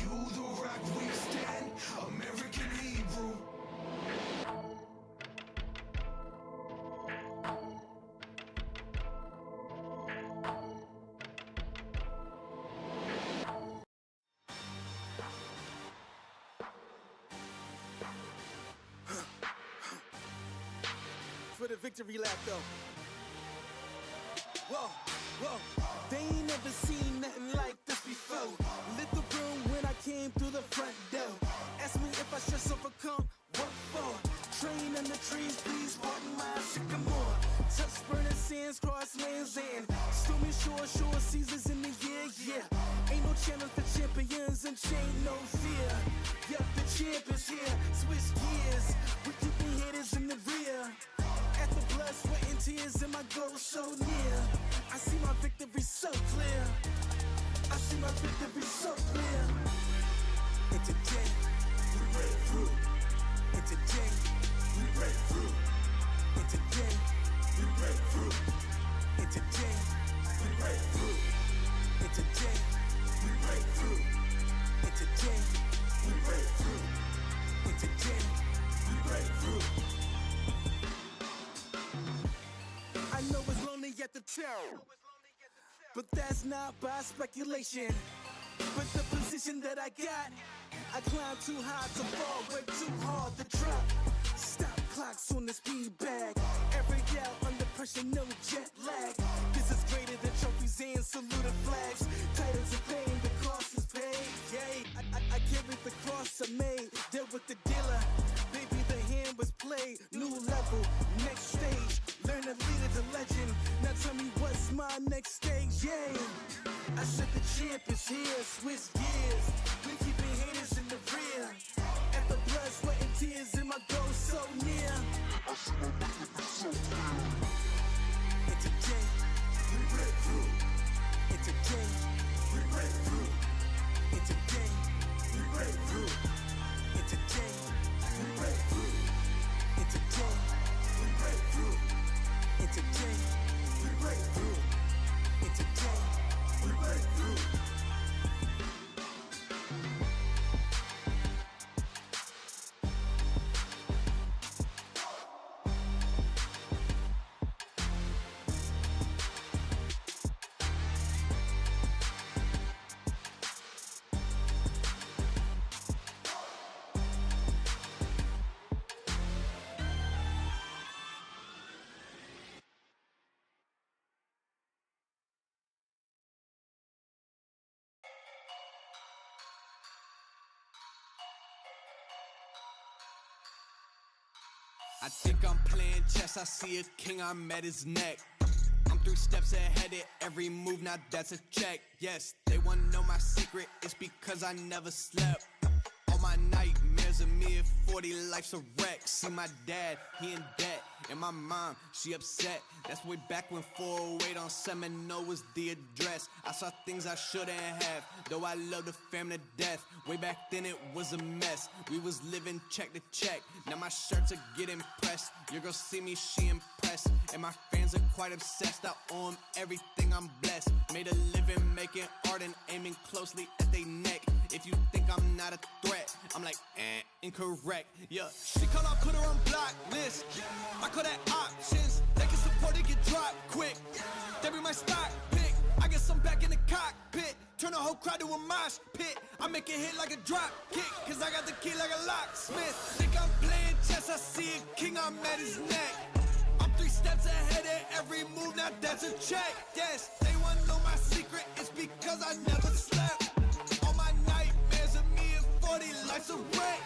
you the rock we stand, American Hebrew. For the victory lap though. Whoa, whoa. They ain't never seen nothing like this before. Lit the room when I came through the front door. Ask me if I should overcome, what for? Train in the trees, please pardon my sycamore. Touch burning sands, cross lands and stormy shore seasons in the year, yeah. Ain't no challenge for champions and chain no fear. Yup, the champ is here, switch gears. We keeping haters in the rear. At the blood, sweat, and tears, and my goal so near. I see my victory so clear. I see my victory so clear. And today, we break through. And today, we break through. And today, we break through. And today, we break through. And today, we break through. And today, we break through. And today, we break through. I know it's lonely at the top, but that's not by speculation. But the position that I got, I climb too high to fall, work too hard to drop. Stop clocks on the speed bag. Every out under pressure, no jet lag. This is greater than trophies and saluted flags. Titles of fame, the cost is paid. Yay, I carried the cross I made. Dealt with the dealer, baby, the hand was played. New level, next stage. Learn to lead it to legend. Now tell me what's my next stage, yeah. I said the champ is here, switch gears. We keeping haters in the rear. At the blood, sweat, and tears, and my goal so near. I see my victory so clear. And today, we break through. And today, we break through. And today, we break through. And today, we break through. And today, we break through. And today, we break through. And today, we break through. I think I'm playing chess, I see a king, I'm at his neck. I'm 3 steps ahead at every move, now that's a check. Yes, they wanna know my secret, it's because I never slept. All my nightmares of me at 40, life's a wreck. See my dad, he in debt, and my mom, she upset. That's way back when 408 on Seminole was the address. I saw things I shouldn't have, though I love the family to death. Way back then it was a mess, we was living check to check. Now my shirts are getting pressed, your girl see me, she impressed. And my fans are quite obsessed, I owe them everything, I'm blessed. Made a living making art and aiming closely at they neck. If you think I'm not a threat, I'm like, incorrect. Yeah, she call, I put her on block list. I call that options. They can support it, get dropped quick. They be my stock pick. I guess I'm back in the cockpit. Turn the whole crowd to a mosh pit. I make it hit like a drop kick, cause I got the key like a locksmith. Think I'm playing chess, I see a king, I'm at his neck. I'm 3 steps ahead at every move, now that's a check. Yes, they wanna know my secret, it's because I never slept. All my nightmares of me at 40, life's a wreck.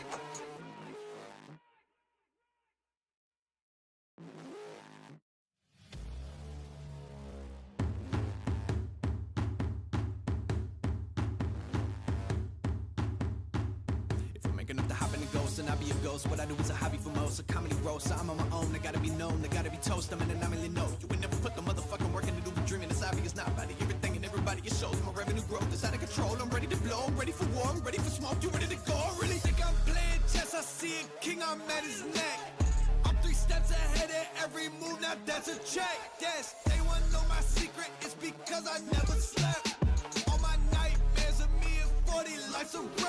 Enough to hop in the ghost and I be a ghost. What I do is a hobby for most, a comedy roast. So I'm on my own, I gotta be known, I gotta be toast. I'm an anomaly, no. You would never put the motherfucking work into the dreaming. It's obvious, not about it, everything and everybody. It shows my revenue growth is out of control. I'm ready to blow, I'm ready for war, I'm ready for smoke. You ready to go? I really think I'm playing chess, I see a king, I'm at his neck. I'm 3 steps ahead at every move, now that's a check. Yes, they wanna know my secret, it's because I never slept. All my nightmares of me at 40, life's a wreck.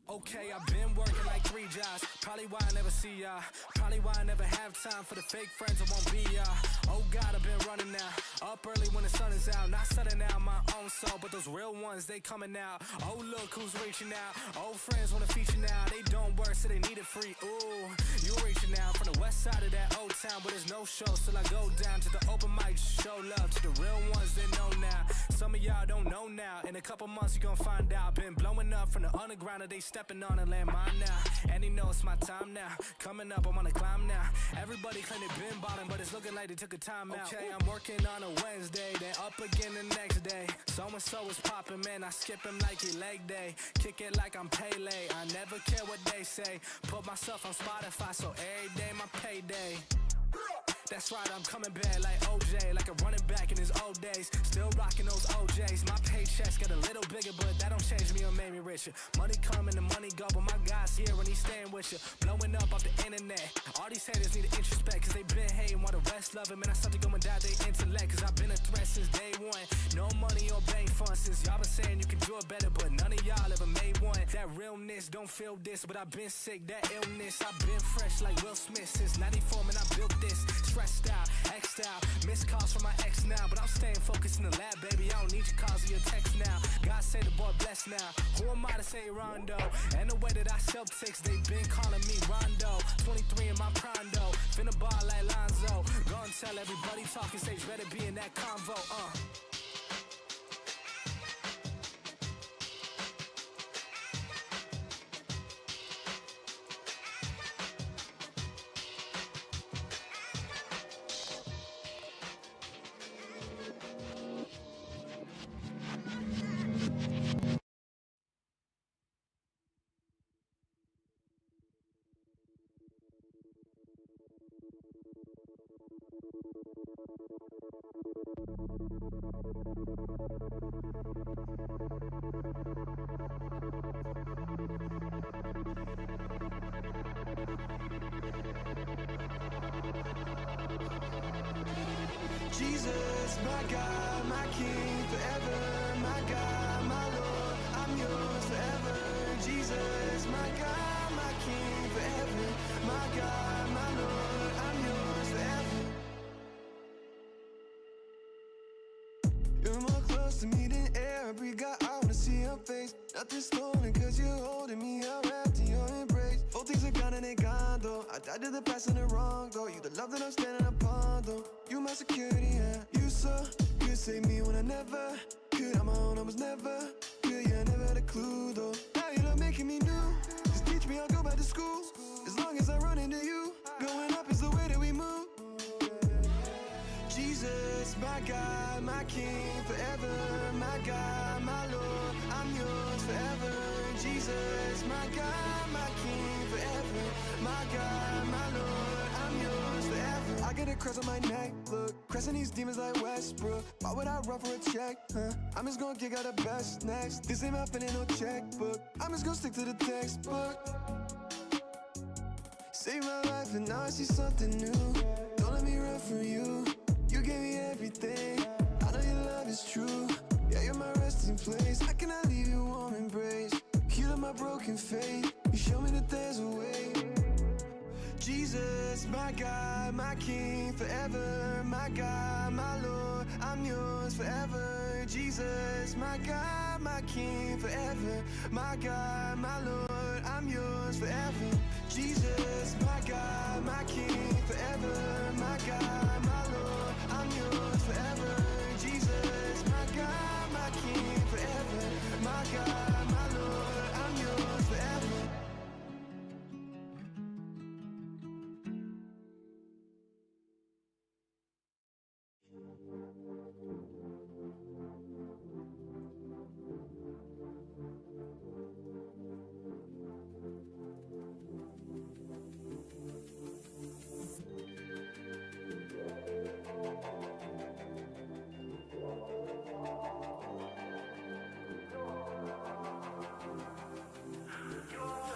Okay, I've been working like 3 jobs. Probably why I never see ya. Probably why I never have time for the fake friends that won't be ya. Oh God, I've been running now. Up early when the sun is out. Not setting out my own soul, but those real ones, they coming out. Oh look who's reaching out. Old friends wanna feature now. They don't work, so they need it free. Ooh, you reaching out from the west side of that old town, but there's no show. Till I go down to the open mic to show love to the real ones they know now. Some of y'all don't know now. In a couple months you gon' find out. Been blowing up from the underground and they stepping on and land mine now. And they know it's my time now. Coming up, I'm on a climb now. Everybody claim they been ballin', but it's looking like they took a time out. Okay, I'm working on a Wednesday, then up again the next day. So-and-so is popping, man, I skip him like he leg day. Kick it like I'm Pele, I never care what they say. Put myself on Spotify, so every day my payday. That's right, I'm coming back like OJ, like a running back in his old days. Still rocking those OJs. My paychecks get a little bigger, but that don't change me or make me richer. Money come and the money go, but my God's here and he's staying with you. Blowing up off the internet. All these haters need to introspect, cause they been hating while the rest love him. And I start to go and die their intellect, cause I've been a threat since day one. No money or bank funds, since y'all been saying you can do it better, but none of y'all ever made one. That realness, don't feel this, but I've been sick, that illness. I've been fresh like Will Smith since 94, man, I built this. Stressed out, X'd out, missed calls from my ex now, but I'm staying focused in the lab, baby. I don't need your calls or your text now. God say the boy blessed now. Who am I to say Rondo? And the way that I sell ticks, they been calling me Rondo. 23 in my prime though, finna ball like Lonzo. Go and tell everybody talking stage better be in that convo. Jesus, my God, my King, forever. My God, my Lord, I'm yours forever. Jesus, my God, my King, forever. My God, my Lord, I'm yours forever. You're more close to me than air. I breathe, God, I wanna see your face. Nothing's stolen, cause you're holding me up wrapped in your embrace. 4 things are gone and they gone, though. I died to the past and the wrong, though. You the love that I'm standing upon, though. You my security, yeah. You so good, save me when I never could. On my own, I was never good, yeah, I never had a clue, though. Now you're not making me new. Just teach me, I'll go back to school. As long as I run into you, going up is the way that we move. Jesus, my God, my King, forever. My God, my Lord, I'm yours forever. Jesus, my God, my King, forever. My God, my Lord, I'm yours forever. I get a cross on my neck, look, crescent these demons like Westbrook. Why would I run for a check, huh? I'm just gonna kick out the best next. This ain't my feeling, no checkbook. I'm just gonna stick to the textbook. Save my life and now I see something new. Don't let me run from you. You gave me everything. I know your love is true. Yeah, you're my resting place. I cannot leave your warm embrace. Healing my broken faith. You show me that there's a way. Jesus, my God, my King, forever. My God, my Lord, I'm yours forever. Jesus, my God, my King, forever. My God, my Lord, I'm yours forever. Jesus, my God, my King, forever. My God, my Lord, I'm yours forever. Jesus, my God, my King, forever. My God, my Lord, I'm yours forever.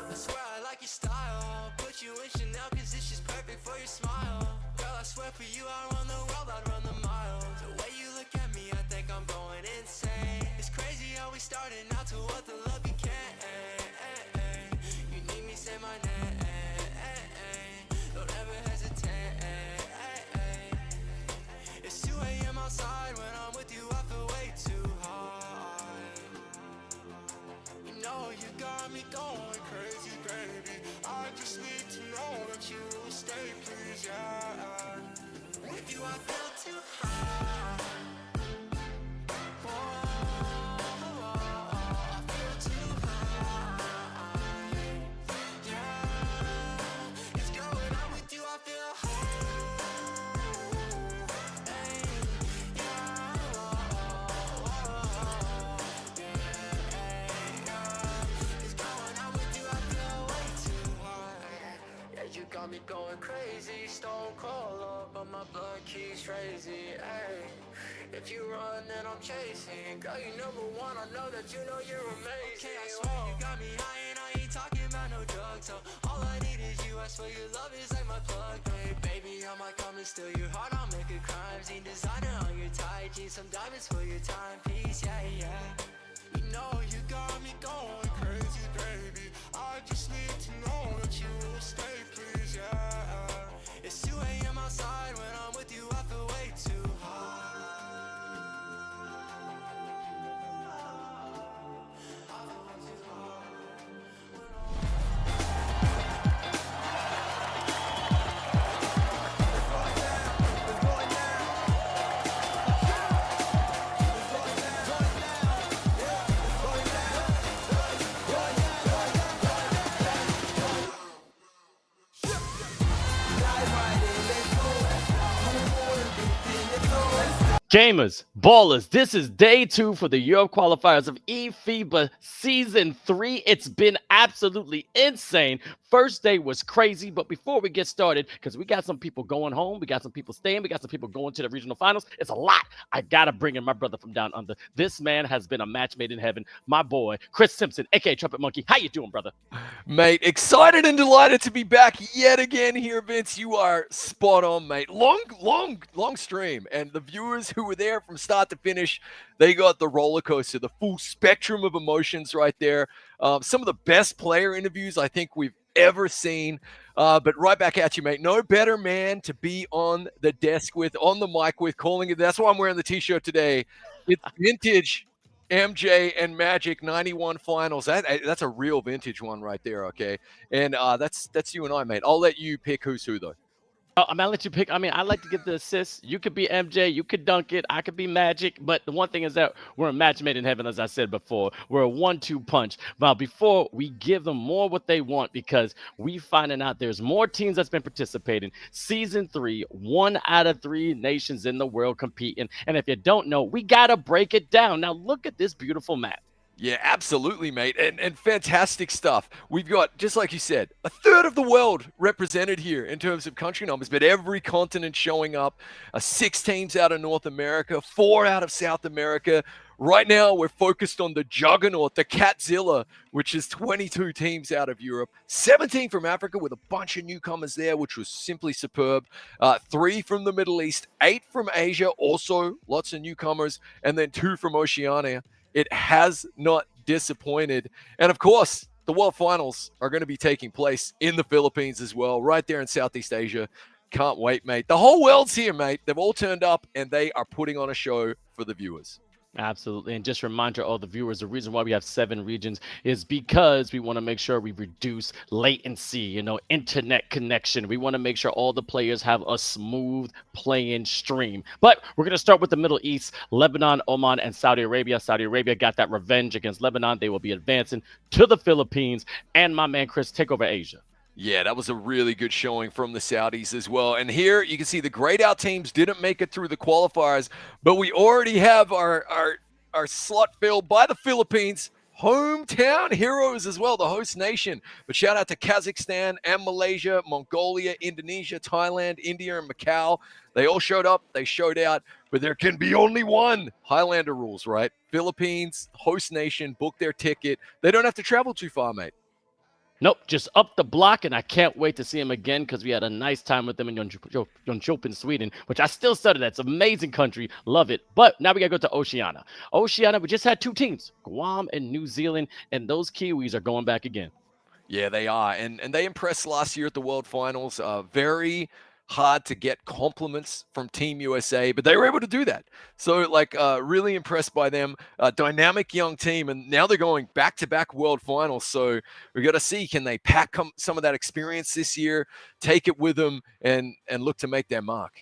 I swear I like your style. Put you in Chanel cause it's just perfect for your smile. Girl, I swear for you I run the world, I'd run the miles. The way you look at me, I think I'm going insane. It's crazy how we started out to what the love became. side. When I'm with you, I feel way too high. You know you got me going crazy, baby. I just need to know that you will stay, please, yeah. With you, I feel too high. I feel too high. Yeah, it's going on with you. I feel high. It's going on with you. I feel way too high. Yeah, you got me going crazy. Stone cold up, but my blood keeps crazy. Ay. If you run, then I'm chasing. Girl, you number one. I know that you know you're amazing. Okay, I swear you got me high, and I ain't talking about no drugs. So all I need is you. I swear your love is like my plug. Hey, baby, I might come and steal your heart. I'll make a crime scene. Designer on your tight jeans, some diamonds for your timepiece. Yeah, yeah. You know you got me going crazy, baby. I just need to know that you will stay, please, yeah. It's 2 a.m. outside. When I'm with you, I feel way too high. Gamers, ballers, this is day 2 for the Europe qualifiers of eFIBA Season 3. It's been absolutely insane. First day was crazy, but before we get started, because we got some people going home, we got some people staying, we got some people going to the regional finals. It's a lot. I got to bring in my brother from down under. This man has been a match made in heaven. My boy, Chris Simpson, a.k.a. Trumpet Monkey. How you doing, brother? Mate, excited and delighted to be back yet again here, Vince. You are spot on, mate. Long stream. And the viewers who were there from start to finish, they got the roller coaster, the full spectrum of emotions right there. Some of the best player interviews I think we've ever seen. But right back at you, mate. No better man to be on the desk with, on the mic with, calling it. That's why I'm wearing the T-shirt today. It's vintage MJ and Magic 91 finals. That's a real vintage one right there, okay? And that's you and I, mate. I'll let you pick who's who, though. Oh, I'll let you pick. I mean, I like to give the assists. You could be MJ, you could dunk it, I could be Magic. But the one thing is that we're a match made in heaven, as I said before. We're a 1-2 punch. Now, before we give them more what they want, because we finding out there's more teams that's been participating. Season 3, 1 out of 3 nations in the world competing. And if you don't know, we got to break it down. Now, look at this beautiful map. Yeah, absolutely, mate. And fantastic stuff. We've got, just like you said, a third of the world represented here in terms of country numbers, but every continent showing up. 6 teams out of North America, 4 out of South America. Right now, we're focused on the juggernaut, the 𝐂𝐇𝐄𝐂, which is 22 teams out of Europe, 17 from Africa with a bunch of newcomers there, which was simply superb. 3 from the Middle East, 8 from Asia, also lots of newcomers, and then 2 from Oceania. It has not disappointed. And of course, the World Finals are going to be taking place in the Philippines as well, right there in Southeast Asia. Can't wait, mate. The whole world's here, mate. They've all turned up, and they are putting on a show for the viewers. Absolutely. And just a reminder, all the viewers, the reason why we have 7 regions is because we want to make sure we reduce latency, internet connection. We want to make sure all the players have a smooth playing stream. But we're going to start with the Middle East, Lebanon, Oman, and Saudi Arabia. Saudi Arabia got that revenge against Lebanon. They will be advancing to the Philippines. And my man, Chris, take over Asia. Yeah, that was a really good showing from the Saudis as well. And here you can see the grayed out teams didn't make it through the qualifiers, but we already have our slot filled by the Philippines. Hometown heroes as well, the host nation. But shout out to Kazakhstan and Malaysia, Mongolia, Indonesia, Thailand, India, and Macau. They all showed up, they showed out, but there can be only one. Highlander rules, right? Philippines, host nation, book their ticket. They don't have to travel too far, mate. Nope, just up the block, and I can't wait to see him again because we had a nice time with them in Jönköping, Sweden, which I still study. That's an amazing country. Love it. But now we got to go to Oceania. Oceania, we just had 2 teams, Guam and New Zealand, and those Kiwis are going back again. Yeah, they are. And they impressed last year at the World Finals. Very hard to get compliments from Team USA, but they were able to do that. So, like, really impressed by them. Dynamic young team, and now they're going back-to-back World Finals. So we got to see, can they pack some of that experience this year, take it with them, and look to make their mark.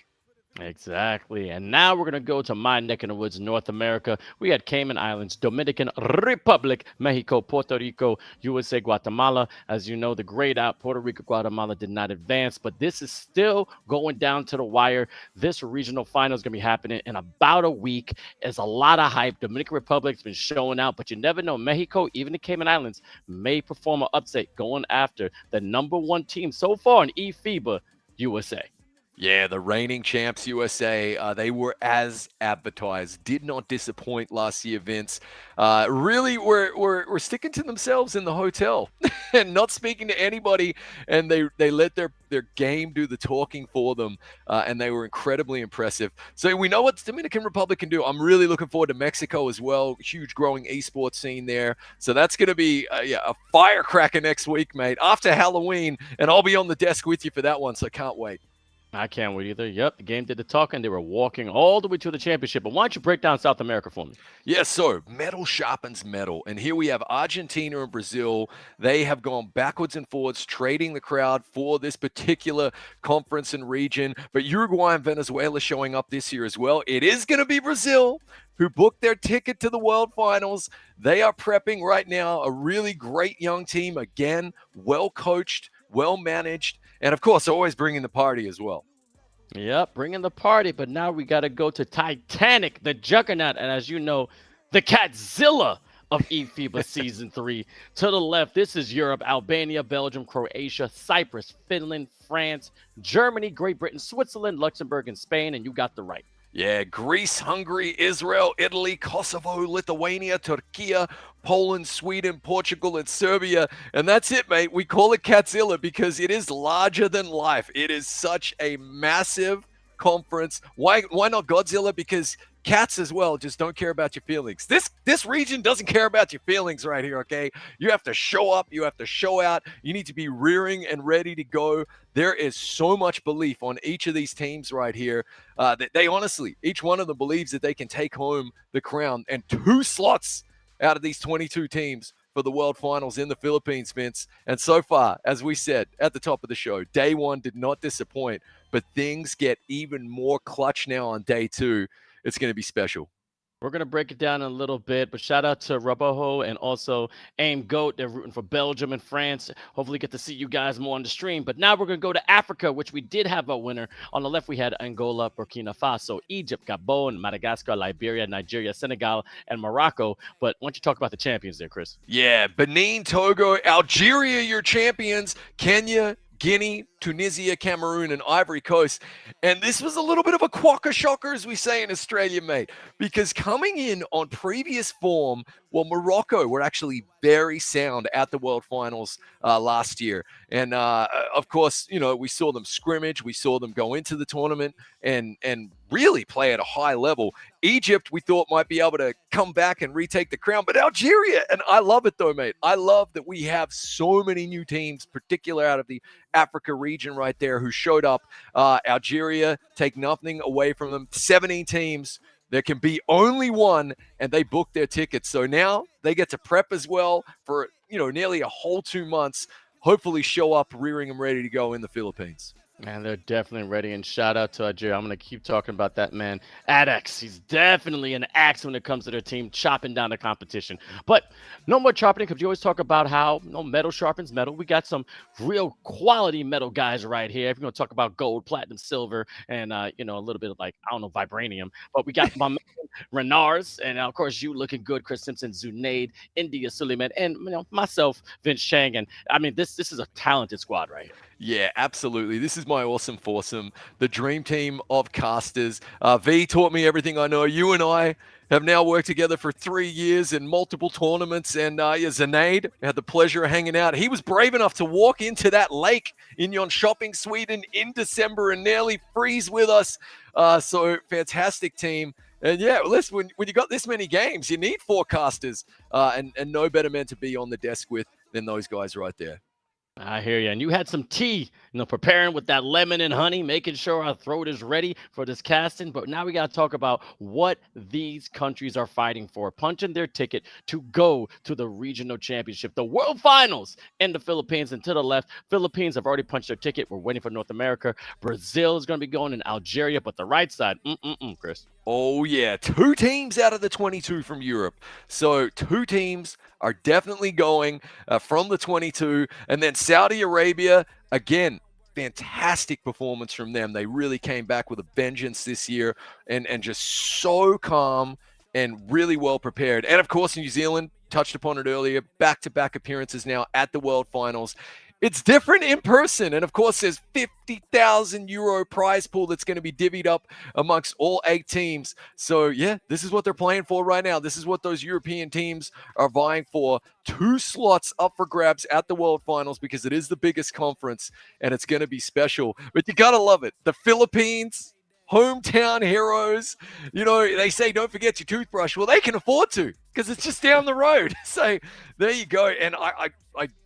Exactly. And now we're going to go to my neck of the woods, North America. We had Cayman Islands, Dominican Republic, Mexico, Puerto Rico, USA, Guatemala. As you know, the grade out, Puerto Rico, Guatemala did not advance, but this is still going down to the wire. This regional final is going to be happening in about a week. It's a lot of hype. Dominican Republic's been showing out, but you never know. Mexico, even the Cayman Islands, may perform an upset going after the number one team so far in eFIBA, USA. Yeah, the reigning champs USA, they were as advertised. Did not disappoint last year, Vince. Really were sticking to themselves in the hotel and not speaking to anybody, and they let their game do the talking for them, and they were incredibly impressive. So we know what the Dominican Republic can do. I'm really looking forward to Mexico as well. Huge growing esports scene there. So that's going to be a firecracker next week, mate, after Halloween, and I'll be on the desk with you for that one, so can't wait. I can't wait either. Yep, the game did the talking. They were walking all the way to the championship. But why don't you break down South America for me? Yeah, so metal sharpens metal. And here we have Argentina and Brazil. They have gone backwards and forwards, trading the crowd for this particular conference and region. But Uruguay and Venezuela showing up this year as well. It is going to be Brazil who booked their ticket to the World Finals. They are prepping right now. A really great young team. Again, well coached, well managed. And, of course, always bringing the party as well. Yep, bringing the party. But now we got to go to Titanic, the juggernaut. And as you know, the 𝐂𝐇𝐄𝐂 of eFIBA Season 3. To the left, this is Europe, Albania, Belgium, Croatia, Cyprus, Finland, France, Germany, Great Britain, Switzerland, Luxembourg, and Spain. And you got the right. Yeah, Greece, Hungary, Israel, Italy, Kosovo, Lithuania, Turkey, Poland, Sweden, Portugal, and Serbia. And that's it, mate. We call it 𝐂𝐇𝐄𝐂 because it is larger than life. It is such a massive conference. Why not Godzilla? Because cats as well just don't care about your feelings. This region doesn't care about your feelings right here, okay? You have to show up. You have to show out. You need to be rearing and ready to go. There is so much belief on each of these teams right here that they honestly, each one of them believes that they can take home the crown. And 2 slots out of these 22 teams for the World Finals in the Philippines, Vince. And so far, as we said at the top of the show, day 1 did not disappoint, but things get even more clutch now on day 2. It's going to be special. We're going to break it down in a little bit, but shout out to Raboho and also Aim Goat. They're rooting for Belgium and France. Hopefully get to see you guys more on the stream. But now we're going to go to Africa, which we did have a winner. On the left, we had Angola, Burkina Faso, Egypt, Gabon, Madagascar, Liberia, Nigeria, Senegal, and Morocco. But why don't you talk about the champions there, Chris? Yeah, Benin, Togo, Algeria, your champions, Kenya, Guinea, Tunisia, Cameroon, and Ivory Coast. And this was a little bit of a quokka shocker, as we say in Australia, mate, because coming in on previous form, well, Morocco were actually very sound at the World Finals last year. And, of course, you know, we saw them scrimmage. We saw them go into the tournament and really play at a high level. Egypt, we thought might be able to come back and retake the crown, but Algeria, and I love it though, mate. I love that we have so many new teams, particularly out of the Africa region right there, who showed up. Algeria, take nothing away from them. 17 teams. There can be only one, and they booked their tickets. So now they get to prep as well for, you know, nearly a whole 2 months. Hopefully show up rearing and ready to go in the Philippines. Man, they're definitely ready. And shout out to Algeria. I'm going to keep talking about that man. Adex, he's definitely an axe when it comes to their team, chopping down the competition. But no more chopping, because you always talk about how metal sharpens metal. We got some real quality metal guys right here. If you're going to talk about gold, platinum, silver, and, a little bit of vibranium. But we got my man, Renars, and of course, you looking good, Chris Simpson, Zunaid, India Suleiman, and myself, Vince Chang. And I mean, this is a talented squad right here. Yeah, absolutely. This is my awesome foursome, the dream team of casters. V taught me everything I know. You and I have now worked together for 3 years in multiple tournaments. And Zunaid had the pleasure of hanging out. He was brave enough to walk into that lake in Jönköping, Sweden in December and nearly freeze with us. So fantastic team. And yeah, listen, when you got this many games, you need 4 casters and no better men to be on the desk with than those guys right there. I hear you. And you had some tea, preparing with that lemon and honey, making sure our throat is ready for this casting. But now we got to talk about what these countries are fighting for, punching their ticket to go to the regional championship, the world finals in the Philippines. And to the left, Philippines have already punched their ticket. We're waiting for North America. Brazil is going to be going in Algeria, but the right side, Chris. Oh, yeah. 2 teams out of the 22 from Europe. So 2 teams are definitely going from the 22. And then Saudi Arabia, again, fantastic performance from them. They really came back with a vengeance this year and just so calm and really well prepared. And, of course, New Zealand, touched upon it earlier, back-to-back appearances now at the World Finals. It's different in person. And, of course, there's €50,000 prize pool that's going to be divvied up amongst all 8 teams. So, yeah, this is what they're playing for right now. This is what those European teams are vying for. 2 slots up for grabs at the World Finals because it is the biggest conference, and it's going to be special. But you got to love it. The Philippines, hometown heroes. They say don't forget your toothbrush. Well, they can afford to because it's just down the road. So there you go. And I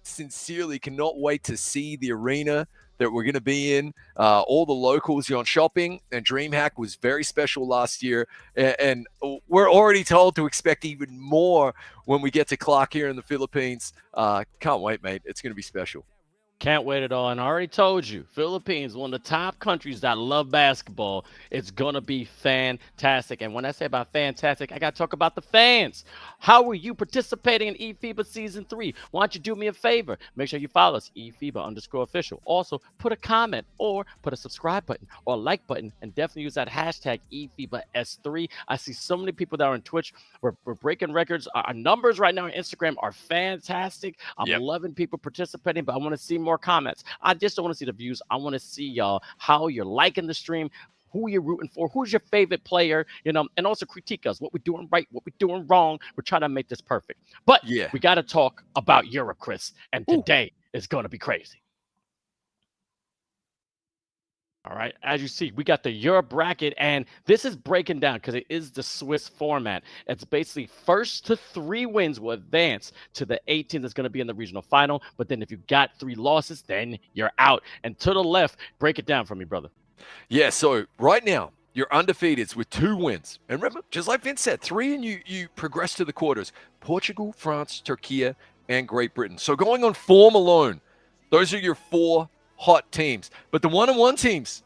sincerely cannot wait to see the arena that we're going to be in. All the locals on shopping, and DreamHack was very special last year. And we're already told to expect even more when we get to Clark here in the Philippines. Can't wait, mate. It's going to be special. Can't wait at all. And I already told you, Philippines, one of the top countries that love basketball. It's going to be fantastic. And when I say about fantastic, I got to talk about the fans. How are you participating in eFIBA Season 3? Why don't you do me a favor? Make sure you follow us, eFIBA_official. Also, put a comment or put a subscribe button or a like button, and definitely use that hashtag eFIBAS3. I see so many people that are on Twitch. We're breaking records. Our numbers right now on Instagram are fantastic. I'm loving people participating, but I want to see more comments. I just don't want to see the views. I want to see y'all how you're liking the stream, who you're rooting for, who's your favorite player, and also critique us, what we're doing right, what we're doing wrong. We're trying to make this perfect. But we got to talk about Europe, Chris, and today is going to be crazy. All right, as you see, we got the Europe bracket, and this is breaking down because it is the Swiss format. It's basically first to 3 wins will advance to the 18 that's going to be in the regional final. But then if you got 3 losses, then you're out. And to the left, break it down for me, brother. Yeah, so right now, you're undefeated with 2 wins. And remember, just like Vince said, 3 and you progress to the quarters. Portugal, France, Turkey, and Great Britain. So going on form alone, those are your 4 hot teams. But the 1-on-1 teams,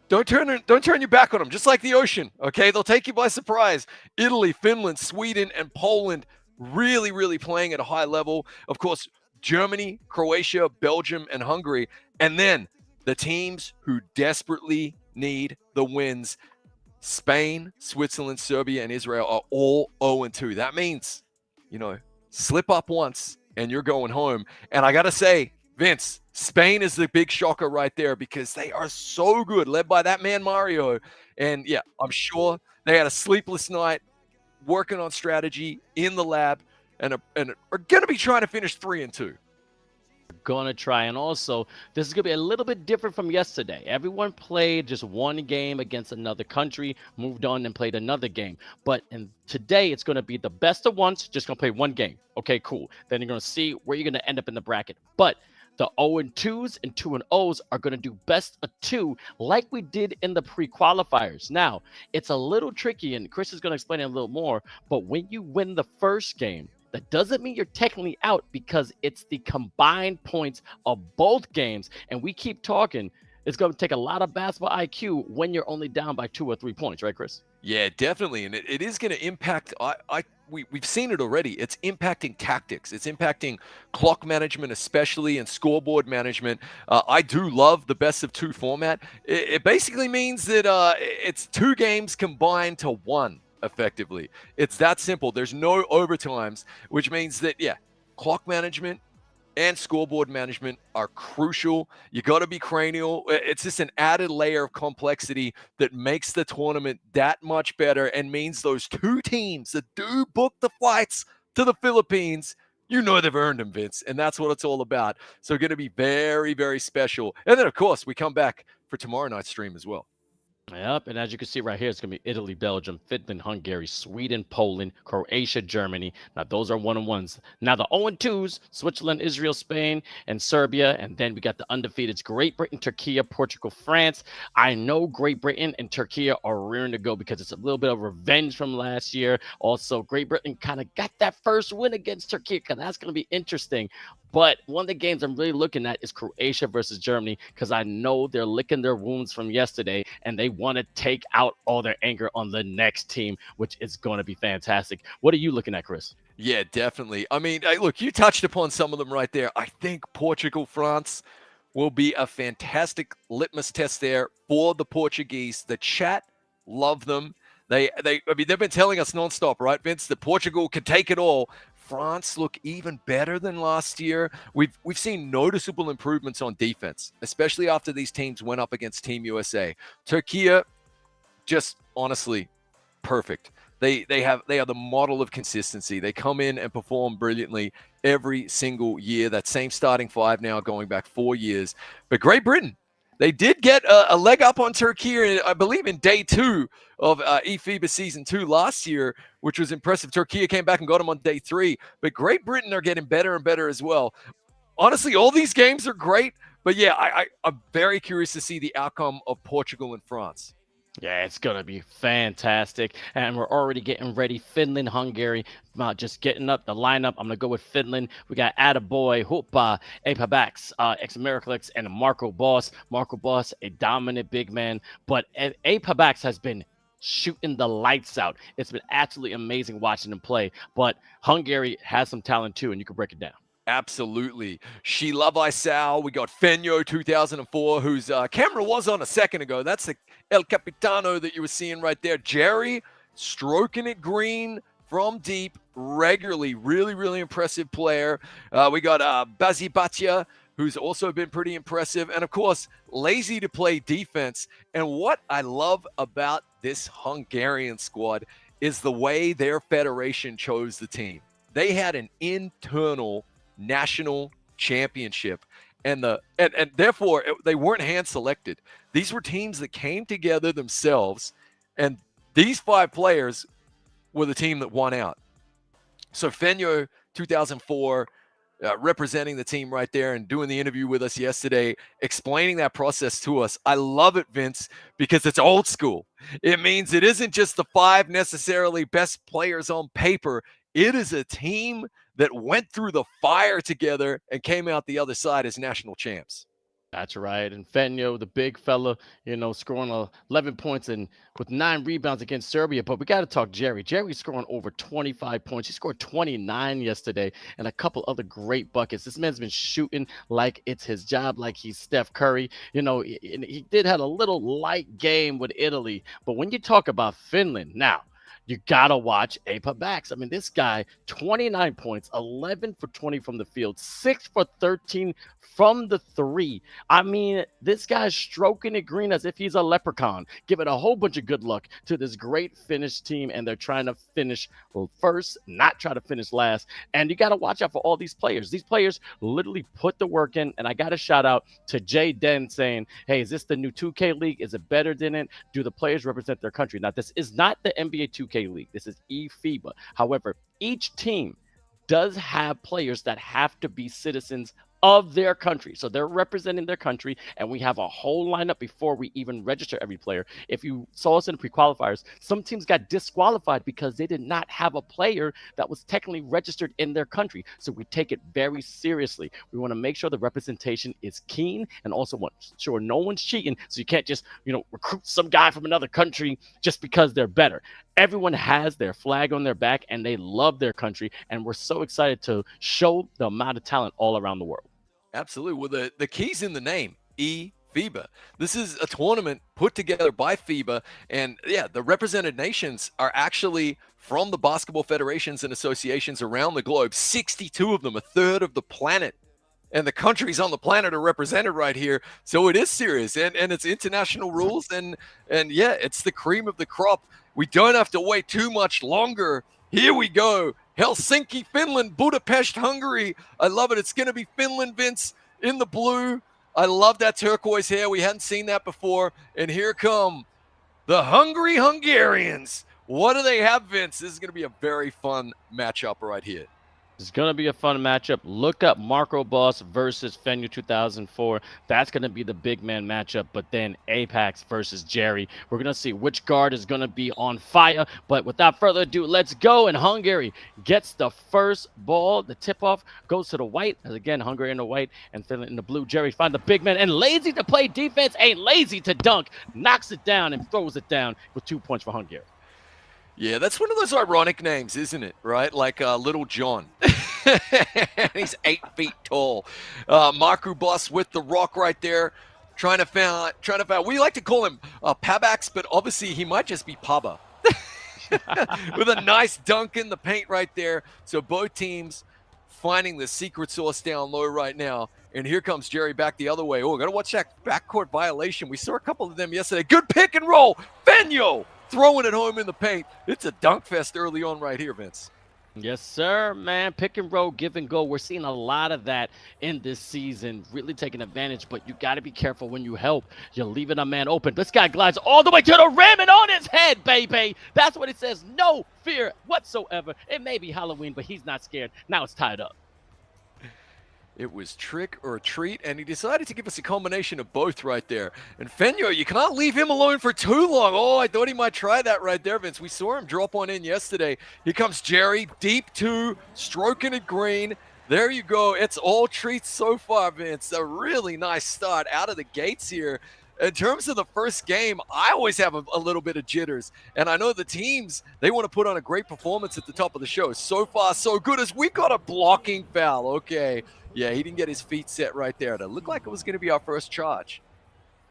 don't turn your back on them, just like the ocean, okay? They'll take you by surprise. Italy, Finland, Sweden, and Poland really, really playing at a high level. Of course, Germany, Croatia, Belgium, and Hungary. And then the teams who desperately need the wins, Spain, Switzerland, Serbia, and Israel are all 0-2. That means, slip up once and you're going home. And I got to say, Vince, Spain is the big shocker right there because they are so good, led by that man Mario. And yeah, I'm sure they had a sleepless night working on strategy in the lab and are going to be trying to finish 3-2. Gonna try. And also, this is gonna be a little bit different from yesterday. Everyone played just one game against another country, moved on and played another game. But today it's gonna be the best of ones, just gonna play one game. Okay, cool. Then you're gonna see where you're gonna end up in the bracket. But the 0-2s and 2-0s are going to do best of 2 like we did in the pre-qualifiers. Now, it's a little tricky, and Chris is going to explain it a little more, but when you win the first game, that doesn't mean you're technically out because it's the combined points of both games, and we keep talking. It's going to take a lot of basketball IQ when you're only down by 2 or 3 points, right, Chris? Yeah, definitely. And it is going to impact, we've seen it already. It's impacting tactics. It's impacting clock management, especially, and scoreboard management. I do love the best of 2 format. It basically means that it's 2 games combined to 1, effectively. It's that simple. There's no overtimes, which means that, clock management and scoreboard management are crucial. You got to be cranial. It's just an added layer of complexity that makes the tournament that much better and means those 2 teams that do book the flights to the Philippines, they've earned them, Vince, and that's what it's all about. So going to be very, very special. And then, of course, we come back for tomorrow night's stream as well. Yep, and as you can see right here, it's going to be Italy, Belgium, Finland, Hungary, Sweden, Poland, Croatia, Germany. Now, those are 1-1s. Now, the 0-2s, Switzerland, Israel, Spain, and Serbia. And then we got the undefeateds, Great Britain, Turkey, Portugal, France. I know Great Britain and Turkey are rearing to go because it's a little bit of revenge from last year. Also, Great Britain kind of got that first win against Turkey, because that's going to be interesting. But one of the games I'm really looking at is Croatia versus Germany, because I know they're licking their wounds from yesterday and they want to take out all their anger on the next team, which is going to be fantastic. What are you looking at, Chris? Yeah, definitely. I mean, look, you touched upon some of them right there. I think Portugal, France will be a fantastic litmus test there for the Portuguese. The chat love them. I mean, they've been telling us nonstop, right, Vince, that Portugal can take it all. France look even better than last year. We've seen noticeable improvements on defense, especially after these teams went up against Team USA. Turkey, just honestly perfect. They are the model of consistency. They come in and perform brilliantly every single year. That same starting five now going back 4 years. But Great Britain, they did get a leg up on Turkey, I believe, in day 2 of eFIBA season 2 last year, which was impressive. Turkey came back and got them on day 3. But Great Britain are getting better and better as well. Honestly, all these games are great. But yeah, I'm very curious to see the outcome of Portugal and France. Yeah, it's going to be fantastic. And we're already getting ready. Finland, Hungary, just getting up the lineup. I'm going to go with Finland. We got Attaboy, 𝐂𝐄𝐄�ㄐ 𝐿 and Marco Boss. Marco Boss, a dominant big man. But 𝐂𝐄𝐄𝐿 has been shooting the lights out. It's been absolutely amazing watching him play. But Hungary has some talent too, and you can break it down. Absolutely. 𝐂𝐓. We got Fenyo 2004, whose camera was on a second ago. That's the 𝐂𝐶𝐄𝐂𝐄𝐄 that you were seeing right there. Jerry stroking it green from deep regularly. Really, really impressive player. We got Bazibatia, who's also been pretty impressive. And, of course, lazy to play defense. And what I love about this Hungarian squad is the way their federation chose the team. They had an internal national championship, and therefore they weren't hand selected. These were teams that came together themselves, and these 5 players were the team that won out. So Fenyo 2004 representing the team right there and doing the interview with us yesterday, explaining that process to us. I love it, Vince, because it's old school. It means it isn't just the 5 necessarily best players on paper. It is a team that went through the fire together and came out the other side as national champs. That's right. And Fenyo, the big fella, scoring 11 points and with 9 rebounds against Serbia. But we got to talk Jerry. Jerry's scoring over 25 points. He scored 29 yesterday and a couple other great buckets. This man's been shooting like it's his job, like he's Steph Curry. He did have a little light game with Italy. But when you talk about Finland, now, you got to watch 𝐂𝐄𝐄𝐿. I mean, this guy, 29 points, 11 for 20 from the field, 6 for 13 from the 3. I mean, this guy's stroking it green as if he's a leprechaun, giving a whole bunch of good luck to this great Finnish team, and they're trying to finish first, not try to finish last. And you got to watch out for all these players. These players literally put the work in, and I got to shout out to Jay Den saying, hey, is this the new 2K League? Is it better than it? Do the players represent their country? Now, this is not the NBA 2K League. This is eFIBA. However, each team does have players that have to be citizens of their country. So they're representing their country, and we have a whole lineup before we even register every player. If you saw us in the pre-qualifiers, some teams got disqualified because they did not have a player that was technically registered in their country. So we take it very seriously. We want to make sure the representation is keen, and also want sure no one's cheating. So you can't just, recruit some guy from another country just because they're better. Everyone has their flag on their back, and they love their country, and we're so excited to show the amount of talent all around the world. Absolutely. Well, the key's in the name, eFIBA. This is a tournament put together by FIBA, and yeah, the represented nations are actually from the basketball federations and associations around the globe. 62 of them, a third of the planet. And the countries on the planet are represented right here. So it is serious, and it's international rules, and yeah, it's the cream of the crop. We don't have to wait too much longer. Here we go. Helsinki, Finland, Budapest, Hungary. I love it. It's going to be Finland, Vince, in the blue. I love that turquoise hair. We hadn't seen that before. And here come the Hungry Hungarians. What do they have, Vince? This is going to be a very fun matchup right here. It's going to be a fun matchup. Look up Marco Boss versus Fenyu 2004. That's going to be the big man matchup. But then Apex versus Jerry. We're going to see which guard is going to be on fire. But without further ado, let's go. And Hungary gets the first ball. The tip-off goes to the white. As again, Hungary in the white and Finland in the blue. Jerry find the big man. And lazy to play defense, ain't lazy to dunk. Knocks it down and throws it down with 2 points for Hungary. Yeah, that's one of those ironic names, isn't it? Right? Like Little John. He's 8 feet tall. Marco Boss with the rock right there. Trying to foul. We like to call him Pabax, but obviously he might just be Paba. With a nice dunk in the paint right there. So both teams finding the secret sauce down low right now. And here comes Jerry back the other way. Oh, got to watch that backcourt violation. We saw a couple of them yesterday. Good pick and roll. Fenyo throwing it home in the paint. It's a dunk fest early on right here, Vince. Yes, sir, man. Pick and roll, give and go. We're seeing a lot of that in this season, really taking advantage, but you got to be careful when you help. You're leaving a man open. This guy glides all the way to the rim and on his head, baby. That's what it says. No fear whatsoever. It may be Halloween, but he's not scared. Now it's tied up. It was trick or treat, and he decided to give us a combination of both right there. And Fenyo, you cannot leave him alone for too long. Oh, I thought he might try that right there, Vince. We saw him drop one in yesterday. Here comes Jerry, deep two, stroking it green. There you go. It's all treats so far, Vince. A really nice start out of the gates here. In terms of the first game, I always have a little bit of jitters. And I know the teams, they want to put on a great performance at the top of the show. So far, so good as we got a blocking foul. Okay. Yeah, he didn't get his feet set right there. It looked like it was going to be our first charge.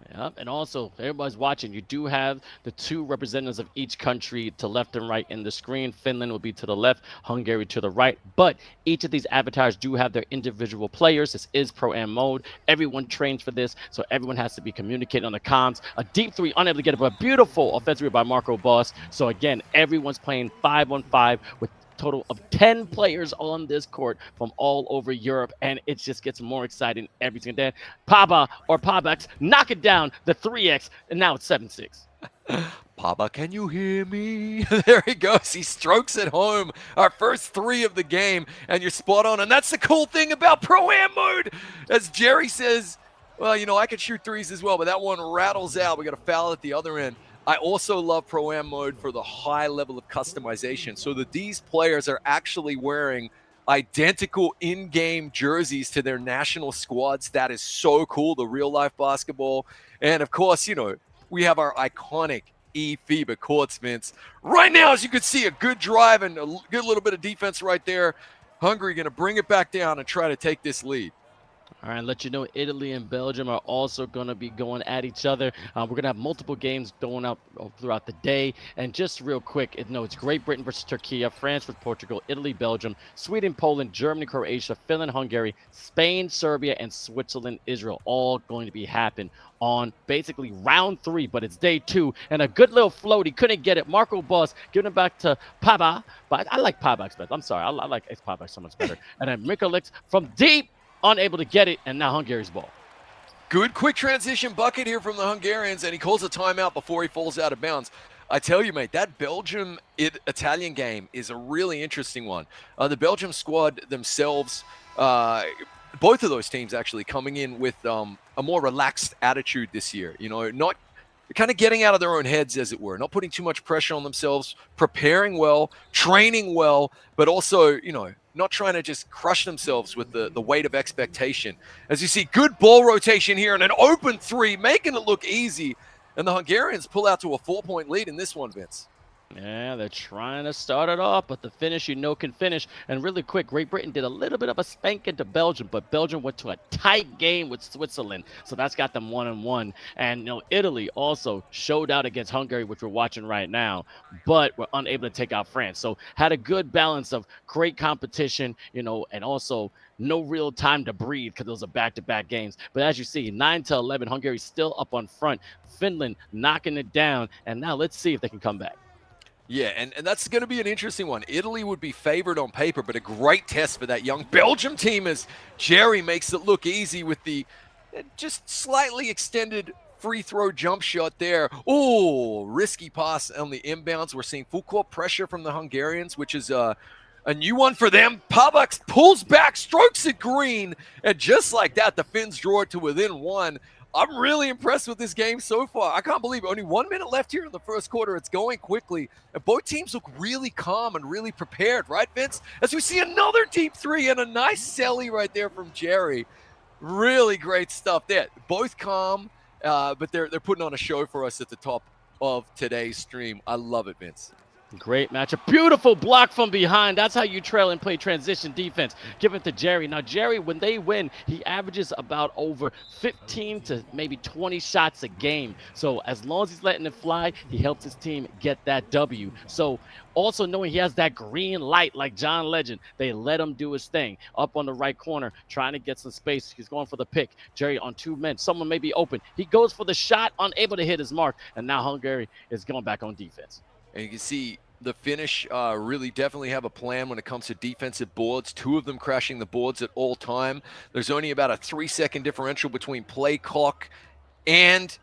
Yeah, and also, everybody's watching. You do have the 2 representatives of each country to left and right in the screen. Finland will be to the left, Hungary to the right. But each of these avatars do have their individual players. This is Pro-Am mode. Everyone trains for this, so everyone has to be communicating on the comms. A deep 3, unable to get it, but a beautiful offensive by Marco Boss. So again, everyone's playing 5-on-5 with total of 10 players on this court from all over Europe, and it just gets more exciting every single day. Paba or Pabax knock it down, the 3x, and now it's 7-6. Papa, can you hear me? There he goes. He strokes it home. Our first 3 of the game, and you're spot on. And that's the cool thing about Pro-Am mode. As Jerry says, well, you know, I could shoot 3s as well, but that one rattles out. We got a foul at the other end. I also love Pro-Am mode for the high level of customization, so that these players are actually wearing identical in-game jerseys to their national squads. That is so cool, the real-life basketball. And, of course, you know, we have our iconic eFIBA courts, Vince. Right now, as you can see, a good drive and a good little bit of defense right there. Hungary going to bring it back down and try to take this lead. All right, let you know Italy and Belgium are also going to be going at each other. We're going to have multiple games going up throughout the day. And just real quick, it's Great Britain versus Turkey, France versus Portugal, Italy, Belgium, Sweden, Poland, Germany, Croatia, Finland, Hungary, Spain, Serbia, and Switzerland, Israel, all going to be happening on basically round 3, but it's day 2. And a good little float. He couldn't get it. Marco Boss giving it back to Paba. But I like Pabax better. I'm sorry. I like Pabax so much better. And then Mikulix from deep. Unable to get it, and now Hungary's ball. Good quick transition bucket here from the Hungarians, and he calls a timeout before he falls out of bounds. I tell you, mate, that Belgium-Italian game is a really interesting one. The Belgium squad themselves, both of those teams actually coming in with a more relaxed attitude this year. You know, not kind of getting out of their own heads, as it were, not putting too much pressure on themselves, preparing well, training well, but also, you know, not trying to just crush themselves with the weight of expectation. As you see, good ball rotation here and an open 3, making it look easy. And the Hungarians pull out to a 4-point lead in this one, Vince. Yeah, they're trying to start it off, but the finish, you know, can finish. And really quick, Great Britain did a little bit of a spanking to Belgium, but Belgium went to a tight game with Switzerland. So that's got them 1-1. And, you know, Italy also showed out against Hungary, which we're watching right now, but were unable to take out France. So had a good balance of great competition, you know, and also no real time to breathe because those are back-to-back games. But as you see, 9-11, Hungary still up on front. Finland knocking it down. And now let's see if they can come back. Yeah, and that's going to be an interesting one. Italy would be favored on paper, but a great test for that young Belgium team as Jerry makes it look easy with the just slightly extended free throw jump shot there. Oh, risky pass on the inbounds. We're seeing full court pressure from the Hungarians, which is a new one for them. 𝐂𝐄𝐄𝐂 pulls back, strokes it green, and just like that, the Finns draw it to within one. I'm really impressed with this game so far. I can't believe only 1 minute left here in the first quarter. It's going quickly. And both teams look really calm and really prepared, right, Vince? As we see another deep three and a nice celly right there from Jerry. Really great stuff there. Both calm, but they're putting on a show for us at the top of today's stream. I love it, Vince. Great matchup. Beautiful block from behind. That's how you trail and play transition defense. Give it to Jerry. Now, Jerry, when they win, he averages about over 15 to maybe 20 shots a game. So as long as he's letting it fly, he helps his team get that W. So also knowing he has that green light like John Legend, they let him do his thing. Up on the right corner, trying to get some space. He's going for the pick. Jerry on 2 men. Someone may be open. He goes for the shot, unable to hit his mark. And now Hungary is going back on defense. And you can see the Finnish really definitely have a plan when it comes to defensive boards. 2 of them crashing the boards at all time. There's only about a 3-second differential between play clock and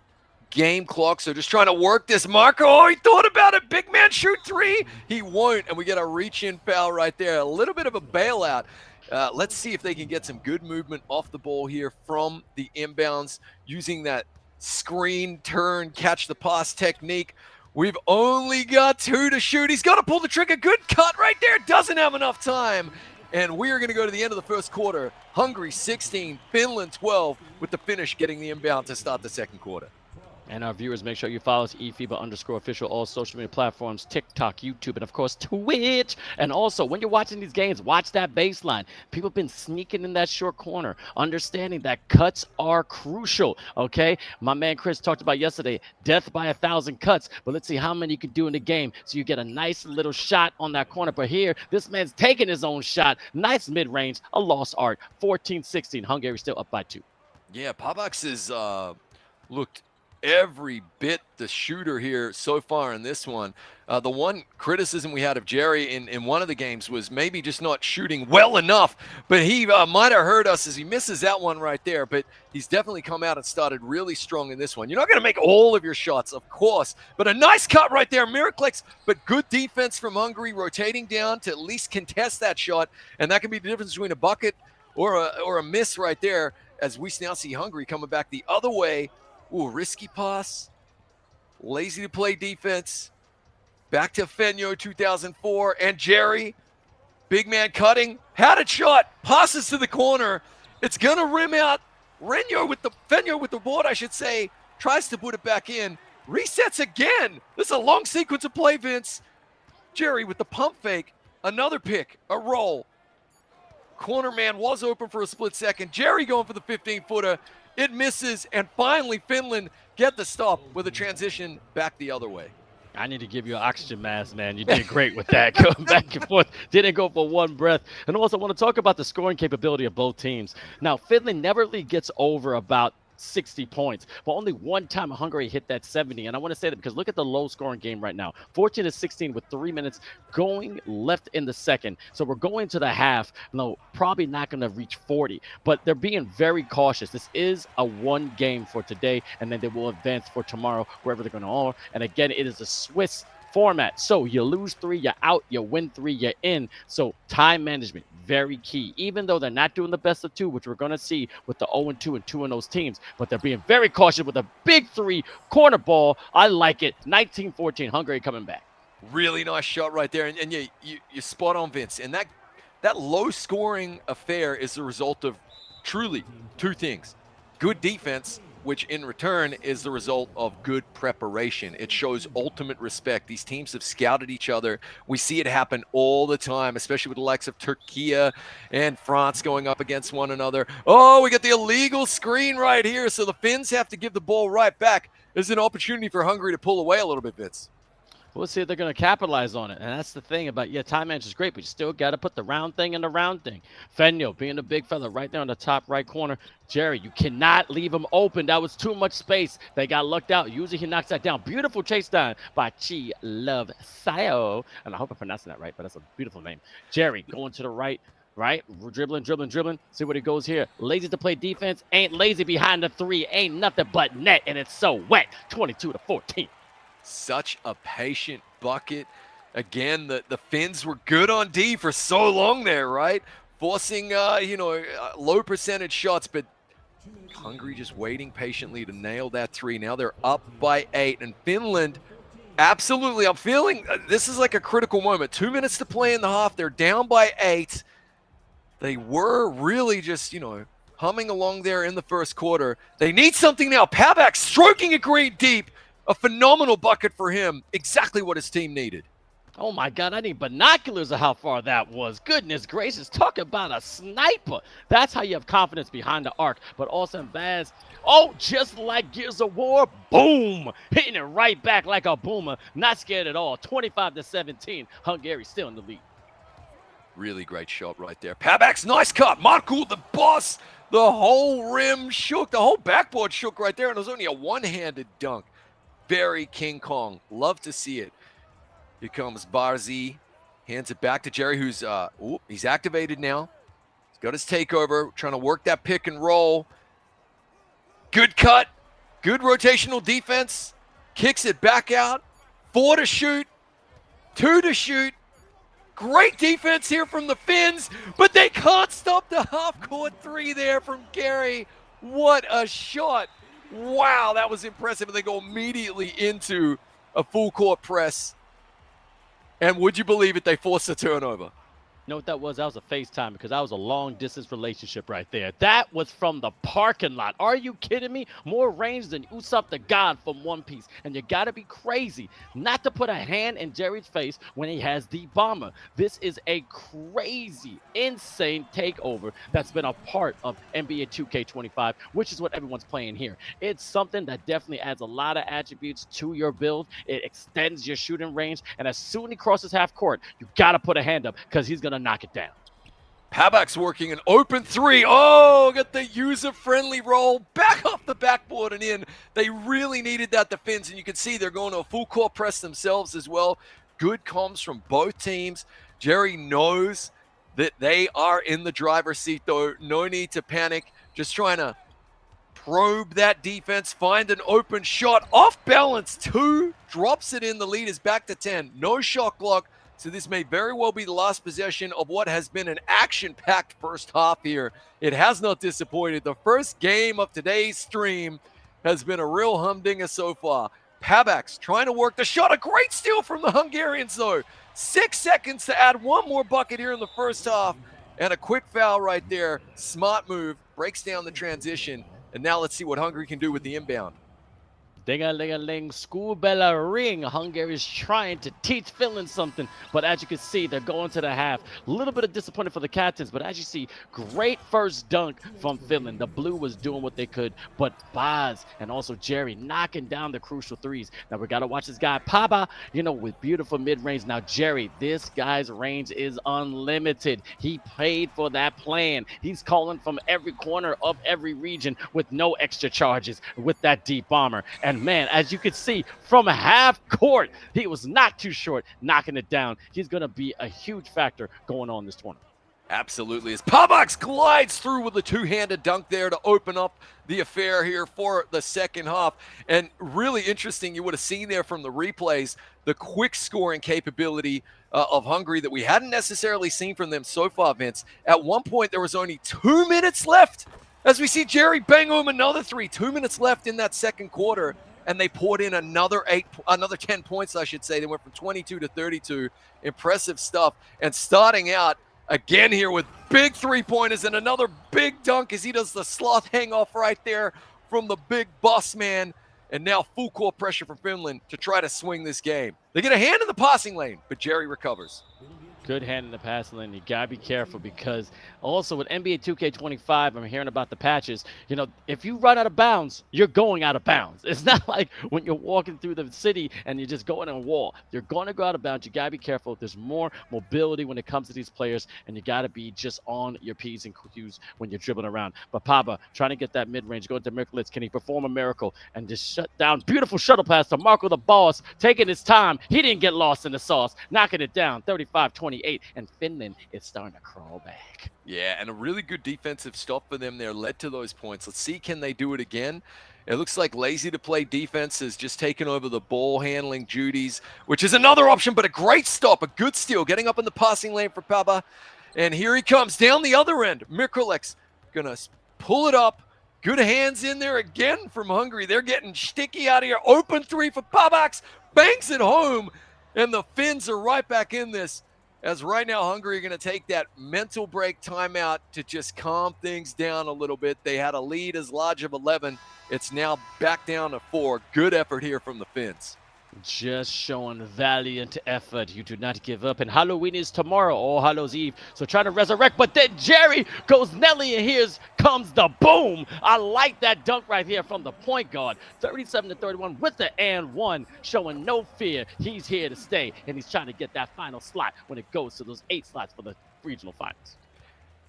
game clock. So just trying to work this marker. Oh, he thought about it. Big man shoot 3. He won't. And we get a reach-in foul right there. A little bit of a bailout. Let's see if they can get some good movement off the ball here from the inbounds using that screen, turn, catch the pass technique. We've only got 2 to shoot. He's got to pull the trigger. Good cut right there. Doesn't have enough time. And we are going to go to the end of the first quarter. Hungary 16, Finland 12, with the Finnish getting the inbound to start the second quarter. And our viewers, make sure you follow us, eFIBA_official, all social media platforms, TikTok, YouTube, and of course, Twitch. And also, when you're watching these games, watch that baseline. People have been sneaking in that short corner, understanding that cuts are crucial, okay? My man Chris talked about yesterday, death by 1,000 cuts, but let's see how many you can do in the game so you get a nice little shot on that corner. But here, this man's taking his own shot. Nice mid-range, a lost art, 14-16. Hungary still up by 2. Yeah, 𝐂𝐄𝐄𝐂 has looked every bit the shooter here so far in this one. The one criticism we had of Jerry in one of the games was maybe just not shooting well enough, but he might have hurt us as he misses that one right there, but he's definitely come out and started really strong in this one. You're not going to make all of your shots, of course, but a nice cut right there, Miraclex, but good defense from Hungary, rotating down to at least contest that shot, and that can be the difference between a bucket or a miss right there, as we now see Hungary coming back the other way. Ooh, risky pass, lazy to play defense. Back to 𝐂𝐄𝐄𝐂 2004, and Jerry, big man cutting, had a shot, passes to the corner. It's gonna rim out. 𝐂𝐄𝐄𝐂 with the board, I should say, tries to put it back in, resets again. This is a long sequence of play, Vince. Jerry with the pump fake, another pick, a roll. Corner man was open for a split second. Jerry going for the 15-footer. It misses, and finally Finland get the stop with a transition back the other way. I need to give you an oxygen mask, man. You did great with that. Going back and forth. Didn't go for one breath. And also, I want to talk about the scoring capability of both teams. Now, Finland never really gets over about 60 points, but only one time Hungary hit that 70. And I want to say that because look at the low scoring game right now, 14-16 with 3 minutes going left in the second. So we're going to the half. No, probably not going to reach 40, but they're being very cautious. This is a one game for today, and then they will advance for tomorrow, wherever they're going to all. And again, it is a Swiss format. So you lose 3, you're out, you win 3, you're in. So time management, very key. Even though they're not doing the best of 2, which we're going to see with the 0-2 and 2-0 teams, but they're being very cautious with a big 3 corner ball. I like it. 19-14, Hungary coming back. Really nice shot right there. And you're spot on, Vince. And that low scoring affair is the result of truly 2 things. Good defense, which in return is the result of good preparation. It shows ultimate respect. These teams have scouted each other. We see it happen all the time, especially with the likes of Turkey and France going up against one another. Oh, we got the illegal screen right here. So the Finns have to give the ball right back. There's an opportunity for Hungary to pull away a little bit, Vince. We'll see if they're going to capitalize on it. And that's the thing about, time management is great, but you still got to put the round thing in the round thing. 𝐂𝐄𝐄𝐂 being a big fella right there on the top right corner. Jerry, you cannot leave him open. That was too much space. They got lucked out. Usually he knocks that down. Beautiful chase down by 𝐂𝐄𝐿 𝐎𝐔𝐓. And I hope I'm pronouncing that right, but that's a beautiful name. Jerry going to the right. right? We're dribbling. See what he goes here. Lazy to play defense. Ain't lazy behind the three. Ain't nothing but net, and it's so wet. 22-14. Such a patient bucket. Again, the Finns were good on D for so long there, right? Forcing, low percentage shots, but Hungary just waiting patiently to nail that three. Now they're up by 8, and Finland, absolutely, I'm feeling this is like a critical moment. 2 minutes to play in the half. They're down by 8. They were really just, humming along there in the first quarter. They need something now. Pavak stroking it great deep. A phenomenal bucket for him. Exactly what his team needed. Oh my God, I need binoculars of how far that was. Goodness gracious, talk about a sniper. That's how you have confidence behind the arc. But Austin Baz, just like Gears of War, boom, hitting it right back like a boomer. Not scared at all. 25-17. Hungary still in the lead. Really great shot right there. Pavak's nice cut. Markku, the boss. The whole rim shook. The whole backboard shook right there, and it was only a one-handed dunk. Very King Kong. Love to see it. Here comes Barzi. Hands it back to Jerry, who's he's activated now. He's got his takeover, trying to work that pick and roll. Good cut. Good rotational defense. Kicks it back out. 4 to shoot. 2 to shoot. Great defense here from the Finns, but they can't stop the half-court 3 there from Gary. What a shot. Wow, that was impressive. And they go immediately into a full-court press. And would you believe it, they forced a turnover. You know what that was? That was a FaceTime because that was a long-distance relationship right there. That was from the parking lot. Are you kidding me? More range than Usopp the God from One Piece. And you got to be crazy not to put a hand in Jerry's face when he has the bomber. This is a crazy, insane takeover that's been a part of NBA 2K25, which is what everyone's playing here. It's something that definitely adds a lot of attributes to your build. It extends your shooting range. And as soon as he crosses half court, you got to put a hand up because he's going to knock it down. Pavak's working an open 3. Oh, got the user-friendly roll back off the backboard and in. They really needed that, the Finns, and you can see they're going to a full court press themselves as well. Good comms from both teams. Jerry knows that they are in the driver's seat, though. No need to panic. Just trying to probe that defense, find an open shot. Off balance, 2. Drops it in. The lead is back to 10. No shot clock. So this may very well be the last possession of what has been an action-packed first half here. It has not disappointed. The first game of today's stream has been a real humdinger so far. Pavak's trying to work the shot. A great steal from the Hungarians, though. 6 seconds to add one more bucket here in the first half. And a quick foul right there. Smart move. Breaks down the transition. And now let's see what Hungary can do with the inbound. Ding-a-ling-a-ling, school bell ring. Hungary is trying to teach Finland something, but as you can see, they're going to the half. A little bit of disappointment for the captains, but as you see, great first dunk from Finland. The blue was doing what they could, but Baz and also Jerry knocking down the crucial threes. Now we got to watch this guy, Paba, with beautiful mid-range. Now, Jerry, this guy's range is unlimited. He paid for that plan. He's calling from every corner of every region with no extra charges with that deep bomber. And man, as you can see, from half court, he was not too short, knocking it down. He's going to be a huge factor going on this tournament. Absolutely. As Pavak glides through with a two-handed dunk there to open up the affair here for the second half. And really interesting, you would have seen there from the replays, the quick scoring capability of Hungary that we hadn't necessarily seen from them so far, Vince. At one point, there was only 2 minutes left. As we see Jerry bang home another 3, 2 minutes left in that second quarter, and they poured in another 10 points, I should say. They went from 22 to 32. Impressive stuff. And starting out again here with big three-pointers and another big dunk as he does the sloth hang-off right there from the big boss man. And now full court pressure for Finland to try to swing this game. They get a hand in the passing lane, but Jerry recovers. Good hand in the passing lane. You got to be careful because also with NBA 2K25, I'm hearing about the patches. If you run out of bounds, you're going out of bounds. It's not like when you're walking through the city and you're just going on a wall. You're going to go out of bounds. You got to be careful. There's more mobility when it comes to these players, and you got to be just on your P's and Q's when you're dribbling around. But Paba trying to get that mid-range, going to Mirkulitz. Can he perform a miracle and just shut down? Beautiful shuttle pass to Marco the Boss, taking his time. He didn't get lost in the sauce, knocking it down, 35-20. 28, and Finland is starting to crawl back. Yeah, and a really good defensive stop for them there led to those points. Let's see, can they do it again? It looks like lazy to play defense has just taken over the ball handling duties, which is another option, but a great stop, a good steal, getting up in the passing lane for Paba. And here he comes down the other end. Mikrolek's gonna pull it up. Good hands in there again from Hungary. They're getting sticky out of here. Open three for Pabaks. Banks it home. And the Finns are right back in this. As right now, Hungary are going to take that mental break timeout to just calm things down a little bit. They had a lead as large of 11. It's now back down to 4. Good effort here from the Finns. Just showing valiant effort. You do not give up. And Halloween is tomorrow, All Hallows Eve. So trying to resurrect, but then Jerry goes Nelly, and here comes the boom. I like that dunk right here from the point guard. 37-31 with the and one, showing no fear. He's here to stay, and he's trying to get that final slot when it goes to those 8 slots for the regional finals.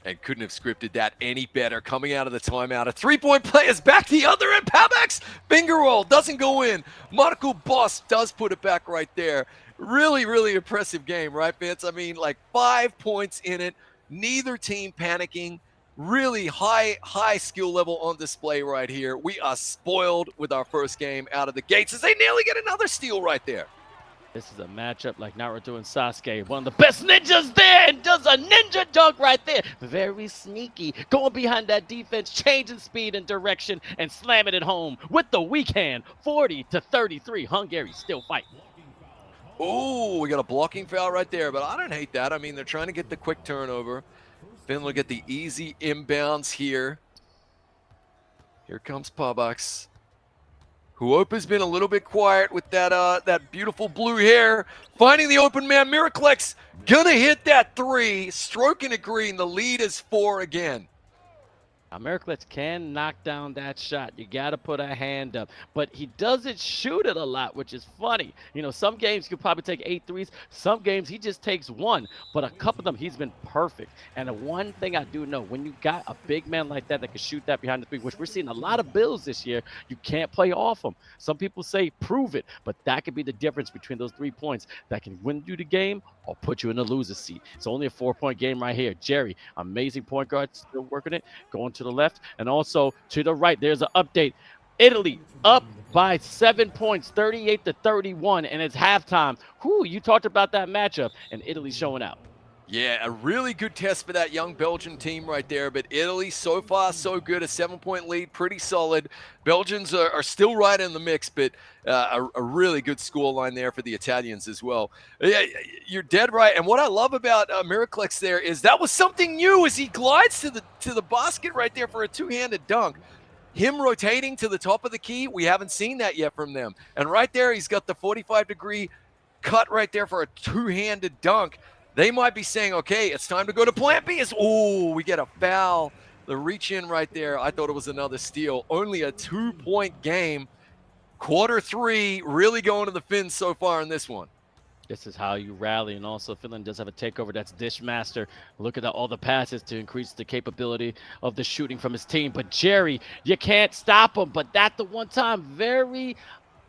And couldn't have scripted that any better. Coming out of the timeout, a three-point play is back the other end. Pabaks, finger roll, doesn't go in. Marco Boss does put it back right there. Really, really impressive game, right, Vince? I mean, like 5 points in it. Neither team panicking. Really high skill level on display right here. We are spoiled with our first game out of the gates as they nearly get another steal right there. This is a matchup like Naruto and Sasuke. One of the best ninjas there, and does a ninja dunk right there. Very sneaky. Going behind that defense, changing speed and direction, and slamming it home with the weak hand. 40-33. Hungary still fighting. Oh, we got a blocking foul right there, but I don't hate that. I mean, they're trying to get the quick turnover. Finland get the easy inbounds here. Here comes Pabaks. Huopa's been a little bit quiet with that beautiful blue hair. Finding the open man, Miroklek's gonna hit that 3, stroking it green. The lead is 4 again. Miroklek can knock down that shot. You got to put a hand up. But he doesn't shoot it a lot, which is funny. You know, some games you could probably take 8 threes. Some games he just takes 1. But a couple of them, he's been perfect. And the one thing I do know, when you got a big man like that can shoot that behind the 3, which we're seeing a lot of Bills this year, you can't play off them. Some people say prove it. But that could be the difference between those 3 points that can win you the game or put you in the loser seat. It's only a 4-point game right here. Jerry, amazing point guard, still working it, going to the left, and also to the right. There's an update. Italy up by 7 points, 38-31, and it's halftime. Whew, you talked about that matchup, and Italy showing out. Yeah, a really good test for that young Belgian team right there. But Italy, so far, so good. A 7-point lead, pretty solid. Belgians are still right in the mix, but a really good scoreline there for the Italians as well. Yeah, you're dead right. And what I love about Miroklek there is that was something new as he glides to the basket right there for a two-handed dunk. Him rotating to the top of the key, we haven't seen that yet from them. And right there, he's got the 45-degree cut right there for a two-handed dunk. They might be saying, okay, it's time to go to Plant B. Oh, we get a foul. The reach in right there. I thought it was another steal. Only a 2-point game. Quarter 3, really going to the Finns so far in this one. This is how you rally, and also Finland does have a takeover. That's Dishmaster. Look at all the passes to increase the capability of the shooting from his team. But Jerry, you can't stop him. But that the one time, very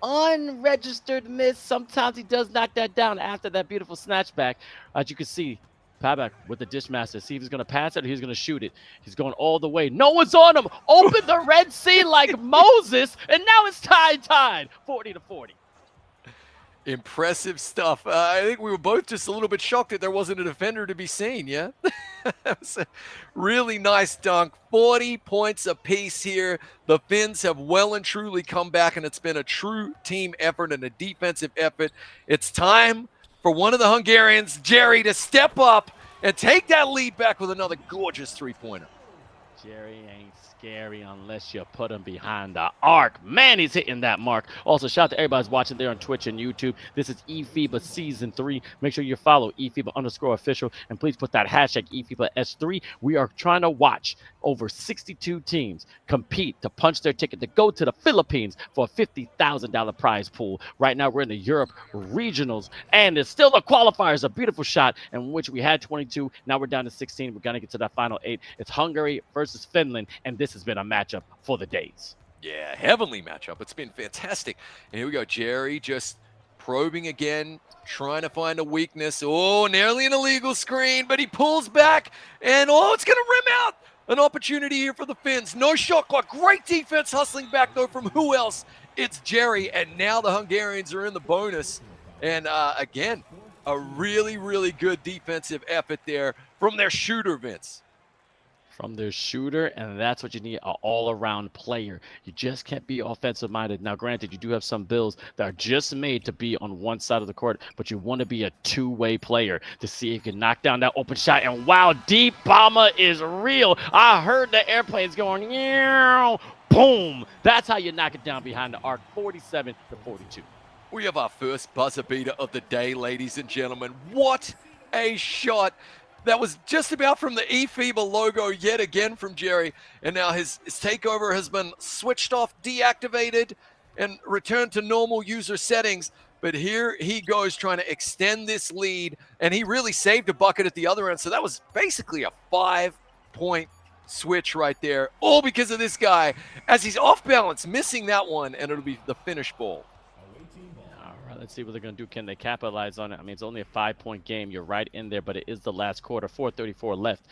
unregistered miss. Sometimes he does knock that down after that beautiful snatchback. As you can see, Pabak with the Dishmaster. See if he's going to pass it or he's going to shoot it. He's going all the way. No one's on him. Open the Red Sea like Moses, and now it's tied, 40-40. Impressive stuff. I think we were both just a little bit shocked that there wasn't a defender to be seen, yeah? That was a really nice dunk. 40 points apiece here. The Finns have well and truly come back, and it's been a true team effort and a defensive effort. It's time for one of the Hungarians, Jerry, to step up and take that lead back with another gorgeous three-pointer. Jerry ain't scary unless you put him behind the arc. Man, he's hitting that mark. Also, shout out to everybody who's watching there on Twitch and YouTube. This is eFIBA Season 3. Make sure you follow eFIBA_official, and please put that hashtag eFIBAS3. We are trying to watch over 62 teams compete to punch their ticket to go to the Philippines for a $50,000 prize pool. Right now, we're in the Europe regionals, and it's still the qualifiers. A beautiful shot in which we had 22. Now we're down to 16. We're going to get to that final 8. It's Hungary versus Finland, and this has been a matchup for the days. Yeah, heavenly matchup. It's been fantastic. And here we go. Jerry just probing again, trying to find a weakness. Oh, nearly an illegal screen, but he pulls back, and it's going to rim out. An opportunity here for the Finns. No shot clock. Great defense hustling back, though, from who else? It's Jerry, and now the Hungarians are in the bonus. And again, a really, really good defensive effort there from their shooter, Vince. From their shooter, and that's what you need, an all-around player. You just can't be offensive-minded. Now, granted, you do have some bills that are just made to be on one side of the court, but you want to be a two-way player to see if you can knock down that open shot. And wow, deep bomber is real. I heard the airplanes going, meow, boom. That's how you knock it down behind the arc, 47-42. We have our first buzzer beater of the day, ladies and gentlemen. What a shot. That was just about from the eFIBA logo yet again from Jerry. And now his takeover has been switched off, deactivated, and returned to normal user settings. But here he goes trying to extend this lead, and he really saved a bucket at the other end. So that was basically a 5-point switch right there, all because of this guy. As he's off balance, missing that one, and it'll be the finish ball. Let's see what they're going to do. Can they capitalize on it? I mean, it's only a 5-point game. You're right in there, but it is the last quarter. 4:34 left.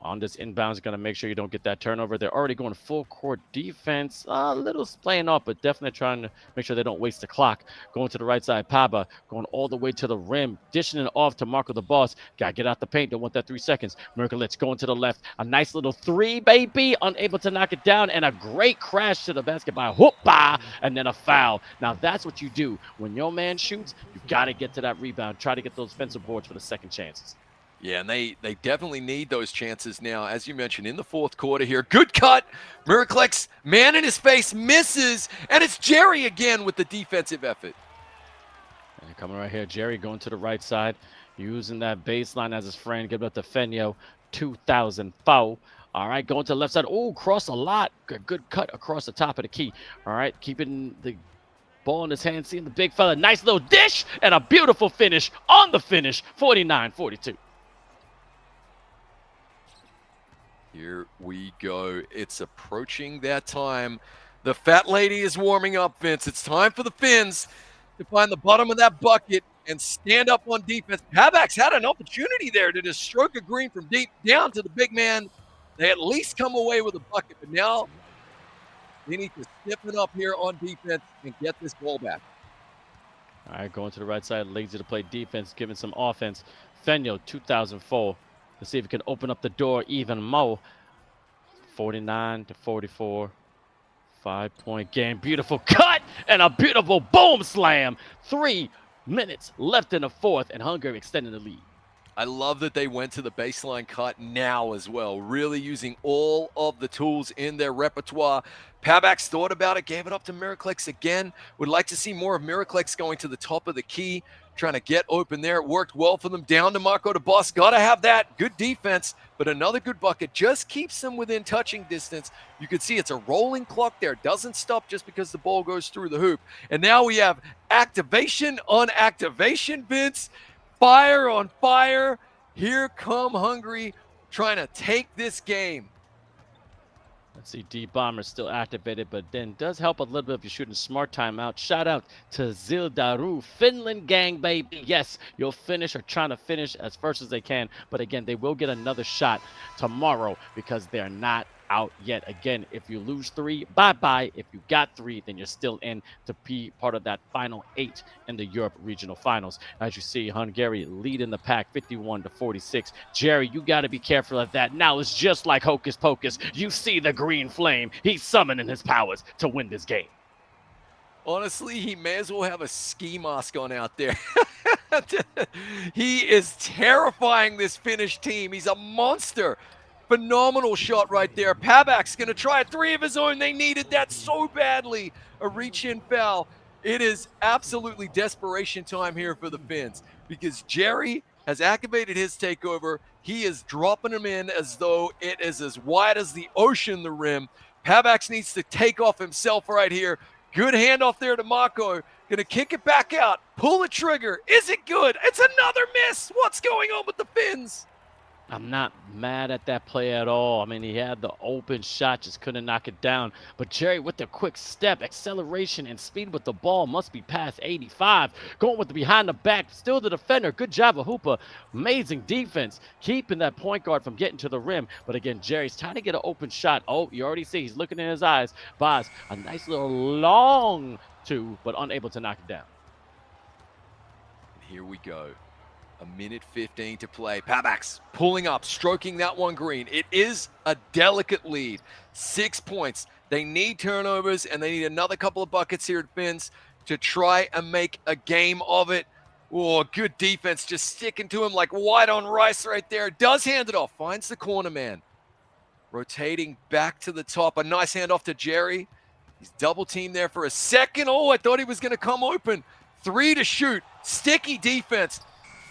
On this inbound, going to make sure you don't get that turnover. They're already going full court defense. A little playing off, but definitely trying to make sure they don't waste the clock. Going to the right side, Paba going all the way to the rim, dishing it off to Marco the Boss. Got to get out the paint. Don't want that 3 seconds. Merkelitz going to the left. A nice little three, baby. Unable to knock it down, and a great crash to the basket by Hoopa, and then a foul. Now, that's what you do. When your man shoots, you got to get to that rebound. Try to get those offensive boards for the second chances. Yeah, and they definitely need those chances now, as you mentioned, in the fourth quarter here. Good cut. Merkelitz, man in his face, misses, and it's Jerry again with the defensive effort. And coming right here, Jerry going to the right side, using that baseline as his friend. Give it up to 𝐂𝐄𝐄�ㄒ, 2004. All right, going to the left side. Oh, cross a lot. Good cut across the top of the key. All right, keeping the ball in his hand, seeing the big fella. Nice little dish and a beautiful finish on the finish, 49-42. Here we go. It's approaching that time. The fat lady is warming up, Vince. It's time for the Finns to find the bottom of that bucket and stand up on defense. Pabak's had an opportunity there to just stroke a green from deep down to the big man. They at least come away with a bucket, but now they need to stiffen up here on defense and get this ball back. All right, going to the right side, lazy to play defense, giving some offense. 𝐂𝐄𝐄𝐒, 2004. Let's see if we can open up the door even more. 49-44. 5-point game. Beautiful cut and a beautiful boom slam. 3 minutes left in the fourth, and Hungary extending the lead. I love that they went to the baseline cut now as well, really using all of the tools in their repertoire. Pabak's thought about it, gave it up to Merkelitz again. Would like to see more of Merkelitz going to the top of the key, trying to get open there. It worked well for them. Down to Marco the Boss. Got to have that. Good defense, but another good bucket. Just keeps them within touching distance. You can see it's a rolling clock there. Doesn't stop just because the ball goes through the hoop. And now we have activation on activation, Vince. Fire on fire. Here come Hungary trying to take this game. Let's see, D-Bomber still activated, but then does help a little bit if you're shooting smart timeout. Shout out to Zildaru, Finland gang, baby. Yes, you'll finish or trying to finish as first as they can. But again, they will get another shot tomorrow because they're not out yet. Again, if you lose 3, bye-bye. If you got 3, then you're still in to be part of that final 8 in the Europe Regional Finals. As you see, Hungary leading the pack 51-46. Jerry, you got to be careful of that. Now it's just like Hocus Pocus. You see the green flame. He's summoning his powers to win this game. Honestly, he may as well have a ski mask on out there. He is terrifying this Finnish team. He's a monster. Phenomenal shot right there. Pabak's going to try a 3 of his own. They needed that so badly. A reach-in foul. It is absolutely desperation time here for the Finns because Jerry has activated his takeover. He is dropping him in as though it is as wide as the ocean, the rim. Pabak needs to take off himself right here. Good handoff there to Marco. Going to kick it back out. Pull the trigger. Is it good? It's another miss. What's going on with the Finns? I'm not mad at that play at all. I mean, he had the open shot, just couldn't knock it down. But Jerry with the quick step, acceleration, and speed with the ball must be past 85. Going with the behind the back, still the defender. Good job of Hooper. Amazing defense, keeping that point guard from getting to the rim. But again, Jerry's trying to get an open shot. Oh, you already see he's looking in his eyes. Boz, a nice little long two, but unable to knock it down. Here we go. 1:15 to play. Pavax pulling up, stroking that one green. It is a delicate lead. 6 points. They need turnovers, and they need another couple of buckets here at Finns to try and make a game of it. Oh, good defense, just sticking to him like white on rice right there. Does hand it off, finds the corner man. Rotating back to the top. A nice handoff to Jerry. He's double teamed there for a second. Oh, I thought he was going to come open. 3 to shoot. Sticky defense.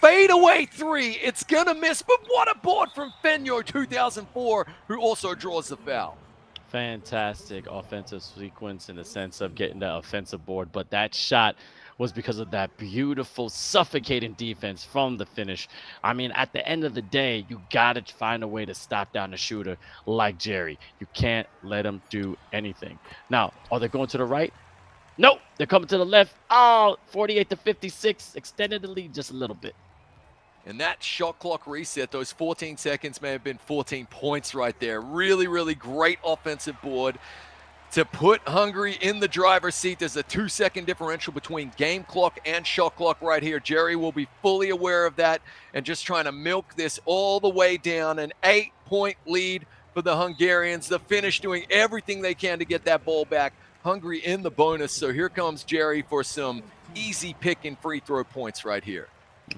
Fade away 3. It's going to miss, but what a board from Fenyo 2004, who also draws the foul. Fantastic offensive sequence in the sense of getting the offensive board, but that shot was because of that beautiful, suffocating defense from the finish. I mean, at the end of the day, you got to find a way to stop down the shooter like Jerry. You can't let him do anything. Now, are they going to the right? Nope, they're coming to the left. Oh, 48 to 56, extended the lead just a little bit. And that shot clock reset, those 14 seconds may have been 14 points right there. Really, really great offensive board to put Hungary in the driver's seat. There's a 2-second differential between game clock and shot clock right here. Jerry will be fully aware of that and just trying to milk this all the way down. An 8-point lead for the Hungarians. The Finnish doing everything they can to get that ball back. Hungary in the bonus. So here comes Jerry for some easy pick and free throw points right here.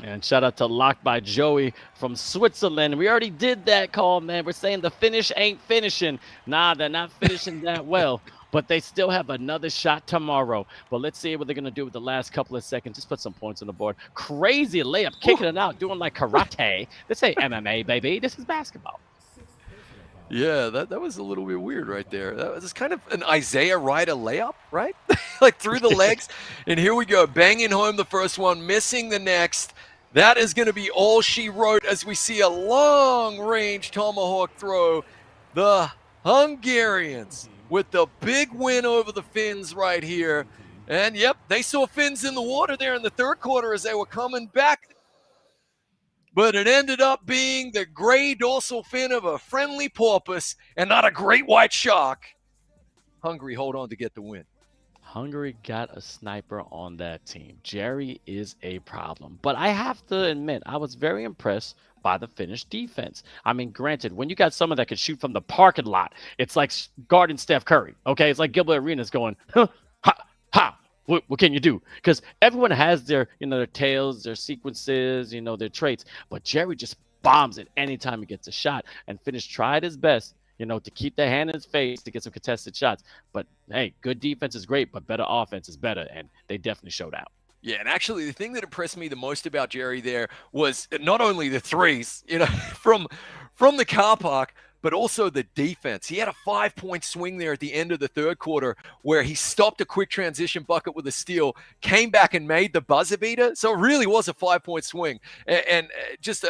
And shout out to Locked by Joey from Switzerland. We already did that call, man. We're saying the Finnish ain't finishing. Nah, they're not finishing that well, but they still have another shot tomorrow. But let's see what they're going to do with the last couple of seconds. Just put some points on the board. Crazy layup, kicking it out, doing like karate. This ain't MMA, baby. This is basketball. Yeah, that was a little bit weird right there. That was kind of an Isaiah Ryder layup, right? Like through the legs. And here we go, banging home the first one, missing the next. That is going to be all she wrote as we see a long-range tomahawk throw. The Hungarians with the big win over the Finns right here. And, yep, they saw Finns in the water there in the third quarter as they were coming back. But it ended up being the gray dorsal fin of a friendly porpoise and not a great white shark. Hungary hold on to get the win. Hungary got a sniper on that team. Jerry is a problem. But I have to admit, I was very impressed by the Finnish defense. I mean, granted, when you got someone that can shoot from the parking lot, it's like guarding Steph Curry. Okay, it's like Gilbert Arenas going, ha, ha. What can you do? Because everyone has their, their tails, their sequences, their traits. But Jerry just bombs it anytime he gets a shot. And Finnish tried his best, to keep their hand in his face to get some contested shots. But, hey, good defense is great, but better offense is better. And they definitely showed out. Yeah, and actually the thing that impressed me the most about Jerry there was not only the threes, from the car park, but also the defense. He had a 5-point swing there at the end of the third quarter where he stopped a quick transition bucket with a steal, came back and made the buzzer beater. So it really was a 5-point swing and just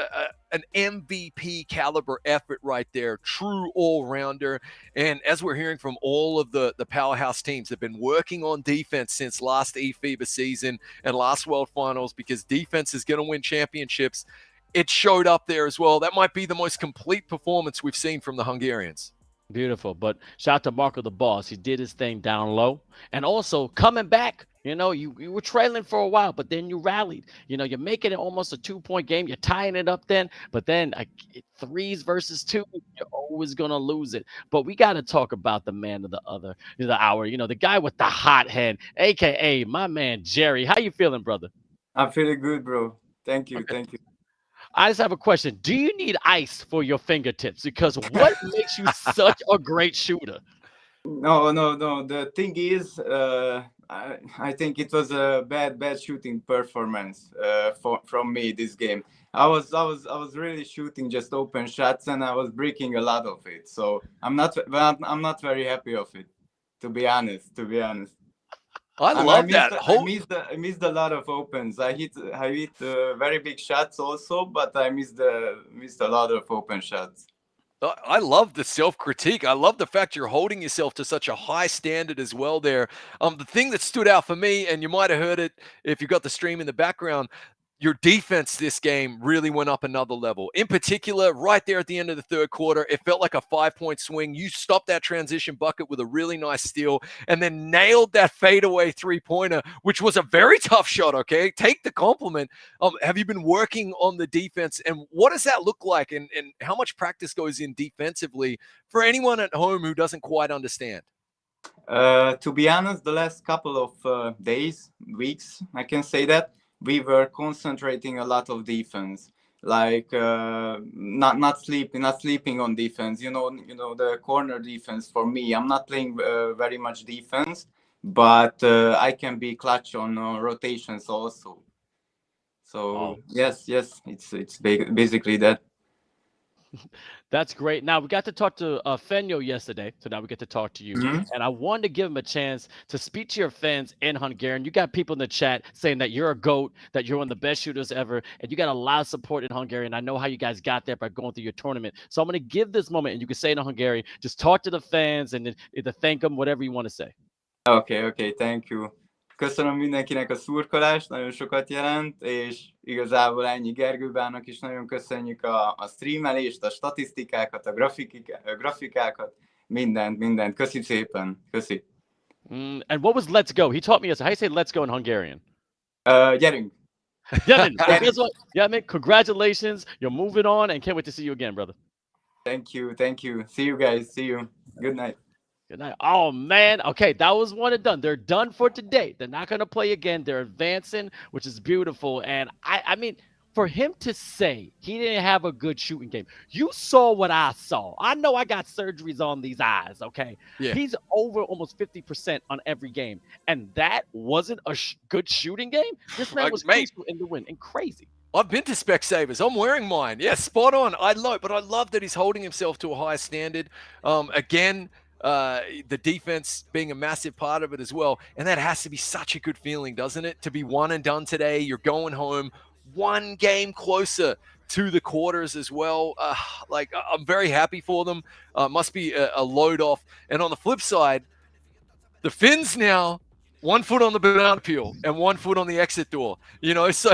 an MVP caliber effort right there. True all-rounder. And as we're hearing from all of the powerhouse teams, they've been working on defense since last eFIBA season and last World Finals because defense is going to win championships. It showed up there as well. That might be the most complete performance we've seen from the Hungarians. Beautiful. But shout out to Marco the Boss. He did his thing down low. And also coming back, you were trailing for a while, but then you rallied. You're making it almost a 2-point game. You're tying it up then. But then 3s versus 2, you're always going to lose it. But we got to talk about the man of the hour. The guy with the hot head, a.k.a. my man, Jerry. How you feeling, brother? I'm feeling good, bro. Thank you. Okay. Thank you. I just have a question. Do you need ice for your fingertips? Because what makes you such a great shooter? No. The thing is, I think it was a bad shooting performance from me this game. I was really shooting just open shots and I was breaking a lot of it. So I'm not very happy of it, to be honest. I And love that. I missed a lot of opens. I hit very big shots also, but I missed a lot of open shots. I love the self-critique. I love the fact you're holding yourself to such a high standard as well there. The thing that stood out for me, and you might have heard it if you got the stream in the background, your defense this game really went up another level. In particular, right there at the end of the third quarter, it felt like a 5-point swing. You stopped that transition bucket with a really nice steal and then nailed that fadeaway three-pointer, which was a very tough shot, okay? Take the compliment. Have you been working on the defense, and what does that look like, and how much practice goes in defensively for anyone at home who doesn't quite understand? To be honest, the last couple of days, weeks, I can say that, we were concentrating a lot of defense, like not sleeping on defense. You know the corner defense. For me, I'm not playing very much defense, but I can be clutch on rotations also. So yes, it's basically that. That's great. Now, we got to talk to Fenyo yesterday, so now we get to talk to you. And I wanted to give him a chance to speak to your fans in Hungarian. You got people in the chat saying that you're a GOAT, that you're one of the best shooters ever, and you got a lot of support in Hungarian. I know how you guys got there by going through your tournament. So I'm going to give this moment, and you can say it in Hungarian. Just talk to the fans and either thank them, whatever you want to say. Okay, thank you. Köszönöm mindenkinek a szurkolást, nagyon sokat jelent, és igazából ennyi. Gergőbának is nagyon köszönjük a streamelést, a statisztikákat, a grafikákat, mindent. Köszi szépen, köszi. And what was let's go? He taught me yesterday. How do you say let's go in Hungarian? Gyerünk. Yeah, man, congratulations. You're moving on, and can't wait to see you again, brother. Thank you. See you guys. See you. Good night. Good night. Oh, man. Okay, that was one and done. They're done for today. They're not going to play again. They're advancing, which is beautiful. And, I mean, for him to say he didn't have a good shooting game, you saw what I saw. I know I got surgeries on these eyes, okay? Yeah. He's over almost 50% on every game. And that wasn't a good shooting game? This man was crucial in the win and crazy. I've been to Specsavers. I'm wearing mine. Yeah, spot on. But I love that he's holding himself to a high standard. Again, the defense being a massive part of it as well. And that has to be such a good feeling, doesn't it? To be one and done today. You're going home one game closer to the quarters as well. I'm very happy for them. Must be a load off. And on the flip side, the Finns now, 1 foot on the banana peel and 1 foot on the exit door, so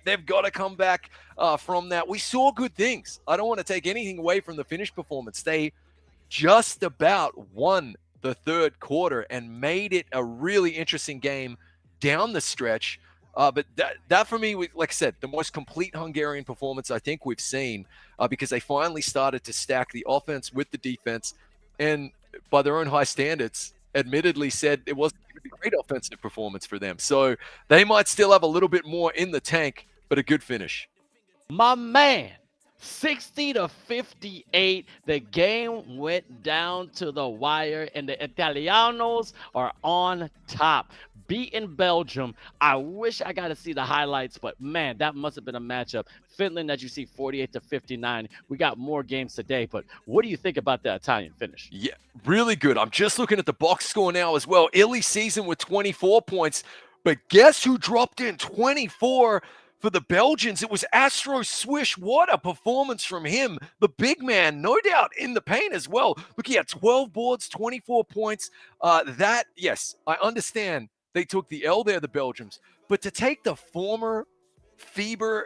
they've got to come back from that. We saw good things. I don't want to take anything away from the Finnish performance. They just about won the third quarter and made it a really interesting game down the stretch. But that for me, like I said, the most complete Hungarian performance I think we've seen because they finally started to stack the offense with the defense, and by their own high standards, admittedly said it wasn't a great offensive performance for them. So they might still have a little bit more in the tank, but a good finish. My man. 60-58. The game went down to the wire, and the Italianos are on top, beating Belgium. I wish I got to see the highlights, but man, that must have been a matchup. Finland, as you see, 48-59. We got more games today, but what do you think about the Italian finish? Yeah, really good. I'm just looking at the box score now as well. 𝐂𝐿 season with 24 points, but guess who dropped in 24? For the Belgians, it was Astro Swish. What a performance from him. The big man, no doubt, in the paint as well. Look, he had 12 boards, 24 points. Yes, I understand they took the L there, the Belgians. But to take the former FIBA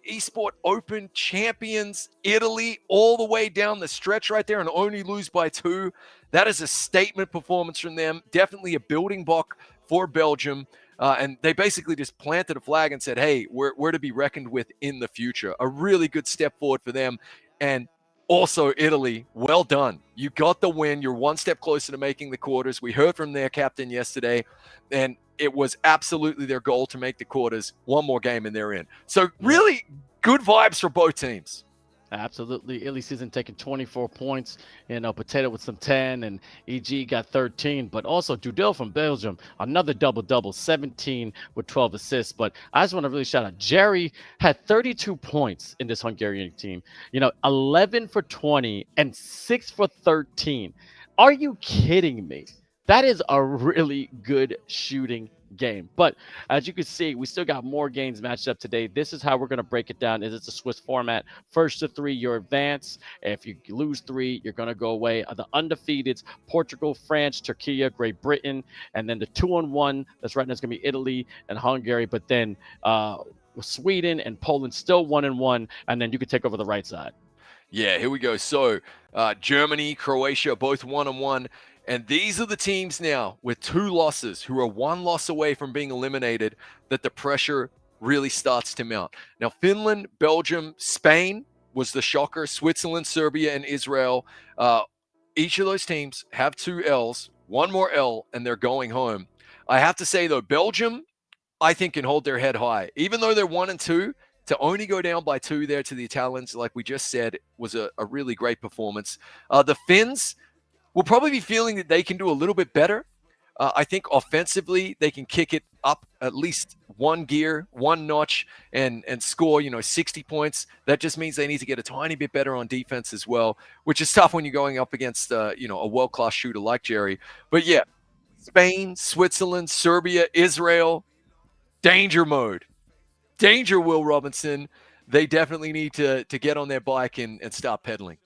Esport Open champions, Italy, all the way down the stretch right there and only lose by 2, that is a statement performance from them. Definitely a building block for Belgium. And they basically just planted a flag and said, hey, we're to be reckoned with in the future. A really good step forward for them. And also Italy, well done. You got the win. You're one step closer to making the quarters. We heard from their captain yesterday, and it was absolutely their goal to make the quarters. One more game and they're in. So really good vibes for both teams. Absolutely. 𝐂𝐿 season taking 24 points, Potato with some 10, and EG got 13. But also Dudel from Belgium, another double-double, 17 with 12 assists. But I just want to really shout out. Jerry had 32 points in this Hungarian team. 11 for 20 and 6 for 13. Are you kidding me? That is a really good shooting game. But as you can see, we still got more games matched up today. This is how we're going to break it down. Is it's a Swiss format. First to three, you're advanced. If you lose three, you're going to go away. The undefeateds, Portugal, France, Turkey, Great Britain. And then the 2-on-1, that's right now, it's going to be Italy and Hungary. But then Sweden and Poland still 1-1. And then you can take over the right side. Yeah, here we go. So Germany, Croatia, both 1-1. And these are the teams now with 2 losses who are 1 loss away from being eliminated that the pressure really starts to mount. Now, Finland, Belgium, Spain was the shocker. Switzerland, Serbia, and Israel. Each of those teams have 2 L's, 1 more L, and they're going home. I have to say, though, Belgium, I think, can hold their head high. Even though they're 1-2, to only go down by 2 there to the Italians, like we just said, was a really great performance. The Finns will probably be feeling that they can do a little bit better. I think offensively, they can kick it up at least 1 gear, 1 notch, and score, 60 points. That just means they need to get a tiny bit better on defense as well, which is tough when you're going up against, a world-class shooter like Jerry. But yeah, Spain, Switzerland, Serbia, Israel, danger mode. Danger, Will Robinson. They definitely need to get on their bike and start pedaling.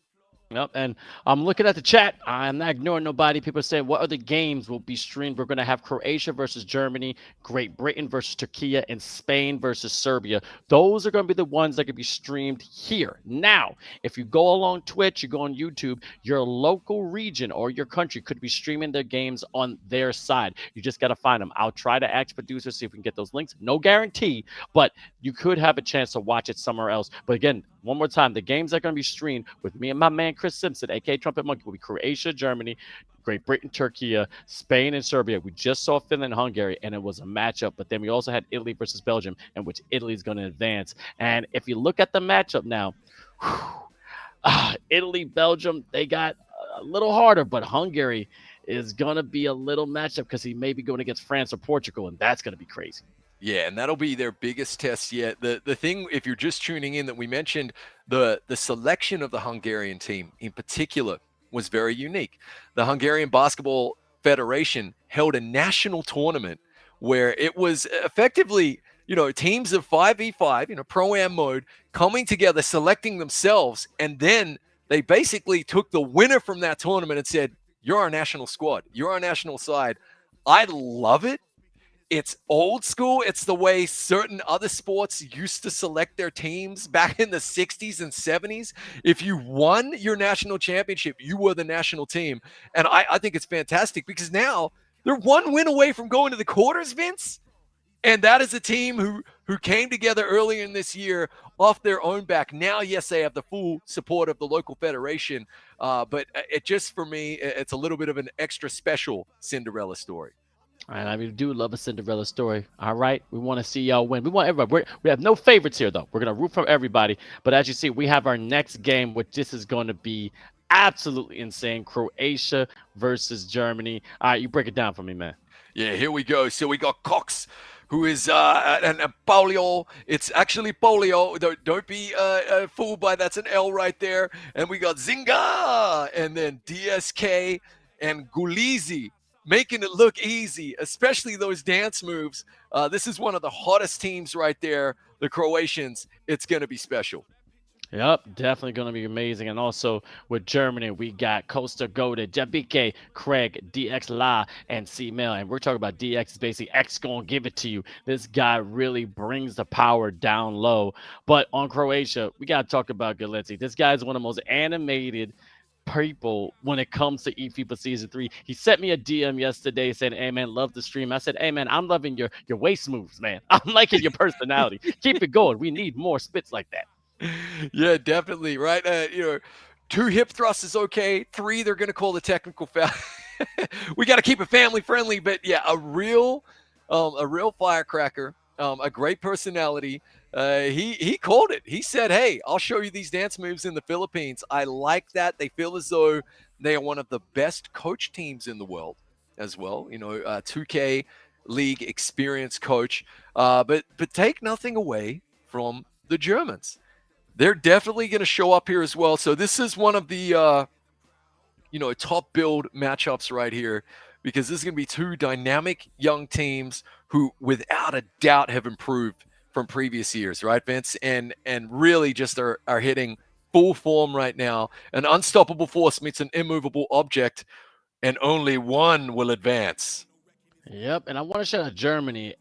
Yep, and I'm looking at the chat. I'm not ignoring nobody. People say, what other games will be streamed? We're going to have Croatia versus Germany, Great Britain versus Turkey, and Spain versus Serbia. Those are going to be the ones that can be streamed here. Now, if you go along Twitch, you go on YouTube, your local region or your country could be streaming their games on their side. You just got to find them. I'll try to ask producers, see if we can get those links. No guarantee, but you could have a chance to watch it somewhere else. But again, one more time, the games that are going to be streamed with me and my man Chris Simpson, aka Trumpet Monkey, will be Croatia, Germany, Great Britain, Turkey, Spain, and Serbia. We just saw Finland and Hungary, and it was a matchup. But then we also had Italy versus Belgium, in which Italy is going to advance. And if you look at the matchup now, Italy, Belgium, they got a little harder, but Hungary is going to be a little matchup because he may be going against France or Portugal, and that's going to be crazy. Yeah, and that'll be their biggest test yet. The thing, if you're just tuning in, that we mentioned the selection of the Hungarian team in particular was very unique. The Hungarian Basketball Federation held a national tournament where it was effectively, teams of 5v5, pro-am mode, coming together, selecting themselves, and then they basically took the winner from that tournament and said, you're our national squad. You're our national side. I love it. It's old school. It's the way certain other sports used to select their teams back in the 60s and 70s. If you won your national championship, you were the national team. And I think it's fantastic because now they're 1 win away from going to the quarters, Vince. And that is a team who came together earlier in this year off their own back. Now, yes, they have the full support of the local federation. But it just, for me, it's a little bit of an extra special Cinderella story. And I do love a Cinderella story. All right. We want to see y'all win. We want everybody. We have no favorites here, though. We're going to root for everybody. But as you see, we have our next game, which this is going to be absolutely insane. Croatia versus Germany. All right. You break it down for me, man. Yeah, here we go. So we got Cox, who is and Paulio. It's actually Paulio. Don't be fooled by that's an L right there. And we got Zinga and then DSK and Gulizi, making it look easy, especially those dance moves. This is one of the hottest teams right there, the Croatians. It's going to be special. Yep, definitely going to be amazing. And also with Germany, we got 𝐂𝐇𝐄𝐂, Jabike, Craig, 𝐷𝐂𝐓, and 𝐂𝐄𝐂. And we're talking about DX is basically X going to give it to you. This guy really brings the power down low. But on Croatia, we got to talk about 𝐂𝐇𝐄𝐂. This guy is one of the most animated people when it comes to eFIBA Season 3. He sent me a DM yesterday saying, hey, man, love the stream. I said, hey, man, I'm loving your waist moves, man. I'm liking your personality. Keep it going. We need more spits like that. Yeah, definitely. Right. 2 hip thrusts is okay. 3, they're going to call the technical foul. We got to keep it family friendly, but yeah, a real firecracker, a great personality. He called it. He said, hey, I'll show you these dance moves in the Philippines. I like that. They feel as though they are one of the best coach teams in the world as well. 2K League experienced coach, but take nothing away from the Germans. They're definitely going to show up here as well. So this is one of the, top build matchups right here because this is going to be two dynamic young teams who, without a doubt, have improved from previous years, right, Vince? And really just are hitting full form right now. An unstoppable force meets an immovable object, and only one will advance. Yep, and I want to shout out Germany.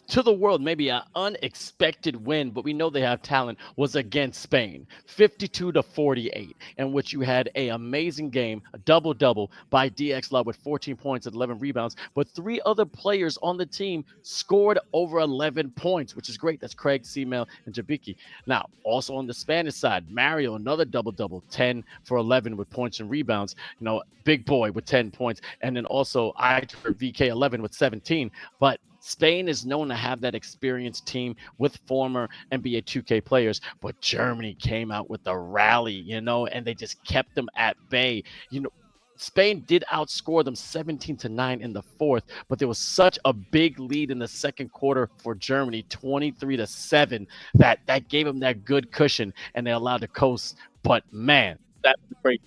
To the world, maybe an unexpected win, but we know they have talent, was against Spain, 52-48, in which you had an amazing game, a double-double by DX Love with 14 points and 11 rebounds, but 3 other players on the team scored over 11 points, which is great. That's Craig, 𝐂𝐄𝐂, and Jabiki. Now, also on the Spanish side, Mario, another double-double, 10 for 11 with points and rebounds. Big boy with 10 points, and then also VK11 with 17. But Spain is known to have that experienced team with former NBA 2K players, but Germany came out with a rally, and they just kept them at bay. Spain did outscore them 17-9 in the fourth, but there was such a big lead in the second quarter for Germany, 23-7, that gave them that good cushion, and they allowed the coast. But man, that's great.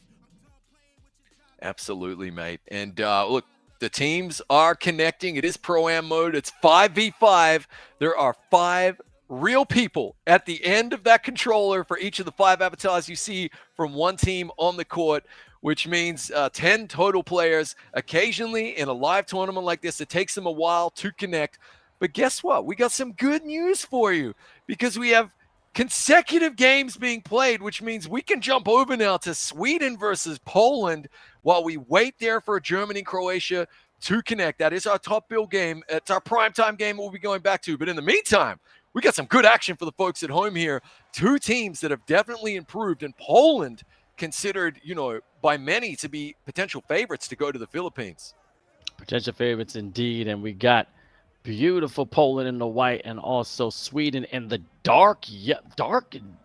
Absolutely, mate. And look, the teams are connecting. It is Pro-Am mode. It's 5v5. There are 5 real people at the end of that controller for each of the 5 avatars you see from one team on the court, which means 10 total players. Occasionally, in a live tournament like this, it takes them a while to connect. But guess what? We got some good news for you, because we have consecutive games being played, which means we can jump over now to Sweden versus Poland while we wait there for Germany and Croatia to connect. That is our top bill game. It's our primetime game we'll be going back to. But in the meantime, we got some good action for the folks at home here. 2 teams that have definitely improved, and Poland considered, by many to be potential favorites to go to the Philippines. Potential favorites indeed, and we got beautiful Poland in the white, and also Sweden in the dark and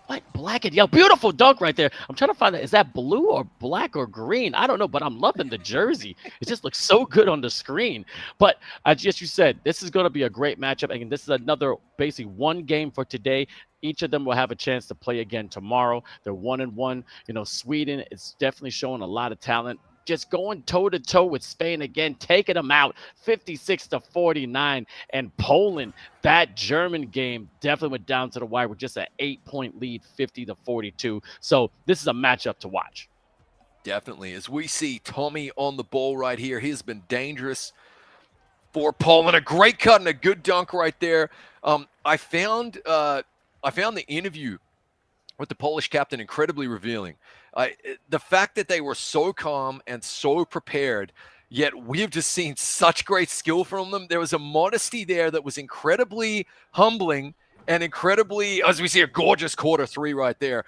what, black and yellow. Beautiful dunk right there. I'm trying to find out, is that blue or black or green? I don't know, but I'm loving the jersey. It just looks so good on the screen. But as you said, this is going to be a great matchup. And this is another basically one game for today. Each of them will have a chance to play again tomorrow. They're 1-1. Sweden is definitely showing a lot of talent. Just going toe-to-toe with Spain again, taking them out 56-49. And Poland, that German game definitely went down to the wire with just an 8-point lead, 50-42. So this is a matchup to watch. Definitely. As we see Tommy on the ball right here, he has been dangerous for Poland. A great cut and a good dunk right there. I found the interview with the Polish captain incredibly revealing. The fact that they were so calm and so prepared, yet we've just seen such great skill from them. There was a modesty there that was incredibly humbling and incredibly, as we see a gorgeous quarter 3 right there.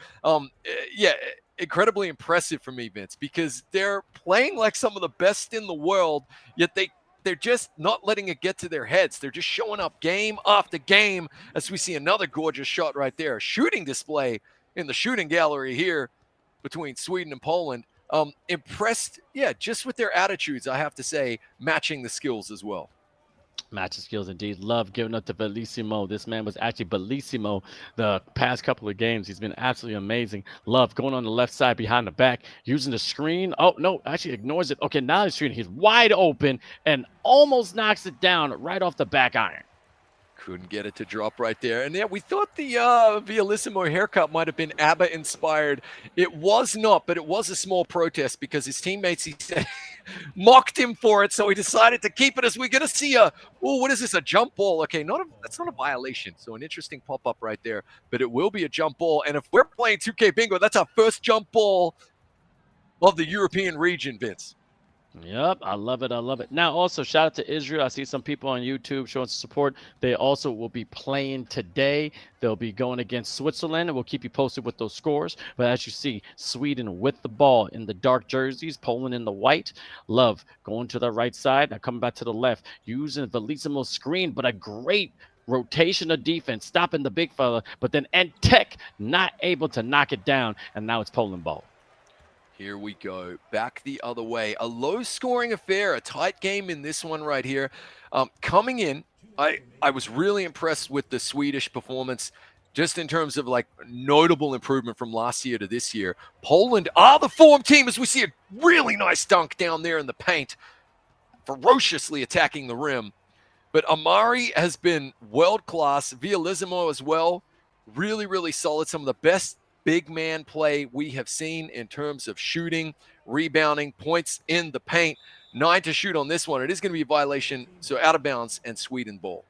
Incredibly impressive for me, Vince, because they're playing like some of the best in the world, yet they're just not letting it get to their heads. They're just showing up game after game, as we see another gorgeous shot right there. A shooting display in the shooting gallery here between Sweden and Poland. Impressed, just with their attitudes, I have to say, matching the skills as well. Matching skills indeed. Love giving up to Bellissimo. This man was actually Bellissimo the past couple of games. He's been absolutely amazing. Love going on the left side behind the back, using the screen. Oh, no, actually ignores it. Okay, now he's shooting. He's wide open and almost knocks it down right off the back iron. Couldn't get it to drop right there. And we thought the Bellissimo haircut might have been ABBA inspired. It was not, but it was a small protest because his teammates, he said, mocked him for it. So he decided to keep it, as we're going to see what is this, a jump ball? Okay, that's not a violation. So an interesting pop-up right there, but it will be a jump ball. And if we're playing 2K Bingo, that's our first jump ball of the European region, Vince. Yep, I love it. I love it. Now, also, shout out to Israel. I see some people on YouTube showing support. They also will be playing today. They'll be going against Switzerland, and we'll keep you posted with those scores. But as you see, Sweden with the ball in the dark jerseys, Poland in the white. Love going to the right side. Now coming back to the left, using Bellissimo's screen, but a great rotation of defense, stopping the big fella. But then Tech not able to knock it down, and now it's Poland ball. Here we go, back the other way. A low-scoring affair, a tight game in this one right here. Coming in, I was really impressed with the Swedish performance, just in terms of notable improvement from last year to this year. Poland are the form team, as we see a really nice dunk down there in the paint. ferociously attacking the rim. But Amari has been world-class. Vialissimo as well. Really, really solid. Some of the best big man play we have seen in terms of shooting, rebounding, points in the paint. 9 to shoot on this one. It is going to be a violation, so out of bounds and Sweden ball.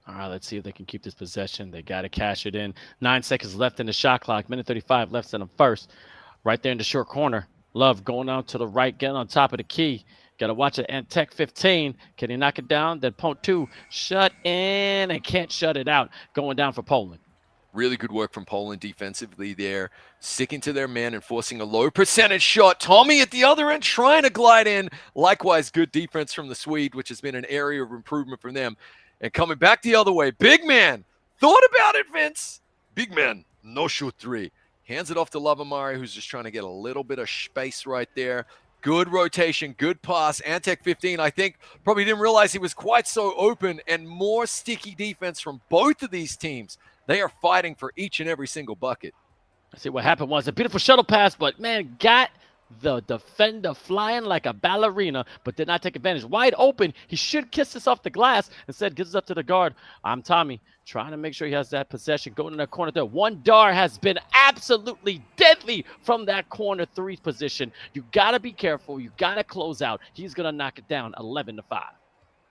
All right, let's see if they can keep this possession. They got to cash it in. 9 seconds left in the shot clock. Minute 35 left in the first. Right there in the short corner. Love going out to the right, getting on top of the key. Got to watch it. And Tech 15. Can he knock it down? Then Point 2 shut in and can't shut it out. Going down for Poland. Really good work from Poland defensively there, sticking to their man and forcing a low percentage shot. Tommy at the other end trying to glide in. Likewise, good defense from the Swede, which has been an area of improvement from them. And coming back the other way, big man. Thought about it, Vince. Big man, no shoot 3. Hands it off to Lavamari, who's just trying to get a little bit of space right there. Good rotation, good pass. Antec 15, I think, probably didn't realize he was quite so open, and more sticky defense from both of these teams. They are fighting for each and every single bucket. I see what happened was a beautiful shuttle pass, but man, got the defender flying like a ballerina, but did not take advantage. Wide open. He should kiss this off the glass. Instead, gives it up to the guard. I'm Tommy, trying to make sure he has that possession. Going in that corner there. One Dar has been absolutely deadly from that corner 3 position. You got to be careful. You got to close out. He's going to knock it down 11 to 5.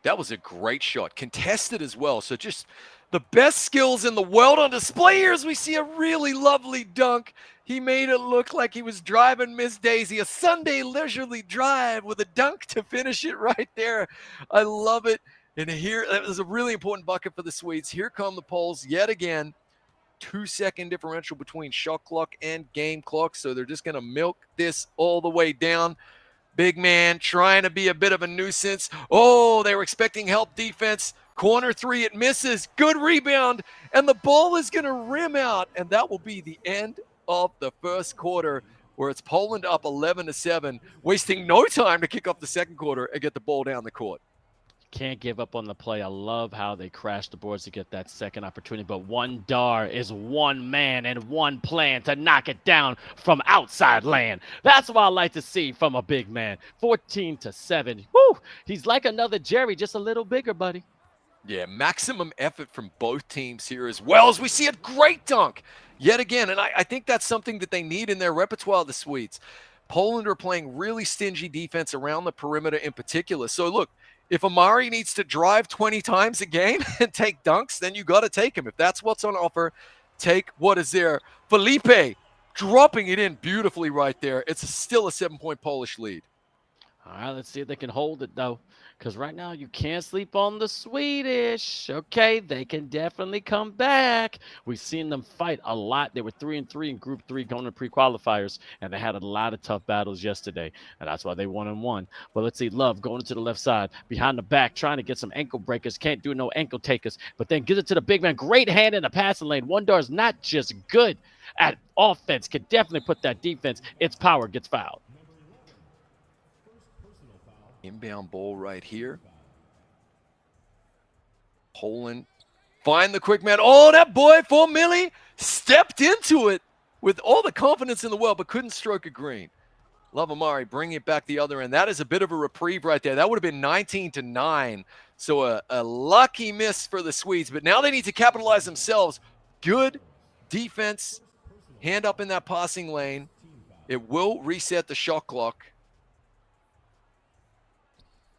That was a great shot. Contested as well. So just the best skills in the world on display here as we see a really lovely dunk. He made it look like he was driving Miss Daisy, a Sunday leisurely drive with a dunk to finish it right there. I love it. And here, that was a really important bucket for the Swedes. Here come the Poles yet again. 2-second differential between shot clock and game clock. So they're just going to milk this all the way down. Big man trying to be a bit of a nuisance. Oh, they were expecting help defense. Corner 3, it misses. Good rebound. And the ball is going to rim out. And that will be the end of the first quarter, where it's Poland up 11 to 7, wasting no time to kick off the second quarter and get the ball down the court. Can't give up on the play. I love how they crashed the boards to get that second opportunity. But one Dar is one man and one plan to knock it down from outside land. That's what I like to see from a big man. 14 to 7. Woo! He's like another Jerry, just a little bigger, buddy. Yeah, maximum effort from both teams here as well, as we see a great dunk yet again. And I think that's something that they need in their repertoire, the Swedes. Poland are playing really stingy defense around the perimeter in particular. So look, if Amari needs to drive 20 times a game and take dunks, then you got to take him. If that's what's on offer, take what is there. Felipe dropping it in beautifully right there. It's still a 7-point Polish lead. All right, let's see if they can hold it, though, because right now you can't sleep on the Swedish. Okay, they can definitely come back. We've seen them fight a lot. They were 3-3 in Group 3 going to pre-qualifiers, and they had a lot of tough battles yesterday, and that's why they won and won. But let's see, Love going to the left side, behind the back, trying to get some ankle breakers. Can't do no ankle takers, but then gives it to the big man. Great hand in the passing lane. One Dar is not just good at offense, can definitely put that defense. Its power gets fouled. Inbound ball right here. Poland find the quick man. Oh, that boy, 4 milli, stepped into it with all the confidence in the world, but couldn't stroke a green. Lavamari bringing it back the other end. That is a bit of a reprieve right there. That would have been 19 to 9. So a lucky miss for the Swedes, but now they need to capitalize themselves. Good defense. Hand up in that passing lane. It will reset the shot clock.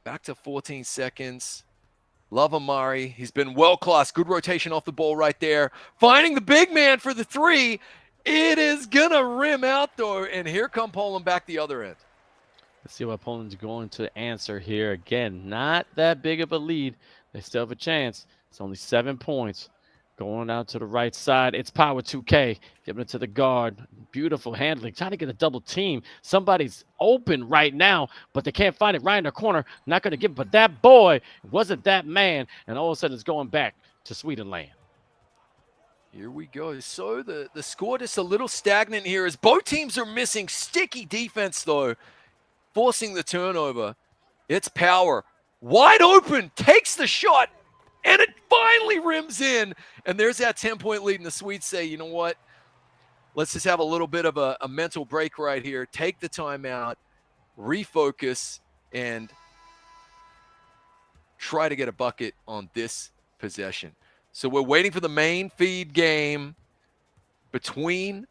Back to 14 seconds. Lavamari, he's been world-class. Good rotation off the ball right there. Finding the big man for the 3. It is going to rim out, though. And here come Poland back the other end. Let's see what Poland's going to answer here. Again, not that big of a lead. They still have a chance. It's only 7 points. Going out to the right side. It's Power 2K. Giving it to the guard. Beautiful handling. Trying to get a double team. Somebody's open right now, but they can't find it right in the corner. Not going to give it. But that boy wasn't that man. And all of a sudden it's going back to Sweden land. Here we go. So the score just a little stagnant here as both teams are missing. Sticky defense, though, forcing the turnover. It's Power. Wide open. Takes the shot. And it finally rims in. And there's that 10-point lead. And the Swedes say, you know what? Let's just have a little bit of a mental break right here. Take the timeout, refocus, and try to get a bucket on this possession. So we're waiting for the main feed game between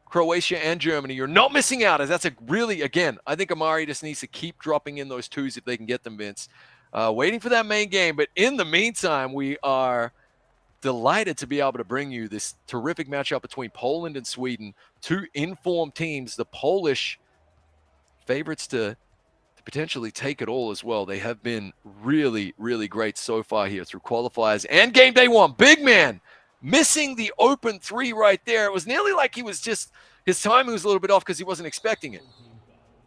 Croatia and Germany. You're not missing out, as that's a really, again, I think Amari just needs to keep dropping in those twos if they can get them, Vince. Waiting for that main game. But in the meantime, we are delighted to be able to bring you this terrific matchup between Poland and Sweden, two informed teams. The Polish favorites to potentially take it all as well. They have been really, really great so far here through qualifiers and game day one. Big man missing the open three right there. It was nearly like he was just, his timing was a little bit off because he wasn't expecting it.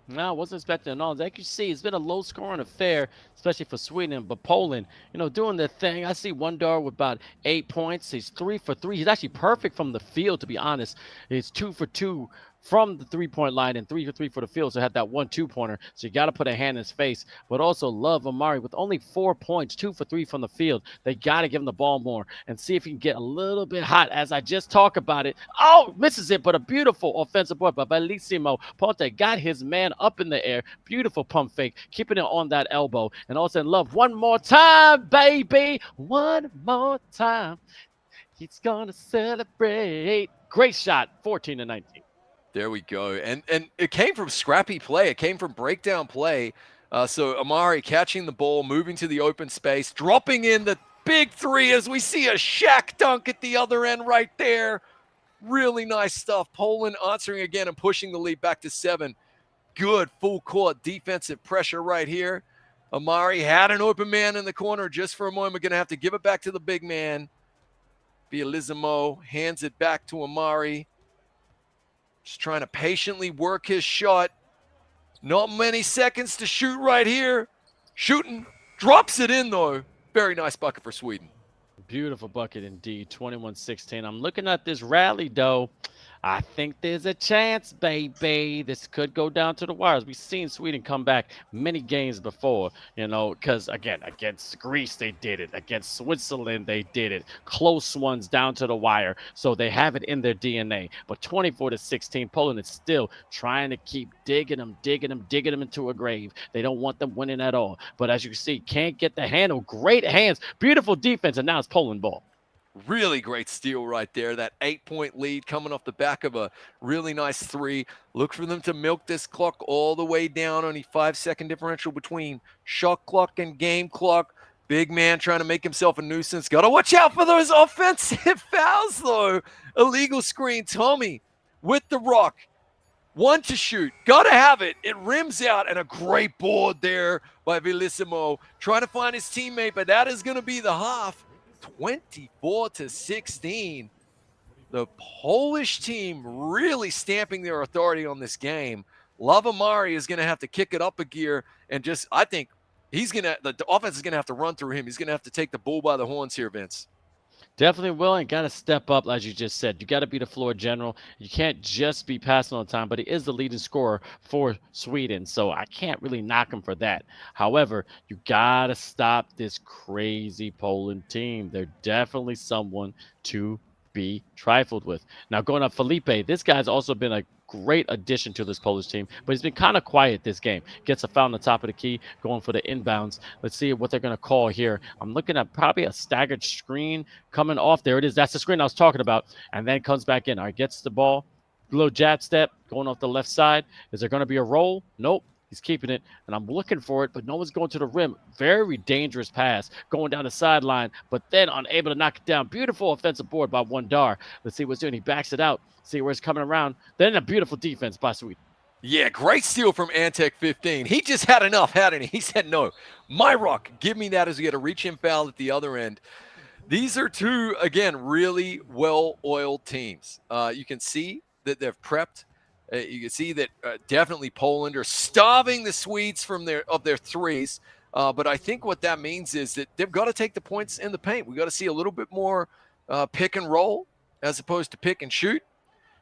No, I wasn't expecting it at all. As you can see, it's been a low-scoring affair, especially for Sweden. But Poland, doing their thing. I see Wondar with about 8 points. He's 3 for 3. He's actually perfect from the field, to be honest. He's 2 for 2 from the three-point line and 3 for 3 for the field. So had that 1-2 pointer. So you got to put a hand in his face. But also love Amari with only 4 points, 2 for 3 from the field. They got to give him the ball more and see if he can get a little bit hot as I just talked about it. Oh, misses it, but a beautiful offensive board by Bellissimo. Ponte got his man up in the air. Beautiful pump fake, keeping it on that elbow. And all of a sudden, love one more time, baby. One more time. He's going to celebrate. Great shot, 14-19. There we go. And it came from scrappy play. It came from breakdown play. So Amari catching the ball, moving to the open space, dropping in the big three as we see a Shaq dunk at the other end right there. Really nice stuff. Poland answering again and pushing the lead back to 7. Good full court defensive pressure right here. Amari had an open man in the corner just for a moment. Going to have to give it back to the big man. Bellissimo hands it back to Amari. Just trying to patiently work his shot. Not many seconds to shoot right here. Shooting. Drops it in, though. Very nice bucket for Sweden. Beautiful bucket indeed, 21-16. I'm looking at this rally, though. I think there's a chance, baby. This could go down to the wires. We've seen Sweden come back many games before, because, again, against Greece, they did it. Against Switzerland, they did it. Close ones down to the wire. So they have it in their DNA. But 24-16, Poland is still trying to keep digging them into a grave. They don't want them winning at all. But as you can see, can't get the handle. Great hands. Beautiful defense. And now it's Poland ball. Really great steal right there. That 8-point lead coming off the back of a really nice three. Look for them to milk this clock all the way down. Only 5-second differential between shot clock and game clock. Big man trying to make himself a nuisance. Got to watch out for those offensive fouls, though. Illegal screen. Tommy with the rock. 1 to shoot. Got to have it. It rims out, and a great board there by Bellissimo. Trying to find his teammate, but that is going to be the half. 24-16. The Polish team really stamping their authority on this game. Love Amari is going to have to kick it up a gear and I think the offense is going to have to run through him. He's going to have to take the bull by the horns here, Vince. Definitely will, and got to step up, as you just said. You got to be the floor general. You can't just be passing all the time, but he is the leading scorer for Sweden, so I can't really knock him for that. However, you got to stop this crazy Poland team. They're definitely someone to be trifled with. Now, going up Felipe, this guy's also been a great addition to this Polish team, but he's been kind of quiet this game. Gets a foul on the top of the key, going for the inbounds. Let's see what they're going to call here. I'm looking at probably a staggered screen coming off. There it is. That's the screen I was talking about. And then comes back in. All right, gets the ball. Little jab step going off the left side. Is there going to be a roll? Nope. He's keeping it, and I'm looking for it, but no one's going to the rim. Very dangerous pass going down the sideline, but then unable to knock it down. Beautiful offensive board by Wondar. Let's see what's doing. He backs it out. See where it's coming around. Then a beautiful defense by Sweden. Yeah, great steal from Antec 15. He just had enough, hadn't he? He said, no, my rock, give me that, as we get a reach-in foul at the other end. These are two, again, really well-oiled teams. You can see that they've prepped. You can see that definitely Poland are starving the Swedes from their threes. But I think what that means is that they've got to take the points in the paint. We've got to see a little bit more pick and roll as opposed to pick and shoot.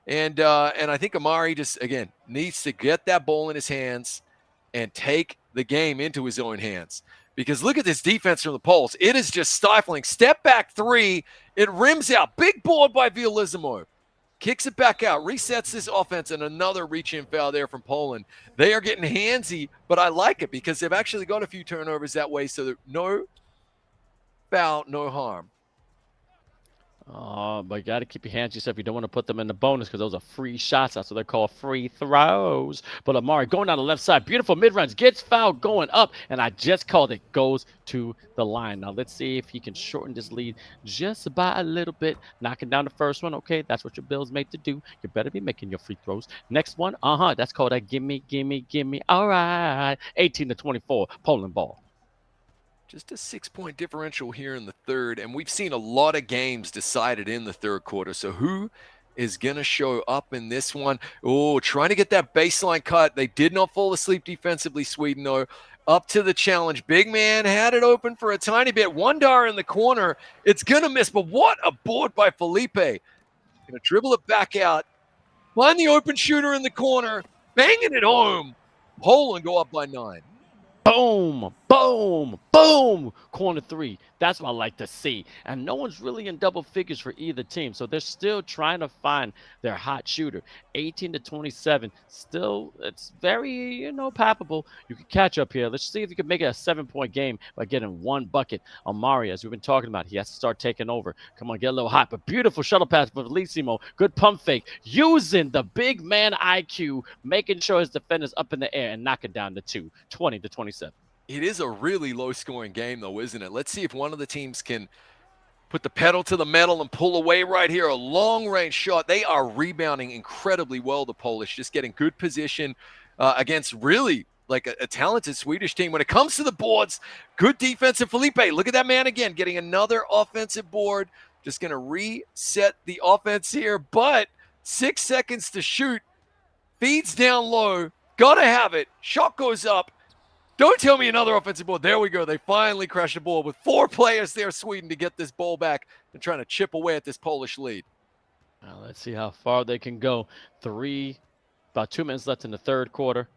And I think Amari just, again, needs to get that ball in his hands and take the game into his own hands. Because look at this defense from the Poles. It is just stifling. Step back three. It rims out. Big board by Bellissimo. Kicks it back out, resets this offense, and another reach-in foul there from Poland. They are getting handsy, but I like it because they've actually got a few turnovers that way, so no foul, no harm. But you got to keep your hands to yourself. You don't want to put them in the bonus because those are free shots. That's what they're called, free throws. But Amari going down the left side. Beautiful mid-runs. Gets fouled going up. And I just called it. Goes to the line. Now let's see if he can shorten this lead just by a little bit. Knocking down the first one. Okay, that's what your Bill's made to do. You better be making your free throws. Next one. That's called a gimme, gimme, gimme. All right. 18-24. Poland ball. Just a 6-point differential here in the third, and we've seen a lot of games decided in the third quarter. So who is going to show up in this one? Oh, trying to get that baseline cut. They did not fall asleep defensively, Sweden, though. Up to the challenge. Big man had it open for a tiny bit. Wondar in the corner. It's going to miss, but what a board by Felipe. Going to dribble it back out. Find the open shooter in the corner. Banging it home. Poland go up by 9. Boom, boom, boom. Corner three. That's what I like to see. And no one's really in double figures for either team. So they're still trying to find their hot shooter. 18-27. Still, it's very, palpable. You can catch up here. Let's see if you can make it a 7-point game by getting one bucket. Amari, as we've been talking about, he has to start taking over. Come on, get a little hot. But beautiful shuttle pass for Velissimo. Good pump fake. Using the big man IQ, making sure his defender's up in the air and knocking down the 2. 20-27. It is a really low-scoring game, though, isn't it? Let's see if one of the teams can put the pedal to the metal and pull away right here. A long-range shot. They are rebounding incredibly well, the Polish, just getting good position against really like a talented Swedish team. When it comes to the boards, good defensive Felipe. Look at that man again, getting another offensive board. Just going to reset the offense here, but 6 seconds to shoot. Feeds down low. Got to have it. Shot goes up. Don't tell me another offensive board. There we go. They finally crashed the ball with 4 players there, Sweden, to get this ball back and trying to chip away at this Polish lead. Now let's see how far they can go. About 2 minutes left in the third quarter.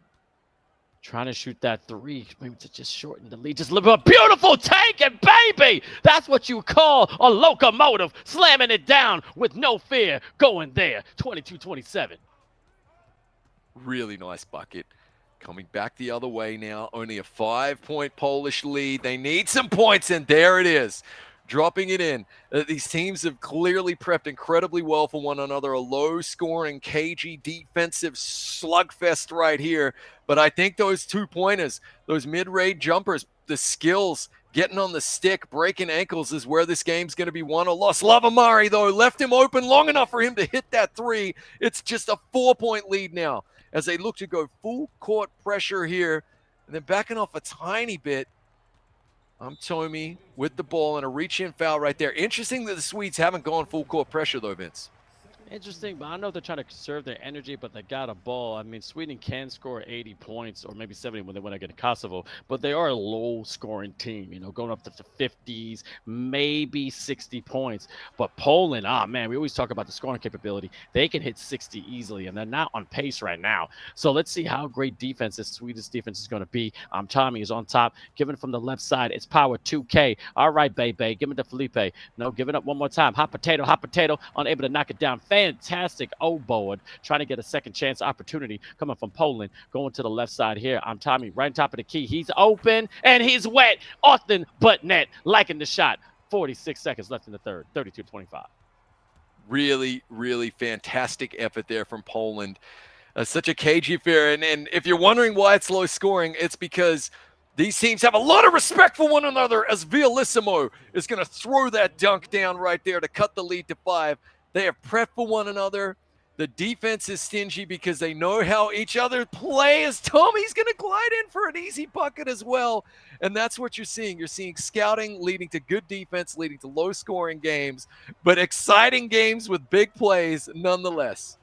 Trying to shoot that 3, maybe to just shorten the lead. Just a little bit. Beautiful take and baby. That's what you call a locomotive. Slamming it down with no fear. Going there. 22-27. Really nice bucket. Coming back the other way now. Only a 5-point Polish lead. They need some points, and there it is. Dropping it in. These teams have clearly prepped incredibly well for one another. A low-scoring, cagey, defensive slugfest right here. But I think those 2-pointers, those mid-range jumpers, the skills, getting on the stick, breaking ankles is where this game's going to be won or lost. Love Amari, though, left him open long enough for him to hit that 3. It's just a 4-point lead now, as they look to go full court pressure here. And then backing off a tiny bit. Tommy with the ball and a reach-in foul right there. Interesting that the Swedes haven't gone full court pressure, though, Vince. Interesting, but I know they're trying to conserve their energy, but they got a ball. I mean, Sweden can score 80 points or maybe 70 when they win against Kosovo, but they are a low-scoring team, going up to the 50s, maybe 60 points. But Poland, man, we always talk about the scoring capability. They can hit 60 easily, and they're not on pace right now. So let's see how great defense this Swedish defense is going to be. Tommy is on top, giving it from the left side. It's power 2K. All right, baby, give it to Felipe. No, give it up one more time. Hot potato, unable to knock it down. Fantastic board, trying to get a second chance opportunity coming from Poland. Going to the left side here. Tommy right on top of the key. He's open and he's wet. Austin but net, liking the shot. 46 seconds left in the third. 32-25. Really, really fantastic effort there from Poland. Such a cagey affair. And if you're wondering why it's low scoring, it's because these teams have a lot of respect for one another, as Velissimo is going to throw that dunk down right there to cut the lead to 5. They have prepped for one another. The defense is stingy because they know how each other play, as Tommy's going to glide in for an easy bucket as well. And that's what you're seeing. You're seeing scouting leading to good defense, leading to low-scoring games, but exciting games with big plays nonetheless.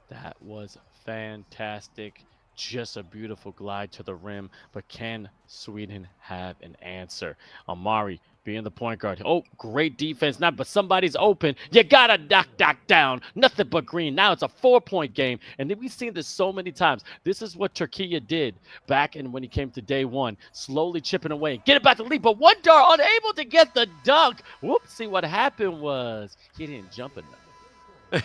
That was fantastic. Just a beautiful glide to the rim, but can Sweden have an answer? Amari being the point guard. Oh, great defense. But somebody's open. You gotta knock down. Nothing but green. Now it's a 4-point game. And we've seen this so many times. This is what 𝐂𝐄𝐄 did back when he came to day one. Slowly chipping away. Get it back to lead. But Wondar unable to get the dunk. Whoops. See, what happened was he didn't jump enough.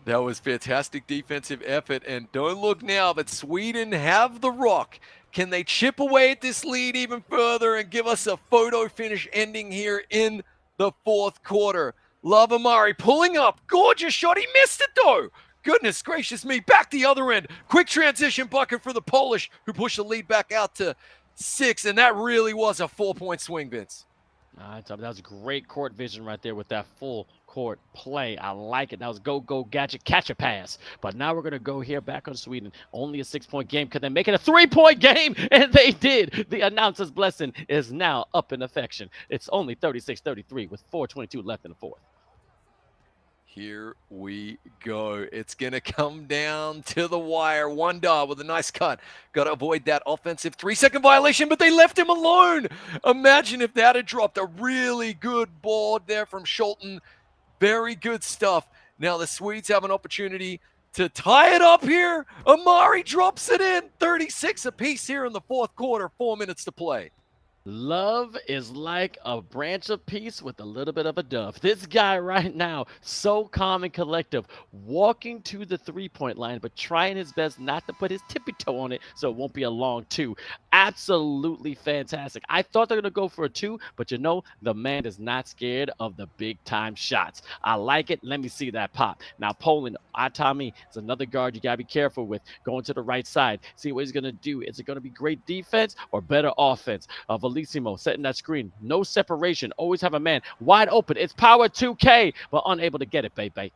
That was fantastic defensive effort. And don't look now, but Sweden have the rock. Can they chip away at this lead even further and give us a photo finish ending here in the fourth quarter? Lavamari pulling up. Gorgeous shot. He missed it, though. Goodness gracious me. Back the other end. Quick transition bucket for the Polish, who pushed the lead back out to 6. And that really was a 4-point swing, Vince. That was great court vision right there with that full court play. I like it. That was go gadget, catch a pass. But now we're going to go here back on Sweden. Only a 6-point game. Could they make it a 3-point game? And they did. The announcer's blessing is now up in affection. It's only 36-33 with 4:22 left in the fourth. Here we go. It's going to come down to the wire. Wonder with a nice cut. Got to avoid that offensive 3-second violation, but they left him alone. Imagine if that had dropped. A really good board there from Scholten. Very good stuff. Now the Swedes have an opportunity to tie it up here. Amari drops it in. 36 apiece here in the fourth quarter. 4 minutes to play. Love is like a branch of peace with a little bit of a dove. This guy right now, so calm and collective, walking to the 3-point line, but trying his best not to put his tippy toe on it so it won't be a long 2. Absolutely fantastic. I thought they were going to go for a 2, but you know, the man is not scared of the big-time shots. I like it. Let me see that pop. Now, Poland, Atami is another guard you got to be careful with. Going to the right side. See what he's going to do. Is it going to be great defense or better offense? Bellissimo setting that screen. No separation. Always have a man wide open. It's power 2K, but unable to get it, baby.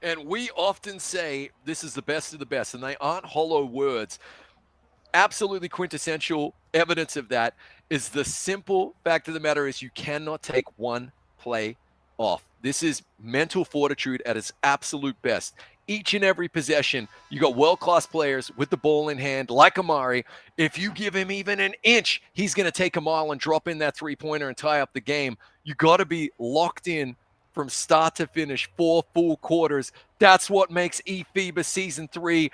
And we often say this is the best of the best, and they aren't hollow words. Absolutely quintessential evidence of that is the simple fact of the matter is you cannot take one play off. This is mental fortitude at its absolute best. Each and every possession, you got world-class players with the ball in hand, like Amari. If you give him even an inch, he's going to take a mile and drop in that three-pointer and tie up the game. You got to be locked in from start to finish, 4 full quarters. That's what makes eFIBA Season 3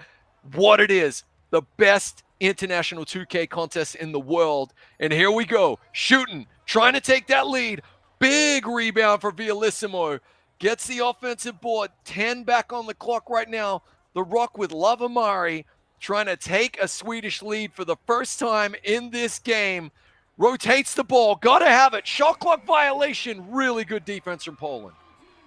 what it is, the best international 2K contest in the world. And here we go, shooting, trying to take that lead. Big rebound for Bellissimo. Gets the offensive board, 10 back on the clock right now. The Rock with Lavamari trying to take a Swedish lead for the first time in this game. Rotates the ball, got to have it. Shot clock violation, really good defense from Poland.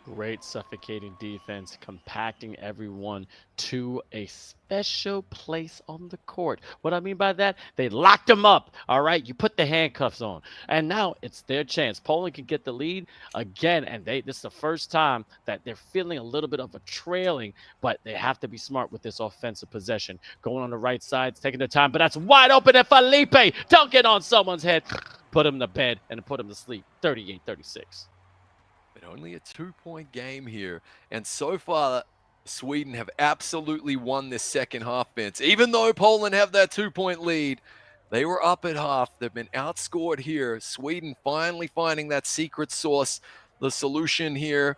Great suffocating defense, compacting everyone to a special place on the court. What I mean by that, they locked them up, all right? You put the handcuffs on, and now it's their chance. Poland can get the lead again, and this is the first time that they're feeling a little bit of a trailing, but they have to be smart with this offensive possession. Going on the right side, taking their time, but that's wide open, and Felipe dunking on someone's head. Put him to bed and put him to sleep, 38-36. But only a 2-point game here. And so far, Sweden have absolutely won this second half, Vince. Even though Poland have that 2-point lead, they were up at half. They've been outscored here. Sweden finally finding that secret sauce, the solution here.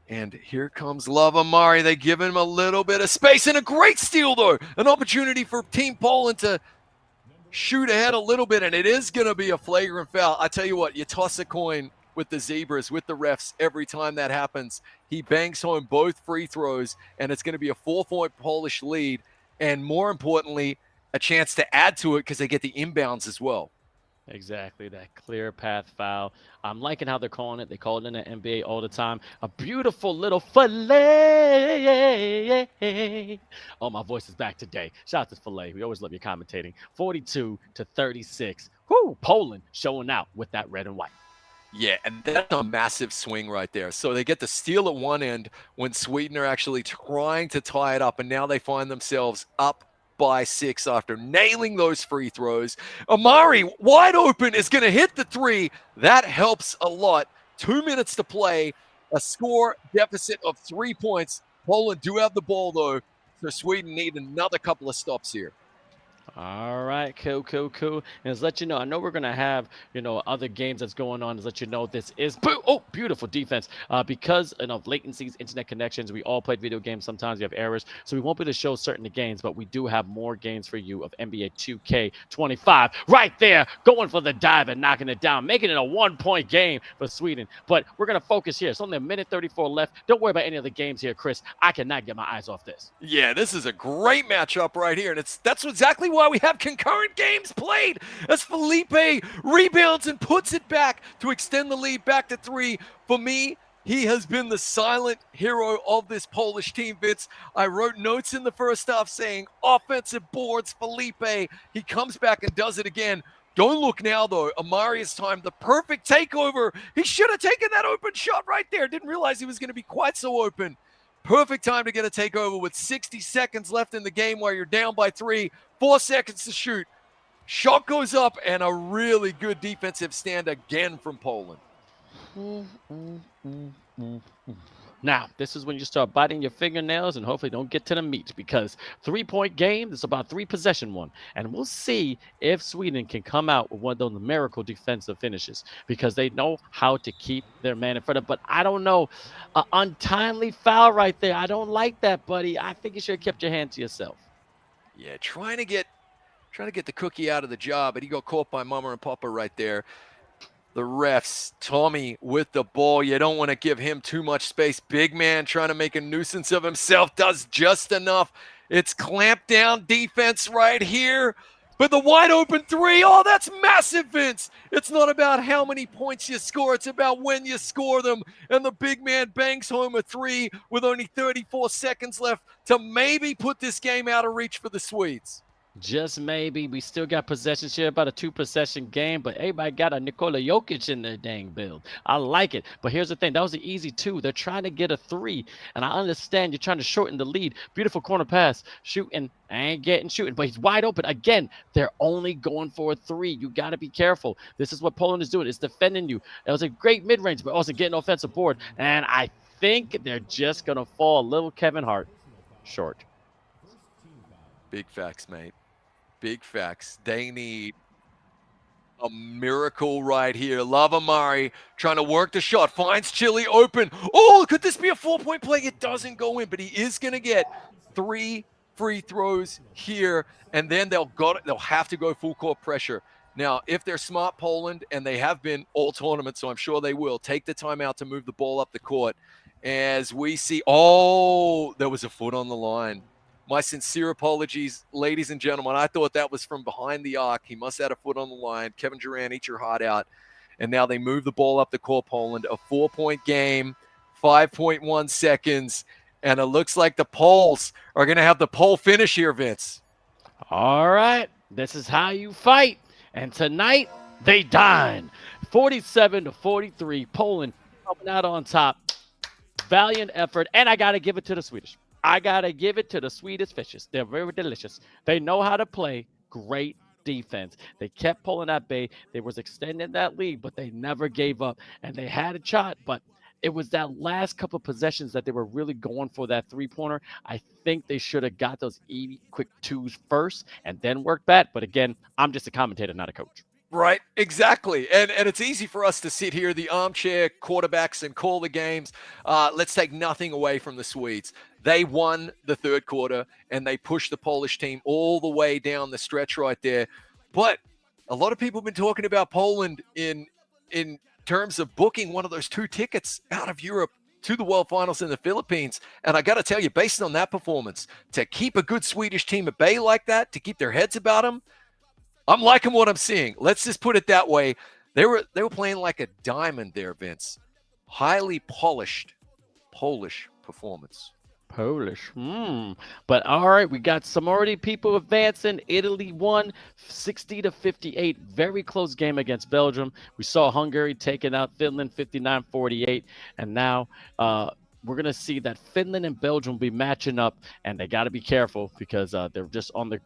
And here comes Lavamari. They give him a little bit of space and a great steal, though. An opportunity for Team Poland to shoot ahead a little bit, and it is going to be a flagrant foul. I tell you what, you toss a coin with the Zebras, with the refs, every time that happens. He bangs home both free throws, and it's going to be a 4-point Polish lead, and more importantly, a chance to add to it because they get the inbounds as well. Exactly, that clear path foul. I'm liking how they're calling it. They call it in the NBA all the time. A beautiful little fillet. Oh, my voice is back today. Shout out to Fillet. We always love your commentating. 42-36. Whoo, Poland showing out with that red and white. Yeah, and that's a massive swing right there. So they get the steal at one end when Sweden are actually trying to tie it up, and now they find themselves up by 6 after nailing those free throws. Amari, wide open, is going to hit the 3. That helps a lot. 2 minutes to play, a score deficit of 3 points. Poland do have the ball, though, so Sweden need another couple of stops here. All right, cool. And to let you know, I know we're gonna have other games that's going on. To let you know, this is beautiful defense. Because of latencies, internet connections, we all played video games. Sometimes we have errors, so we won't be able to show certain games, but we do have more games for you of NBA 2K25 right there, going for the dive and knocking it down, making it a 1-point game for Sweden. But we're gonna focus here. It's only a minute 34 left. Don't worry about any of the games here, Chris. I cannot get my eyes off this. Yeah, this is a great matchup right here, and that's exactly why we have concurrent games played. As Felipe rebounds and puts it back to extend the lead back to 3. For me, he has been the silent hero of this Polish team, Vince. I wrote notes in the first half saying offensive boards, Felipe. He comes back and does it again. Don't look now, though. Amari has timed the perfect takeover. He should have taken that open shot right there. Didn't realize he was going to be quite so open. Perfect time to get a takeover with 60 seconds left in the game while you're down by 3. 4 seconds to shoot. Shot goes up, and a really good defensive stand again from Poland. Now, this is when you start biting your fingernails and hopefully don't get to the meat, because 3-point game, it's about 3 possession one. And we'll see if Sweden can come out with one of those miracle defensive finishes, because they know how to keep their man in front of. But I don't know, an untimely foul right there. I don't like that, buddy. I think you should have kept your hand to yourself. Yeah, trying to get the cookie out of the job, but he got caught by Mama and Papa right there. The refs, Tommy with the ball. You don't want to give him too much space. Big man trying to make a nuisance of himself, does just enough. It's clamped down defense right here. But the wide open 3, oh, that's massive, Vince. It's not about how many points you score. It's about when you score them. And the big man bangs home a 3 with only 34 seconds left to maybe put this game out of reach for the Swedes. Just maybe. We still got possessions here, about a 2-possession game, but everybody got a 𝐂𝐿𝐄𝐄𝐄 in their dang build. I like it. But here's the thing. That was an easy 2. They're trying to get a 3, and I understand you're trying to shorten the lead. Beautiful corner pass. Shooting. Ain't getting shooting, but he's wide open. Again, they're only going for a 3. You got to be careful. This is what Poland is doing. It's defending you. It was a great mid-range, but also getting offensive board, and I think they're just going to fall a little Kevin Hart short. Big facts, mate. Big facts. They need a miracle right here. Love Amari trying to work the shot. Finds Chile open. Oh, could this be a 4-point play? It doesn't go in, but he is going to get 3 free throws here, and then they'll have to go full court pressure. Now, if they're smart, Poland, and they have been all tournament, so I'm sure they will, take the timeout to move the ball up the court. As we see, oh, there was a foot on the line. My sincere apologies, ladies and gentlemen. I thought that was from behind the arc. He must have had a foot on the line. Kevin Durant, eat your heart out. And now they move the ball up the court, Poland. A 4-point game, 5.1 seconds. And it looks like the Poles are going to have the pole finish here, Vince. All right. This is how you fight. And tonight, they dine. 47-43. Poland coming out on top. Valiant effort. And I got to give it to the Swedish. I got to give it to the Swedish fishes. They're very delicious. They know how to play great defense. They kept pulling that bay. They was extending that lead, but they never gave up. And they had a shot, but it was that last couple of possessions that they were really going for that 3-pointer. I think they should have got those easy, quick 2s first and then worked back. But again, I'm just a commentator, not a coach. Right, exactly. And it's easy for us to sit here, the armchair quarterbacks, and call the games. Let's take nothing away from the Swedes. They won the third quarter, and they pushed the Polish team all the way down the stretch right there. But a lot of people have been talking about Poland in terms of booking one of those 2 tickets out of Europe to the World Finals in the Philippines. And I got to tell you, based on that performance, to keep a good Swedish team at bay like that, to keep their heads about them, I'm liking what I'm seeing. Let's just put it that way. They were playing like a diamond there, Vince. Highly polished Polish performance. Polish. But all right, we got some already people advancing. Italy won 60-58. Very close game against Belgium. We saw Hungary taking out Finland 59-48. And now we're going to see that Finland and Belgium will be matching up, and they got to be careful because they're just on the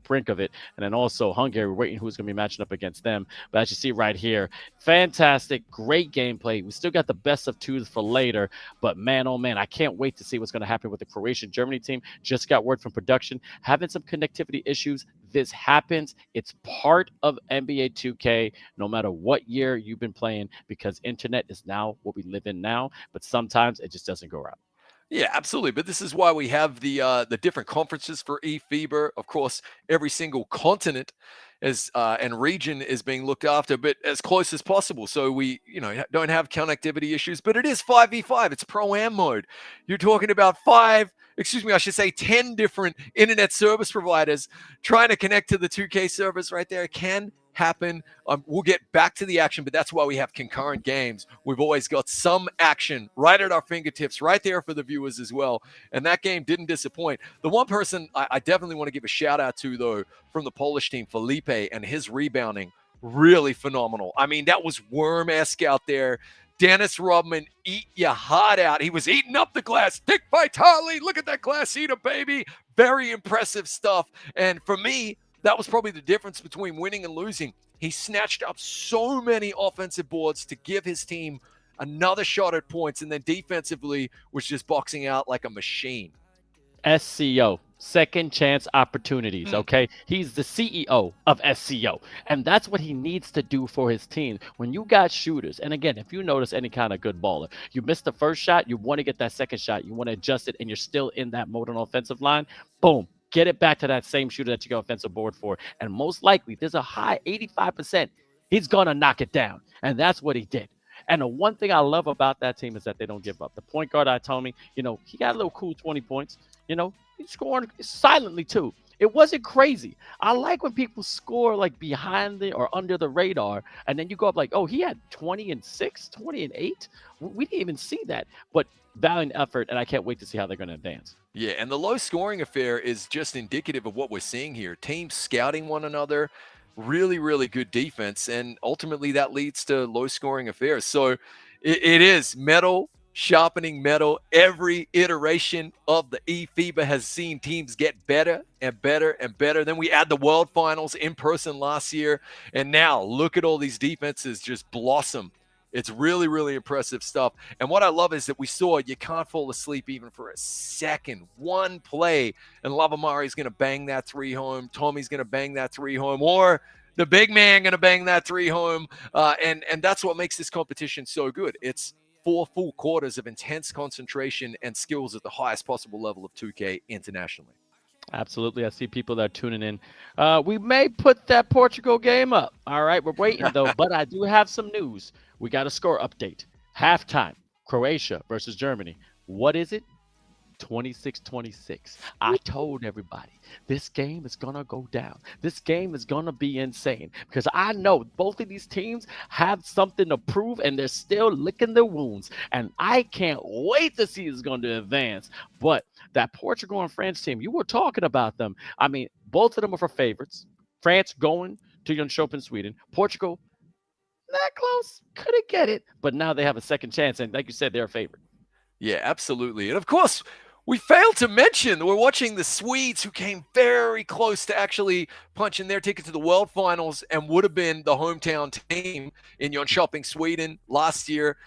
brink of it. And then also Hungary, we're waiting who's going to be matching up against them. But as you see right here, fantastic, great gameplay. We still got the best of 2s for later, but man, oh man, I can't wait to see what's going to happen with the Croatia-Germany team. Just got word from production, having some connectivity issues. This happens. It's part of NBA 2K, no matter what year you've been playing, because internet is now what we live in now. But sometimes it just doesn't go right. Yeah, absolutely. But this is why we have the different conferences for eFIBA. Of course, every single continent is and region is being looked after, but as close as possible. So we, don't have connectivity issues. But it is 5v5. It's pro-am mode. You're talking about 10 different internet service providers trying to connect to the 2K servers right there. It can happen. We'll get back to the action, but that's why we have concurrent games. We've always got some action right at our fingertips, right there for the viewers as well. And that game didn't disappoint. The one person I definitely want to give a shout out to, though, from the Polish team, Felipe, and his rebounding, really phenomenal. I mean, that was worm-esque out there. Dennis Rodman, eat your heart out. He was eating up the glass. Dick Vitale, look at that glass eater, baby. Very impressive stuff. And for me, that was probably the difference between winning and losing. He snatched up so many offensive boards to give his team another shot at points, and then defensively was just boxing out like a machine. SCO, second chance opportunities, okay? He's the CEO of SCO, and that's what he needs to do for his team. When you got shooters, and again, if you notice any kind of good baller, you missed the first shot, you want to get that second shot, you want to adjust it, and you're still in that mode on offensive line, boom. Get it back to that same shooter that you got offensive board for. And most likely, there's a high 85%, he's going to knock it down. And that's what he did. And the one thing I love about that team is that they don't give up. The point guard, told me, he got a little cool 20 points. He's scoring silently, too. It wasn't crazy. I like when people score like behind the or under the radar, and then you go up like, oh, he had 20 and 6, 20 and 8. We didn't even see that. But valiant effort, and I can't wait to see how they're going to advance. Yeah, and the low scoring affair is just indicative of what we're seeing here. Teams scouting one another, really, really good defense, and ultimately that leads to low scoring affairs. So it is metal sharpening metal. Every iteration of the eFIBA has seen teams get better and better and better. Then we add the World Finals in person last year, and now look at all these defenses just blossom. It's really, really impressive stuff. And what I love is that we saw you can't fall asleep even for a second. One play, and Lavamari's going to bang that three home. Tommy's going to bang that three home. Or the big man going to bang that three home. And that's what makes this competition so good. It's 4 full quarters of intense concentration and skills at the highest possible level of 2K internationally. Absolutely. I see people that are tuning in. We may put that Portugal game up. All right. We're waiting, though. But I do have some news. We got a score update. Halftime, Croatia versus Germany. What is it? 26-26. I told everybody this game is going to go down. This game is going to be insane because I know both of these teams have something to prove and they're still licking their wounds. And I can't wait to see who's going to advance. But that Portugal and France team, you were talking about them. I mean, both of them are for favorites. France going to Jönköping, Sweden. Portugal, not close. Couldn't get it. But now they have a second chance. And like you said, they're a favorite. Yeah, absolutely. And of course, we failed to mention we're watching the Swedes, who came very close to actually punching their ticket to the World Finals and would have been the hometown team in Jönköping, Sweden last year.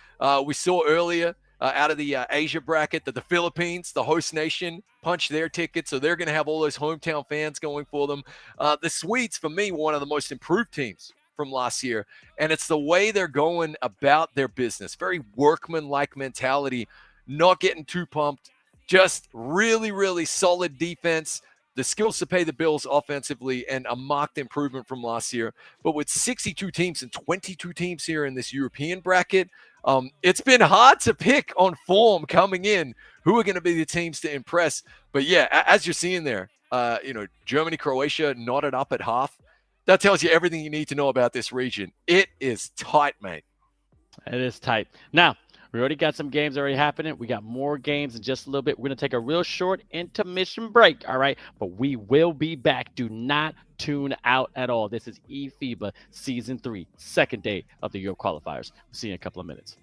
We saw earlier out of the Asia bracket that the Philippines, the host nation, punched their ticket, so they're going to have all those hometown fans going for them. The Swedes, for me, were one of the most improved teams from last year, and it's the way they're going about their business. Very workman-like mentality, not getting too pumped. Just really, really solid defense, the skills to pay the bills offensively, and a marked improvement from last year. But with 62 teams and 22 teams here in this European bracket, it's been hard to pick on form coming in who are going to be the teams to impress. But yeah, as you're seeing there, Germany, Croatia knotted up at half. That tells you everything you need to know about this region. It is tight, mate. It is tight. Now, we already got some games already happening. We got more games in just a little bit. We're going to take a real short intermission break, all right? But we will be back. Do not tune out at all. This is eFIBA Season 3, second day of the Euro Qualifiers. We'll see you in a couple of minutes.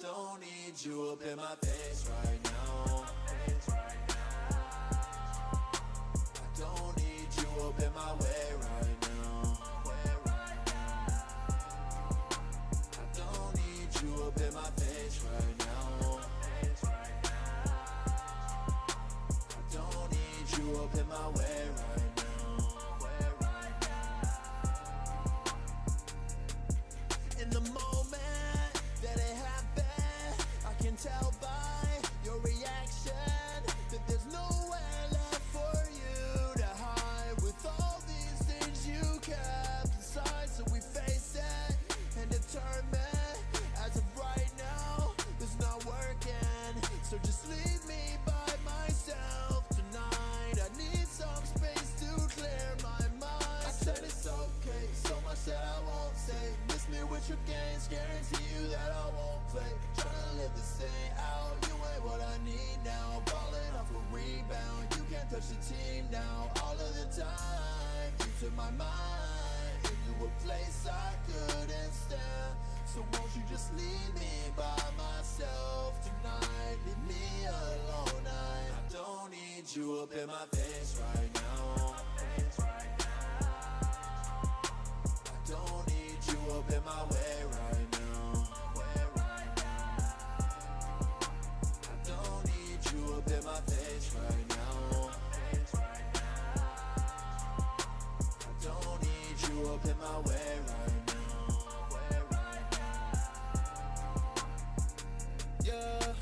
don't need you up in my face right now. I don't need you up in my way right now. I don't need you up in my face right now. I don't need you up in my way right now. In the moment that it happened, I can tell by your reaction that there's nowhere left for you to hide. With all these things you kept inside, so we face it and determine. As of right now, it's not working, so just leave me by myself tonight. I need some space to clear my mind. I said it's okay, so much that I won't say. Miss me with your games, guarantee you that I won't play. Tryna live this thing out, you ain't what I need now. Balling off a rebound, you can't touch the team now. All of the time, you took my mind into a place I couldn't stand. So won't you just leave me by myself tonight? Leave me alone. I don't need you up in my face right now. I don't need you up in my way right now. I don't need you up in my face right now. I don't need you up in my way right now. Yeah,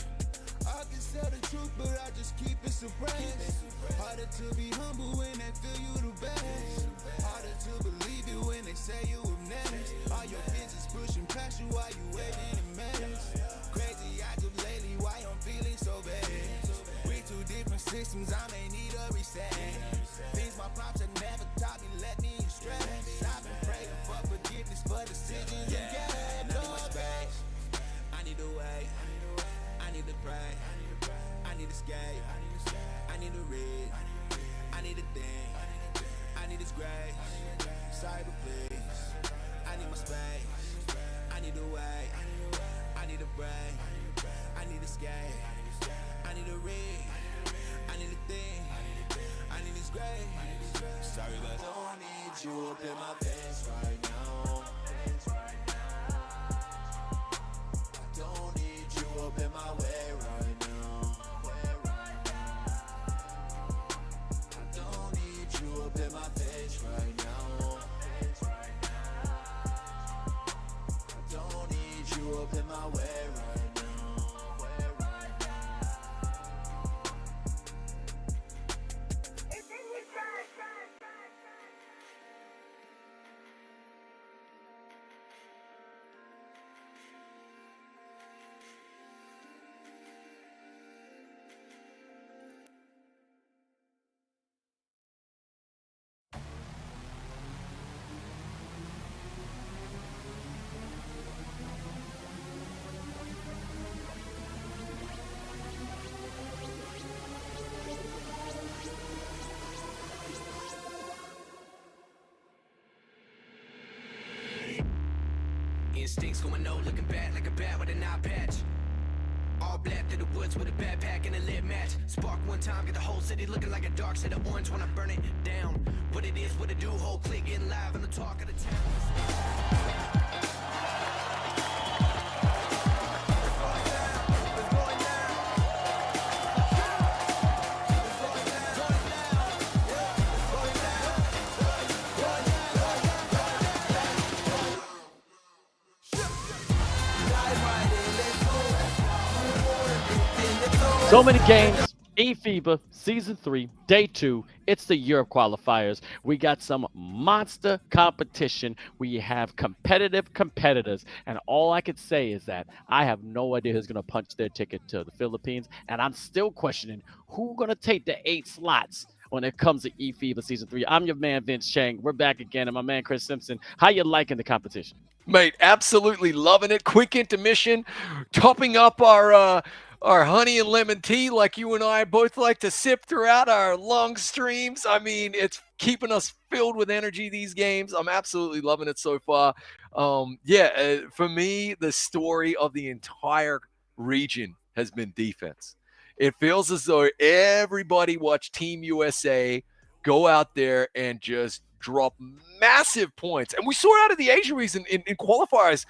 I can tell the truth, but I just keep it suppressed. Harder to be humble when they feel you the best. Harder to believe it when they say you were next. All your business pushing past you while you waiting in mess. Crazy I do lately, why I'm feeling so bad. We two different systems, I may need a reset. Things my pops had never taught me, let me in stress. I've been praying for forgiveness for decisions and yeah, I need my space. I need a way. I need to pray. I need to escape. I need to read. I need a thing. I need His grace. Sorry, but please. I need my space. I need a way. I need a break. I need to escape. I need to read. I need a thing. I need His grace. Sorry, but I don't need you up in my face right now. I don't need you up in my way right now. I don't need you up in my face right now. I don't need you up in my way right now. Instincts going no, looking bad like a bat with an eye patch. All black through the woods with a backpack and a lit match. Spark one time, get the whole city looking like a dark shade of orange when I burn it down. What it is, what it do, whole clique getting live on the talk of the town. So many games. eFIBA Season 3, Day 2. It's the Europe qualifiers. We got some monster competition. We have competitive competitors. And all I could say is that I have no idea who's going to punch their ticket to the Philippines. And I'm still questioning who's going to take the 8 slots when it comes to eFIBA Season 3. I'm your man, Vince Chang. We're back again. And my man, Chris Simpson. How you liking the competition? Mate, absolutely loving it. Quick intermission, topping up our honey and lemon tea like you and I both like to sip throughout our long streams. I mean, it's keeping us filled with energy these games. I'm absolutely loving it so far. For me, the story of the entire region has been defense. It feels as though everybody watched Team USA go out there and just drop massive points. And we saw out of the Asia region in qualifiers,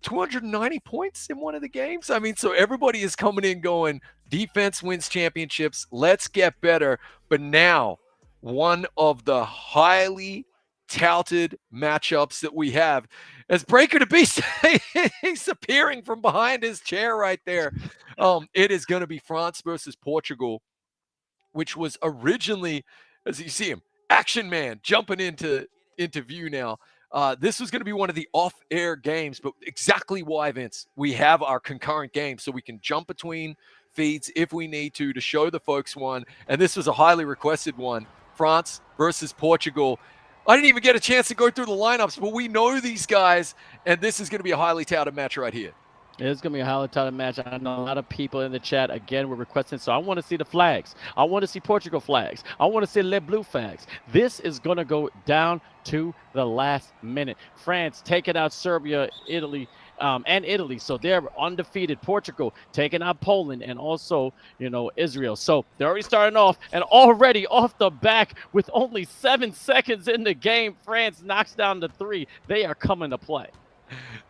290 points in one of the games. I mean, so everybody is coming in going, defense wins championships. Let's get better. But now, one of the highly touted matchups that we have as Breaker the Beast, he's appearing from behind his chair right there. It is going to be France versus Portugal, which was originally, as you see him, action man jumping into view now. This was going to be one of the off-air games, but exactly why, Vince, we have our concurrent games so we can jump between feeds if we need to show the folks one. And this was a highly requested one, France versus Portugal. I didn't even get a chance to go through the lineups, but we know these guys, and this is going to be a highly touted match right here. It's going to be a highly touted match. I know a lot of people in the chat, again, were requesting, so I want to see the flags. I want to see Portugal flags. I want to see Le Bleu flags. This is going to go down to the last minute. France taking out Serbia, Italy, so they're undefeated. Portugal taking out Poland and also, Israel. So they're already starting off, and already off the back with only 7 seconds in the game, France knocks down the 3. They are coming to play.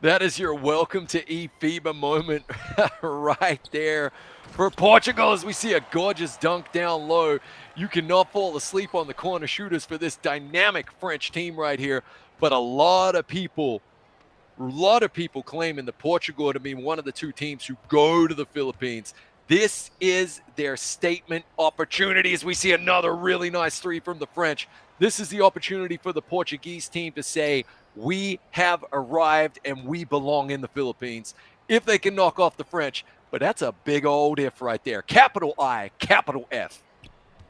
That is your welcome to eFIBA moment right there for Portugal as we see a gorgeous dunk down low. You cannot fall asleep on the corner shooters for this dynamic French team right here, but a lot of people claiming the Portugal to be one of the 2 teams who go to the Philippines. This is their statement opportunity as we see another really nice 3 from the French. This is the opportunity for the Portuguese team to say, we have arrived and we belong in the Philippines if they can knock off the French. But that's a big old if right there. Capital I, capital F.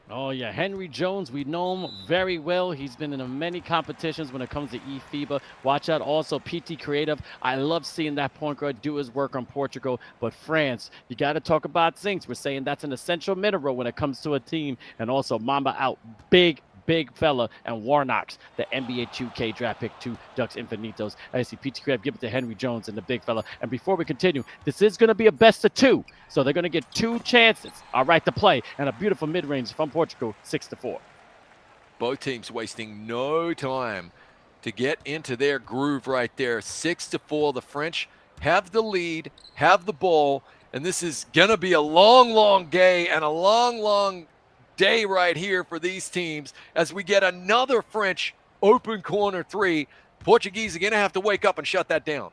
Oh, yeah. Henry Jones, we know him very well. He's been in many competitions when it comes to eFIBA. Watch out also 𝐂𝐇𝐄𝐂. I love seeing that point guard do his work on Portugal. But France, you got to talk about Zinks. We're saying that's an essential mineral when it comes to a team. And also Mamba out. Big fella, and Warnox, the NBA 2K draft pick 2 Ducks Infinitos. I see 𝐂𝐇𝐄𝐂 give it to Henry Jones and the big fella. And before we continue, this is going to be a best of 2. So they're going to get 2 chances, all right, to play. And a beautiful mid-range from Portugal, 6-4. Both teams wasting no time to get into their groove right there. 6-4. The French have the lead, have the ball, and this is going to be a long day and a long day right here for these teams as we get another French open corner 3. Portuguese are going to have to wake up and shut that down.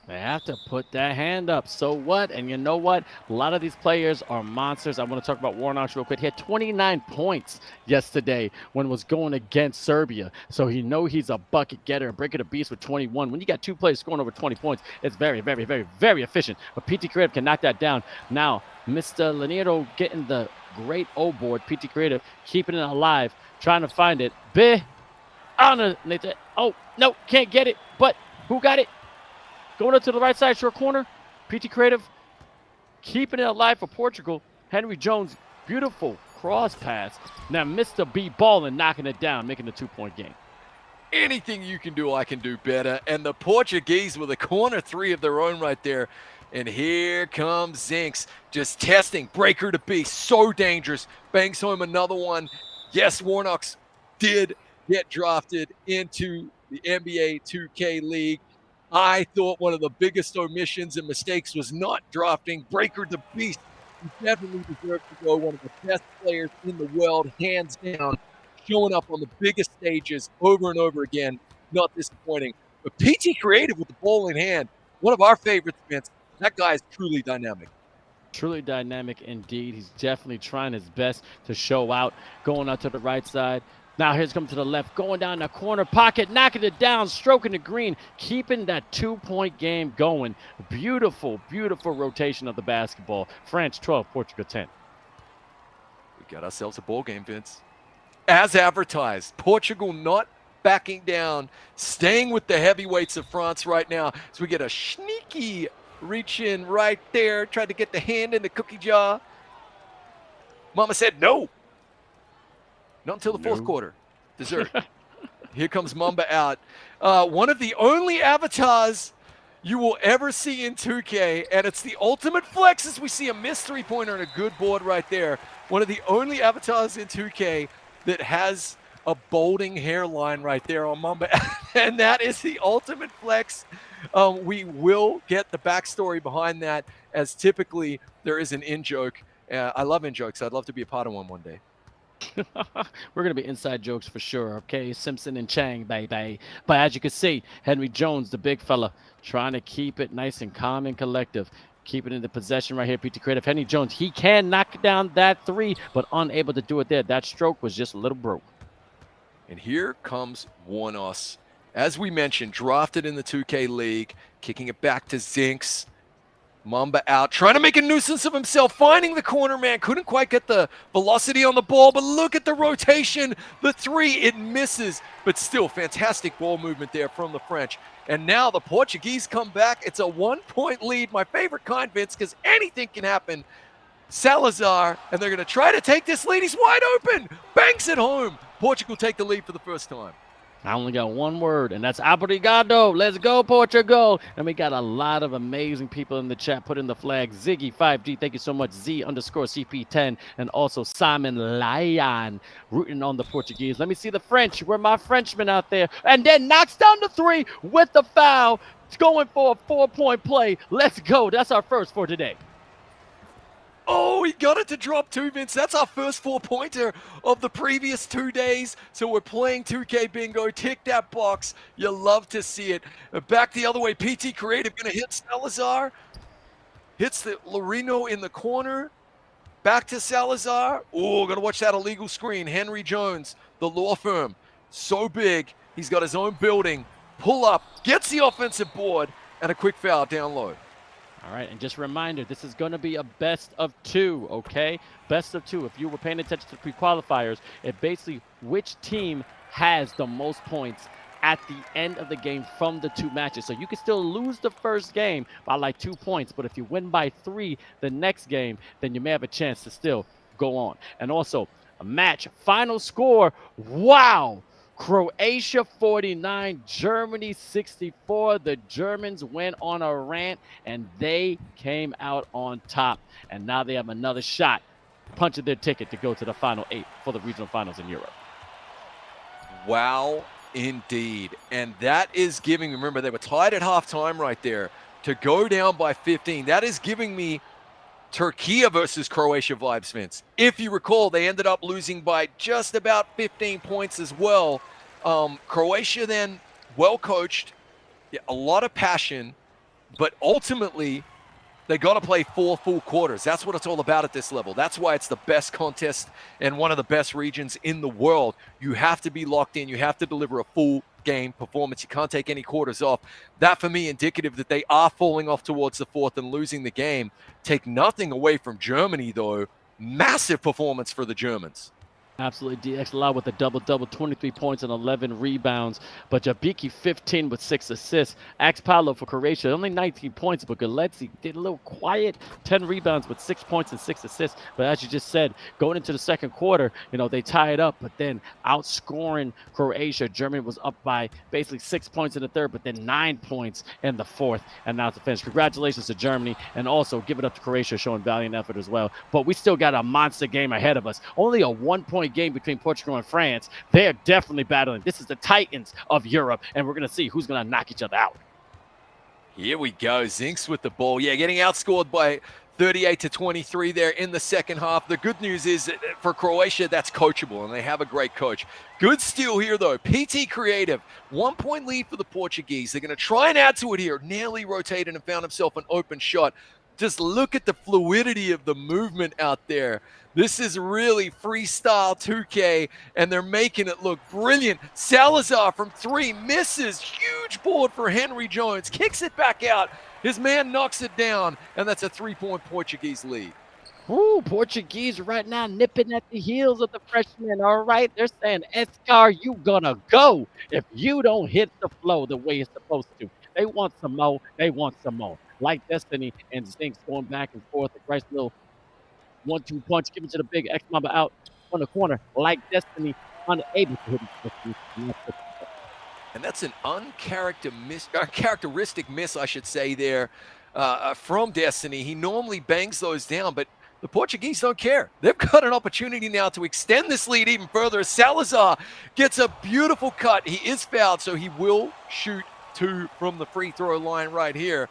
They have to put that hand up. So what? And you know what? A lot of these players are monsters. I want to talk about Warnock real quick. He had 29 points yesterday when it was going against Serbia. So he's a bucket getter and breaking the beast with 21. When you got 2 players scoring over 20 points, it's very efficient. But 𝐂𝐇𝐄𝐂 can knock that down. Now, Mr. Laniero getting the great O board. 𝐂𝐇𝐄𝐂 keeping it alive, trying to find it. Oh, no, can't get it. But who got it? Going up to the right side, short corner. 𝐂𝐇𝐄𝐂 keeping it alive for Portugal. Henry Jones, beautiful cross pass. Now Mr. B balling, knocking it down, making a 2-point game. Anything you can do, I can do better. And the Portuguese with a corner 3 of their own right there. And here comes Zinks, just testing. Breaker to beast, so dangerous. Bangs home another one. Yes, Warnox did get drafted into the NBA 2K League. I thought one of the biggest omissions and mistakes was not drafting Breaker the Beast. He definitely deserves to go, one of the best players in the world, hands down, showing up on the biggest stages over and over again. Not disappointing. But 𝐂𝐇𝐄𝐂 with the ball in hand, one of our favorites, Vince. That guy is truly dynamic. Truly dynamic indeed. He's definitely trying his best to show out. Going out to the right side. Now here's coming to the left, going down the corner pocket, knocking it down, stroking the green, keeping that 2-point game going. Beautiful rotation of the basketball. France 12, Portugal 10. We got ourselves a ball game, Vince. As advertised, Portugal not backing down, staying with the heavyweights of France right now. So we get a sneaky reach in right there, tried to get the hand in the cookie jar. Mama said no. Not until the fourth quarter. Dessert. Here comes Mamba out. One of the only avatars you will ever see in 2K, and it's the ultimate flex as we see a missed three-pointer and a good board right there. One of the only avatars in 2K that has a balding hairline right there on Mamba, and that is the ultimate flex. We will get the backstory behind that, as typically there is an in-joke. I love in-jokes. I'd love to be a part of one day. We're going to be inside jokes for sure, okay? Simpson and Chang, baby. But as you can see, Henry Jones, the big fella, trying to keep it nice and calm and collective. Keep it in the possession right here, PT Creative. Henry Jones, he can knock down that three, but unable to do it there. That stroke was just a little broke. And here comes Warnos. As we mentioned, drafted in the 2K League, kicking it back to Zinks. Mamba out, trying to make a nuisance of himself, finding the corner man. Couldn't quite get the velocity on the ball, but look at the rotation. The three, it misses, but still fantastic ball movement there from the French. And now the Portuguese come back. It's a 1-point lead. My favorite kind, Vince, because anything can happen. Salazar, and they're going to try to take this lead. He's wide open. Banks it home. Portugal take the lead for the first time. I only got one word, and that's obrigado. Let's go, Portugal. And we got a lot of amazing people in the chat. Put in the flag. Ziggy 5G, thank you so much. Z_CP10, and also Simon Lyon rooting on the Portuguese. Let me see the French. Where my Frenchmen out there? And then knocks down the three with the foul. It's going for a 4-point play. Let's go. That's our first for today. Oh, he got it to drop two, Vince. That's our first 4-pointer of the previous 2 days. So we're playing 2K bingo. Tick that box. You love to see it. Back the other way. PT Creative going to hit Salazar. Hits the Lorino in the corner. Back to Salazar. Oh, going to watch that illegal screen. Henry Jones, the law firm. So big. He's got his own building. Pull up. Gets the offensive board. And a quick foul down low. All right, and just a reminder, this is going to be a best of two, okay? Best of two. If you were paying attention to the pre-qualifiers, it basically which team has the most points at the end of the game from the two matches. So you can still lose the first game by like 2 points, but if you win by 3 the next game, then you may have a chance to still go on. And also, a match final score, wow! Croatia 49, Germany 64. The Germans went on a rant, and they came out on top. And now they have another shot, punching their ticket to go to the final 8 for the regional finals in Europe. Wow, indeed. And that is giving, remember, they were tied at halftime right there. To go down by 15, that is giving me 𝐂𝐄𝐄 versus Croatia vibes, Vince. If you recall, they ended up losing by just about 15 points as well. Croatia then well coached, a lot of passion, but ultimately they got to play 4 full quarters. That's what it's all about at this level. That's why it's the best contest and one of the best regions in the world. You have to be locked in. You have to deliver a full game performance. You can't take any quarters off. That, for me, indicative that they are falling off towards the fourth and losing the game. Take nothing away from Germany, though. Massive performance for the Germans. Absolutely, DX Lau with a double-double, 23 points and 11 rebounds. But Jabiki 15 with 6 assists. Ax Paolo for Croatia, only 19 points, but Galetzi did a little quiet, 10 rebounds with 6 points and 6 assists. But as you just said, going into the second quarter, they tie it up, but then outscoring Croatia. Germany was up by basically 6 points in the third, but then 9 points in the fourth. And now to finish. Congratulations to Germany, and also give it up to Croatia, showing valiant effort as well. But we still got a monster game ahead of us. Only a 1-point game between Portugal and France. They're definitely battling. This is the Titans of Europe, and we're going to see who's going to knock each other out. Here we go. Zinks with the ball. Yeah, getting outscored by 38-23 there in the second half. The good news is that for Croatia, that's coachable, and they have a great coach. Good steal here, though. PT Creative, 1-point lead for the Portuguese. They're going to try and add to it here. Nearly rotated and found himself an open shot. Just look at the fluidity of the movement out there. This is really freestyle 2K, and they're making it look brilliant. Salazar from 3 misses. Huge board for Henry Jones. Kicks it back out. His man knocks it down, and that's a 3-point Portuguese lead. Ooh, Portuguese right now nipping at the heels of the freshmen. All right, they're saying, Escar, you gonna go if you don't hit the flow the way it's supposed to. They want some more. They want some more. Like Destiny and Zinks going back and forth. A nice little 1-2 punch. Give it to the big X Mamba out. on the corner like Destiny, unable to hit it. And that's an uncharacteristic miss, I should say, there from Destiny. He normally bangs those down, but the Portuguese don't care. They've got an opportunity now to extend this lead even further. Salazar gets a beautiful cut. He is fouled, so he will shoot 2 from the free throw line right here.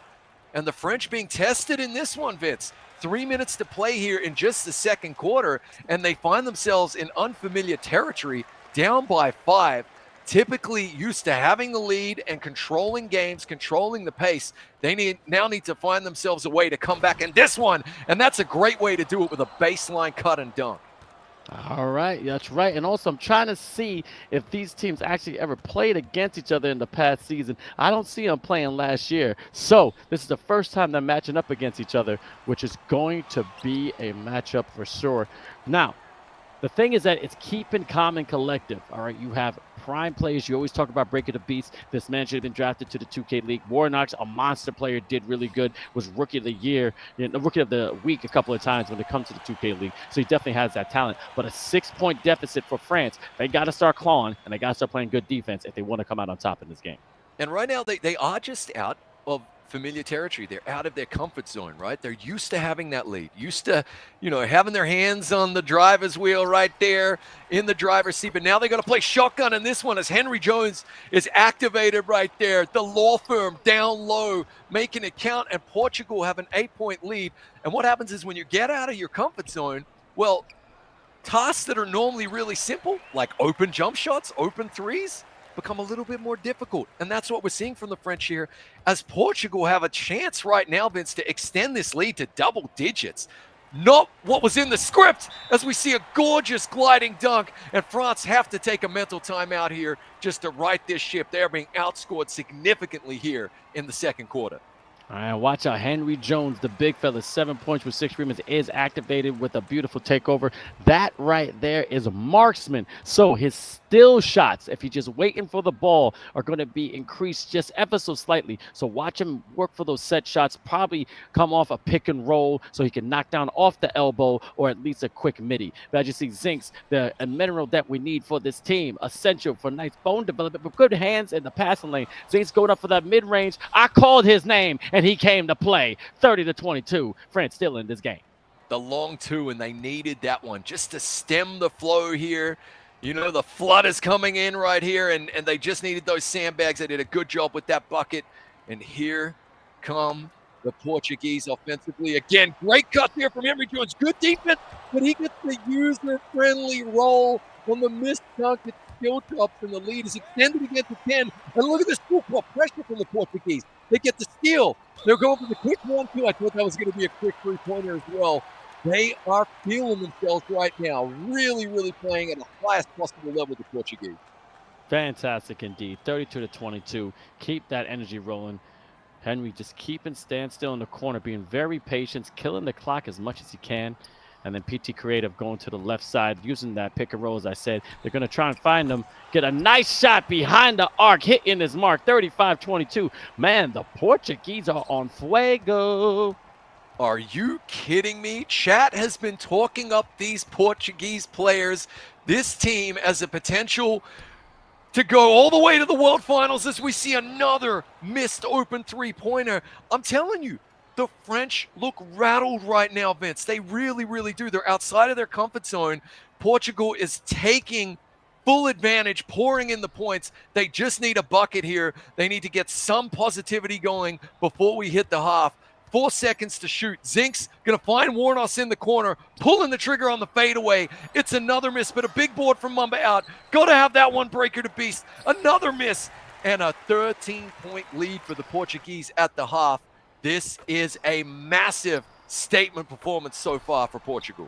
And the French being tested in this one, Vince. 3 minutes to play here in just the second quarter, and they find themselves in unfamiliar territory, down by 5. Typically used to having the lead and controlling games, controlling the pace. They now need to find themselves a way to come back in this one, and that's a great way to do it with a baseline cut and dunk. All right, that's right. And also, I'm trying to see if these teams actually ever played against each other in the past season. I don't see them playing last year. So this is the first time they're matching up against each other, which is going to be a matchup for sure. Now, the thing is that it's keeping calm and collective. All right, you have prime players. You always talk about breaking the beast. This man should have been drafted to the 2K League. Warnock's a monster player, did really good, was rookie of the year, rookie of the week a couple of times when it comes to the 2K League. So he definitely has that talent. But a 6-point deficit for France. They got to start clawing, and they got to start playing good defense if they want to come out on top in this game. And right now, they are just out of familiar territory. They're out of their comfort zone, right? They're used to having that lead, used to, having their hands on the driver's wheel right there in the driver's seat. But now they got to play shotgun in this one as Henry Jones is activated right there. The law firm down low, making it count, and Portugal have an 8-point lead. And what happens is when you get out of your comfort zone, well, tasks that are normally really simple, like open jump shots, open threes, become a little bit more difficult. And that's what we're seeing from the French here, as Portugal have a chance right now, Vince, to extend this lead to double digits. Not what was in the script, as we see a gorgeous gliding dunk, and France have to take a mental timeout here just to right this ship. They're being outscored significantly here in the second quarter. All right, watch out. Henry Jones, the big fella, 7 points with 6 rebounds, is activated with a beautiful takeover. That right there is a marksman. So his still shots, if he's just waiting for the ball, are going to be increased just ever so slightly. So watch him work for those set shots, probably come off a pick and roll so he can knock down off the elbow or at least a quick midi. But as you see, Zinks, a mineral that we need for this team, essential for nice bone development, but good hands in the passing lane. Zinks going up for that mid-range. I called his name, and he came to play. 30-22. France still in this game. The long 2, and they needed that one just to stem the flow here. The flood is coming in right here, and they just needed those sandbags. They did a good job with that bucket. And here come the Portuguese offensively. Again, great cut there from Henry Jones. Good defense, but he gets the user-friendly roll on the missed dunk. It still drops, and the lead is extended again to 10. And look at this full-court pressure from the Portuguese. They get the steal. They're going for the quick 1-2. I thought that was going to be a quick 3-pointer as well. They are feeling themselves right now, really, really playing at the highest possible level, the Portuguese. Fantastic indeed. 32-22. Keep that energy rolling. Henry just stand still in the corner, being very patient, killing the clock as much as he can. And then PT Creative going to the left side, using that pick and roll, as I said. They're going to try and find them. Get a nice shot behind the arc, hitting his mark, 35-22. Man, the Portuguese are on fuego. Are you kidding me? Chat has been talking up these Portuguese players, this team, as a potential to go all the way to the World Finals, as we see another missed open 3-pointer. I'm telling you, the French look rattled right now, Vince. They really, really do. They're outside of their comfort zone. Portugal is taking full advantage, pouring in the points. They just need a bucket here. They need to get some positivity going before we hit the half. 4 seconds to shoot. Zinks going to find Warnos in the corner, pulling the trigger on the fadeaway. It's another miss, but a big board from Mumba out. Got to have that one breaker to beast. Another miss, and a 13-point lead for the Portuguese at the half. This is a massive statement performance so far for Portugal.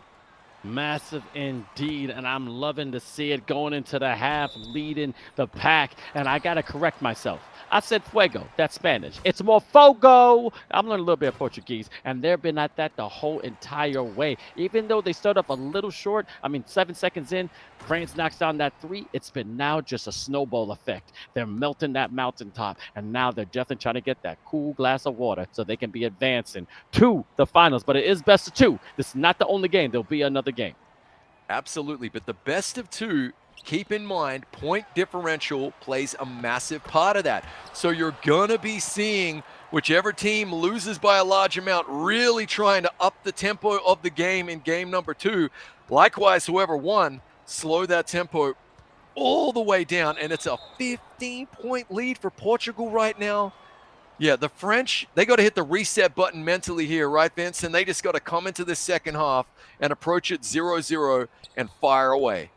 Massive indeed, and I'm loving to see it going into the half, leading the pack. And I got to correct myself. I said fuego. That's Spanish. It's more fogo. I'm learning a little bit of Portuguese, and they've been at that the whole entire way. Even though they start up a little short, 7 seconds in, France knocks down that 3. It's been now just a snowball effect. They're melting that mountaintop, and now they're definitely trying to get that cool glass of water so they can be advancing to the finals. But it is best of 2. This is not the only game. There'll be another game. Absolutely. But the best of two, keep in mind, point differential plays a massive part of that. So you're going to be seeing whichever team loses by a large amount really trying to up the tempo of the game in game number 2. Likewise, whoever won, slow that tempo all the way down. And it's a 15-point lead for Portugal right now. Yeah, the French, they got to hit the reset button mentally here, right, Vince? And they just got to come into the second half and approach it 0-0 and fire away.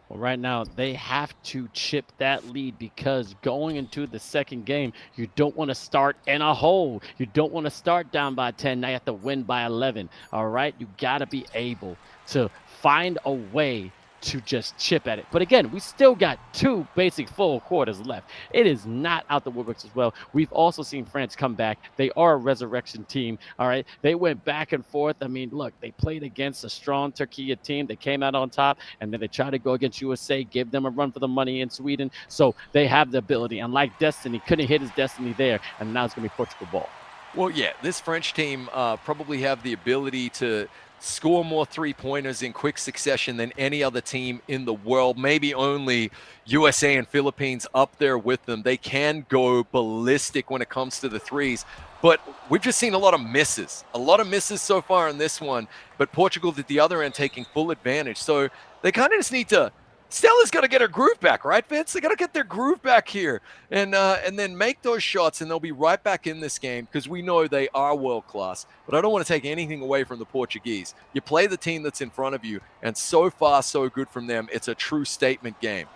Well, right now, they have to chip that lead because going into the second game, you don't want to start in a hole. You don't want to start down by 10. Now you have to win by 11, all right? You got to be able to find a way to just chip at it. But again, we still got 2 basic full quarters left. It is not out the woodworks as well. We've also seen France come back. They are a resurrection team, all right? They went back and forth. I mean, look, they played against a strong 𝐂𝐄𝐄 team. They came out on top, and then they tried to go against USA, give them a run for the money in Sweden. So they have the ability. Unlike Destiny, couldn't hit his destiny there, and now it's going to be Portugal ball. Well, yeah, this French team probably have the ability to score more three-pointers in quick succession than any other team in the world. Maybe only USA and Philippines up there with them. They can go ballistic when it comes to the threes, but we've just seen a lot of misses so far in this one. But Portugal at the other end taking full advantage. So they kind of just need to, Stella's got to get her groove back, right, Vince? They got to get their groove back here and then make those shots, and they'll be right back in this game because we know they are world class. But I don't want to take anything away from the Portuguese. You play the team that's in front of you, and so far, so good from them. It's a true statement game.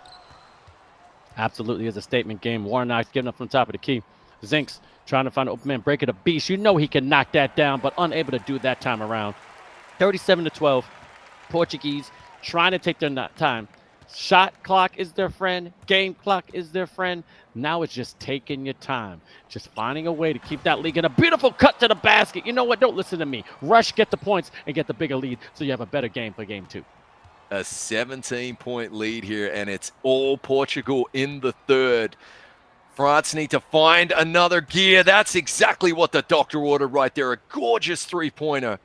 Absolutely is a statement game. Warnock's giving up from the top of the key. Zinks trying to find an open man, break it a beast. You know he can knock that down, but unable to do that time around. 37-12. Portuguese trying to take their time. Shot clock is their friend. Game clock is their friend. Now it's just taking your time. Just finding a way to keep that lead. And a beautiful cut to the basket. You know what? Don't listen to me. Rush, get the points, and get the bigger lead so you have a better game for game 2. A 17-point lead here, and it's all Portugal in the third. France need to find another gear. That's exactly what the doctor ordered right there. A gorgeous three-pointer.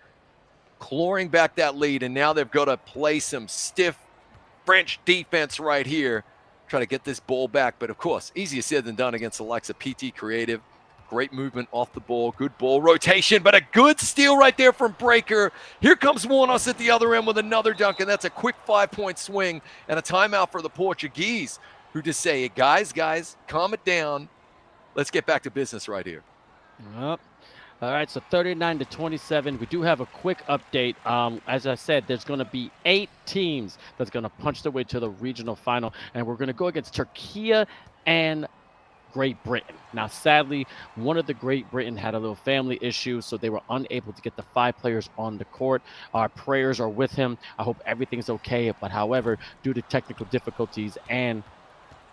Clawing back that lead, and now they've got to play some stiff French defense right here. Try to get this ball back, but of course, easier said than done against the likes of 𝐂𝐄𝐄𝐄. Great movement off the ball, good ball rotation, but a good steal right there from Breaker. Here comes Warnos at the other end with another dunk, and that's a quick 5-point swing and a timeout for the Portuguese, who just say, guys, calm it down. Let's get back to business right here. Yep. All right, so 39-27. We do have a quick update. As I said, there's going to be 8 teams that's going to punch their way to the regional final, and we're going to go against Turkey and Great Britain. Now, sadly, one of the Great Britain had a little family issue, so they were unable to get the 5 players on the court. Our prayers are with him. I hope everything's okay, but however, due to technical difficulties and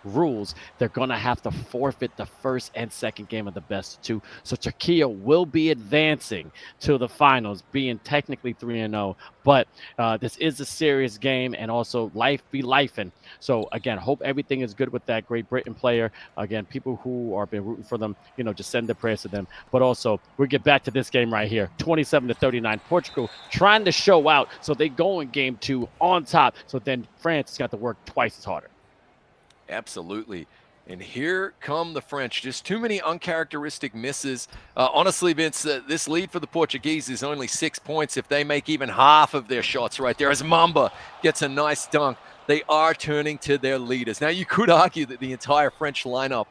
rules, they're gonna have to forfeit the first and second game of the best of 2. So Turkey will be advancing to the finals, being technically 3-0. But this is a serious game, and also life be lifing. So again, hope everything is good with that Great Britain player. Again, people who are been rooting for them, you know, just send their prayers to them. But also, we'll get back to this game right here, 27-39. Portugal trying to show out, so they go in game 2 on top. So then France has got to work twice as harder. Absolutely. And here come the French. Just too many uncharacteristic misses. Honestly, Vince, this lead for the Portuguese is only 6 points if they make even half of their shots right there. As Mamba gets a nice dunk, they are turning to their leaders. Now, you could argue that the entire French lineup,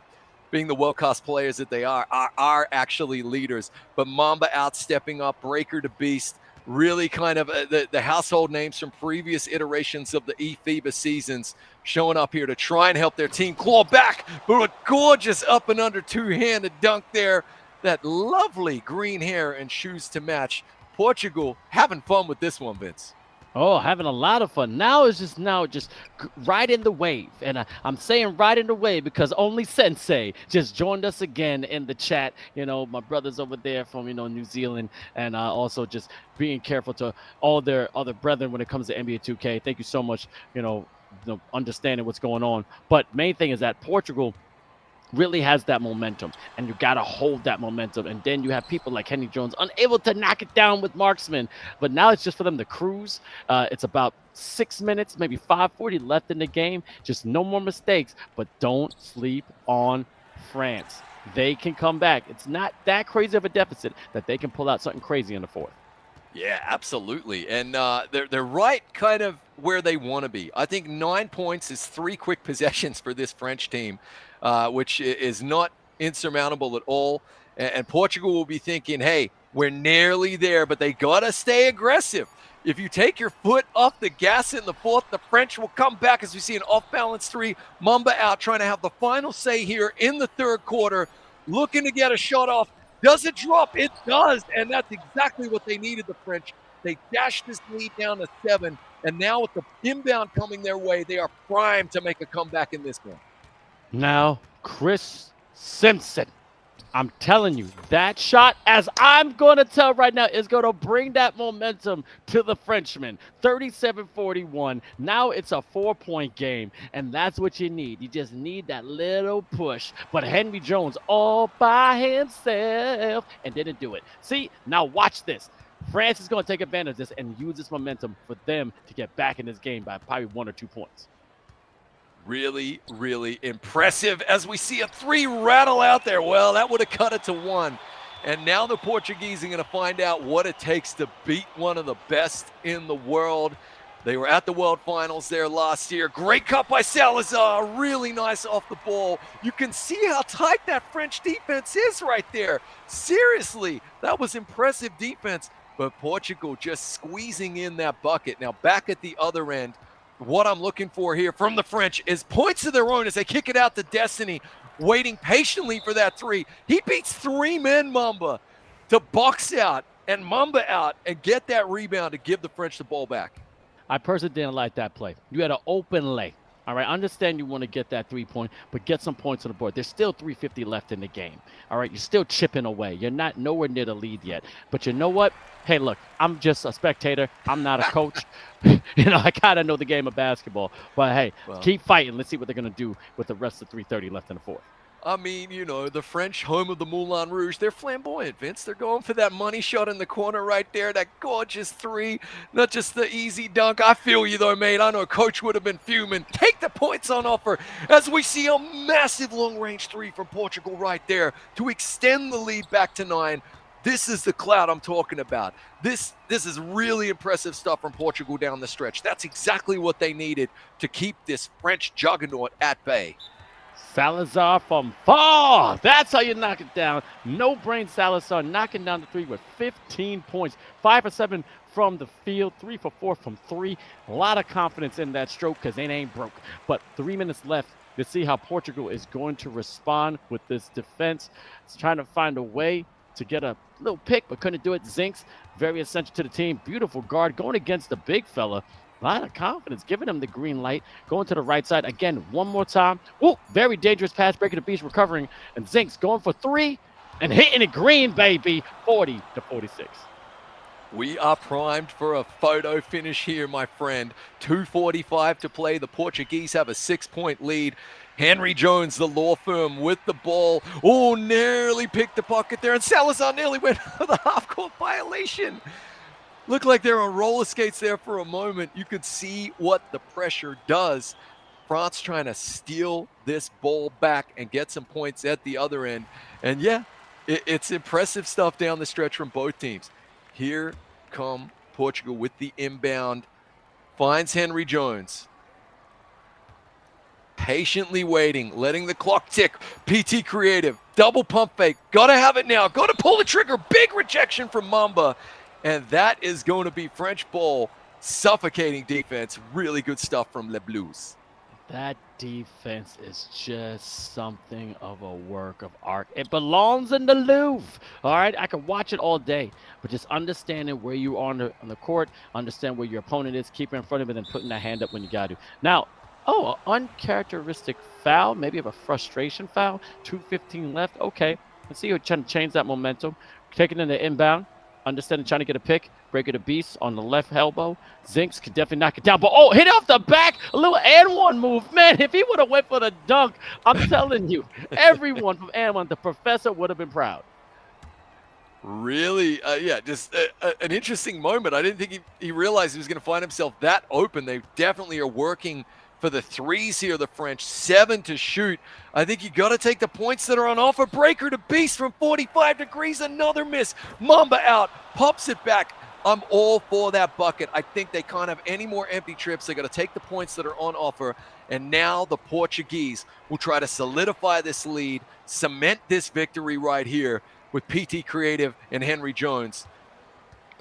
being the world-class players that they are actually leaders. But Mamba outstepping up, Breaker to Beast, really kind of the household names from previous iterations of the eFIBA seasons showing up here to try and help their team claw back. But a gorgeous up and under two-handed dunk there. That lovely green hair and shoes to match. Portugal having fun with this one, Vince. Oh, having a lot of fun. Now it's just right in the wave. And I'm saying right in the wave because only Sensei just joined us again in the chat. You know, my brothers over there from, you know, New Zealand, and also just being careful to all their other brethren when it comes to NBA 2K. Thank you so much, you know, understanding what's going on. But main thing is that Portugal, really has that momentum, and you got to hold that momentum. And then you have people like Henry Jones unable to knock it down with marksmen, but now it's just for them to cruise. It's about 6 minutes, maybe 5:40 left in the game. Just no more mistakes, but don't sleep on France. They can come back. It's not that crazy of a deficit that they can pull out something crazy in the fourth. Yeah, absolutely. And they're right kind of where they want to be. I think 9 points is 3 quick possessions for this French team, which is not insurmountable at all. And Portugal will be thinking, hey, we're nearly there, but they got to stay aggressive. If you take your foot off the gas in the fourth, the French will come back as we see an off-balance 3. Mamba out, trying to have the final say here in the third quarter, looking to get a shot off. Does it drop? It does, and that's exactly what they needed, the French. They dashed this lead down to 7, and now with the inbound coming their way, they are primed to make a comeback in this one. Now, Chris Simpson. I'm telling you, that shot, as I'm going to tell right now, is going to bring that momentum to the Frenchman. 37-41. Now it's a 4-point game, and that's what you need. You just need that little push. But Henry Jones all by himself and didn't do it. See, now watch this. France is going to take advantage of this and use this momentum for them to get back in this game by probably 1 or 2 points. Really, really impressive as we see a 3 rattle out there. Well, that would have cut it to 1. And now the Portuguese are going to find out what it takes to beat one of the best in the world. They were at the World Finals there last year. Great cut by Salazar. Really nice off the ball. You can see how tight that French defense is right there. Seriously, that was impressive defense. But Portugal just squeezing in that bucket. Now back at the other end, what I'm looking for here from the French is points of their own as they kick it out to Destiny, waiting patiently for that 3. He beats 3 men, Mamba, to box out and Mamba out and get that rebound to give the French the ball back. I personally didn't like that play. You had an open lay. All right, I understand you want to get that 3-point, but get some points on the board. There's still 3:50 left in the game. All right, you're still chipping away. You're not nowhere near the lead yet. But you know what? Hey, look, I'm just a spectator. I'm not a coach. I kind of know the game of basketball. But, hey, keep fighting. Let's see what they're going to do with the rest of 3:30 left in the fourth. I mean, the French, home of the Moulin Rouge, they're flamboyant, Vince. They're going for that money shot in the corner right there, that gorgeous 3, not just the easy dunk. I feel you, though, mate. I know Coach would have been fuming. Take the points on offer as we see a massive long-range 3 from Portugal right there to extend the lead back to 9. This is the clout I'm talking about. This is really impressive stuff from Portugal down the stretch. That's exactly what they needed to keep this French juggernaut at bay. Salazar from far. That's how you knock it down. No brain Salazar knocking down the 3 with 15 points. 5 for 7 from the field. 3 for 4 from 3. A lot of confidence in that stroke because it ain't broke. But 3 minutes left to see how Portugal is going to respond with this defense. It's trying to find a way to get a little pick, but couldn't do it. Zinks, very essential to the team. Beautiful guard going against the big fella. A lot of confidence, giving him the green light. Going to the right side again, one more time. Ooh, very dangerous pass, breaking the beach, recovering. And Zinks going for 3 and hitting it green, baby. 40-46. We are primed for a photo finish here, my friend. 2:45 to play. The Portuguese have a 6-point lead. Henry Jones, the law firm, with the ball. Oh, nearly picked the pocket there. And Salazar nearly went for the half-court violation. Looked like they're on roller skates there for a moment. You could see what the pressure does. France trying to steal this ball back and get some points at the other end. And yeah, it's impressive stuff down the stretch from both teams. Here come Portugal with the inbound. Finds Henry Jones. Patiently waiting, letting the clock tick. PT Creative, double pump fake. Gotta have it now. Gotta pull the trigger. Big rejection from Mamba. And that is going to be French ball. Suffocating defense. Really good stuff from Les Bleus. That defense is just something of a work of art. It belongs in the Louvre. All right, I can watch it all day, but just understanding where you are on the court, understand where your opponent is, keep it in front of it, and putting that hand up when you got to. Now, an uncharacteristic foul, maybe of a frustration foul. 2:15 left. Okay, let's see who's trying to change that momentum. Taking in the inbound. understanding, trying to get a pick. Breaker the Beast on the left elbow. Zinks could definitely knock it down. But, oh, hit off the back. A little and one move. Man, if he would have went for the dunk, I'm telling you, everyone from and one, the professor would have been proud. Really, yeah, just an interesting moment. I didn't think he realized he was going to find himself that open. They definitely are working for the threes here, the French. 7 to shoot. I think you got to take the points that are on offer. Breaker to Beast from 45 degrees. Another miss. Mamba out. Pops it back. I'm all for that bucket. I think they can't have any more empty trips. They got to take the points that are on offer. And now the Portuguese will try to solidify this lead, cement this victory right here with PT Creative and Henry Jones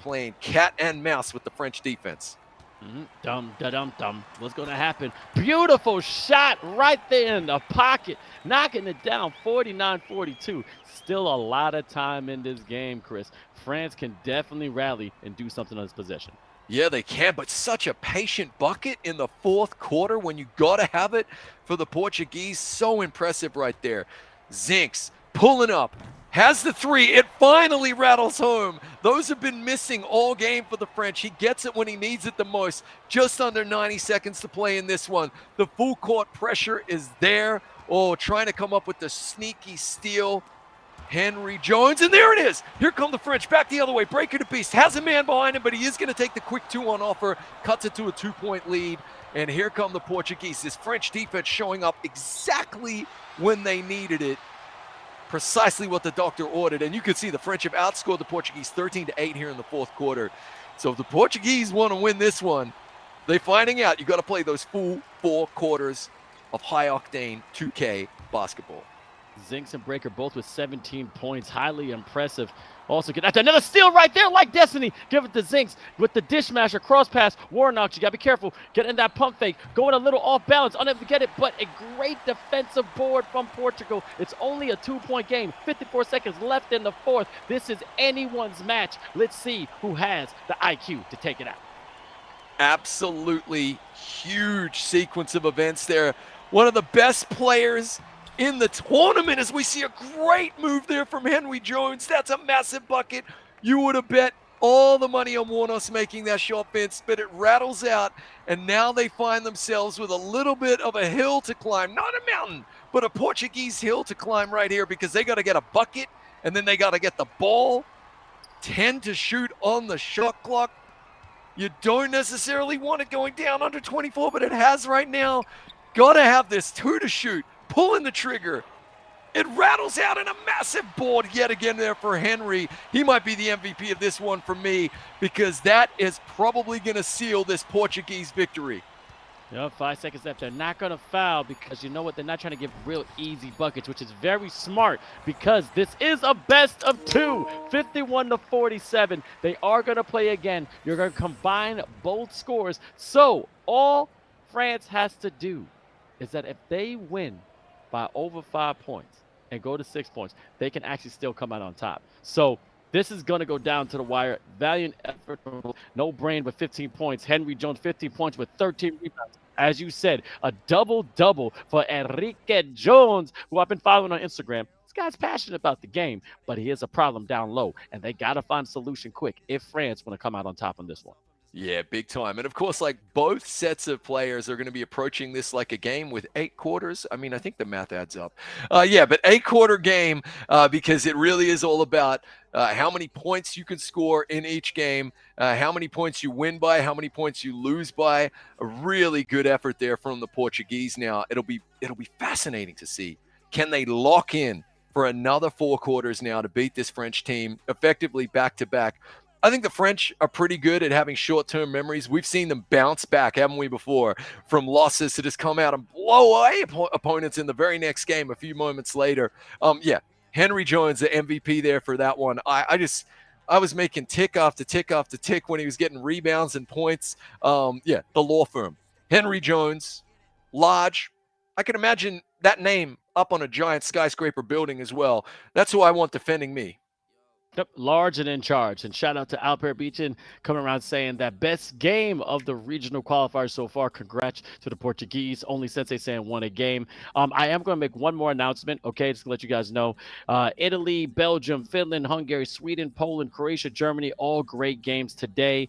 playing cat and mouse with the French defense. Dum, da, dum, dum. What's going to happen? Beautiful shot right there in the pocket. Knocking it down, 49-42. Still a lot of time in this game, Chris. France can definitely rally and do something on this possession. Yeah, they can, but such a patient bucket in the fourth quarter when you got to have it for the Portuguese. So impressive right there. Zinks pulling up. Has the three. It finally rattles home. Those have been missing all game for the French. He gets it when he needs it the most. Just under 90 seconds to play in this one. The full court pressure is there. Oh, trying to come up with the sneaky steal. Henry Jones, and there it is. Here come the French, back the other way. Breaker to Beast, has a man behind him, but he is going to take the quick 2 on offer. Cuts it to a 2-point lead, and here come the Portuguese. This French defense showing up exactly when they needed it. Precisely what the doctor ordered, and you can see the French have outscored the Portuguese 13-8 here in the fourth quarter. So if the Portuguese want to win this one, they're finding out you got to play those full 4 quarters of high-octane 2K basketball. Zinks and Breaker both with 17 points. Highly impressive. Also get after another steal right there like Destiny. Give it to Zinks with the dish masher cross pass. Warnock, you got to be careful. Get in that pump fake. Going a little off balance. Unable to get it, but a great defensive board from Portugal. It's only a 2-point game. 54 seconds left in the fourth. This is anyone's match. Let's see who has the IQ to take it out. Absolutely huge sequence of events there. One of the best players in the tournament as we see a great move there from Henry Jones. That's a massive bucket. You would have bet all the money on Warnos making that shot, Vince, but it rattles out, and now they find themselves with a little bit of a hill to climb. Not a mountain, but a Portuguese hill to climb right here because they got to get a bucket, and then they got to get the ball. 10 to shoot on the shot clock. You don't necessarily want it going down under 24, but it has right now. Got to have this 2 to shoot. Pulling the trigger. It rattles out in a massive board yet again there for Henry. He might be the MVP of this one for me because that is probably going to seal this Portuguese victory. 5 seconds left. They're not going to foul because you know what? They're not trying to give real easy buckets, which is very smart because this is a best of 2. 51-47. They are going to play again. You're going to combine both scores. So all France has to do is that if they win by over 5 points and go to 6 points, they can actually still come out on top. So this is going to go down to the wire. Valiant effort. No brain with 15 points. Henry Jones, 15 points with 13 rebounds. As you said, a double-double for Enrique Jones, who I've been following on Instagram. This guy's passionate about the game, but he is a problem down low, and they got to find a solution quick if France want to come out on top on this one. Yeah, big time. And of course, like both sets of players are going to be approaching this like a game with 8 quarters. I mean, I think the math adds up. Yeah, but 8-quarter game because it really is all about how many points you can score in each game, how many points you win by, how many points you lose by. A really good effort there from the Portuguese. Now, it'll be fascinating to see. Can they lock in for another 4 quarters now to beat this French team effectively back-to-back? I think the French are pretty good at having short-term memories. We've seen them bounce back, haven't we, before, from losses to just come out and blow away opponents in the very next game a few moments later. Yeah, Henry Jones, the MVP there for that one. I was making tick after tick after tick when he was getting rebounds and points. Yeah, the law firm. Henry Jones, large. I can imagine that name up on a giant skyscraper building as well. That's who I want defending me. Yep, large and in charge. And shout out to Alper Beachin coming around saying that best game of the regional qualifiers so far. Congrats to the Portuguese. Only Sensei saying won a game. I am going to make one more announcement, okay, just to let you guys know. Italy, Belgium, Finland, Hungary, Sweden, Poland, Croatia, Germany, all great games today.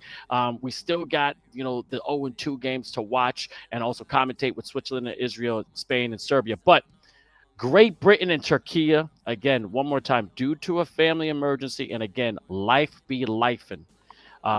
We still got, the 0-2 games to watch and also commentate with Switzerland and Israel, Spain, and Serbia. But Great Britain and Turkey, again, one more time, due to a family emergency, and again, life be lifing.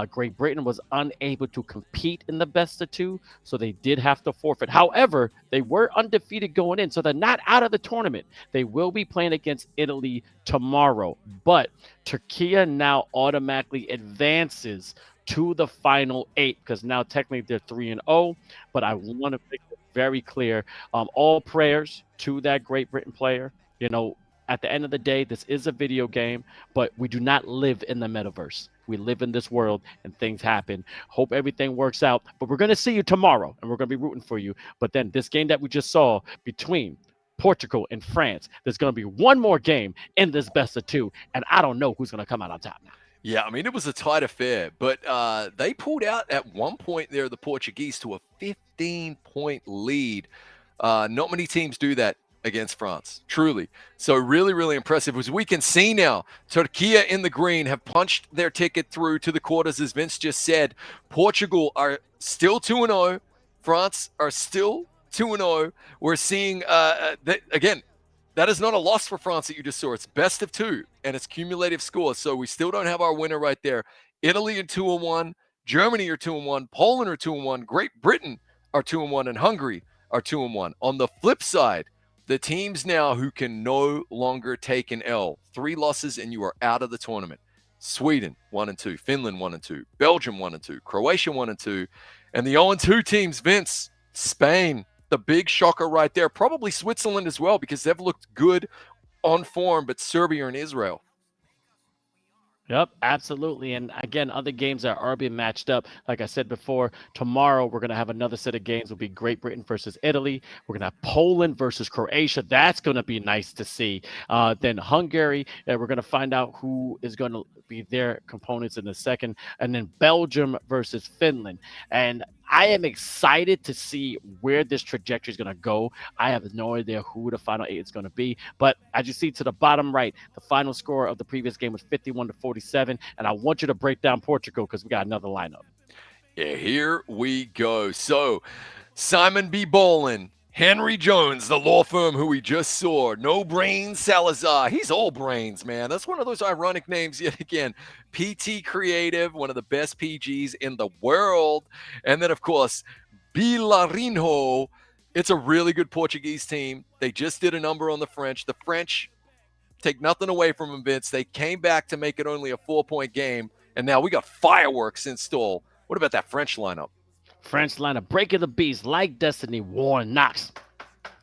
Great Britain was unable to compete in the best of two, so they did have to forfeit. However, they were undefeated going in, so they're not out of the tournament. They will be playing against Italy tomorrow, but Turkey now automatically advances to the final 8 because now technically they're 3-0, but I want to make it very clear. All prayers to that Great Britain player. At the end of the day, this is a video game, but we do not live in the metaverse. We live in this world and things happen. Hope everything works out, but we're going to see you tomorrow and we're going to be rooting for you. But then this game that we just saw between Portugal and France, there's going to be one more game in this best of 2, and I don't know who's going to come out on top now. Yeah, I mean, it was a tight affair, but they pulled out at one point there, the Portuguese, to a 15-point lead. Not many teams do that against France, truly. So really, really impressive. As we can see now, Turkey in the green have punched their ticket through to the quarters, as Vince just said. Portugal are still 2-0. France are still 2-0. We're seeing, again, that is not a loss for France that you just saw. It's best of 2, and it's cumulative scores. So we still don't have our winner right there. Italy are 2-1. Germany are 2-1. Poland are 2-1. Great Britain are 2-1. And Hungary are 2-1. On the flip side, the teams now who can no longer take an L. 3 losses, and you are out of the tournament. Sweden, 1-2. Finland, 1-2. Belgium, 1-2. Croatia, 1-2. And the 0-2 teams, Vince, Spain, the big shocker right there. Probably Switzerland as well, because they've looked good on form, but Serbia and Israel. Yep, absolutely. And again, other games that are being matched up. Like I said before, tomorrow we're going to have another set of games. It'll be Great Britain versus Italy. We're going to have Poland versus Croatia. That's going to be nice to see. Then Hungary, we're going to find out who is going to be their components in the second. And then Belgium versus Finland. And I am excited to see where this trajectory is going to go. I have no idea who the final 8 is going to be. But as you see to the bottom right, the final score of the previous game was 51-47. And I want you to break down Portugal because we got another lineup. Yeah, here we go. So, Simon B. Bolin, Henry Jones, the law firm who we just saw, No Brains Salazar. He's all brains, man. That's one of those ironic names yet again. PT Creative, one of the best PGs in the world. And then, of course, Bilarinho. It's a really good Portuguese team. They just did a number on the French. The French take nothing away from them, Vince. They came back to make it only a 4-point game, and now we got fireworks installed. What about that French lineup? French lineup, Break of the Beast, like Destiny, Warren Knox.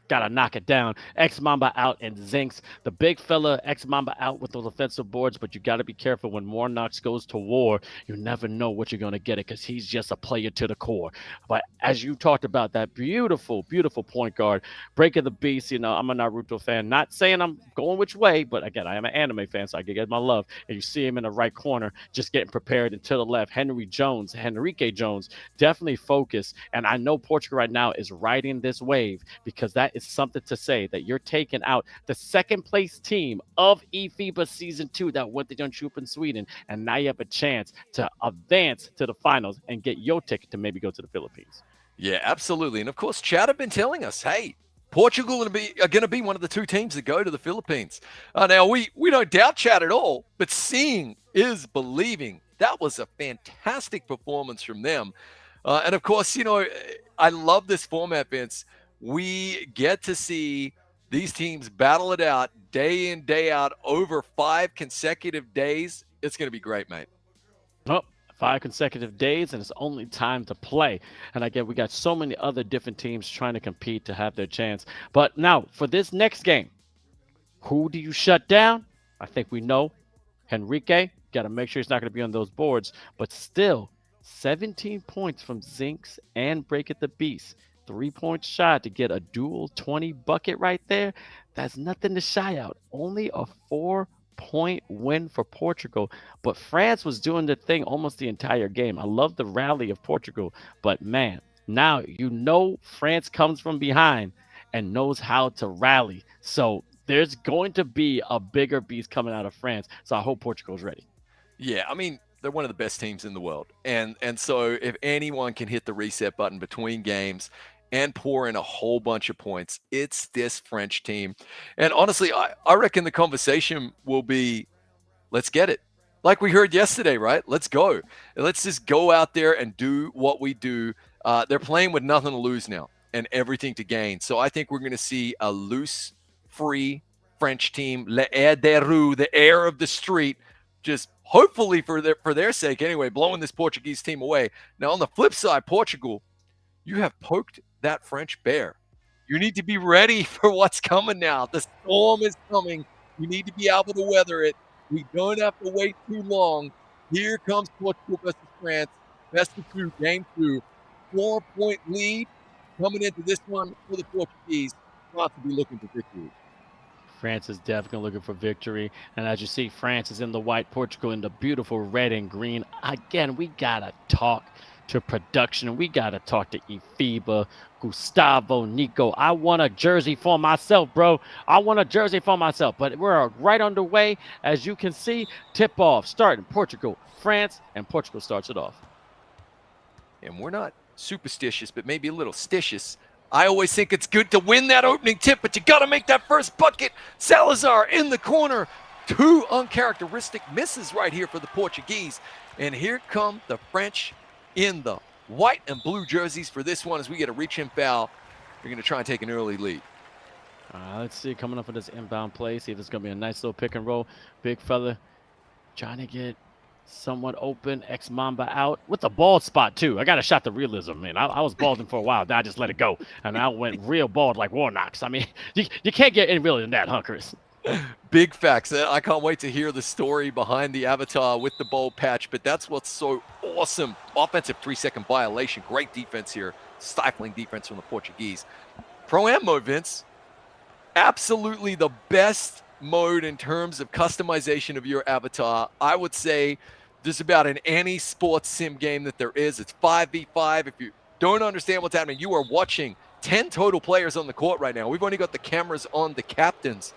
Got to knock it down. X-Mamba out and Zinks. The big fella, X-Mamba out with those offensive boards, but you got to be careful when Warren Knox goes to war. You never know what you're going to get it because he's just a player to the core. But as you talked about, that beautiful, beautiful point guard, Break of the Beast, I'm a Naruto fan. Not saying I'm going which way, but again, I am an anime fan, so I can get my love. And you see him in the right corner, just getting prepared. And to the left, Henrique Jones, definitely focused. And I know Portugal right now is riding this wave because that is something to say that you're taking out the second place team of eFIBA season 2 that went to Jönköping in Sweden, and now you have a chance to advance to the finals and get your ticket to maybe go to the Philippines. Yeah, absolutely. And of course, Chad have been telling us, hey, Portugal are going to be one of the 2 teams that go to the Philippines. Now, we don't doubt Chad at all, but seeing is believing. That was a fantastic performance from them. And of course, I love this format, Vince. We get to see these teams battle it out day in, day out over 5 consecutive days. It's going to be great, mate. Oh, 5 consecutive days, and it's only time to play. And again, we got so many other different teams trying to compete to have their chance. But now, for this next game, who do you shut down? I think we know. Henrique, got to make sure he's not going to be on those boards. But still, 17 points from Zinks and Break It the Beast. 3-point shot to get a dual 20 bucket right there. That's nothing to shy out. Only a 4 point win for Portugal, but France was doing the thing almost the entire game. I love the rally of Portugal, but man, now you know France comes from behind and knows how to rally. So there's going to be a bigger beast coming out of France. So I hope Portugal's ready. Yeah, I mean, they're one of the best teams in the world. And so if anyone can hit the reset button between games and pour in a whole bunch of points, it's this French team. And honestly, I reckon the conversation will be, let's get it. Like we heard yesterday, right? Let's go. And let's just go out there and do what we do. They're playing with nothing to lose now and everything to gain. So I think we're going to see a loose, free French team, l'air des rues, the air of the street, just hopefully for their sake anyway, blowing this Portuguese team away. Now, on the flip side, Portugal, you have poked that French bear. You need to be ready for what's coming now. The storm is coming. You need to be able to weather it. We don't have to wait too long. Here comes Portugal versus France. Best of two, game 2. 4-point lead coming into this one for the Portuguese. Not to be looking for victory. France is definitely looking for victory. And as you see, France is in the white, Portugal in the beautiful red and green. Again, we got to talk to production. We got to talk to eFIBA, Gustavo, Nico. I want a jersey for myself, bro. I want a jersey for myself. But we're right underway. As you can see, tip-off starting Portugal, France, and Portugal starts it off. And we're not superstitious, but maybe a little stitious. I always think it's good to win that opening tip, but you got to make that first bucket. Salazar in the corner. 2 uncharacteristic misses right here for the Portuguese. And here come the French in the white and blue jerseys for this one as we get a reach-in foul. They're going to try and take an early lead. Let's see, coming up for this inbound play. See if it's going to be a nice little pick and roll. Big fella trying to get somewhat open. Mamba out with the bald spot, too. I got to shot the realism, man. I was balding for a while. Then I just let it go. And I went real bald like Warnocks. I mean, you can't get any realer than that, huh, Chris? Big facts. I can't wait to hear the story behind the avatar with the bold patch, but that's what's so awesome. Offensive 3-second violation. Great defense here. Stifling defense from the Portuguese. Pro-Am mode, Vince. Absolutely the best mode in terms of customization of your avatar. I would say just about in any sports sim game that there is. It's 5v5. If you don't understand what's happening, you are watching 10 total players on the court right now. We've only got the cameras on the captains.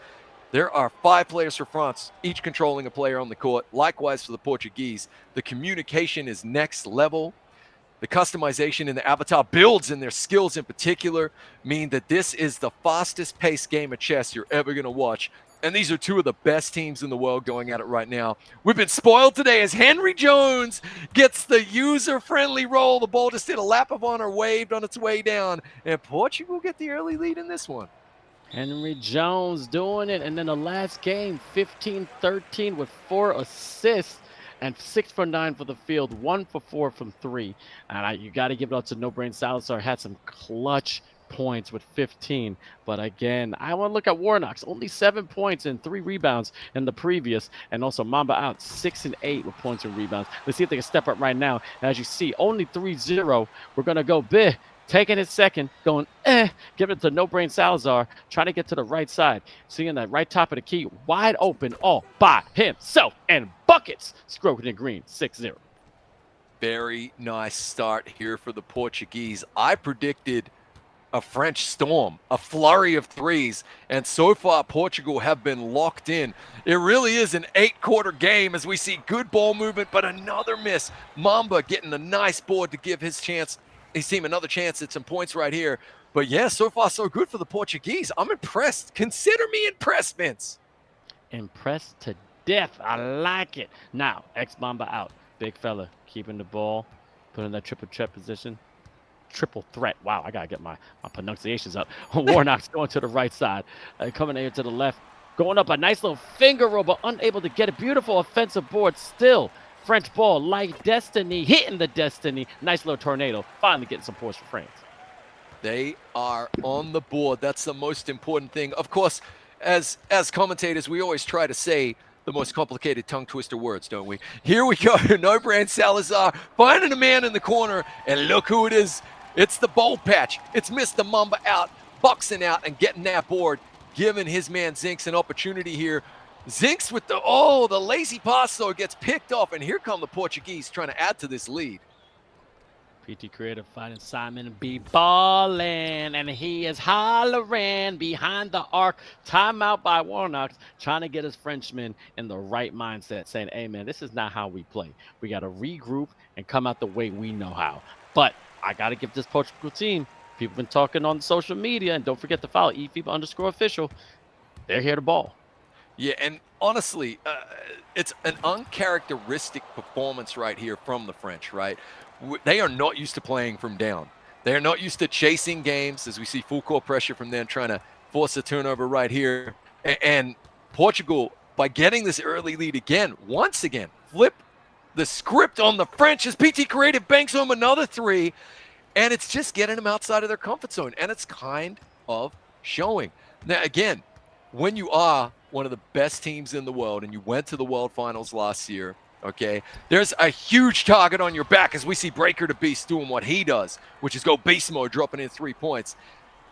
There are 5 players for France, each controlling a player on the court. Likewise for the Portuguese. The communication is next level. The customization in the avatar builds and their skills in particular mean that this is the fastest paced game of chess you're ever going to watch. And these are 2 of the best teams in the world going at it right now. We've been spoiled today as Henry Jones gets the user-friendly roll. The ball just did a lap of honor, waved on its way down. And Portugal get the early lead in this one. Henry Jones doing it. And then the last game, 15-13 with 4 assists and 6 for 9 for the field, 1 for 4 from 3. And you got to give it up to No Brain Salazar. Had some clutch points with 15. But again, I want to look at Warnock's. Only 7 points and 3 rebounds in the previous. And also Mamba out 6 and 8 with points and rebounds. Let's see if they can step up right now. As you see, only 3-0. We're going to go big. Taking it second, going, giving it to No Brain Salazar, trying to get to the right side. Seeing that right top of the key, wide open, all by himself, and buckets. Scroking in green, 6-0. Very nice start here for the Portuguese. I predicted a French storm, a flurry of threes, and so far Portugal have been locked in. It really is an 8-quarter game as we see good ball movement, but another miss. Mamba getting a nice board to give his team another chance at some points right here. But yeah, so far so good for the Portuguese. I'm impressed. Consider me impressed, Vince. Impressed to death. I like it. Now, Mamba out. Big fella keeping the ball, putting that triple threat position. Triple threat. Wow, I got to get my pronunciations up. Warnock's going to the right side. Coming here to the left. Going up a nice little finger roll, but unable to get a beautiful offensive board still. French ball, like Destiny, hitting the Destiny. Nice little tornado. Finally getting some points for France. They are on the board. That's the most important thing. Of course, as commentators, we always try to say the most complicated tongue twister words, don't we? Here we go. No Brand Salazar finding a man in the corner, and look who it is. It's the bold patch. It's Mr. Mamba out, boxing out and getting that board, giving his man Zinks an opportunity here Zinks with the lazy pass, though, gets picked off, and here come the Portuguese trying to add to this lead. PT Creative finding Simon B. ballin', and he is hollering behind the arc. Timeout by Warnock, trying to get his Frenchman in the right mindset, saying, hey, man, this is not how we play. We got to regroup and come out the way we know how. But I got to give this Portugal team, people been talking on social media, and don't forget to follow eFIBA_official. They're here to ball. Yeah, and honestly, it's an uncharacteristic performance right here from the French, right? They are not used to playing from down. They are not used to chasing games, as we see full court pressure from them trying to force a turnover right here. And Portugal, by getting this early lead again, once again, flip the script on the French as PT Creative banks home another three, and it's just getting them outside of their comfort zone, and it's kind of showing. Now, again, when you are one of the best teams in the world and you went to the World Finals last year, okay, there's a huge target on your back as we see Breaker to Beast doing what he does, which is go beast mode, dropping in 3 points.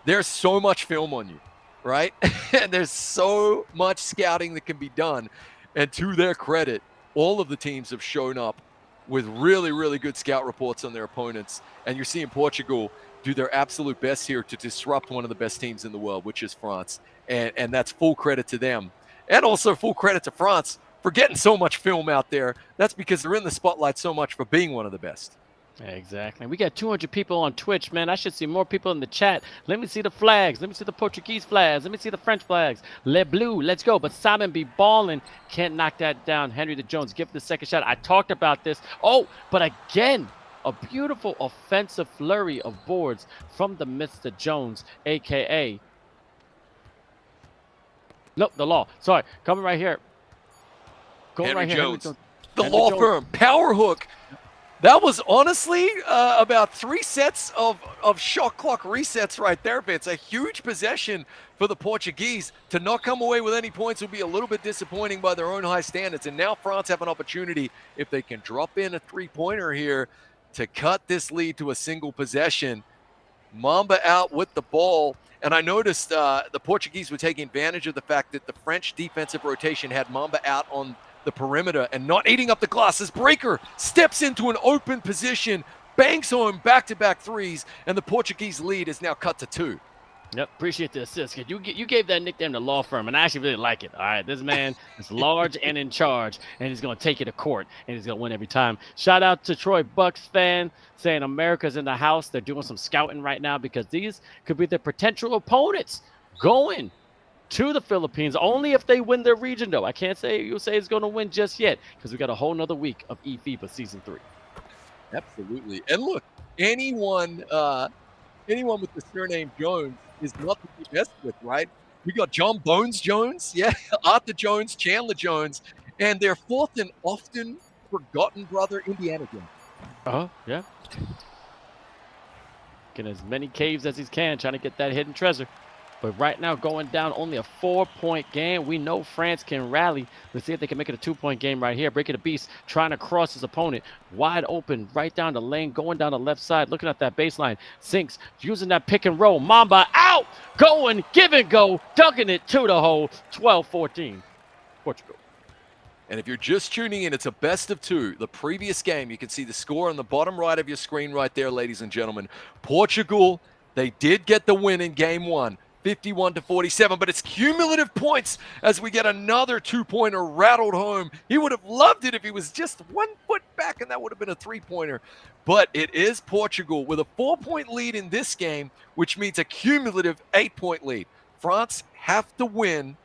There's so much film on you, right? And there's so much scouting that can be done. And to their credit, all of the teams have shown up with really, really good scout reports on their opponents. And you're seeing Portugal do their absolute best here to disrupt one of the best teams in the world, which is France. And that's full credit to them. And also full credit to France for getting so much film out there. That's because they're in the spotlight so much for being one of the best. Exactly. We got 200 people on Twitch, man. I should see more people in the chat. Let me see the flags. Let me see the Portuguese flags. Let me see the French flags. Le Bleu, let's go. But Simon B. ballin', can't knock that down. Henry the Jones, give the second shot. I talked about this. Oh, but again, a beautiful offensive flurry of boards from the Mr. Jones, a.k.a. Nope, the law. Sorry, coming right here. Going Henry right here. Jones, Henry the Henry law Jones. firm, power hook. That was honestly about 3 sets of shot clock resets right there, Vince. A huge possession for the Portuguese. To not come away with any points would be a little bit disappointing by their own high standards. And now France have an opportunity, if they can drop in a three-pointer here, to cut this lead to a single possession. Mamba out with the ball. And I noticed the Portuguese were taking advantage of the fact that the French defensive rotation had Mamba out on the perimeter and not eating up the glass as Breaker steps into an open position, banks home back-to-back threes, and the Portuguese lead is now cut to 2. Yep, appreciate the assist. You gave that nickname to law firm, and I actually really like it. All right, this man is large and in charge, and he's going to take you to court, and he's going to win every time. Shout out to Troy Bucks fan saying America's in the house. They're doing some scouting right now because these could be their potential opponents going to the Philippines, only if they win their region, though. I can't say you'll say it's going to win just yet because we got a whole nother week of eFIBA Season 3. Absolutely. And look, anyone with the surname Jones is not to be messed with, right? We got John Bones Jones, yeah, Arthur Jones, Chandler Jones, and their fourth and often forgotten brother, Indiana Jones. Yeah. Getting as many caves as he can, trying to get that hidden treasure. But right now, going down only a 4-point game. We know France can rally. Let's see if they can make it a 2-point game right here. Breaking the Beast, trying to cross his opponent. Wide open, right down the lane, going down the left side, looking at that baseline. Sinks, using that pick and roll. Mamba out, going, give and go, dunking it to the hole. 12-14, Portugal. And if you're just tuning in, it's a best of 2. The previous game, you can see the score on the bottom right of your screen right there, ladies and gentlemen. Portugal, they did get the win in game 1. 51-47, but it's cumulative points as we get another 2-pointer rattled home. He would have loved it if he was just 1 foot back, and that would have been a 3-pointer. But it is Portugal with a 4-point lead in this game, which means a cumulative 8-point lead. France have to win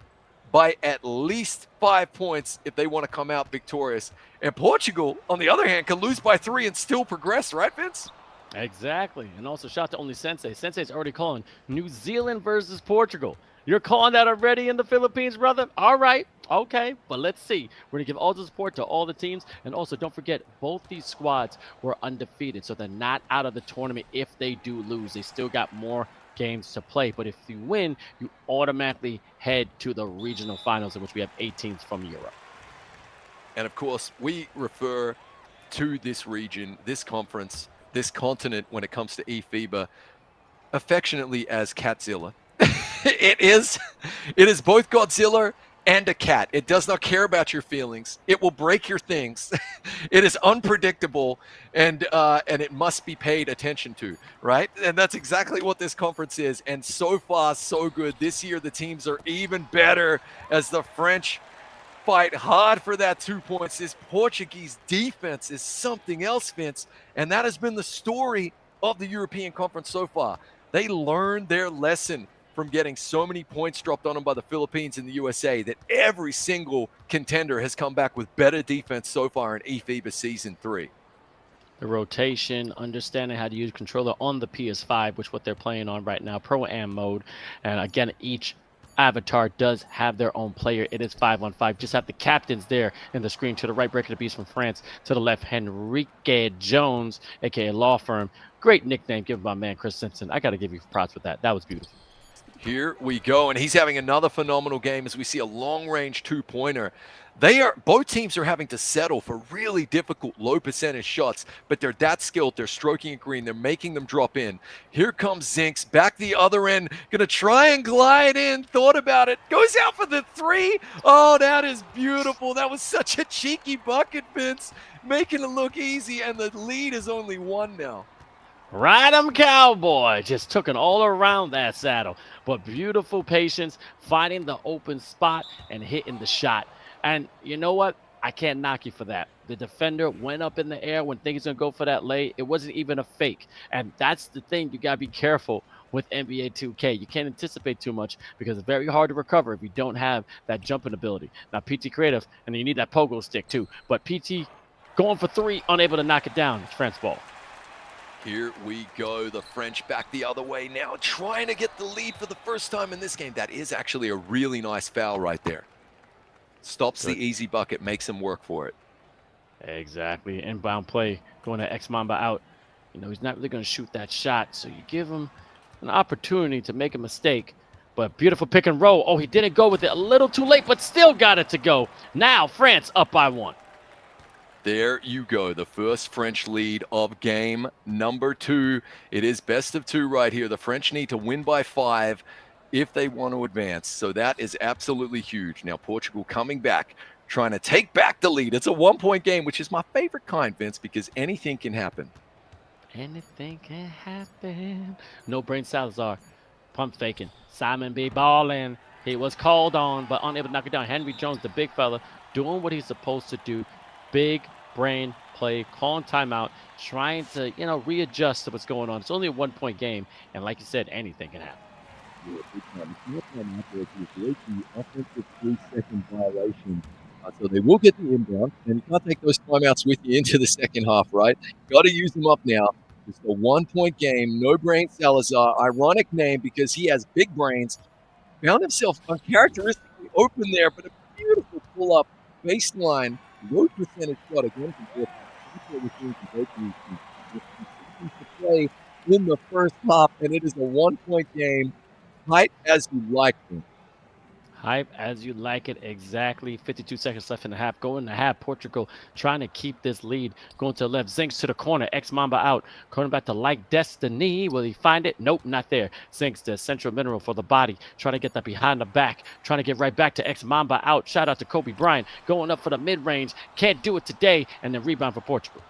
by at least 5 points if they want to come out victorious. And Portugal, on the other hand, can lose by 3 and still progress, right, Vince? Exactly. And also shout out to Only Sensei. Sensei's already calling New Zealand versus Portugal. You're calling that already in the Philippines, brother? All right. Okay. But let's see. We're going to give all the support to all the teams. And also, don't forget, both these squads were undefeated. So they're not out of the tournament if they do lose. They still got more games to play. But if you win, you automatically head to the regional finals, in which we have 8 teams from Europe. And, of course, we refer to this region, this conference, this continent when it comes to eFIBA affectionately as Catzilla. It is both Godzilla and a cat. It does not care about your feelings. It will break your things. It is unpredictable, and it must be paid attention to, right? And that's exactly what this conference is. And so far, so good. This year, the teams are even better as the French fight hard for that 2 points. This Portuguese defense is something else, Vince, and that has been the story of the European Conference so far. They learned their lesson from getting so many points dropped on them by the Philippines and the USA that every single contender has come back with better defense so far in eFIBA Season 3. The rotation, understanding how to use controller on the PS5, which what they're playing on right now, Pro-Am mode. And again, each avatar does have their own player. It is 5-on-5. Just have the captains there in the screen. To the right, Breaker the Beast from France. To the left, Henrique Jones, aka Law Firm. Great nickname given by man Chris Simpson. I got to give you props with that. That was beautiful. Here we go, and he's having another phenomenal game as we see a long-range two-pointer. Both teams are having to settle for really difficult low-percentage shots, but they're that skilled. They're stroking it green. They're making them drop in. Here comes Zinks back the other end, gonna try and glide in. Thought about it, goes out for the three. Oh, that is beautiful. That was such a cheeky bucket, Vince, making it look easy, and the lead is only one now. Ride 'em, cowboy. Just took it all around that saddle. But beautiful patience, finding the open spot and hitting the shot. And you know what? I can't knock you for that. The defender went up in the air when things going to go for that lay. It wasn't even a fake. And that's the thing. You got to be careful with NBA 2K. You can't anticipate too much because it's very hard to recover if you don't have that jumping ability. Now, PT Creative, and then you need that pogo stick too. But PT going for three, unable to knock it down. It's France ball. Here we go. The French back the other way now, trying to get the lead for the first time in this game. That is actually a really nice foul right there. Stops the easy bucket, makes him work for it. Exactly. Inbound play, going to X Mamba out. You know, he's not really going to shoot that shot, so you give him an opportunity to make a mistake. But beautiful pick and roll. Oh, he didn't go with it. A little too late, but still got it to go. Now France up by one. There you go, the first French lead of game number 2. It is best of 2 right here. The French need to win by 5 if they want to advance. So that is absolutely huge. Now Portugal coming back, trying to take back the lead. It's a 1-point game, which is my favorite kind, Vince, because anything can happen. Anything can happen. No brain Salazar. Pump faking. Simon B. balling. He was called on, but unable to knock it down. Henry Jones, the big fella, doing what he's supposed to do. Big brain play, calling timeout, trying to, readjust to what's going on. It's only a 1-point game, and like you said, anything can happen. Offensive 3-second violation. So they will get the inbound, and you can't take those timeouts with you into the second half, right? Got to use them up now. It's a 1-point game. No brain Salazar. Ironic name because he has big brains. Found himself uncharacteristically open there, but a beautiful pull-up baseline. Low percentage shot again from to play in the first half, and it is a 1-point game. Hype as you like it. Hype as you like it, exactly. 52 seconds left in the half. Going to half, Portugal trying to keep this lead. Going to the left, Zinks to the corner. X-Mamba out. Coming back to Like Destiny. Will he find it? Nope, not there. Zinks, the central mineral for the body. Trying to get that behind the back. Trying to get right back to X-Mamba out. Shout out to Kobe Bryant. Going up for the mid-range. Can't do it today. And then rebound for Portugal.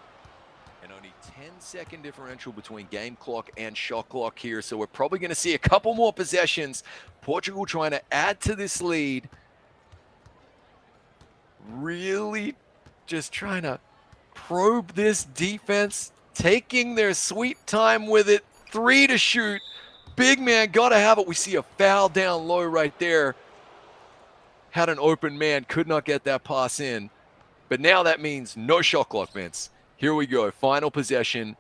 10-second differential between game clock and shot clock here, so we're probably going to see a couple more possessions. Portugal trying to add to this lead. Really just trying to probe this defense, taking their sweet time with it. 3 to shoot. Big man got to have it. We see a foul down low right there. Had an open man, could not get that pass in. But now that means no shot clock, Vince. Here we go, final possession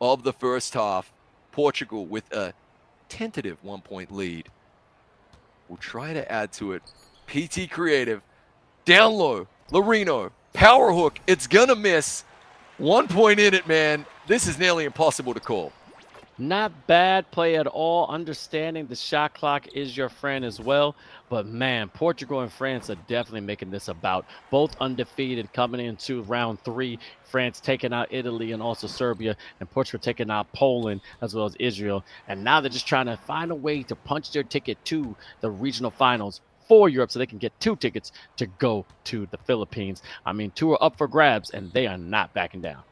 of the first half. Portugal with a tentative 1-point lead. We'll try to add to it. PT Creative, down low, Larino, power hook, it's gonna miss. 1 point in it, man. This is nearly impossible to call. Not bad play at all. Understanding the shot clock is your friend as well. But, man, Portugal and France are definitely making this about. Both undefeated coming into round 3. France taking out Italy and also Serbia. And Portugal taking out Poland as well as Israel. And now they're just trying to find a way to punch their ticket to the regional finals. for Europe so they can get 2 tickets to go to the Philippines. I mean, 2 are up for grabs, and they are not backing down.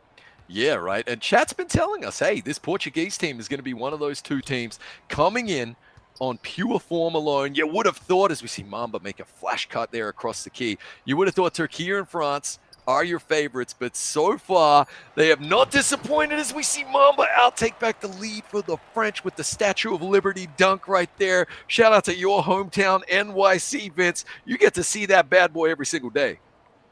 Yeah, right. And chat's been telling us, hey, this Portuguese team is going to be one of those 2 teams coming in on pure form alone. You would have thought, as we see Mamba make a flash cut there across the key, you would have thought Turkey and France are your favorites, but so far they have not disappointed as we see Mamba out take back the lead for the French with the Statue of Liberty dunk right there. Shout out to your hometown, NYC, Vince. You get to see that bad boy every single day.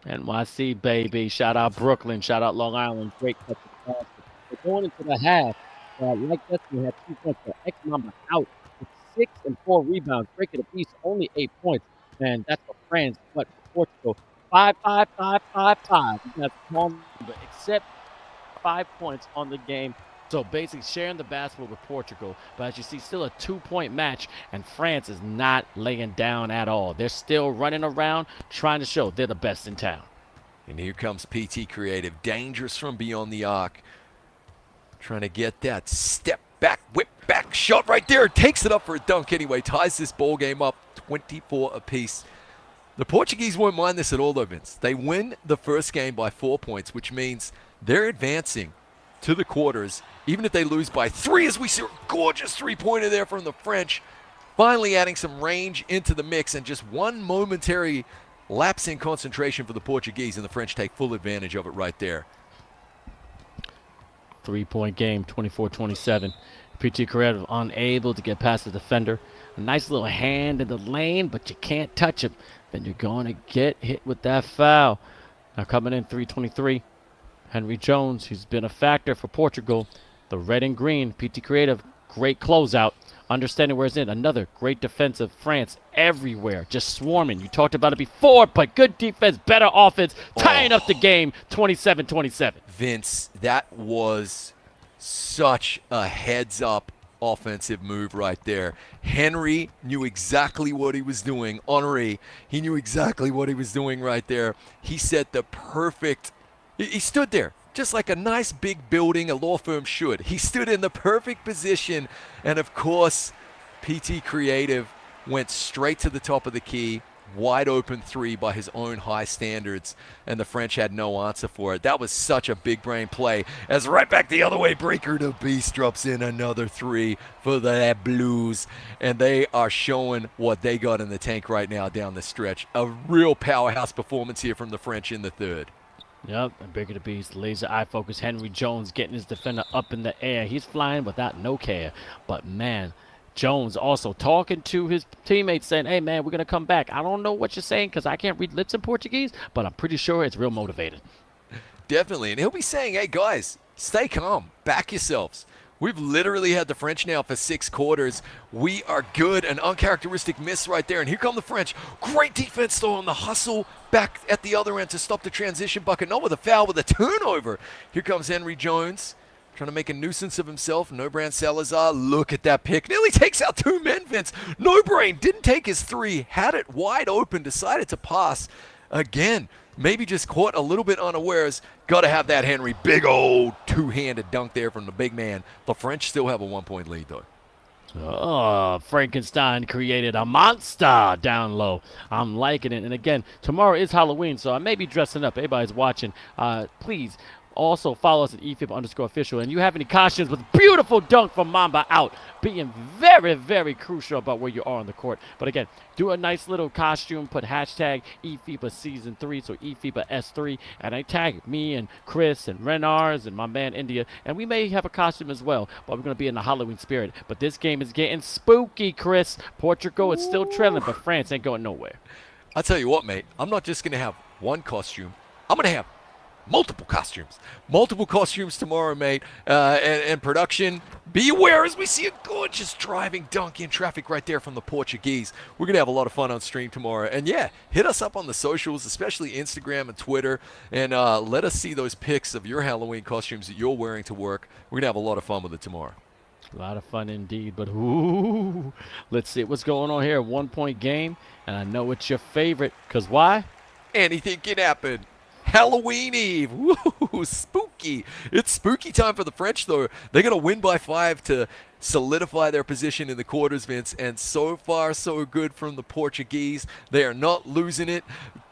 NYC, baby. Shout out Brooklyn. Shout out Long Island. Great touch of basket. But going into the half, like that, we had 2 points for Mamba out with 6 and 4 rebounds, breaking a piece, only 8 points. And that's for France, but for Portugal, 5, 5, 5, 5, 5. You got small number, except 5 points on the game. So basically sharing the basketball with Portugal. But as you see, still a 2-point match, and France is not laying down at all. They're still running around trying to show they're the best in town. And here comes PT Creative, dangerous from beyond the arc. Trying to get that step back, whip back shot right there. Takes it up for a dunk anyway. Ties this ball game up 24 apiece. The Portuguese won't mind this at all, though, Vince. They win the first game by 4 points, which means they're advancing to the quarters, even if they lose by 3, as we see a gorgeous 3-pointer there from the French. Finally adding some range into the mix, and just one momentary lapse in concentration for the Portuguese, and the French take full advantage of it right there. 3-point game, 24-27. PT Creative unable to get past the defender. A nice little hand in the lane, but you can't touch him. Then you're going to get hit with that foul. Now coming in 3:23, Henry Jones, who's been a factor for Portugal. The red and green, PT Creative, great closeout. Understanding where it's in. Another great defensive France everywhere, just swarming. You talked about it before, but good defense, better offense, tying up the game, 27-27. Vince, that was such a heads-up offensive move right there. Henry knew exactly what he was doing. Henry, he knew exactly what he was doing right there. He set the perfect, he stood there just like a nice big building a law firm should. He stood in the perfect position, and of course PT Creative went straight to the top of the key. Wide open 3 by his own high standards, and the French had no answer for it. That was such a big brain play. As right back the other way, Breaker the Beast drops in another 3 for the Blues, and they are showing what they got in the tank right now down the stretch. A real powerhouse performance here from the French in the third. Yep, and Breaker the Beast, laser eye focus. Henry Jones getting his defender up in the air. He's flying without no care, but man, Jones also talking to his teammates saying, hey, man, we're going to come back. I don't know what you're saying because I can't read lips in Portuguese, but I'm pretty sure it's real motivated. Definitely. And he'll be saying, hey, guys, stay calm. Back yourselves. We've literally had the French now for 6 quarters. We are good. An uncharacteristic miss right there. And here come the French. Great defense, though, on the hustle back at the other end to stop the transition bucket. Not with a foul, with a turnover. Here comes Henry Jones, trying to make a nuisance of himself. No Brain Salazar, look at that pick. Nearly takes out 2 men, Vince. No Brain didn't take his 3, had it wide open, decided to pass. Again, maybe just caught a little bit unawares. Got to have that Henry. Big old 2-handed dunk there from the big man. The French still have a 1-point lead, though. Oh, Frankenstein created a monster down low. I'm liking it. And again, tomorrow is Halloween, so I may be dressing up. Everybody's watching. Please also follow us at eFIBA_official. And you have any costumes with beautiful dunk from Mamba out, being very, very crucial about where you are on the court. But again, do a nice little costume, put hashtag eFIBA Season 3, so eFIBA S3, and I tag me and Chris and Renars and my man India, and we may have a costume as well, but we're going to be in the Halloween spirit. But this game is getting spooky, Chris. Portugal is still trailing, but France ain't going nowhere. I'll tell you what, mate. I'm not just going to have one costume. I'm going to have multiple costumes tomorrow, mate. And production, be aware as we see a gorgeous driving dunk in traffic right there from the Portuguese. We're gonna have a lot of fun on stream tomorrow, and yeah, hit us up on the socials, especially Instagram and Twitter, and let us see those pics of your Halloween costumes that you're wearing to work. We're gonna have a lot of fun with it tomorrow. A lot of fun indeed, but ooh, let's see what's going on here. 1-point game, and I know it's your favorite, because why? Anything can happen. Halloween Eve. Woo, spooky. It's spooky time for the French, though. They're going to win by 5 to solidify their position in the quarters, Vince. And so far, so good from the Portuguese. They are not losing it.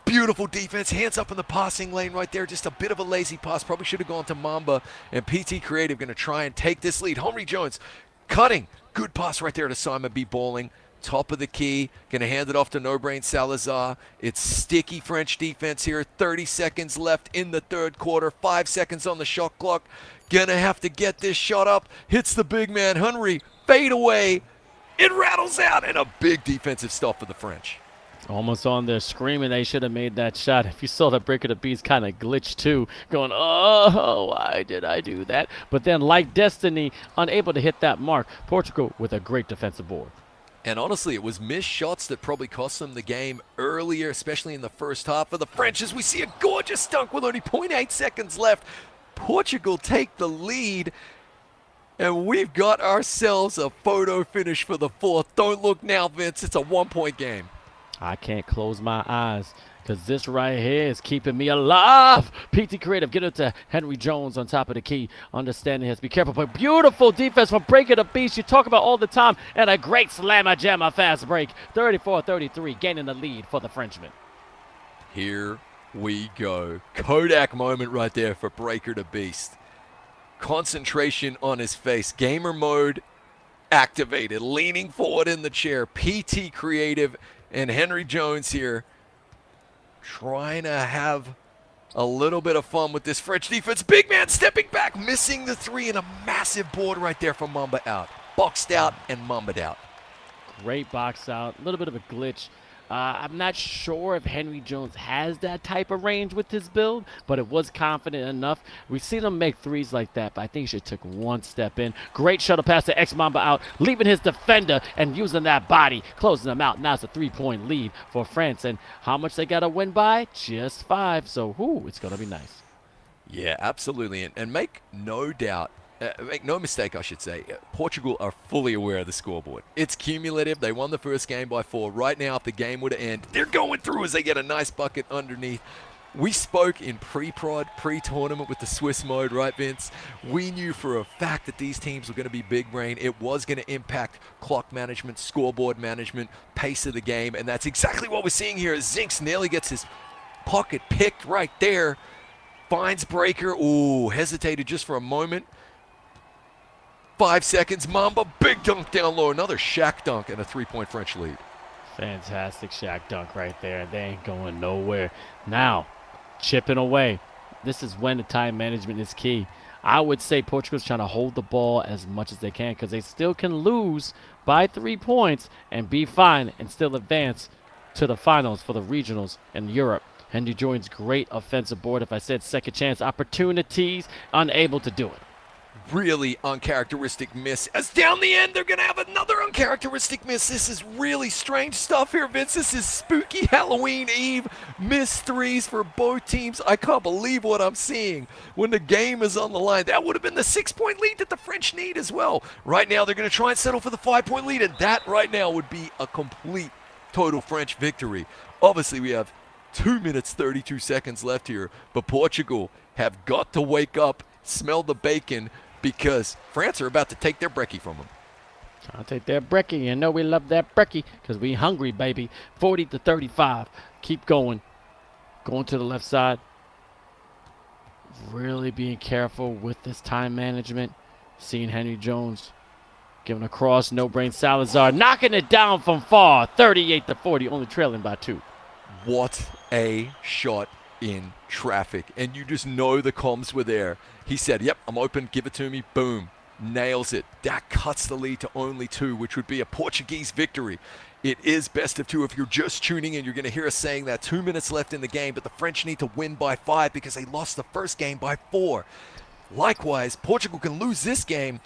Beautiful defense. Hands up in the passing lane right there. Just a bit of a lazy pass. Probably should have gone to Mamba. And pt_Creative going to try and take this lead. Henry Jones cutting. Good pass right there to Simon B. Balling. Top of the key, going to hand it off to No Brain Salazar. It's sticky French defense here. 30 seconds left in the third quarter. 5 seconds on the shot clock. Going to have to get this shot up. Hits the big man, Henry. Fade away. It rattles out, and a big defensive stop for the French. Almost on there screaming they should have made that shot. If you saw the break of the beast kind of glitch too, going, oh, why did I do that? But then, like Destiny, unable to hit that mark. Portugal with a great defensive board. And honestly, it was missed shots that probably cost them the game earlier, especially in the first half for the French, as we see a gorgeous dunk with only 0.8 seconds left. Portugal take the lead, and we've got ourselves a photo finish for the fourth. Don't look now, Vince. It's a 1-point game. I can't close my eyes because this right here is keeping me alive. pt_Creative, get it to Henry Jones on top of the key. Understanding has to be careful, but beautiful defense from Breaker the Beast. You talk about all the time, and a great slammer jammer fast break. 34-33, gaining the lead for the Frenchman. Here we go. Kodak moment right there for Breaker the Beast. Concentration on his face. Gamer mode activated. Leaning forward in the chair. pt_Creative and Henry Jones here trying to have a little bit of fun with this French defense. Big man stepping back, missing the three, and a massive board right there from Mamba out. Boxed out and Mamba'd out. Great box out. A little bit of a glitch. I'm not sure if Henry Jones has that type of range with his build, but it was confident enough. We've seen him make threes like that, but I think he should have took one step in. Great shuttle pass to X-Mamba out, leaving his defender and using that body, closing them out. Now it's a 3-point lead for France. And how much they got to win by? Just 5. So, it's going to be nice. Yeah, absolutely. And make no doubt, make no mistake, I should say, Portugal are fully aware of the scoreboard. It's cumulative. They won the first game by 4. Right now, if the game were to end, they're going through as they get a nice bucket underneath. We spoke in pre-prod, pre-tournament with the Swiss mode, right, Vince? We knew for a fact that these teams were going to be big brain. It was going to impact clock management, scoreboard management, pace of the game, and that's exactly what we're seeing here. Zinks nearly gets his pocket picked right there. Finds Breaker. Ooh, hesitated just for a moment. 5 seconds. Mamba, big dunk down low. Another Shaq dunk and a 3-point French lead. Fantastic Shaq dunk right there. They ain't going nowhere. Now, chipping away. This is when the time management is key. I would say Portugal's trying to hold the ball as much as they can because they still can lose by 3 points and be fine and still advance to the finals for the regionals in Europe. Henry Jones, great offensive board. If I said second chance opportunities, unable to do it. Really uncharacteristic miss. As down the end, they're going to have another uncharacteristic miss. This is really strange stuff here, Vince. This is spooky Halloween Eve. Missed threes for both teams. I can't believe what I'm seeing when the game is on the line. That would have been the 6-point lead that the French need as well. Right now, they're going to try and settle for the 5-point lead, and that right now would be a complete, total French victory. Obviously, we have 2 minutes, 32 seconds left here, but Portugal have got to wake up, smell the bacon, because France are about to take their brekkie from them. I'll take that brekkie. You know we love that brekkie because we hungry, baby. 40-35. Keep going. Going to the left side. Really being careful with this time management. Seeing Henry Jones giving a cross. No brain Salazar knocking it down from far. 38-40. Only trailing by 2. What a shot in traffic. And you just know the comms were there. He said, yep, I'm open, give it to me, boom, nails it. That cuts the lead to only 2, which would be a Portuguese victory. It is best of 2. If you're just tuning in, you're going to hear us saying that 2 minutes left in the game, but the French need to win by 5 because they lost the first game by 4. Likewise, Portugal can lose this game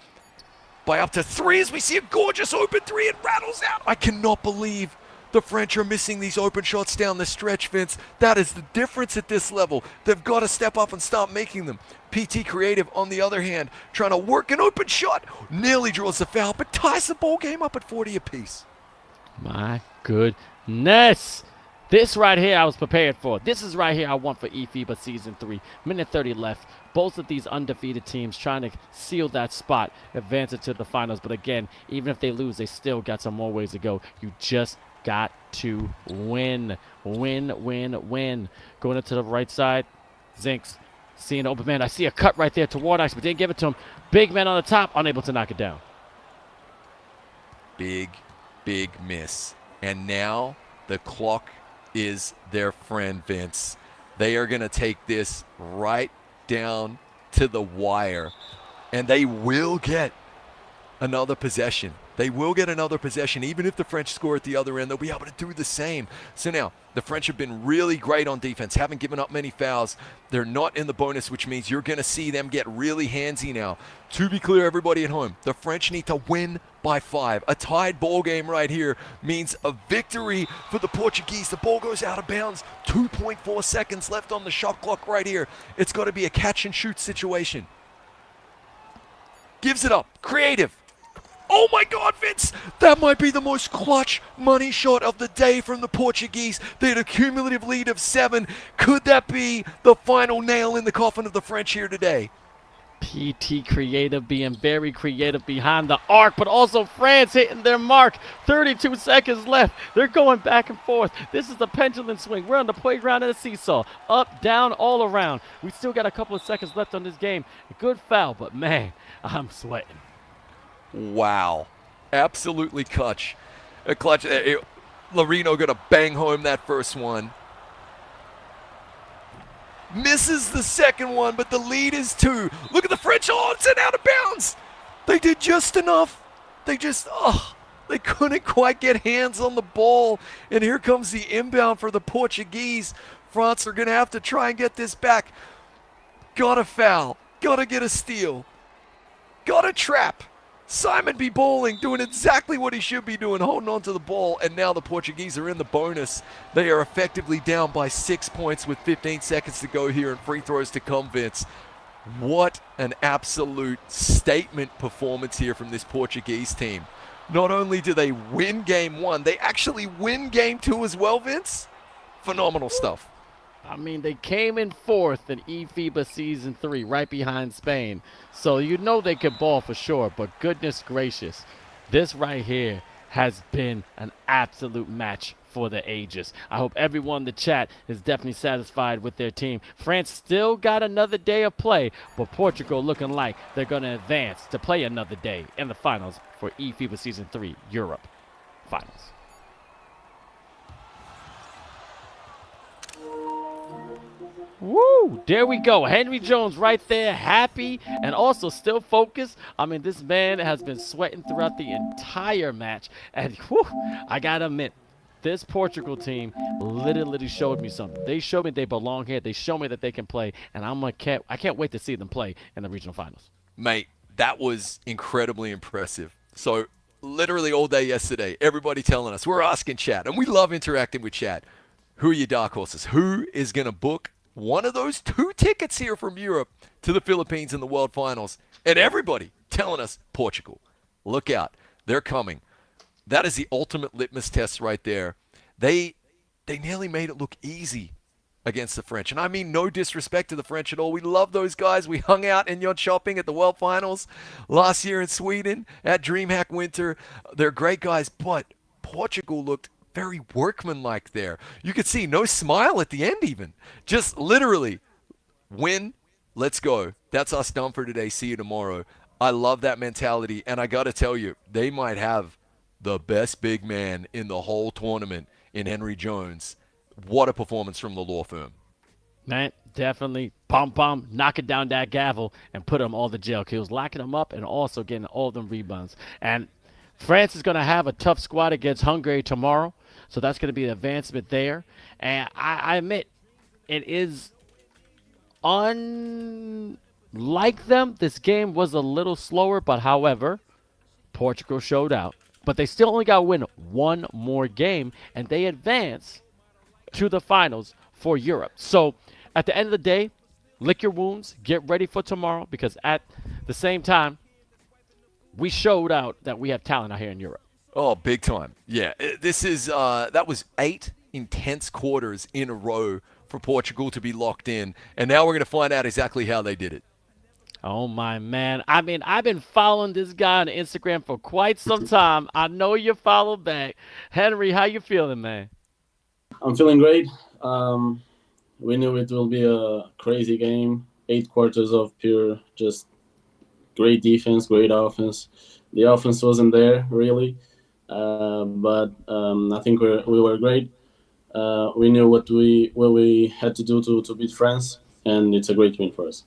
by up to 3 as we see a gorgeous open 3. It rattles out. I cannot believe the French are missing these open shots down the stretch, Vince. That is the difference at this level. They've got to step up and start making them. pt_Creative, on the other hand, trying to work an open shot. Nearly draws the foul, but ties the ball game up at 40 apiece. My goodness. This right here I was prepared for. This is right here I want for eFIBA Season 3. Minute 30 left. Both of these undefeated teams trying to seal that spot, advance it to the finals. But again, even if they lose, they still got some more ways to go. You just got to win. Win, win, win. Going up to the right side, Zinks seeing an open man. I see a cut right there to Warnox, but didn't give it to him. Big man on the top, unable to knock it down. Big, big miss. And now the clock is their friend, Vince. They are going to take this right down to the wire, and they will get another possession. They will get another possession. Even if the French score at the other end, they'll be able to do the same. So now, the French have been really great on defense, haven't given up many fouls. They're not in the bonus, which means you're going to see them get really handsy now. To be clear, everybody at home, the French need to win by 5. A tied ball game right here means a victory for the Portuguese. The ball goes out of bounds. 2.4 seconds left on the shot clock right here. It's got to be a catch and shoot situation. Gives it up. Creative. Oh my God, Vince! That might be the most clutch money shot of the day from the Portuguese. They had a cumulative lead of 7. Could that be the final nail in the coffin of the French here today? PT Creative being very creative behind the arc, but also France hitting their mark. 32 seconds left. They're going back and forth. This is the pendulum swing. We're on the playground of the seesaw. Up, down, all around. We still got a couple of seconds left on this game. Good foul, but man, I'm sweating. Wow. Absolutely clutch. Larino going to bang home that first one. Misses the second one, but the lead is 2. Look at the French. Oh, it's out of bounds. They did just enough. They couldn't quite get hands on the ball. And here comes the inbound for the Portuguese. France are going to have to try and get this back. Got a foul. Got to get a steal. Got a trap. Simon B. Bowling doing exactly what he should be doing, holding on to the ball, and now the Portuguese are in the bonus. They are effectively down by 6 points with 15 seconds to go here and free throws to come, Vince. What an absolute statement performance here from this Portuguese team. Not only do they win game 1, they actually win game 2 as well, Vince. Phenomenal stuff. I mean, they came in 4th in eFIBA Season 3, right behind Spain. So you know they could ball for sure, but goodness gracious, this right here has been an absolute match for the ages. I hope everyone in the chat is definitely satisfied with their team. France still got another day of play, but Portugal looking like they're going to advance to play another day in the finals for eFIBA Season 3 Europe Finals. Woo! There we go. Henry Jones right there, happy and also still focused. I mean, this man has been sweating throughout the entire match. And whew, I got to admit, this Portugal team literally showed me something. They showed me they belong here. They showed me that they can play. And I can't wait to see them play in the regional finals. Mate, that was incredibly impressive. So literally all day yesterday, everybody telling us, we're asking chat, and we love interacting with chat. Who are your dark horses? Who is going to book one of those 2 tickets here from Europe to the Philippines in the World Finals? And everybody telling us Portugal. Look out. They're coming. That is the ultimate litmus test right there. They nearly made it look easy against the French. And I mean no disrespect to the French at all. We love those guys. We hung out in Yacht Shopping at the World Finals last year in Sweden at DreamHack Winter. They're great guys, but Portugal looked very workmanlike there. You could see no smile at the end even. Just literally, win, let's go. That's us done for today. See you tomorrow. I love that mentality, and I got to tell you, they might have the best big man in the whole tournament in Henry Jones. What a performance from the law firm. Man, definitely pom-pom, knocking down that gavel and put him all the jail. He was locking them up and also getting all them rebounds. And France is going to have a tough squad against Hungary tomorrow. So that's going to be an advancement there. And I admit, it is unlike them. This game was a little slower, but however, Portugal showed out. But they still only got to win 1 more game, and they advance to the finals for Europe. So at the end of the day, lick your wounds, get ready for tomorrow, because at the same time, we showed out that we have talent out here in Europe. Oh, big time. Yeah, this is, that was 8 intense quarters in a row for Portugal to be locked in. And now we're going to find out exactly how they did it. Oh my man. I mean, I've been following this guy on Instagram for quite some time. I know you follow back. Henry, how you feeling, man? I'm feeling great. We knew it will be a crazy game. 8 quarters of pure, just great defense, great offense. The offense wasn't there really, but I think we were great. We knew what we had to do to beat France, and it's a great win for us.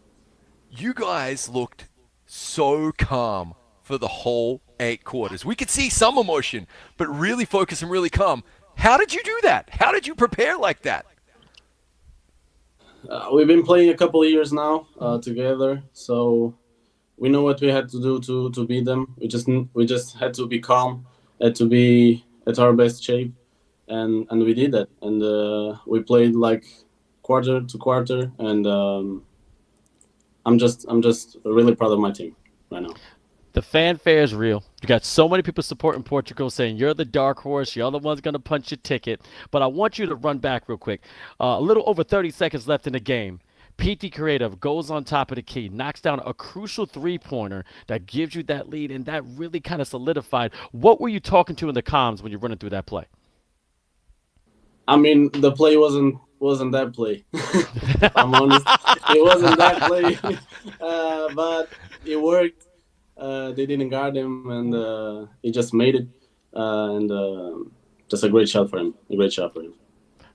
You guys looked so calm for the whole 8 quarters. We could see some emotion, but really focused and really calm. How did you do that? How did you prepare like that? We've been playing a couple of years now together, so we know what we had to do to beat them. We just had to be calm, had to be at our best shape, and we did that. And we played like quarter to quarter, and I'm just really proud of my team right now. The fanfare is real. You got so many people supporting Portugal saying you're the dark horse, you're the one's going to punch your ticket. But I want you to run back real quick. A little over 30 seconds left in the game. 𝐂𝐄𝐄𝐂 goes on top of the key, knocks down a crucial three-pointer that gives you that lead, and that really kind of solidified. What were you talking to in the comms when you're running through that play? I mean, the play wasn't that play. If I'm honest, it wasn't that play, but it worked. They didn't guard him, and he just made it. And just a great shot for him.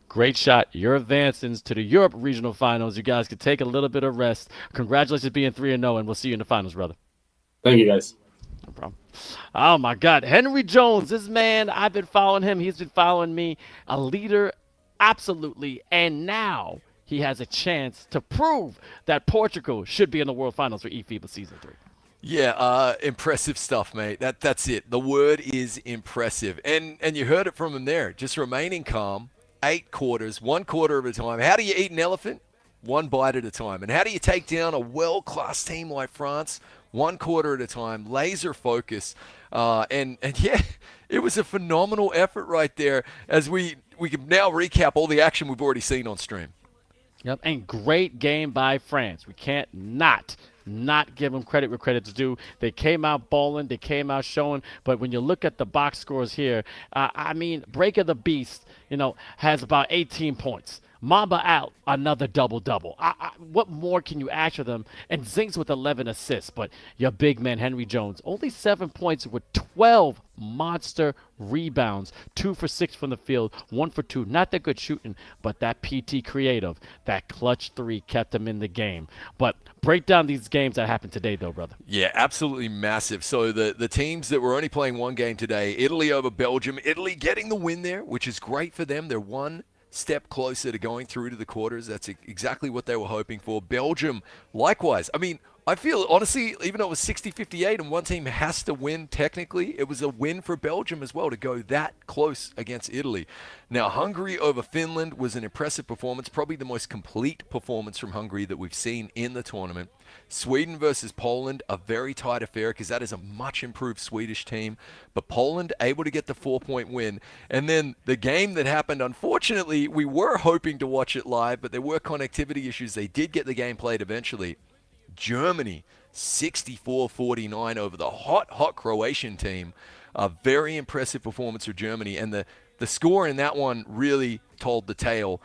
Great shot. You're advancing to the Europe Regional Finals. You guys can take a little bit of rest. Congratulations being 3-0, and we'll see you in the finals, brother. Thank you, guys. No problem. Oh, my God. Henry Jones, this man, I've been following him. He's been following me. A leader, absolutely. And now he has a chance to prove that Portugal should be in the World Finals for eFIBA Season 3. Yeah, impressive stuff, mate. That's it. The word is impressive. And you heard it from him there. Just remaining calm, 8 quarters, 1 quarter at a time. How do you eat an elephant? 1 bite at a time. And how do you take down a world-class team like France? 1 quarter at a time, laser focus. And yeah, it was a phenomenal effort right there as we can now recap all the action we've already seen on stream. Yep, and great game by France. We can't not give them credit where credit's due. They came out balling, they came out showing, but when you look at the box scores here, I mean, Break of the Beast, has about 18 points. Mamba out, another double-double. What more can you ask for them? And Zinks with 11 assists, but your big man, Henry Jones, only 7 points with 12 monster rebounds, 2 for 6 from the field, 1 for 2. Not that good shooting, but that 𝐵T that clutch 3 kept him in the game. But break down these games that happened today, though, brother. Yeah, absolutely massive. So the teams that were only playing 1 game today, Italy over Belgium. Italy getting the win there, which is great for them. They're 1 step closer to going through to the quarters. That's exactly what they were hoping for. Belgium, likewise. I mean, I feel, honestly, even though it was 60-58 and one team has to win technically, it was a win for Belgium as well to go that close against Italy. Now, Hungary over Finland was an impressive performance, probably the most complete performance from Hungary that we've seen in the tournament. Sweden versus Poland, a very tight affair because that is a much improved Swedish team. But Poland able to get the 4-point win. And then the game that happened, unfortunately, we were hoping to watch it live, but there were connectivity issues. They did get the game played eventually. Germany, 64-49 over the hot Croatian team. A very impressive performance for Germany. And the score in that one really told the tale.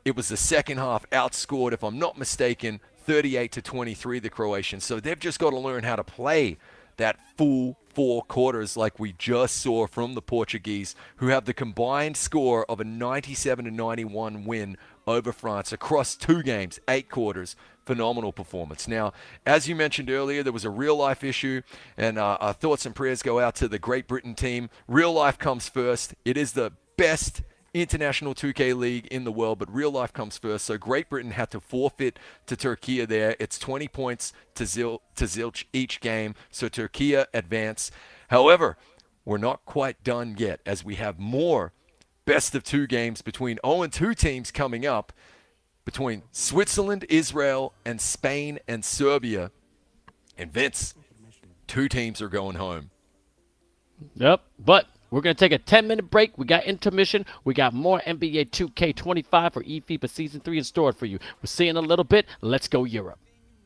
It was the second half outscored, if I'm not mistaken, 38-23, the Croatians. So they've just got to learn how to play that full 4 quarters like we just saw from the Portuguese, who have the combined score of a 97-91 win over France across 2 games, 8 quarters. Phenomenal performance. Now, as you mentioned earlier, there was a real-life issue, and our thoughts and prayers go out to the Great Britain team. Real life comes first. It is the best international 2K league in the world, but real life comes first. So Great Britain had to forfeit to Turkey there. It's 20 points to zilch each game, so Turkey advance. However, we're not quite done yet, as we have more best of 2 games between 0-2 teams coming up between Switzerland, Israel, and Spain and Serbia. And Vince, 2 teams are going home. Yep, but We're going to take a 10-minute break. We got intermission. We got more NBA 2K25 for eFIBA Season 3 in store for you. We'll see you in a little bit. Let's go Europe.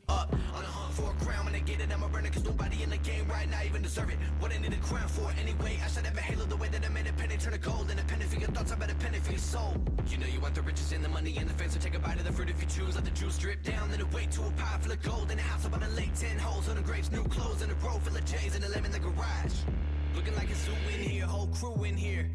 Up on a hunt for a crown. When I get it, I'm a runner, cause nobody in the game right now even deserve it. What I need a crown for anyway. I should have a halo the way that I made a penny turn to gold. And a penny for your thoughts, I bet a penny for your soul. You know you want the riches and the money and the fame, so take a bite of the fruit if you choose. Let the juice drip down, then away to a pile full of gold. In a house up on a lake, 10 holes on the grapes, new clothes, and a row full of J's and a lemon in the garage. Looking like a zoo in here, whole crew in here.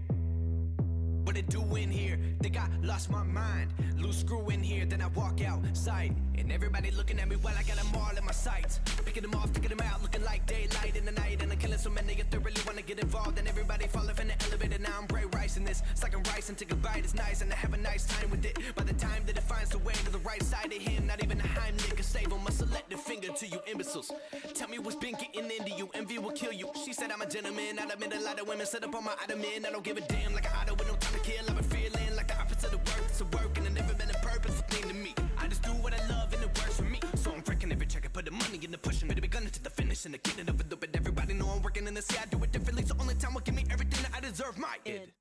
What it do in here? Think I lost my mind. Loose screw in here, then I walk outside. And everybody looking at me while I got them all in my sights. Picking them off, taking them out, looking like daylight in the night. And I'm killing so many if they really wanna get involved. And everybody falling from the elevator, now I'm Bray Rice in this. It's like I'm rice and take a bite, it's nice. And I have a nice time with it. By the time that it finds the way to the right side of him, not even a Heimlich can save him. I select the finger to you imbeciles. Tell me what's been getting into you, envy will kill you. She said I'm a gentleman, I admit a lot of women set up on my ottoman. I don't give a damn like an auto with no time to kill. I've been feeling like the opposite of work, it's a work. And it never been a purposeful thing to me. I just do what I love and it works for me. So I'm freaking every check, I put the money in the push. I'm ready to be gunning to the finish and the getting of it. But everybody know I'm working in the sea, I do it differently. So only time will give me everything that I deserve, my id.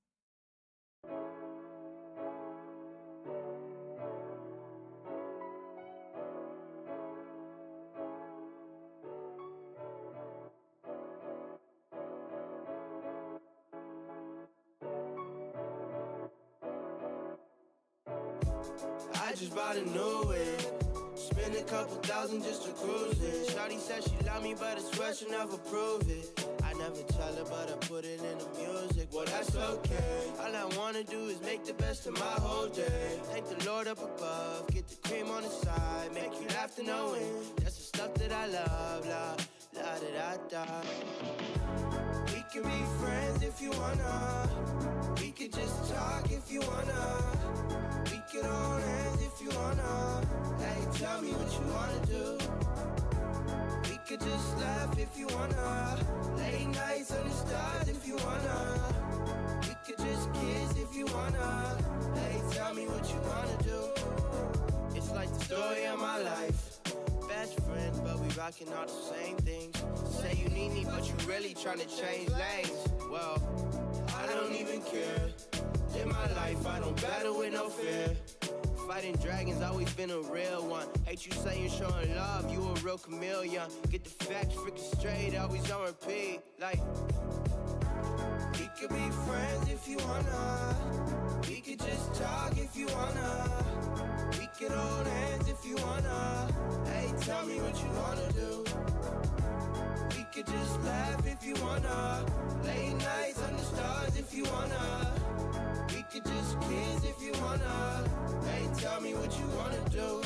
I just bought a new wig. Spend a couple thousand just to cruise it. Shawty said she love me, but I swear she never prove it. I never tell her, but I put it in the music. Well, that's okay. All I wanna do is make the best of my whole day. Thank the Lord up above, get the cream on the side, make you laugh to know it. That's the stuff that I love, la da da da. We can be friends if you wanna. We could just talk if you wanna. We can hold hands if you wanna. Hey, tell me what you wanna do. We could just laugh if you wanna. Late nights under stars if you wanna. We could just kiss if you wanna. Hey, tell me what you wanna do. It's like the story of my life. Best friends, but we rocking all the same things. Say you need me, but you really tryna change lanes. Well, I don't even care. In my life, I don't battle with no fear. Fighting dragons, always been a real one. Hate you saying showing love, you a real chameleon. Get the facts freaking straight, always on repeat. Like, we could be friends if you wanna. We could just talk if you wanna. We could hold hands if you wanna. Hey, tell me what you wanna do. We could just laugh if you wanna. Late nights under stars if you wanna. We could just kiss if you wanna. Hey, tell me what you wanna do.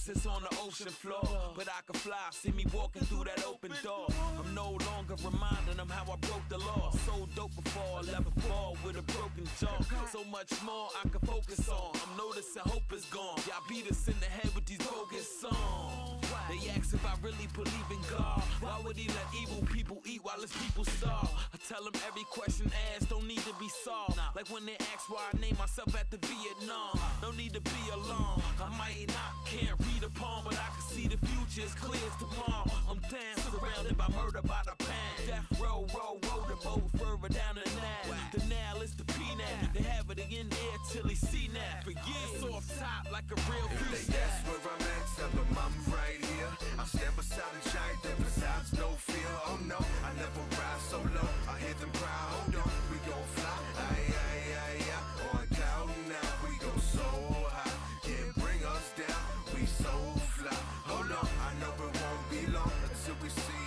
It's on the ocean floor, but I can fly, see me walking through that open door. I'm no longer reminding them how I broke the law. So dope before I left a fall with a broken jaw. So much more I can focus on. I'm noticing hope is gone. Y'all beat us in the head with these bogus songs. They ask if I really believe in God. Why would he let evil people eat while his people starve? I tell them every question asked don't need to be solved. Like when they ask why I named myself after Vietnam. No need to be alarmed. I might not, can't read a palm, but I can see the future as clear as tomorrow. I'm down, surrounded by murder by the pound. Death row, the boat further down the Nile. The Nile is the P-Nap. They have it in the air till he see now. For years off top like a real freestyle. That's where I'm at, tell them I'm right here. I'm stand beside a giant that besides no fear. Oh no, I never ride solo. I hear them cry, hold on, we gon' fly. Aye, aye, aye, aye. On cloud now, we go so high. Can't bring us down, we so fly. Hold on, I know it won't be long until we see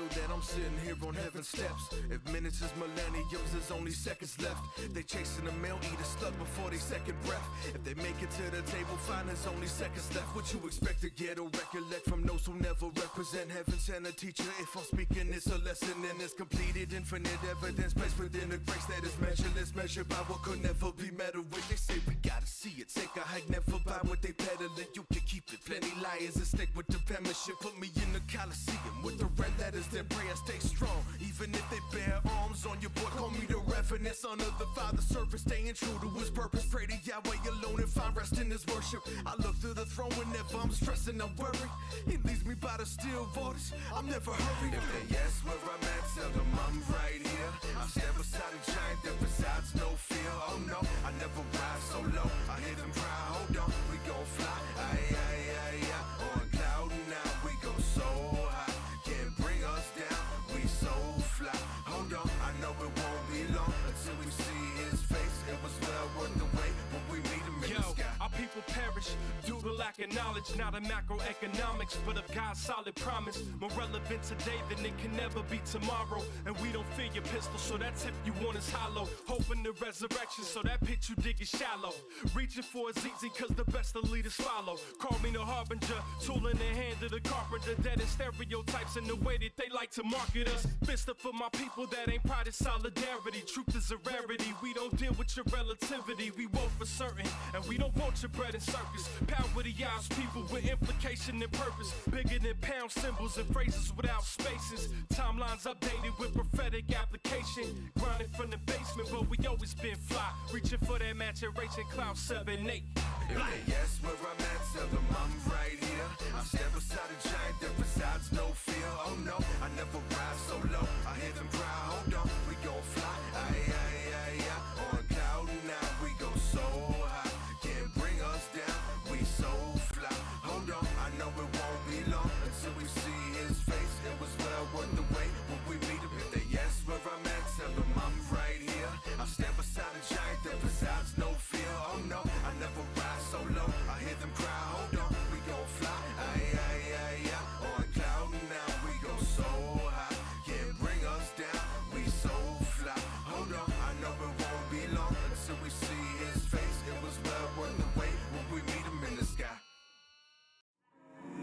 feel that I'm sitting here on heaven's steps. If minutes is millenniums, there's only seconds left. They chasing a meal, eat a slug before they second breath. If they make it to the table, fine, there's only seconds left. What you expect to get or recollect from those who never represent heaven? Send a teacher. If I'm speaking, it's a lesson and it's completed. Infinite evidence placed within a grace that is measureless, measured by what could never be measured with. They say we gotta see it, take a hike, never buy what they peddling. You can keep it. Plenty liars and stick with the penmanship. Put me in the Coliseum with the red letters, then pray I stay strong. Even if they bear arms on your boy, call me the Reverend, son of the Father, servant, staying true to his purpose. Pray to Yahweh alone and find rest in his worship. I look through the throne whenever I'm stressing, I'm worried. He leads me by the still waters, I'm never hurried. If they ask where I'm at, tell them I'm right here. I stand beside a giant that resides no fear. Oh no, I never rise so low. I hear them cry, hold on, we gon' fly. Aye, aye, aye, aye. On cloud now, we go so high. Can't bring us down, we so fly. Hold on, I know it won't be long until we see his face. It was well worth the wait when we meet him in the sky. Our people perish due to lack of knowledge, not of macroeconomics, but of God's solid promise. More relevant today than it can never be tomorrow. And we don't fear your pistol, so that tip you want is hollow. Hoping the resurrection, so that pit you dig is shallow. Reaching for it's easy, cause the best of leaders follow. Call me the harbinger, tool in the hand of the carpenter. That is stereotypes in the way that they like to market us. Fist up for my people, that ain't pride, it's solidarity. Truth is a rarity, we don't deal with your relativity. We want for certain, and we don't want your bread and circus. Power the eyes, people with implication and purpose. Bigger than pound symbols and phrases without spaces. Timelines updated with prophetic application. Grinding from the basement, but we always been fly. Reaching for that maturation, cloud 7, 8. If they ask where I'm at, tell them I'm right here. I stand beside a giant that resides no fear. Oh no, I never rise so low. I hear them cry, hold on, we gon' fly. Aye, aye, aye, aye. On cloud now, we go so high. Can't bring us down, we so fly. Hold on, I know it won't be long until we see his face. It was well worth the wait when we meet him. If they ask where I'm at, tell them I'm right here. I stand beside a giant that resides no fear. Oh no, I never rise so low. I hear them cry, hold on, we gon' fly. Aye, aye, aye, aye. On cloud now, we go so high. Can't bring us down, we so fly. Hold on, I know it won't be long until we see his face. It was well worth the wait when we meet him in the sky.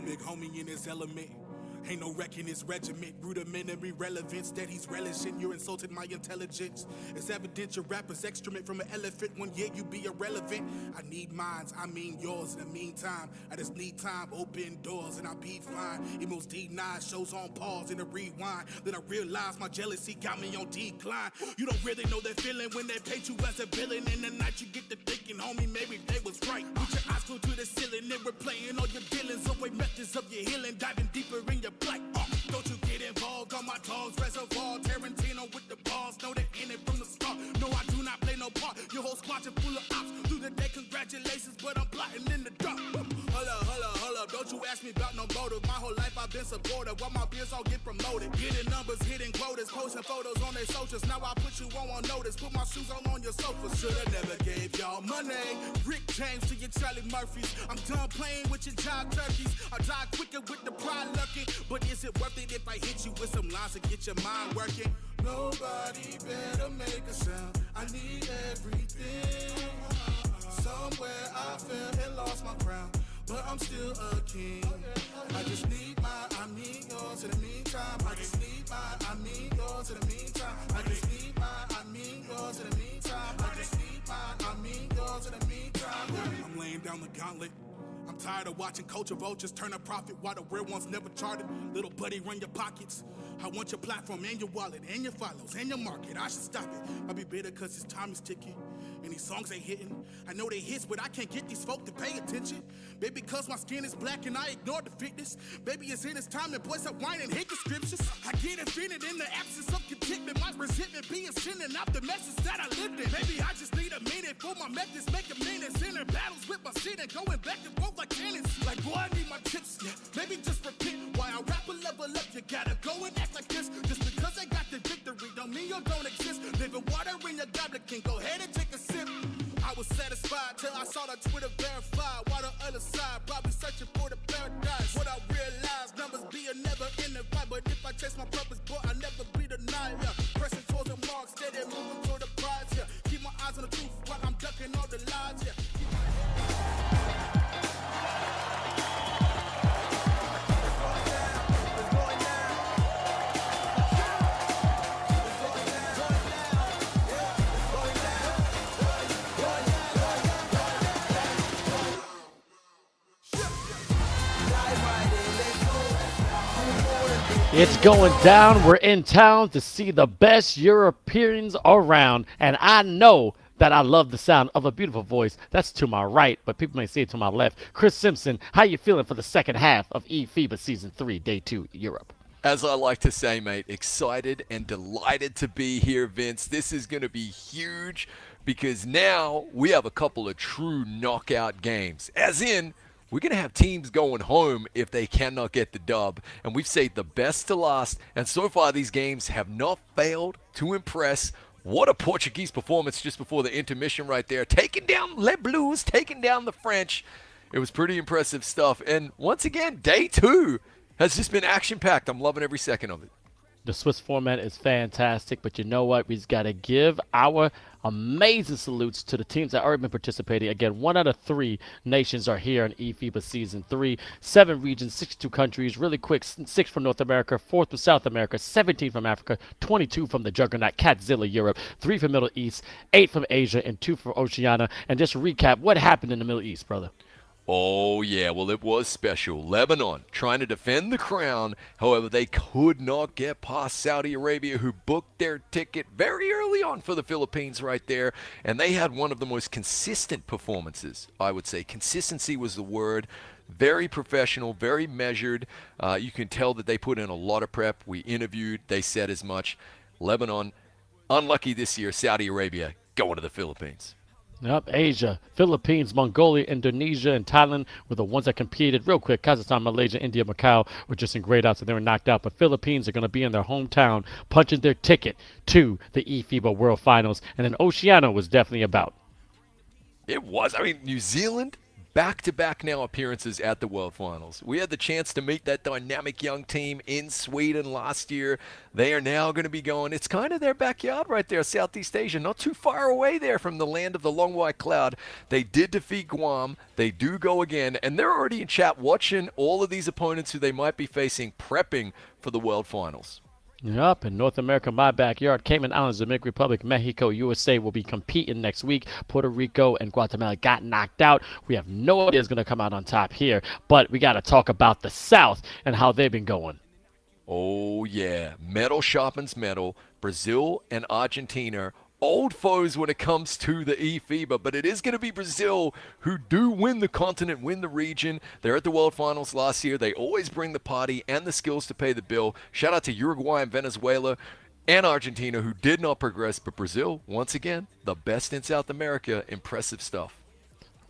Big homie in his element. Ain't no wrecking his regiment. Rudimentary relevance that he's relishing. You're insulting my intelligence. It's evident your rapper's excrement from an elephant. 1 year you be irrelevant. I need mines, I mean yours. In the meantime, I just need time. Open doors and I'll be fine. Emos D9 shows on pause and a rewind. Then I realize my jealousy got me on decline. You don't really know that feeling when they paint you as a villain. In the night you get to thinking, homie, maybe they was right. With your eyes glued to the ceiling and replaying all your dealings. Away methods of your healing, diving deeper in your plight. Don't you get involved on my dogs, reservoir. Tarantino with the balls, know the in it from the start. No, I do not play no part. Your whole squad's full of ops. Through the day, congratulations, but I'm plotting in the dark. Hold up, don't you ask me about no motive. My whole life I've been supportive. While my beers all get promoted. Getting numbers, hitting quotas, posting photos on their socials. Now I put you on notice. Put my shoes on your sofa. Shoulda never gave y'all money. Rick James to your Charlie Murphys. I'm done playing with your job turkeys. I die quicker with the pride lucky. But is it worth it if I hit you with some lines to get your mind working? Nobody better make a sound. I need everything. Somewhere I fell and lost my crown, but I'm still a king. I just need mine, I need yours in the meantime. I just need mine, I need yours in the meantime. I just need mine, I need yours in the meantime. I just need mine, I need yours in the meantime. I'm laying down the gauntlet. I'm tired of watching culture vultures turn a profit while the real ones never charted. Little buddy, run your pockets. I want your platform and your wallet and your follows and your market. I should stop it. Might be bitter cause his time is ticking and these songs ain't hitting. I know they hits, but I can't get these folk to pay attention. Baby, cause my skin is black and I ignore the fitness. Baby, it's in his time and boys up whining, hate the scriptures. I get offended in the absence of contentment. My resentment being sending out the message that I lived in. Maybe I just need a minute for my methods, make a minute. In battles with my shit and going back and forth like tennis. Like, boy, I need my tips, yeah. Maybe just repent. Why I rap a level up, you gotta go and act like this. Just because I got the victory don't mean you don't exist. Living water in your goblet can go ahead and take a sip. I was satisfied till I saw the Twitter verified. While the other side probably searching for the paradise. What I realized, numbers be a never ending fight. But if I chase my purpose, but I never be denied. Yeah. Pressing towards the mark, steady moving toward the prize. Yeah. Keep my eyes on the truth while I'm ducking all the lies. Yeah. Keep my It's going down. We're in town to see the best Europeans around. And I know that I love the sound of a beautiful voice. That's to my right, but people may see it to my left. Chris Simpson, how you feeling for the second half of eFIBA Season 3, Day 2, Europe? As I like to say, mate, excited and delighted to be here, Vince. This is going to be huge because now we have a couple of true knockout games. As in, we're going to have teams going home if they cannot get the dub. And we've saved the best to last. And so far, these games have not failed to impress. What a Portuguese performance just before the intermission right there. Taking down Les Blues, taking down the French. It was pretty impressive stuff. And once again, Day 2 has just been action-packed. I'm loving every second of it. The Swiss format is fantastic, but you know what? We've got to give our amazing salutes to the teams that already been participating. Again, 1 out of 3 nations are here in eFIBA Season 3. 7 regions, 62 countries. Really quick, 6 from North America, 4 from South America, 17 from Africa, 22 from the juggernaut 𝐂𝐇𝐄𝐂 Europe, 3 from Middle East, 8 from Asia, and 2 from Oceania. And just to recap, what happened in the Middle East, brother? Oh, yeah. Well, it was special. Lebanon trying to defend the crown. However, they could not get past Saudi Arabia, who booked their ticket very early on for the Philippines right there. And they had one of the most consistent performances, I would say. Consistency was the word. Very professional, very measured. You can tell that they put in a lot of prep. We interviewed. They said as much. Lebanon, unlucky this year. Saudi Arabia going to the Philippines. Yep, Asia, Philippines, Mongolia, Indonesia, and Thailand were the ones that competed. Real quick, Kazakhstan, Malaysia, India, Macau were just in grade outs, and they were knocked out. But Philippines are going to be in their hometown, punching their ticket to the eFIBA World Finals. And then Oceania was definitely about. It was. I mean, New Zealand, back-to-back now appearances at the World Finals. We had the chance to meet that dynamic young team in Sweden last year. They are now going to be going. It's kind of their backyard right there, Southeast Asia, not too far away there from the land of the long white cloud. They did defeat Guam. They do go again, and they're already in chat watching all of these opponents who they might be facing, prepping for the World Finals. Yep, in North America, my backyard, Cayman Islands, Dominican Republic, Mexico, USA will be competing next week. Puerto Rico and Guatemala got knocked out. We have no idea who's going to come out on top here, but we got to talk about the South and how they've been going. Oh, yeah. Metal sharpens metal. Brazil and Argentina, old foes when it comes to the eFIBA, but it is going to be Brazil who do win the continent, win the region. They're at the World Finals last year. They always bring the party and the skills to pay the bill. Shout out to Uruguay and Venezuela and Argentina who did not progress, but Brazil, once again, the best in South America. Impressive stuff.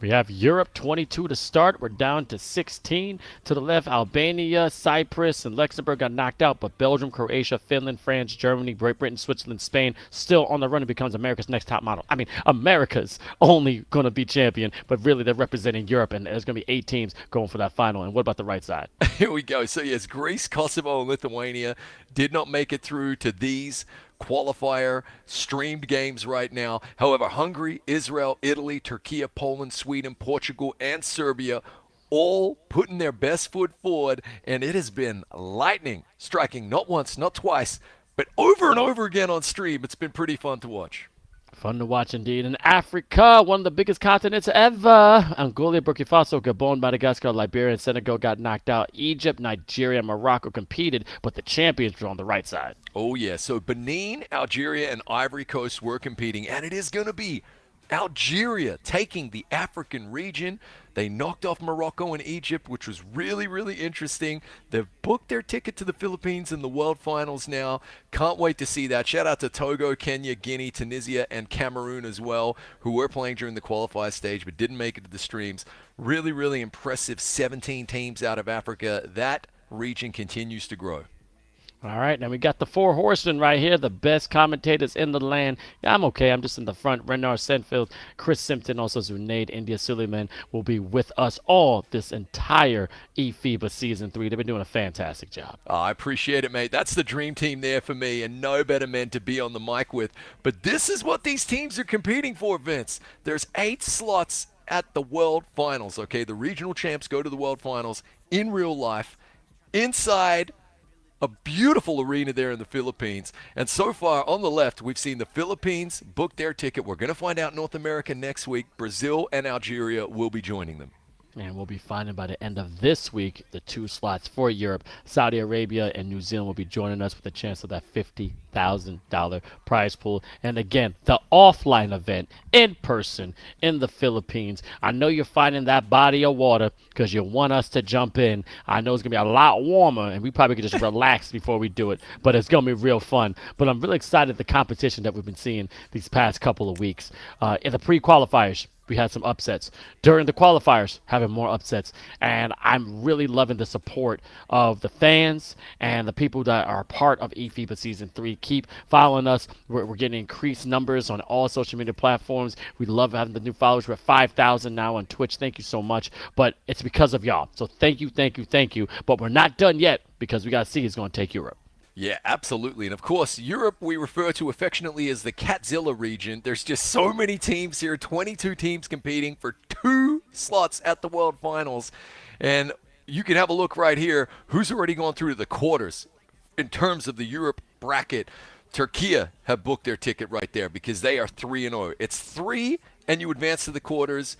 We have Europe 22 to start. We're down to 16. To the left, Albania, Cyprus, and Luxembourg got knocked out, but Belgium, Croatia, Finland, France, Germany, Great Britain, Switzerland, Spain still on the run and becomes America's next top model. I mean, America's only going to be champion, but really they're representing Europe, and there's going to be 8 teams going for that final. And what about the right side? Here we go. So, yes, Greece, Kosovo, and Lithuania did not make it through to these qualifier streamed games right now. However, Hungary, Israel, Italy, Turkey, Poland, Sweden, Portugal, and Serbia all putting their best foot forward, and it has been lightning striking not once, not twice, but over and over again on stream. It's been pretty fun to watch. Fun to watch indeed. In Africa, one of the biggest continents ever. Angola, Burkina Faso, Gabon, Madagascar, Liberia, and Senegal got knocked out. Egypt, Nigeria, and Morocco competed, but the champions were on the right side. Oh, yeah. So Benin, Algeria, and Ivory Coast were competing, and it is going to be Algeria taking the African region. They knocked off Morocco and Egypt, which was really, really interesting. They've booked their ticket to the Philippines in the World Finals now. Can't wait to see that. Shout out to Togo, Kenya, Guinea, Tunisia, and Cameroon as well, who were playing during the qualifier stage but didn't make it to the streams. Really, really impressive 17 teams out of Africa. That region continues to grow. All right, now we got the four horsemen right here, the best commentators in the land. Yeah, I'm okay. I'm just in the front. Renar Senfield, Chris Simpson, also Zunaid, India Suleiman will be with us all this entire eFIBA Season 3. They've been doing a fantastic job. Oh, I appreciate it, mate. That's the dream team there for me, and no better men to be on the mic with. But this is what these teams are competing for, Vince. There's 8 slots at the World Finals, okay? The regional champs go to the World Finals in real life, inside a beautiful arena there in the Philippines. And so far, on the left, we've seen the Philippines book their ticket. We're going to find out North America next week. Brazil and Algeria will be joining them. And we'll be finding by the end of this week the 2 slots for Europe. Saudi Arabia and New Zealand will be joining us with a chance of that $50,000 prize pool. And again, the offline event in person in the Philippines. I know you're finding that body of water because you want us to jump in. I know it's going to be a lot warmer, and we probably could just relax before we do it. But it's going to be real fun. But I'm really excited the competition that we've been seeing these past couple of weeks. In the pre-qualifiers, we had some upsets. During the qualifiers, having more upsets. And I'm really loving the support of the fans and the people that are part of eFIBA Season 3. Keep following us. We're getting increased numbers on all social media platforms. We love having the new followers. We're at 5,000 now on Twitch. Thank you so much. But it's because of y'all. So thank you, thank you, thank you. But we're not done yet because we got to see who's going to take Europe. Yeah, absolutely. And of course, Europe we refer to affectionately as the 𝐂𝐄𝐄 region. There's just so many teams here, 22 teams competing for 2 slots at the World Finals. And you can have a look right here who's already gone through to the quarters in terms of the Europe bracket. Turkey have booked their ticket right there because they are 3-0. It's 3 and you advance to the quarters.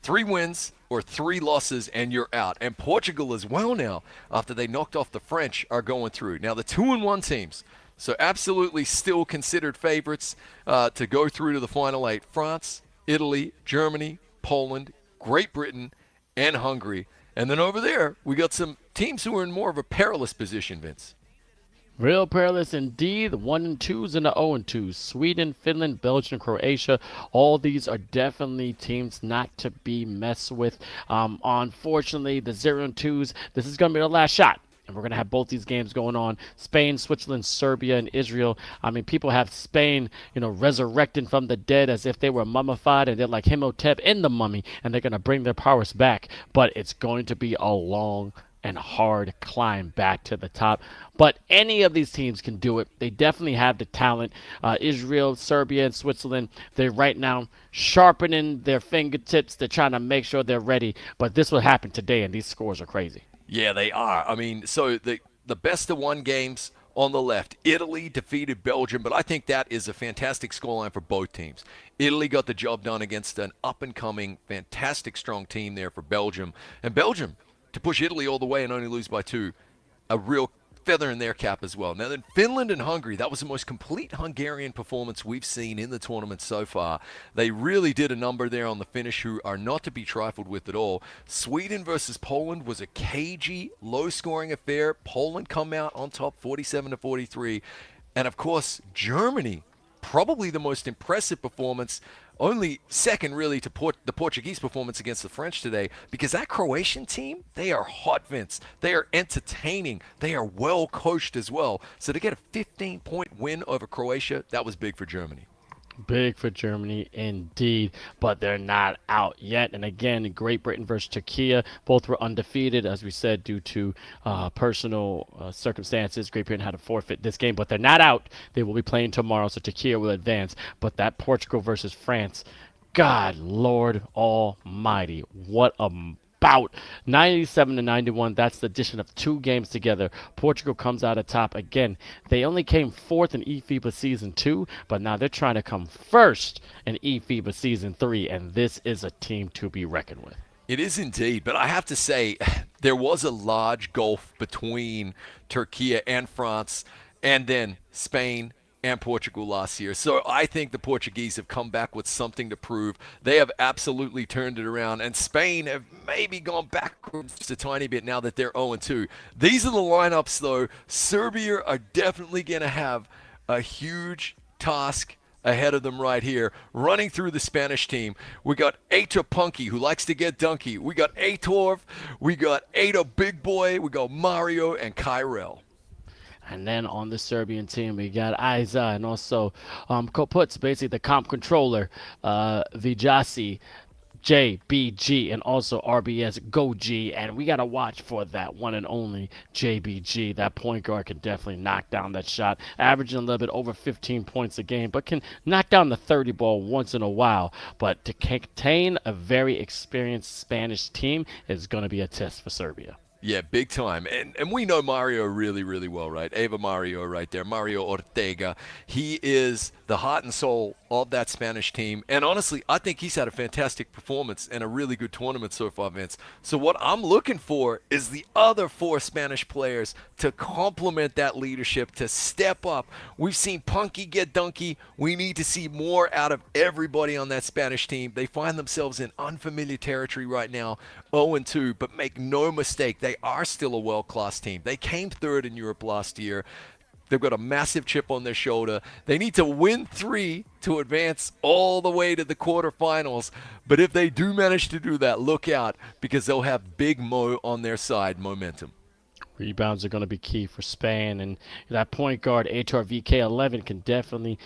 3 wins or 3 losses and you're out. And Portugal as well now, after they knocked off the French, are going through. Now the 2-1 teams, so absolutely still considered favorites to go through to the final 8. France, Italy, Germany, Poland, Great Britain, and Hungary. And then over there, we got some teams who are in more of a perilous position, Vince. Real perilous indeed. The 1 and 2s and the 0 and 2s. Sweden, Finland, Belgium, Croatia. All these are definitely teams not to be messed with. Unfortunately, the 0 and 2s, this is going to be the last shot. And we're going to have both these games going on. Spain, Switzerland, Serbia, and Israel. I mean, people have Spain, resurrecting from the dead as if they were mummified. And they're like 𝐂𝐄𝐄𝐄 in the mummy. And they're going to bring their powers back. But it's going to be a long and hard climb back to the top. But any of these teams can do it. They definitely have the talent. Israel, Serbia, and Switzerland, they're right now sharpening their fingertips. They're trying to make sure they're ready. But this will happen today, and these scores are crazy. Yeah, they are. I mean, so the best of 1 games on the left. Italy defeated Belgium, but I think that is a fantastic scoreline for both teams. Italy got the job done against an up-and-coming, fantastic, strong team there for Belgium. And Belgium, to push Italy all the way and only lose by 2, a real feather in their cap as well. Now then, Finland and Hungary, that was the most complete Hungarian performance we've seen in the tournament so far. They really did a number there on the finish, who are not to be trifled with at all. Sweden versus Poland was a cagey, low-scoring affair. Poland come out on top 47-43. And of course, Germany, probably the most impressive performance, only second really to the Portuguese performance against the French today, because that Croatian team, they are hot, Vince. They are entertaining. They are well coached as well. So to get a 15-point win over Croatia, that was big for Germany. Big for Germany indeed, but they're not out yet. And again, Great Britain versus Turkey, both were undefeated, as we said, due to personal circumstances. Great Britain had to forfeit this game, but they're not out. They will be playing tomorrow, so Turkey will advance. But that Portugal versus France, God, Lord Almighty, what a bout. 97-91, that's the addition of 2 games together. Portugal comes out atop again. They only came 4th in eFIBA Season 2, but now they're trying to come first in eFIBA Season 3, and this is a team to be reckoned with. It is indeed, but I have to say, there was a large gulf between Turkey and France, and then Spain and Portugal last year. So I think the Portuguese have come back with something to prove. They have absolutely turned it around, and Spain have maybe gone backwards just a tiny bit now that they're 0-2. These are the lineups, though. Serbia are definitely going to have a huge task ahead of them right here. Running through the Spanish team, we got Ata Punky, who likes to get dunky. We got Atorv, we got Ada Big Boy, we got Mario, and Kyrell. And then on the Serbian team, we got Isa and also 𝐂𝐄𝐄𝐄, basically the comp controller, Vijasi, JBG, and also RBS Goji. And we got to watch for that one and only JBG. That point guard can definitely knock down that shot, averaging a little bit over 15 points a game, but can knock down the 30 ball once in a while. But to contain a very experienced Spanish team is going to be a test for Serbia. Yeah, big time. And we know Mario really, really well, right? Eva Mario right there, Mario Ortega. He is the heart and soul of that Spanish team. And honestly, I think he's had a fantastic performance and a really good tournament so far, Vince. So what I'm looking for is the other 4 Spanish players to complement that leadership, to step up. We've seen Punky get dunky. We need to see more out of everybody on that Spanish team. They find themselves in unfamiliar territory right now, 0-2, but make no mistake, they are still a world-class team. They came 3rd in Europe last year. They've got a massive chip on their shoulder. They need to win 3 to advance all the way to the quarterfinals. But if they do manage to do that, look out, because they'll have Big Mo on their side, momentum. Rebounds are going to be key for Spain, and that point guard 𝐂𝐄𝐄 can definitely,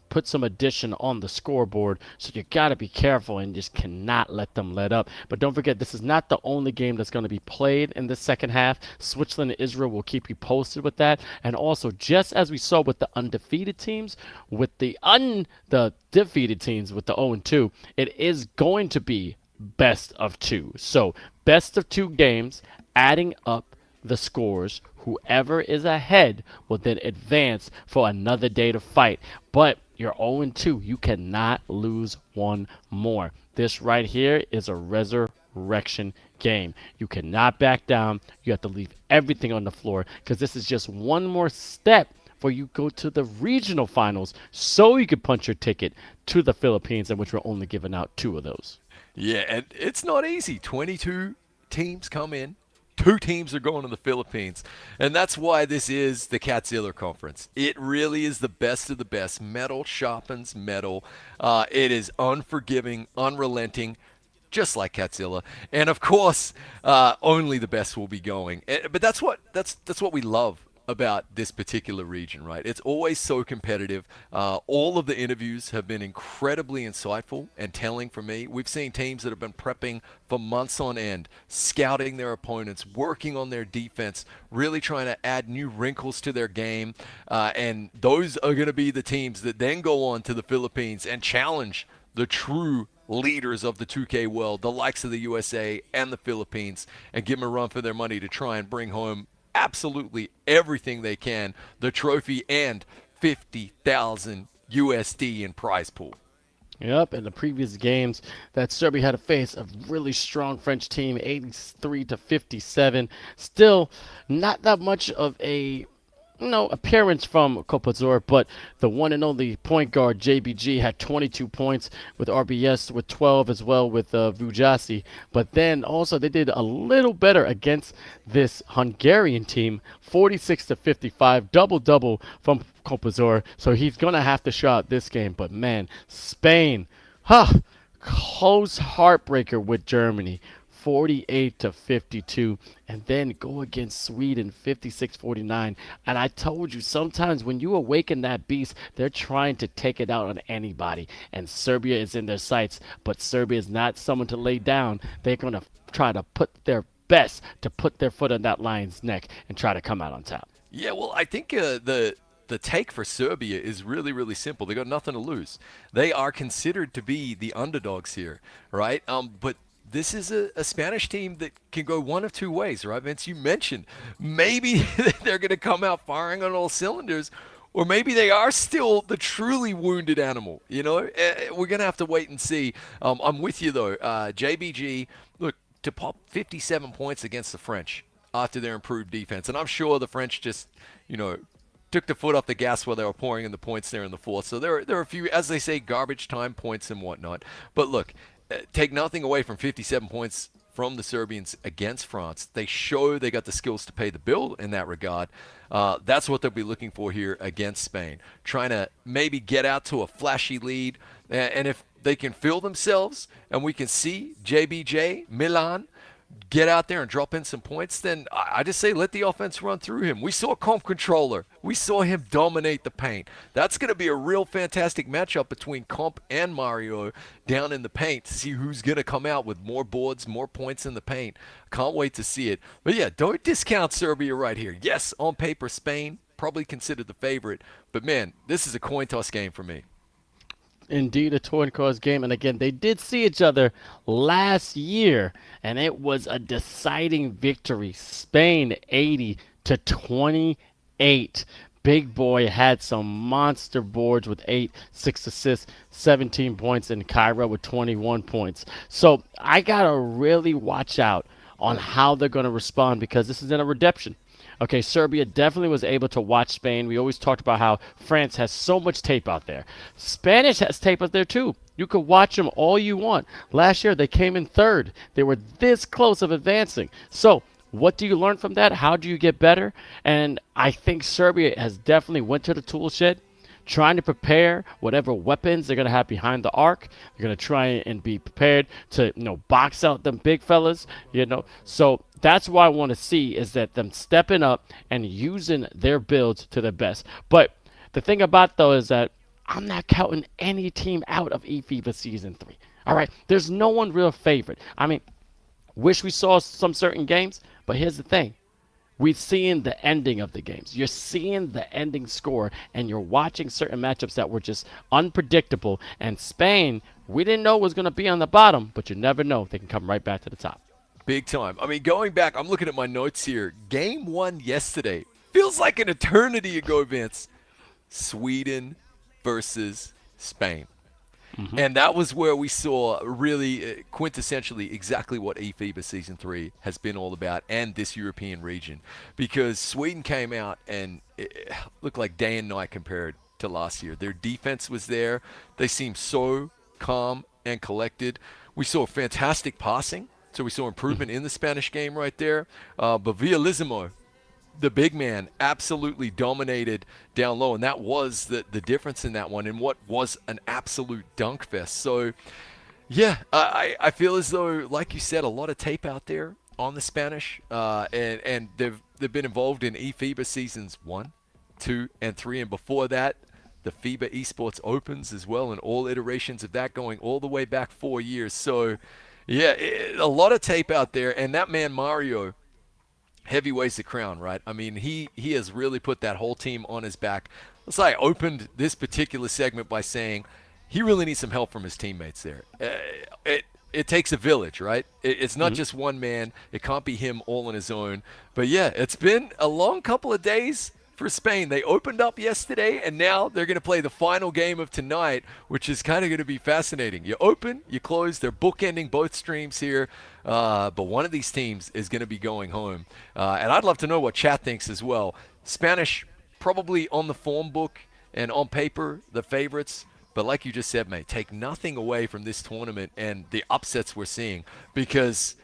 put some addition on the scoreboard. So you got to be careful and just cannot let them let up. But don't forget, this is not the only game that's going to be played in the second half. Switzerland and Israel will keep you posted with that. And also, just as we saw with the undefeated teams, with the defeated teams with the 0-2, it is going to be best of 2. So best of 2 games, adding up the scores. Whoever is ahead will then advance for another day to fight. But you're 0-2. You cannot lose one more. This right here is a resurrection game. You cannot back down. You have to leave everything on the floor, because this is just one more step for you go to the regional finals, so you could punch your ticket to the Philippines, in which we're only giving out 2 of those. Yeah, and it's not easy. 22 teams come in. 2 teams are going to the Philippines. And that's why this is the 𝐂𝐄𝐄 Conference. It really is the best of the best. Metal sharpens metal. It is unforgiving, unrelenting, just like 𝐂𝐄𝐄. And of course, only the best will be going. But that's what we love about this particular region, right? It's always so competitive. All of the interviews have been incredibly insightful and telling for me. We've seen teams that have been prepping for months on end, scouting their opponents, working on their defense, really trying to add new wrinkles to their game. And those are going to be the teams that then go on to the Philippines and challenge the true leaders of the 2K world, the likes of the USA and the Philippines, and give them a run for their money to try and bring home absolutely everything they can, the trophy and 50,000 USD in prize pool. Yep, in the previous games that Serbia had to face a really strong French team, 83-57. Still not that much of a appearance from 𝐂𝐄𝐄𝐄, but the one and only point guard JBG had 22 points with RBS with 12 as well with Vujasi. But then also they did a little better against this Hungarian team, 46-55, double-double from 𝐂𝐄𝐄𝐄. So he's going to have to show out this game. But man, Spain, close heartbreaker with Germany. 48-52, and then go against Sweden 56-49. And I told you, sometimes when you awaken that beast, they're trying to take it out on anybody, and Serbia is in their sights. But Serbia is not someone to lay down. They're going to try to put their best to put their foot on that lion's neck and try to come out on top. Yeah, well, I think the take for Serbia is really, really simple. They got nothing to lose. They are considered to be the underdogs here, right? But this is a Spanish team that can go one of 2 ways, right, Vince? You mentioned maybe they're going to come out firing on all cylinders, or maybe they are still the truly wounded animal. We're going to have to wait and see. I'm with you, though. JBG, look, to pop 57 points against the French after their improved defense. And I'm sure the French just, took the foot off the gas while they were pouring in the points there in the fourth. So there are a few, as they say, garbage time points and whatnot. But look, take nothing away from 57 points from the Serbians against France. They show they got the skills to pay the bill in that regard. That's what they'll be looking for here against Spain. Trying to maybe get out to a flashy lead. And if they can feel themselves and we can see JBJ, Milan, get out there and drop in some points, then I just say let the offense run through him. We saw comp controller. We saw him dominate the paint. That's going to be a real fantastic matchup between Comp and Mario down in the paint to see who's going to come out with more boards, more points in the paint. Can't wait to see it. But yeah, don't discount Serbia right here. Yes, on paper, Spain probably considered the favorite. But man, this is a coin toss game for me. Indeed, a toy cross game. And again, they did see each other last year, and it was a deciding victory. Spain 80-28. Big Boy had some monster boards with 6 assists, 17 points, and 𝐂𝐄𝐂 with 21 points. So I got to really watch out on how they're going to respond because this is in a redemption. Okay, Serbia definitely was able to watch Spain. We always talked about how France has so much tape out there. Spanish has tape out there too. You could watch them all you want. Last year, they came in third. They were this close of advancing. So what do you learn from that? How do you get better? And I think Serbia has definitely went to the tool shed, trying to prepare whatever weapons they're going to have behind the arc. They're going to try and be prepared to, box out them big fellas, So that's what I want to see is that them stepping up and using their builds to their best. But the thing about, though, is that I'm not counting any team out of eFIBA Season 3. All right? There's no one real favorite. I mean, wish we saw some certain games, but here's the thing. We're seeing the ending of the games. You're seeing the ending score, and you're watching certain matchups that were just unpredictable. And Spain, we didn't know was going to be on the bottom, but you never know. They can come right back to the top. Big time. I mean, going back, I'm looking at my notes here. Game 1 yesterday. Feels like an eternity ago, Vince. Sweden versus Spain. Mm-hmm. And that was where we saw really quintessentially exactly what eFIBA Season 3 has been all about and this European region. Because Sweden came out and it looked like day and night compared to last year. Their defense was there. They seemed so calm and collected. We saw fantastic passing. So we saw improvement in the Spanish game right there. But Villalizimo, the big man, absolutely dominated down low. And that was the difference in that one in what was an absolute dunk fest. So, yeah, I feel as though, like you said, a lot of tape out there on the Spanish. And they've been involved in eFIBA Seasons 1, 2, and 3. And before that, the FIBA Esports Opens as well, and all iterations of that going all the way back 4 years. So, yeah, a lot of tape out there, and that man Mario heavyweights the crown, right? I mean, he has really put that whole team on his back. Let's say I opened this particular segment by saying he really needs some help from his teammates there. It takes a village, right? It's not just one man. It can't be him all on his own. But yeah, it's been a long couple of days for Spain. They opened up yesterday, and now they're going to play the final game of tonight, which is kind of going to be fascinating. You open, you close. They're bookending both streams here, but one of these teams is going to be going home. And I'd love to know what chat thinks as well. Spanish, probably on the form book and on paper, the favorites. But like you just said, mate, take nothing away from this tournament and the upsets we're seeing, because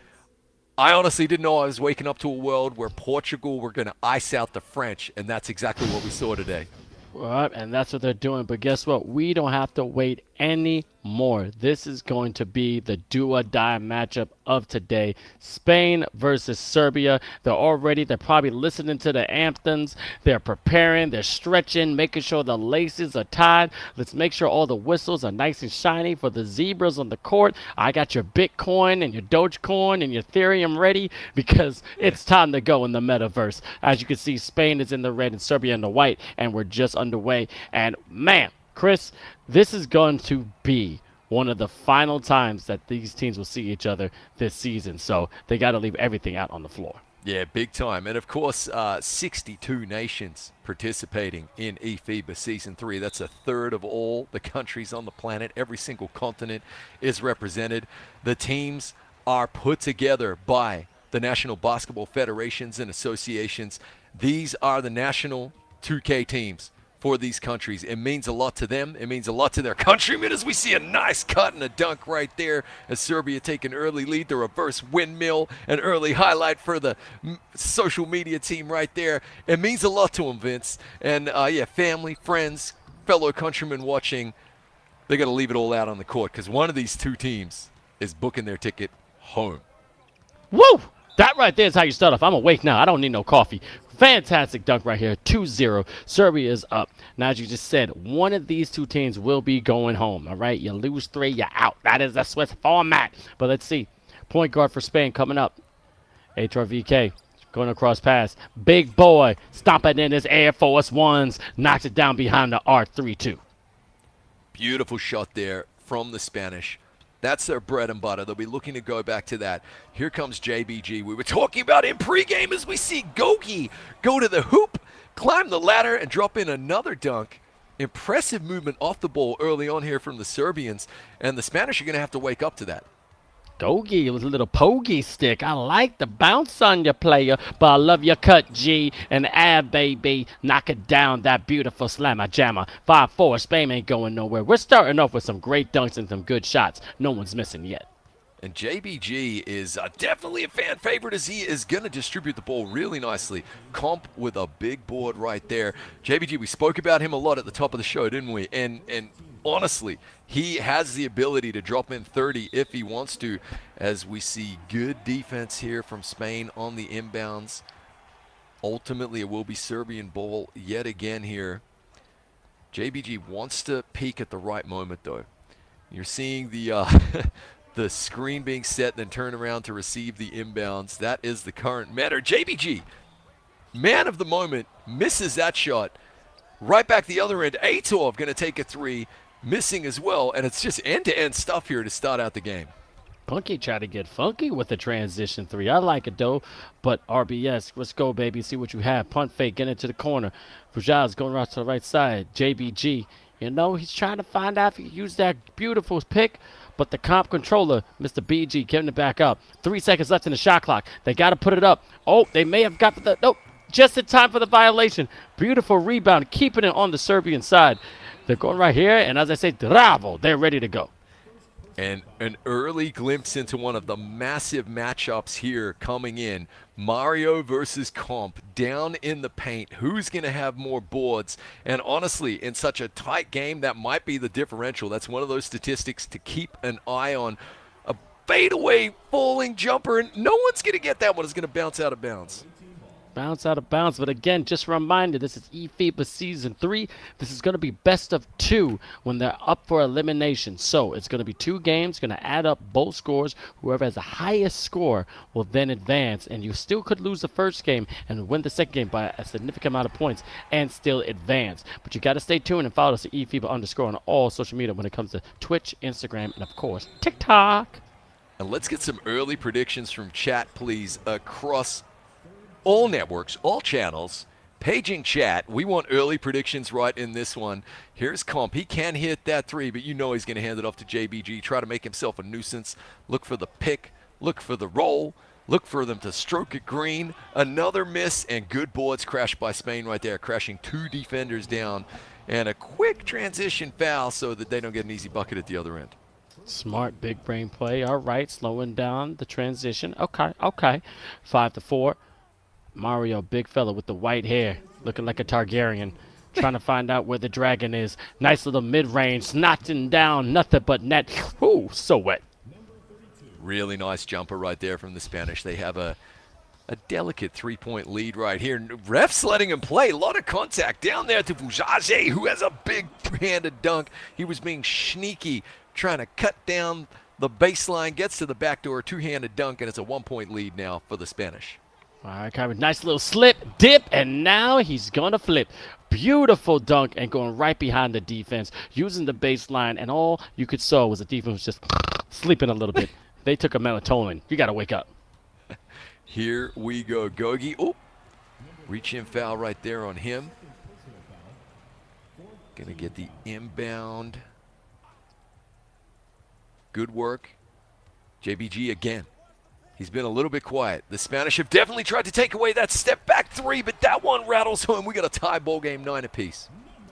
I honestly didn't know I was waking up to a world where Portugal were going to ice out the French, and that's exactly what we saw today. Right, and that's what they're doing. But guess what? We don't have to wait any more. This is going to be the do-or-die matchup of today. Spain versus Serbia. They're probably listening to the anthems. They're preparing. They're stretching, making sure the laces are tied. Let's make sure all the whistles are nice and shiny for the zebras on the court. I got your Bitcoin and your Dogecoin and your Ethereum ready because it's time to go in the metaverse. As you can see, Spain is in the red and Serbia in the white, and we're just underway. And man, Chris, this is going to be one of the final times that these teams will see each other this season. So they got to leave everything out on the floor. Yeah, big time. And of course, 62 nations participating in eFIBA Season 3. That's a third of all the countries on the planet. Every single continent is represented. The teams are put together by the national basketball federations and associations. These are the national 2K teams for these countries. It means a lot to them. It means a lot to their countrymen, as we see a nice cut and a dunk right there as Serbia take an early lead. The reverse windmill, an early highlight for the social media team right there. It means a lot to them, Vince. And yeah, family, friends, fellow countrymen watching, they got to leave it all out on the court because one of these two teams is booking their ticket home. Woo! That right there is how you start off. I'm awake now. I don't need no coffee. Fantastic dunk right here. 2-0. Serbia is up. Now, as you just said, one of these two teams will be going home. All right? You lose 3, you're out. That is the Swiss format. But let's see. Point guard for Spain coming up. 𝐂𝐄𝐂 going across pass. Big boy stomping in his Air Force Ones. Knocks it down behind the arc. 3-2. Beautiful shot there from the Spanish. That's their bread and butter. They'll be looking to go back to that. Here comes JBG. We were talking about in pregame as we see 𝐂𝐄𝐄 go to the hoop, climb the ladder, and drop in another dunk. Impressive movement off the ball early on here from the Serbians, and the Spanish are going to have to wake up to that. 𝐂𝐄𝐄 with a little pokey stick. I like the bounce on your player, but I love your cut, G. And baby, knock it down, that beautiful slammer jammer. 5-4, Spain ain't going nowhere. We're starting off with some great dunks and some good shots. No one's missing yet. And JBG is definitely a fan favorite as he is going to distribute the ball really nicely. Comp with a big board right there. JBG, we spoke about him a lot at the top of the show, didn't we? And honestly, he has the ability to drop in 30 if he wants to, as we see good defense here from Spain on the inbounds. Ultimately, it will be Serbian ball yet again here. JBG wants to peak at the right moment, though. You're seeing the the screen being set, then turn around to receive the inbounds. That is the current matter. JBG, man of the moment, misses that shot. Right back the other end, 𝐂𝐄𝐄 going to take a 3. Missing as well, and it's just end-to-end stuff here to start out the game. Punky tried to get funky with the transition 3. I like it, though. But RBS, let's go, baby. See what you have. Punt fake, get into the corner. Fujaz going right to the right side. JBG, you know, he's trying to find out if he can use that beautiful pick. But the comp controller, Mr. BG, giving it back up. 3 seconds left in the shot clock. They got to put it up. Oh, they may have got the... Nope. Just in time for the violation. Beautiful rebound, keeping it on the Serbian side. They're going right here, and as I say, bravo, they're ready to go. And an early glimpse into one of the massive matchups here coming in. Mario versus Comp, down in the paint. Who's going to have more boards? And honestly, in such a tight game, that might be the differential. That's one of those statistics to keep an eye on. A fadeaway falling jumper, and no one's going to get that one. It's going to bounce out of bounds. Bounce out of bounds. But again, just a reminder, this is eFIBA Season 3. This is going to be best of 2 when they're up for elimination. So it's going to be 2 games, going to add up both scores. Whoever has the highest score will then advance. And you still could lose the first game and win the second game by a significant amount of points and still advance. But you got to stay tuned and follow us at eFIBA_ on all social media when it comes to Twitch, Instagram, and of course, TikTok. And let's get some early predictions from chat, please, across all networks, all channels, paging chat. We want early predictions right in this one. Here's Comp. He can hit that 3, but you know he's going to hand it off to JBG. Try to make himself a nuisance. Look for the pick. Look for the roll. Look for them to stroke it green. Another miss, and good boards crashed by Spain right there, crashing 2 defenders down. And a quick transition foul so that they don't get an easy bucket at the other end. Smart big brain play. All right, slowing down the transition. Okay. 5-4. Mario, big fella with the white hair, looking like a Targaryen, trying to find out where the dragon is. Nice little mid-range, knocking down nothing but net. Ooh, so wet. Really nice jumper right there from the Spanish. They have a delicate 3-point lead right here. Refs letting him play. A lot of contact down there to Vujaje, who has a big two-handed dunk. He was being sneaky, trying to cut down the baseline, gets to the back door, two-handed dunk, and it's a 1-point lead now for the Spanish. All right, Kyrie, nice little slip, dip, and now he's going to flip. Beautiful dunk and going right behind the defense, using the baseline, and all you could saw was the defense was just sleeping a little bit. They took a melatonin. You got to wake up. Here we go. 𝐂𝐄𝐄. Oh, reach-in foul right there on him. Going to get the inbound. Good work. JBG again. He's been a little bit quiet. The Spanish have definitely tried to take away that step-back 3, but that one rattles home. We got a tie ball game, 9 apiece.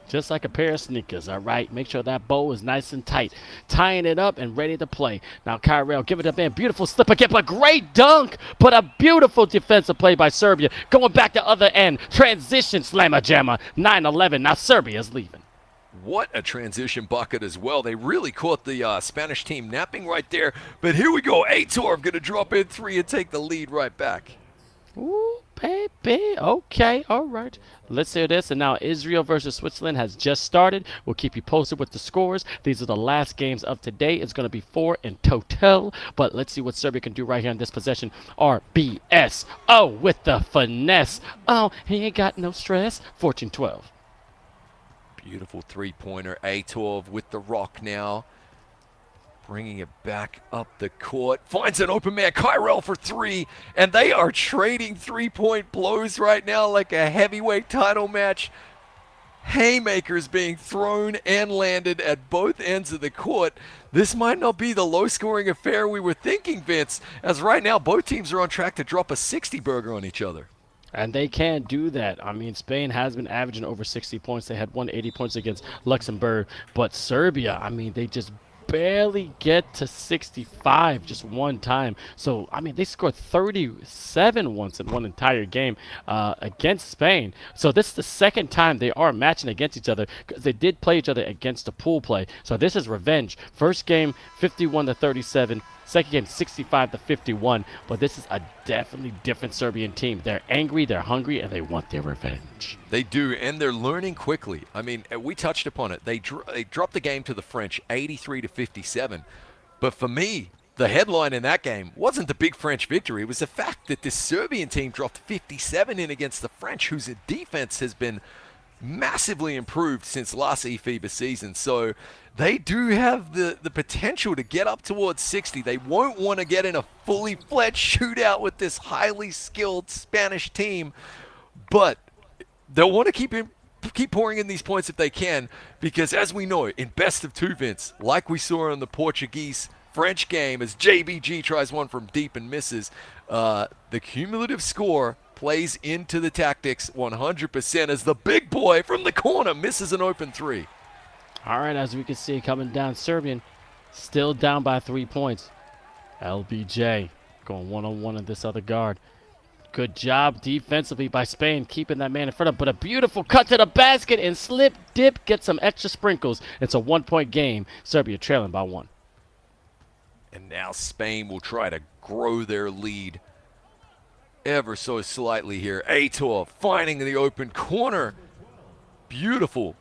Just like a pair of sneakers, all right? Make sure that bow is nice and tight. Tying it up and ready to play. Now, Kyrell, give it up, man. Beautiful slip again, but great dunk. But a beautiful defensive play by Serbia. Going back to other end. Transition slammer jammer. 9-11. Now Serbia's leaving. what a transition bucket as well. They really caught the Spanish team napping right there. But here we go. 𝐂𝐄𝐄𝐊 going to drop in 3 and take the lead right back. Ooh, baby. Okay, all right. Let's hear this. And now Israel versus Switzerland has just started. We'll keep you posted with the scores. These are the last games of today. It's going to be 4 in total. But let's see what Serbia can do right here in this possession. RBS. Oh, with the finesse. Oh, he ain't got no stress. 14-12. Beautiful three-pointer. 𝐂𝐄𝐄𝐊 with the rock now. Bringing it back up the court. Finds an open man, 𝐂𝐄𝐊 for 3. And they are trading three-point blows right now like a heavyweight title match. Haymakers being thrown and landed at both ends of the court. This might not be the low-scoring affair we were thinking, Vince, as right now both teams are on track to drop a 60-burger on each other. And they can't do that. I mean, Spain has been averaging over 60 points. They had 180 points against Luxembourg. But Serbia, I mean, they just barely get to 65 just one time. So, I mean, they scored 37 once in one entire game against Spain. So this is the second time they are matching against each other, because they did play each other against the pool play. So this is revenge. First game, 51-37. Second game, 65-51. But this is a definitely different Serbian team. They're angry, they're hungry, and they want their revenge. They do, and they're learning quickly. I mean, we touched upon it. They dropped the game to the French 83-57. But for me, the headline in that game wasn't the big French victory. It was the fact that this Serbian team dropped 57 in against the French, whose defense has been massively improved since last eFIBA season. So they do have the potential to get up towards 60. They won't want to get in a fully fledged shootout with this highly skilled Spanish team, but they'll want to keep pouring in these points if they can, because as we know, in best of 2, Vince, like we saw in the Portuguese-French game, as JBG tries one from deep and misses, the cumulative score plays into the tactics 100% as the big boy from the corner misses an open 3. All right, as we can see coming down, Serbian still down by 3 points. LBJ going one-on-one on this other guard. Good job defensively by Spain, keeping that man in front of him. But a beautiful cut to the basket and slip, dip, get some extra sprinkles. It's a 1-point game. Serbia trailing by 1. And now Spain will try to grow their lead ever so slightly here. 𝐂𝐄𝐄𝐊 finding the open corner. Beautiful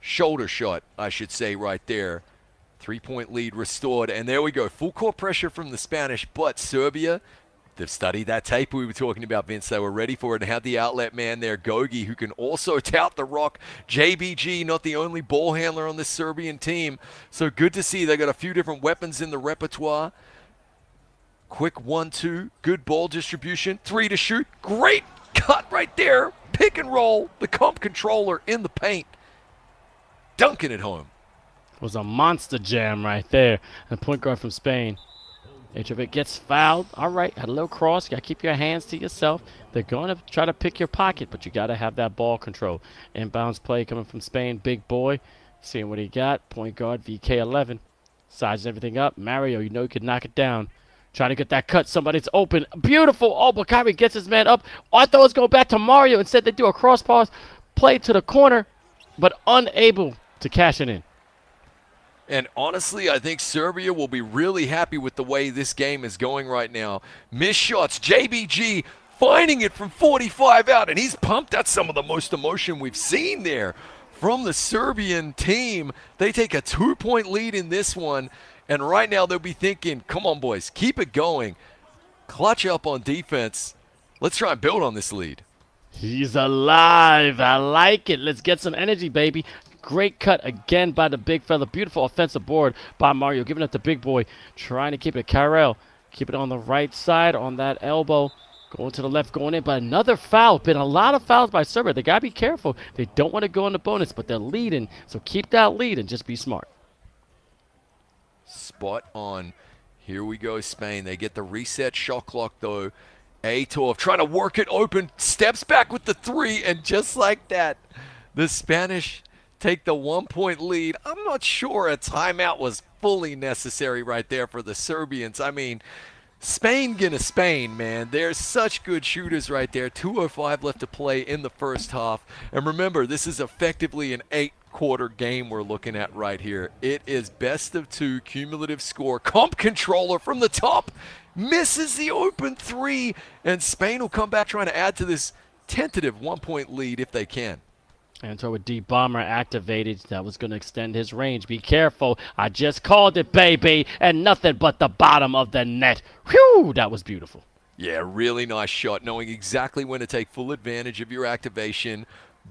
shoulder shot, I should say, right there. 3-point lead restored. And there we go. Full court pressure from the Spanish, but Serbia, they've studied that tape we were talking about, Vince. They were ready for it and had the outlet man there, 𝐂𝐄𝐄𝐄, who can also tout the rock. JBG, not the only ball handler on this Serbian team. So good to see they got a few different weapons in the repertoire. Quick 1-2, good ball distribution, 3 to shoot. Great cut right there. Pick and roll, the comp controller in the paint. Dunking it home. It was a monster jam right there. And point guard from Spain. Mitrovic gets fouled. All right, had a little cross. You got to keep your hands to yourself. They're going to try to pick your pocket, but you got to have that ball control. Inbounds play coming from Spain. Big boy. Seeing what he got. Point guard 𝐂𝐄𝐿. Sizing everything up. Mario, you know he could knock it down. Trying to get that cut. Somebody's open. Beautiful. Oh, but Kyrie gets his man up. Oh, I thought it was going back to Mario. Instead, they do a cross pass play to the corner, but unable to cash it in. And honestly, I think Serbia will be really happy with the way this game is going right now. Missed shots. JBG finding it from 45 out, and he's pumped. That's some of the most emotion we've seen there from the Serbian team. They take a 2-point lead in this one. And right now they'll be thinking, come on, boys, keep it going. Clutch up on defense. Let's try and build on this lead. He's alive. I like it. Let's get some energy, baby. Great cut again by the big fella. Beautiful offensive board by Mario. Giving it to big boy. Trying to keep it. 𝐂𝐄𝐿. Keep it on the right side on that elbow. Going to the left, going in. But another foul. Been a lot of fouls by Serbia. They got to be careful. They don't want to go in the bonus, but they're leading. So keep that lead and just be smart. Spot on. Here we go, Spain. They get the reset shot clock, though. 𝐂𝐄𝐄𝐊 trying to work it open. Steps back with the 3, and just like that, the Spanish take the 1-point lead. I'm not sure a timeout was fully necessary right there for the Serbians. I mean, Spain gonna Spain, man. They're such good shooters right there. 2:05 left to play in the first half. And remember, this is effectively an 8 quarter game we're looking at right here. It is best of 2 cumulative score. Comp controller from the top misses the open 3, and Spain will come back trying to add to this tentative 1-point lead if they can. And so with deep bomber activated, that was going to extend his range. Be careful. I just called it, baby, and nothing but the bottom of the net. Whew, that was beautiful. Yeah, really nice shot, knowing exactly when to take full advantage of your activation,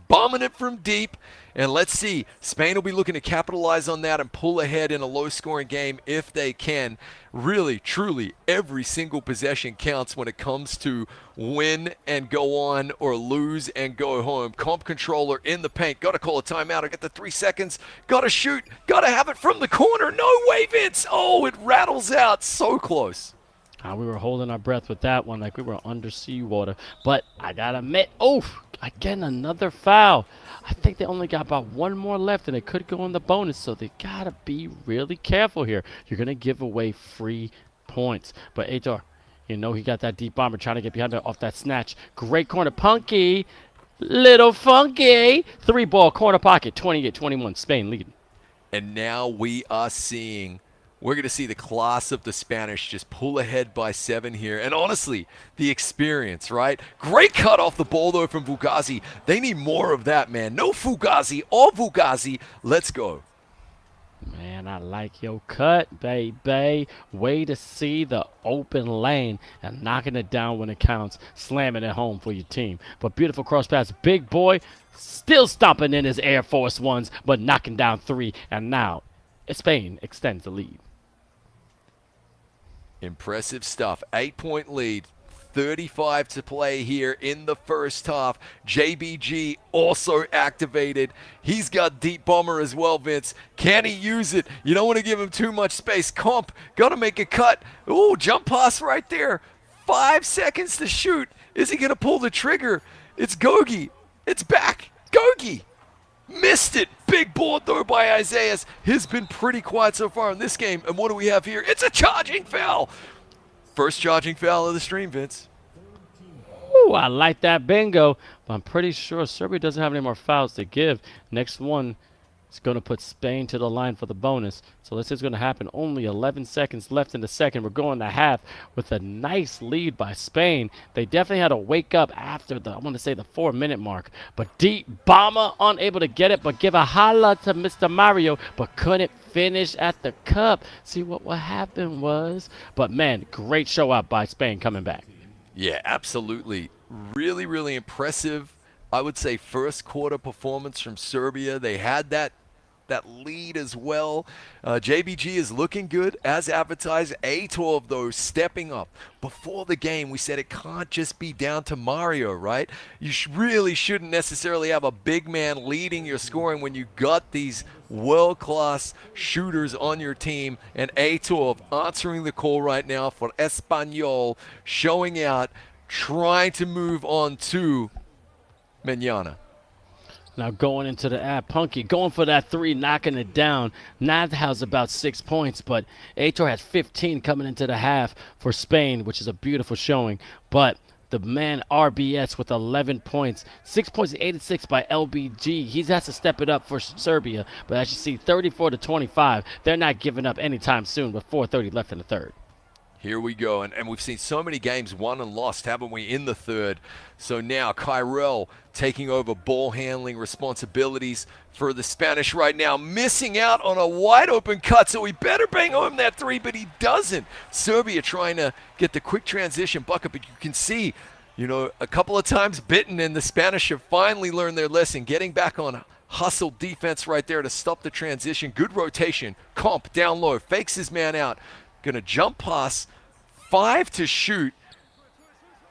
bombing it from deep. And let's see, Spain will be looking to capitalize on that and pull ahead in a low-scoring game if they can. Really, truly, every single possession counts when it comes to win and go on or lose and go home. Comp controller in the paint. Got to call a timeout. I get the 3 seconds. Got to shoot. Got to have it from the corner. No way, Vince. Oh, it rattles out. So close. We were holding our breath with that one like we were under seawater. But I got to admit, again, another foul. I think they only got about 1 more left, and it could go in the bonus, so they got to be really careful here. You're going to give away free points. But 𝐂𝐄𝐄, you know he got that deep bomber trying to get behind it off that snatch. Great corner. Punky. Little funky. 3-ball corner pocket. 28-21. Spain leading. And now we're going to see the class of the Spanish just pull ahead by 7 here. And honestly, the experience, right? Great cut off the ball, though, from Fugazi. They need more of that, man. No Fugazi, all Fugazi. Let's go. Man, I like your cut, baby. Way to see the open lane and knocking it down when it counts. Slamming it home for your team. But beautiful cross pass. Big boy still stomping in his Air Force Ones, but knocking down 3. And now Spain extends the lead. Impressive stuff. 8-point lead. 35 to play here in the first half. JBG also activated. He's got deep bomber as well, Vince. Can he use it? You don't want to give him too much space. Comp, got to make a cut. Ooh, jump pass right there. 5 seconds to shoot. Is he going to pull the trigger? It's 𝐂𝐄𝐄𝐂. It's back. 𝐂𝐄𝐄𝐄. Missed it. Big board, though, by Isaias. He's been pretty quiet so far in this game. And what do we have here? It's a charging foul. First charging foul of the stream, Vince. Ooh, I like that bingo. But I'm pretty sure Serbia doesn't have any more fouls to give. Next one is going to put Spain to the line for the bonus. So this is going to happen. Only 11 seconds left in the second. We're going to half with a nice lead by Spain. They definitely had to wake up after the, I want to say, the 4-minute mark. But deep bomber, unable to get it, but give a holla to Mr. Mario, but couldn't finish at the cup. See what happened was. But man, great show out by Spain coming back. Yeah, absolutely. Really, really impressive. I would say first quarter performance from Serbia. They had that lead as well. JBG is looking good as advertised. 𝐂𝐄𝐄, though, stepping up. Before the game, we said it can't just be down to Mario, right? You really shouldn't necessarily have a big man leading your scoring when you got these world-class shooters on your team. And 𝐂𝐄𝐄 answering the call right now for Espanyol, showing out, trying to move on to Mañana. Now going into the ad, Punky going for that 3, knocking it down. Nadal's about 6 points, but 𝐂𝐄𝐄 has 15 coming into the half for Spain, which is a beautiful showing. But the man RBS with 11 points, 6 points, 86 by LBG. He has to step it up for Serbia. But as you see, 34-25. They're not giving up anytime soon with 4:30 left in the third. Here we go, and we've seen so many games won and lost, haven't we, in the third. So now 𝐂𝐄𝐄 taking over ball handling responsibilities for the Spanish right now, missing out on a wide open cut, so he better bang home that 3, but he doesn't. Serbia trying to get the quick transition bucket, but you can see, you know, a couple of times bitten, and the Spanish have finally learned their lesson, getting back on hustle defense right there to stop the transition. Good rotation. Comp down low, fakes his man out. Going to jump pass, 5 to shoot.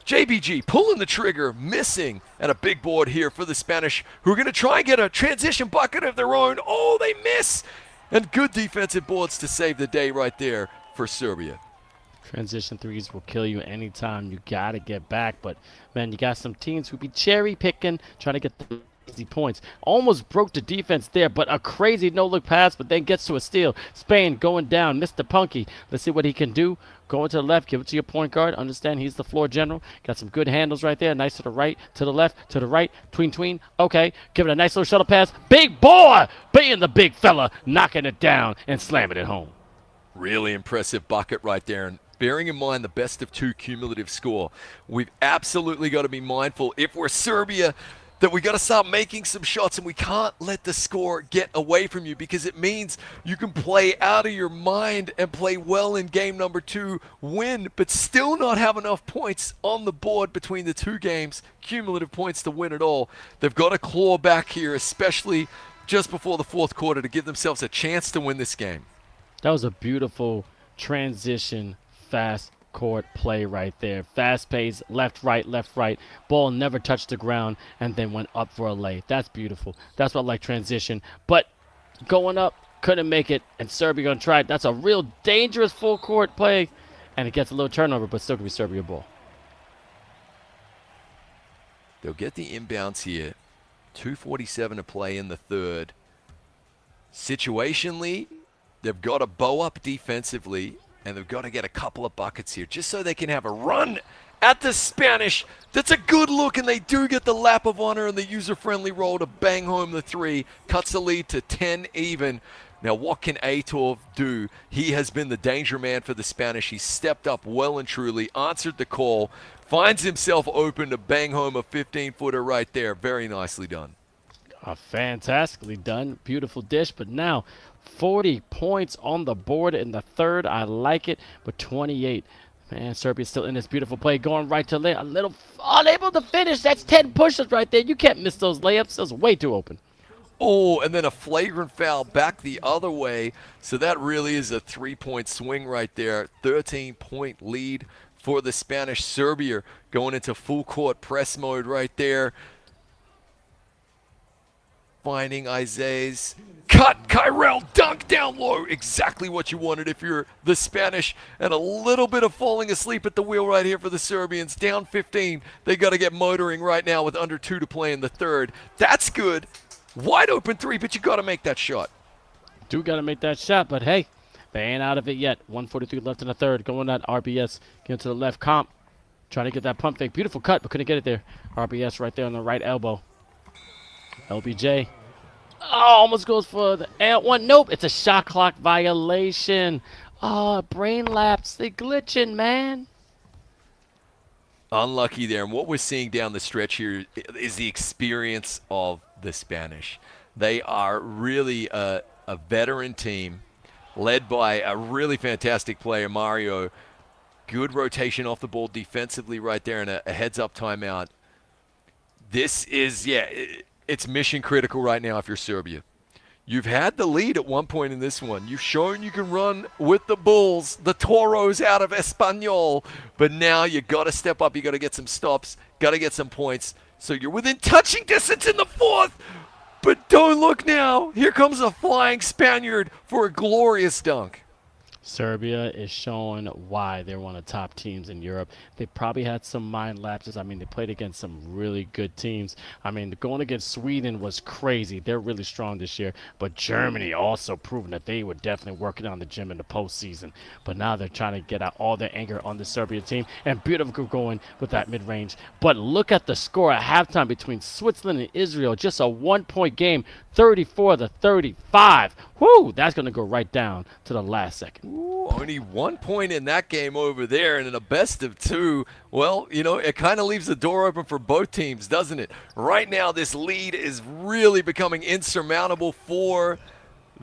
JBG pulling the trigger, missing, and a big board here for the Spanish, who are going to try and get a transition bucket of their own. Oh, they miss! And good defensive boards to save the day right there for Serbia. Transition threes will kill you anytime. You got to get back. But, man, you got some teams who be cherry picking, trying to get the easy points. Almost broke the defense there, but a crazy no-look pass, but then gets to a steal. Spain going down, Mr. Punky. Let's see what he can do. Going to the left, give it to your point guard. Understand he's the floor general. Got some good handles right there. Nice to the right, to the left, to the right. Tween. Okay, give it a nice little shuttle pass. Big boy! Being the big fella, knocking it down and slamming it home. Really impressive bucket right there. And bearing in mind the best of 2 cumulative score, we've absolutely got to be mindful, if we're Serbia, that we got to start making some shots, and we can't let the score get away from you, because it means you can play out of your mind and play well in game number 2, win, but still not have enough points on the board between the 2 games, cumulative points to win it all. They've got to claw back here, especially just before the 4th quarter, to give themselves a chance to win this game. That was a beautiful transition, fast court play right there. Fast pace, left, right. Ball never touched the ground and then went up for a lay. That's beautiful. That's what I like, transition. But going up, couldn't make it, and Serbia going to try it. That's a real dangerous full court play, and it gets a little turnover, but still could be Serbia ball. They'll get the inbounds here. 2:47 to play in the 3rd. Situationally, they've got to bow up defensively, and they've got to get a couple of buckets here just so they can have a run at the Spanish. That's a good look, and they do get the lap of honor and the user-friendly roll to bang home the 3. Cuts the lead to 10 even. Now, what can 𝐂𝐄𝐄𝐊 do? He has been the danger man for the Spanish. He stepped up well and truly, answered the call, finds himself open to bang home a 15-footer right there. Very nicely done. Fantastically done. Beautiful dish, but now 40 points on the board in the 3rd. I like it, but 28. Man, Serbia's still in this beautiful play, going right to lane. A little unable to finish. That's 10 pushes right there. You can't miss those layups. Those are way too open. Oh, and then a flagrant foul back the other way. So that really is a 3-point swing right there. 13-point lead for the Spanish. Serbia going into full court press mode right there. Finding Isaiah's cut. 𝐂𝐄𝐊 dunk down low. Exactly what you wanted if you're the Spanish. And a little bit of falling asleep at the wheel right here for the Serbians. Down 15. They got to get motoring right now with under 2 to play in the 3rd. That's good. Wide open 3, but you got to make that shot. Do got to make that shot, but hey, they ain't out of it yet. 1:43 left in the 3rd. Going at RBS. Getting to the left. Comp. Trying to get that pump fake. Beautiful cut, but couldn't get it there. RBS right there on the right elbow. LBJ. Oh, almost goes for the L1. Nope, it's a shot clock violation. Oh, brain lapse. They glitching, man. Unlucky there. And what we're seeing down the stretch here is the experience of the Spanish. They are really a veteran team led by a really fantastic player, Mario. Good rotation off the ball defensively right there, and a heads-up timeout. This is, it's mission critical right now if you're Serbia. You've had the lead at one point in this one. You've shown you can run with the Bulls, the Toros out of Espanyol. But now you got to step up. You got to get some stops, got to get some points. So you're within touching distance in the 4th. But don't look now. Here comes a flying Spaniard for a glorious dunk. Serbia is showing why they're one of the top teams in Europe. They probably had some mind lapses. I mean, they played against some really good teams. I mean, going against Sweden was crazy. They're really strong this year. But Germany also proven that they were definitely working on the gym in the postseason. But now they're trying to get out all their anger on the Serbia team. And beautiful going with that mid-range. But look at the score at halftime between Switzerland and Israel. Just a 1-point game, 34-35. Whoo, that's going to go right down to the last second. Ooh, only 1 point in that game over there, and in a best of 2, well, you know, it kind of leaves the door open for both teams, doesn't it? Right now, this lead is really becoming insurmountable for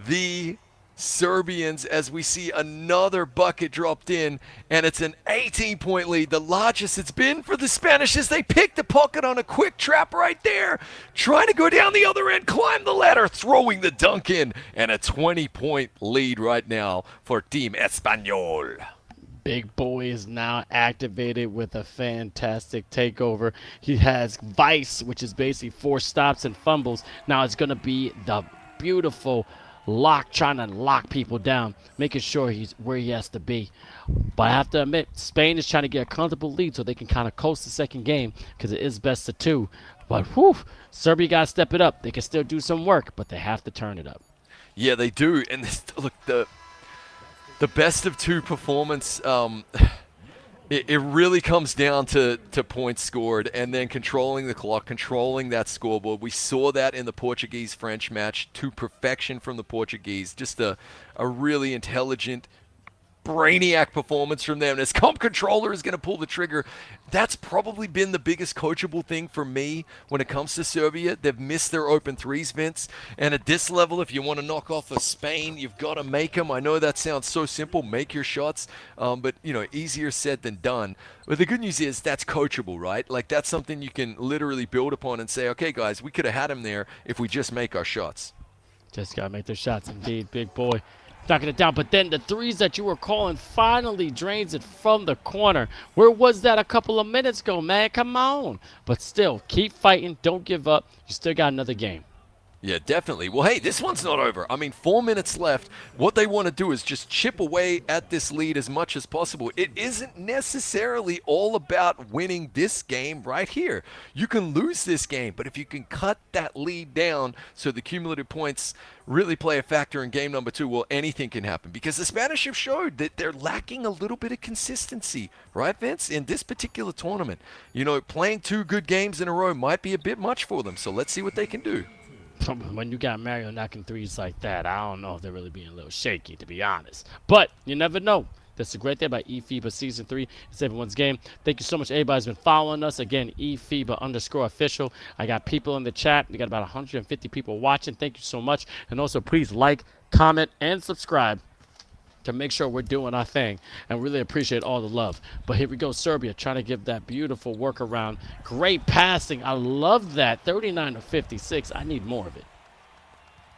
the Serbians as we see another bucket dropped in, and it's an 18-point lead, the largest it's been for the Spanish as they pick the pocket on a quick trap right there, trying to go down the other end, climb the ladder, throwing the dunk in, and a 20-point lead right now for Team Espanyol. Big Boy is now activated with a fantastic takeover. He has Vice, which is basically 4 stops and fumbles. Now it's going to be the beautiful lock, trying to lock people down, making sure he's where he has to be. But I have to admit, Spain is trying to get a comfortable lead so they can kind of coast the second game because it is best of 2. But whew, Serbia got to step it up. They can still do some work, but they have to turn it up. Yeah, they do. And this, look, the best of two performance, it really comes down to points scored and then controlling the clock, controlling that scoreboard. We saw that in the Portuguese-French match to perfection from the Portuguese. Just a really intelligent, brainiac performance from them. And as comp controller is going to pull the trigger, that's probably been the biggest coachable thing for me when it comes to Serbia. They've missed their open threes, Vince. And at this level, if you want to knock off a Spain, you've got to make them. I know that sounds so simple, make your shots, but, you know, easier said than done. But the good news is that's coachable, right? Like, that's something you can literally build upon and say, okay, guys, we could have had him there if we just make our shots. Just got to make their shots, indeed, big boy. Knocking it down, but then the threes that you were calling finally drains it from the corner. Where was that a couple of minutes ago, man? Come on. But still, keep fighting. Don't give up. You still got another game. Yeah, definitely. Well, hey, this one's not over. I mean, 4 minutes left. What they want to do is just chip away at this lead as much as possible. It isn't necessarily all about winning this game right here. You can lose this game, but if you can cut that lead down so the cumulative points really play a factor in game number 2, well, anything can happen. Because the Spanish have showed that they're lacking a little bit of consistency, right, Vince, in this particular tournament. You know, playing 2 good games in a row might be a bit much for them, so let's see what they can do. When you got Mario knocking threes like that, I don't know if they're really being a little shaky, to be honest. But you never know. That's the great thing about eFIBA Season 3. It's everyone's game. Thank you so much. Everybody's been following us. Again, eFIBA_official. I got people in the chat. We got about 150 people watching. Thank you so much. And also, please like, comment, and subscribe to make sure we're doing our thing, and really appreciate all the love. But here we go, Serbia trying to give that beautiful workaround. Great passing. I love that. 39-56. I need more of it.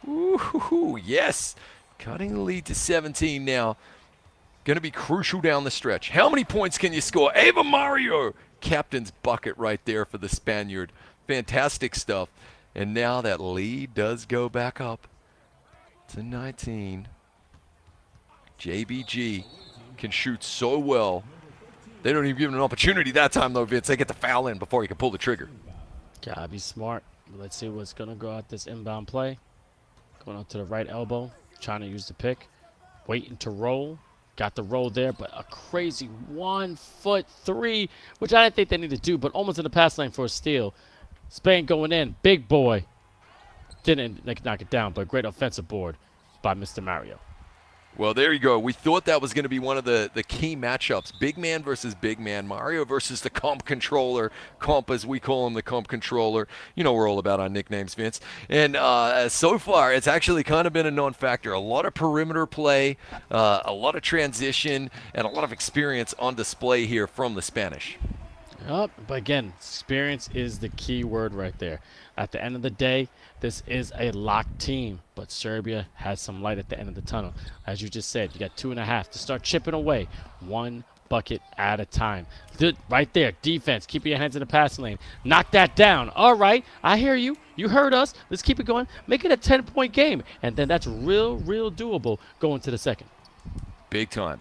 Ooh, yes. Cutting the lead to 17 now. Going to be crucial down the stretch. How many points can you score? Eva Mario! Captain's bucket right there for the Spaniard. Fantastic stuff. And now that lead does go back up to 19. JBG can shoot so well. They don't even give him an opportunity that time, though, Vince. They get the foul in before he can pull the trigger. Gotta be smart. Let's see what's going to go out this inbound play. Going out to the right elbow. Trying to use the pick. Waiting to roll. Got the roll there, but a crazy 1-foot three, which I didn't think they needed to do, but almost in the pass lane for a steal. Spain going in. Big boy. Didn't knock it down, but great offensive board by Mr. Mario. Well, there you go. We thought that was going to be one of the key matchups. Big man versus big man. Mario versus the comp controller. Comp, as we call him, the comp controller. You know we're all about our nicknames, Vince. And so far, it's actually kind of been a non-factor. A lot of perimeter play, a lot of transition, and a lot of experience on display here from the Spanish. But again, experience is the key word right there. At the end of the day, this is a locked team, but Serbia has some light at the end of the tunnel. As you just said, you got 2.5 to start chipping away, 1 bucket at a time. Right there, defense, keep your hands in the passing lane. Knock that down. All right, I hear you. You heard us. Let's keep it going. Make it a 10-point game, and then that's real doable going to the second. Big time.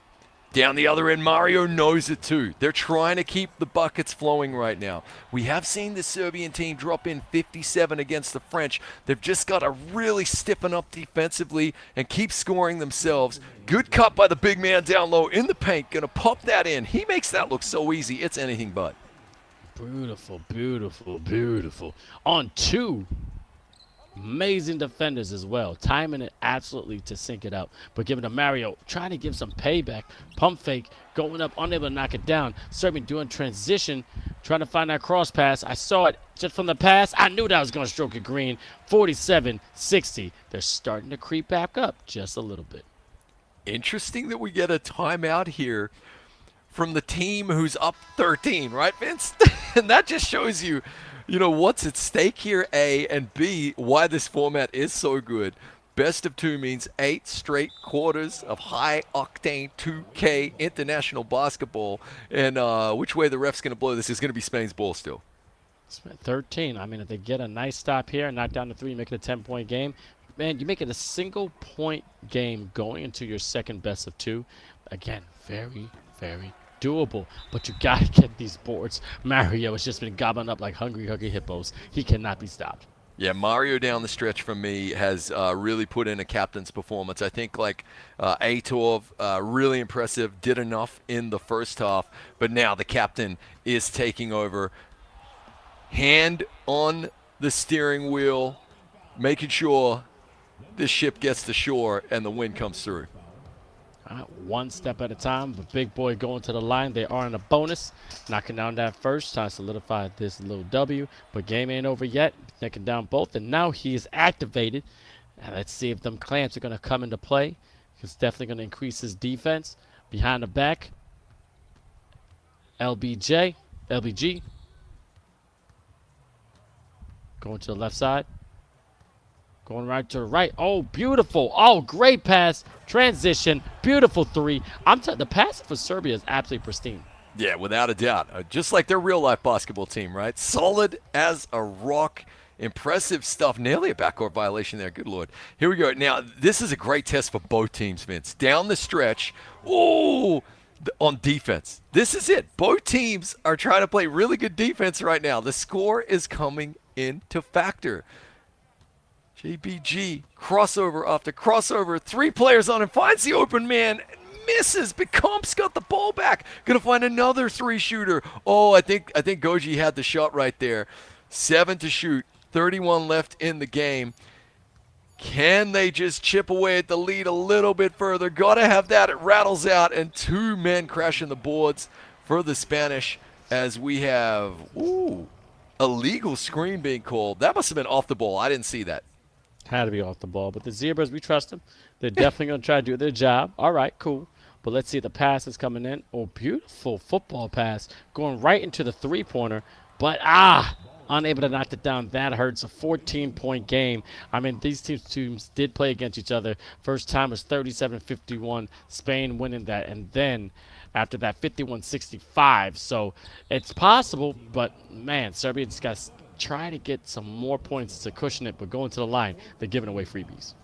Down the other end, Mario knows it too. They're trying to keep the buckets flowing right now. We have seen the Serbian team drop in 57 against the French. They've just got to really stiffen up defensively and keep scoring themselves. Good cut by the big man down low in the paint. Going to pop that in. He makes that look so easy. It's anything but. Beautiful. On 2. Amazing defenders as well. Timing it absolutely to sync it up. But giving to Mario, trying to give some payback. Pump fake, going up, unable to knock it down. Serbian doing transition, trying to find that cross pass. I saw it just from the pass. I knew that was going to stroke it green. 47-60. They're starting to creep back up just a little bit. Interesting that we get a timeout here from the team who's up 13, right, Vince? And that just shows you, what's at stake here, A, and B, why this format is so good. Best of 2 means 8 straight quarters of high-octane 2K international basketball. And which way the ref's going to blow this is going to be Spain's ball still. 13. I mean, if they get a nice stop here, knock down the 3, make it a 10-point game, man, you make it a single-point game going into your second best of 2. Again, very doable, but you got to get these boards. Mario has just been gobbling up like hungry hippos. He cannot be stopped. Yeah, Mario down the stretch for me has really put in a captain's performance. I think like 𝐂𝐄𝐂, really impressive, did enough in the first half, but now the captain is taking over. Hand on the steering wheel, making sure this ship gets to shore and the wind comes through. One step at a time. The big boy going to the line. They are in a bonus. Knocking down that first. Trying to solidify this little W. But game ain't over yet. Knocking down both. And now he is activated. And let's see if them clamps are going to come into play. It's definitely going to increase his defense. Behind the back. LBG. Going to the left side. Going right to the right. Oh, beautiful. Oh, great pass. Transition. Beautiful three. The pass for Serbia is absolutely pristine. Yeah, without a doubt. Just like their real-life basketball team, right? Solid as a rock. Impressive stuff. Nearly a backcourt violation there. Good Lord. Here we go. Now, this is a great test for both teams, Vince. Down the stretch. Ooh, on defense. This is it. Both teams are trying to play really good defense right now. The score is coming into factor. JBG, crossover after crossover, 3 players on him, finds the open man, misses, but 𝐂𝐄𝐂's got the ball back, gonna find another 3-shooter. Oh, I think 𝐂𝐄𝐂 had the shot right there. 7 to shoot, 31 left in the game. Can they just chip away at the lead a little bit further? Gotta have that, it rattles out, and 2 men crashing the boards for the Spanish as we have, a legal screen being called. That must have been off the ball, I didn't see that. Had to be off the ball. But the Zebras, we trust them. They're definitely going to try to do their job. All right, cool. But let's see the pass is coming in. Oh, beautiful football pass. Going right into the three-pointer. But, unable to knock it down. That hurts. A 14-point game. I mean, these teams did play against each other. First time was 37-51. Spain winning that. And then after that, 51-65. So it's possible. But, man, Serbia just got to try to get some more points to cushion it, but going to the line, they're giving away freebies.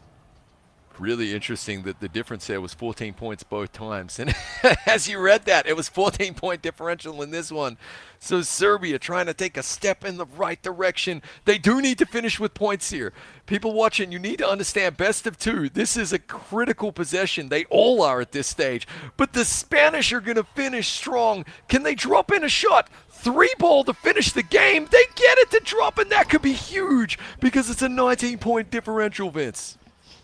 Really interesting that the difference there was 14 points both times. And as you read that, it was 14-point differential in this one. So Serbia trying to take a step in the right direction. They do need to finish with points here. People watching, you need to understand best of 2. This is a critical possession. They all are at this stage. But the Spanish are going to finish strong. Can they drop in a shot? 3-ball to finish the game. They get it to drop, and that could be huge because it's a 19-point differential, Vince.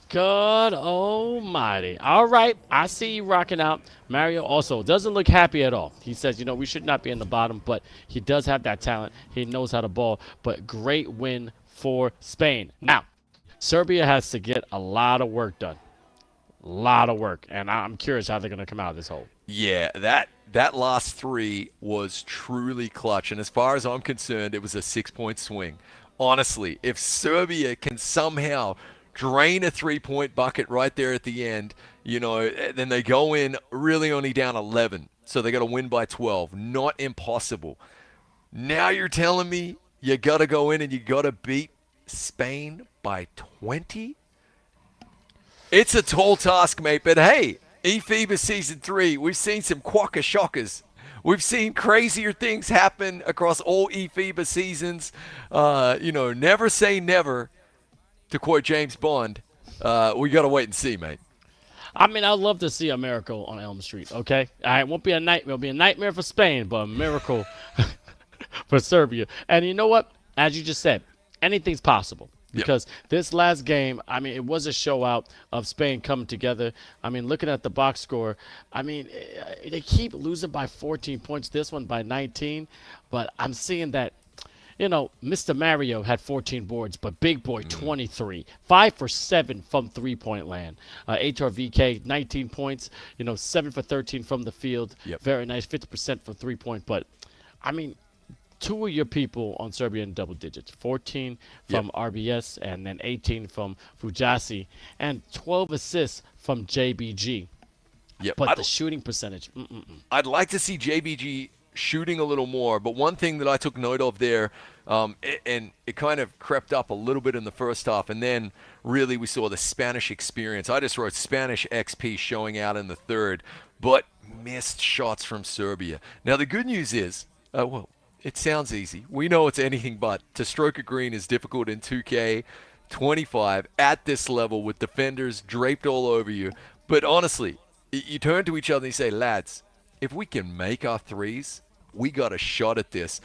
God almighty. All right, I see you rocking out. Mario also doesn't look happy at all. He says, we should not be in the bottom, but he does have that talent. He knows how to ball, but great win for Spain. Now, Serbia has to get a lot of work done. A lot of work, and I'm curious how they're going to come out of this hole. Yeah, that last 3 was truly clutch, and as far as I'm concerned, it was a 6-point swing. Honestly, if Serbia can somehow drain a 3-point bucket right there at the end, then they go in really only down 11. So they got to win by 12. Not impossible. Now you're telling me you got to go in and you got to beat Spain by 20? It's a tall task, mate. But hey, eFIBA Season 3, we've seen some quokka shockers. We've seen crazier things happen across all eFIBA seasons. Never say never. To quote James Bond, we got to wait and see, mate. I mean, I'd love to see a miracle on Elm Street, okay? It won't be a nightmare. It'll be a nightmare for Spain, but a miracle for Serbia. And you know what? As you just said, anything's possible. Because this last game, I mean, it was a show out of Spain coming together. I mean, looking at the box score, I mean, they keep losing by 14 points, this one by 19. But I'm seeing that, Mr. Mario had 14 boards, but Big Boy 23, 5 for 7 from 3-point land. 𝐂𝐄𝐂 19 points, 7 for 13 from the field. Very nice, 50% for 3-point. But I mean, 2 of your people on Serbia in double digits, 14 from RBS and then 18 from Fujasi and 12 assists from JBG. But the shooting percentage, I'd like to see JBG shooting a little more, but one thing that I took note of there, and it kind of crept up a little bit in the first half, and then really we saw the Spanish experience. I just wrote Spanish XP showing out in the third. but missed shots from Serbia. Now, the good news is, well, it sounds easy. We know it's anything but. To stroke a green is difficult in 2K25 at this level with defenders draped all over you. But honestly, you turn to each other and you say, lads, if we can make our threes, we got a shot at this.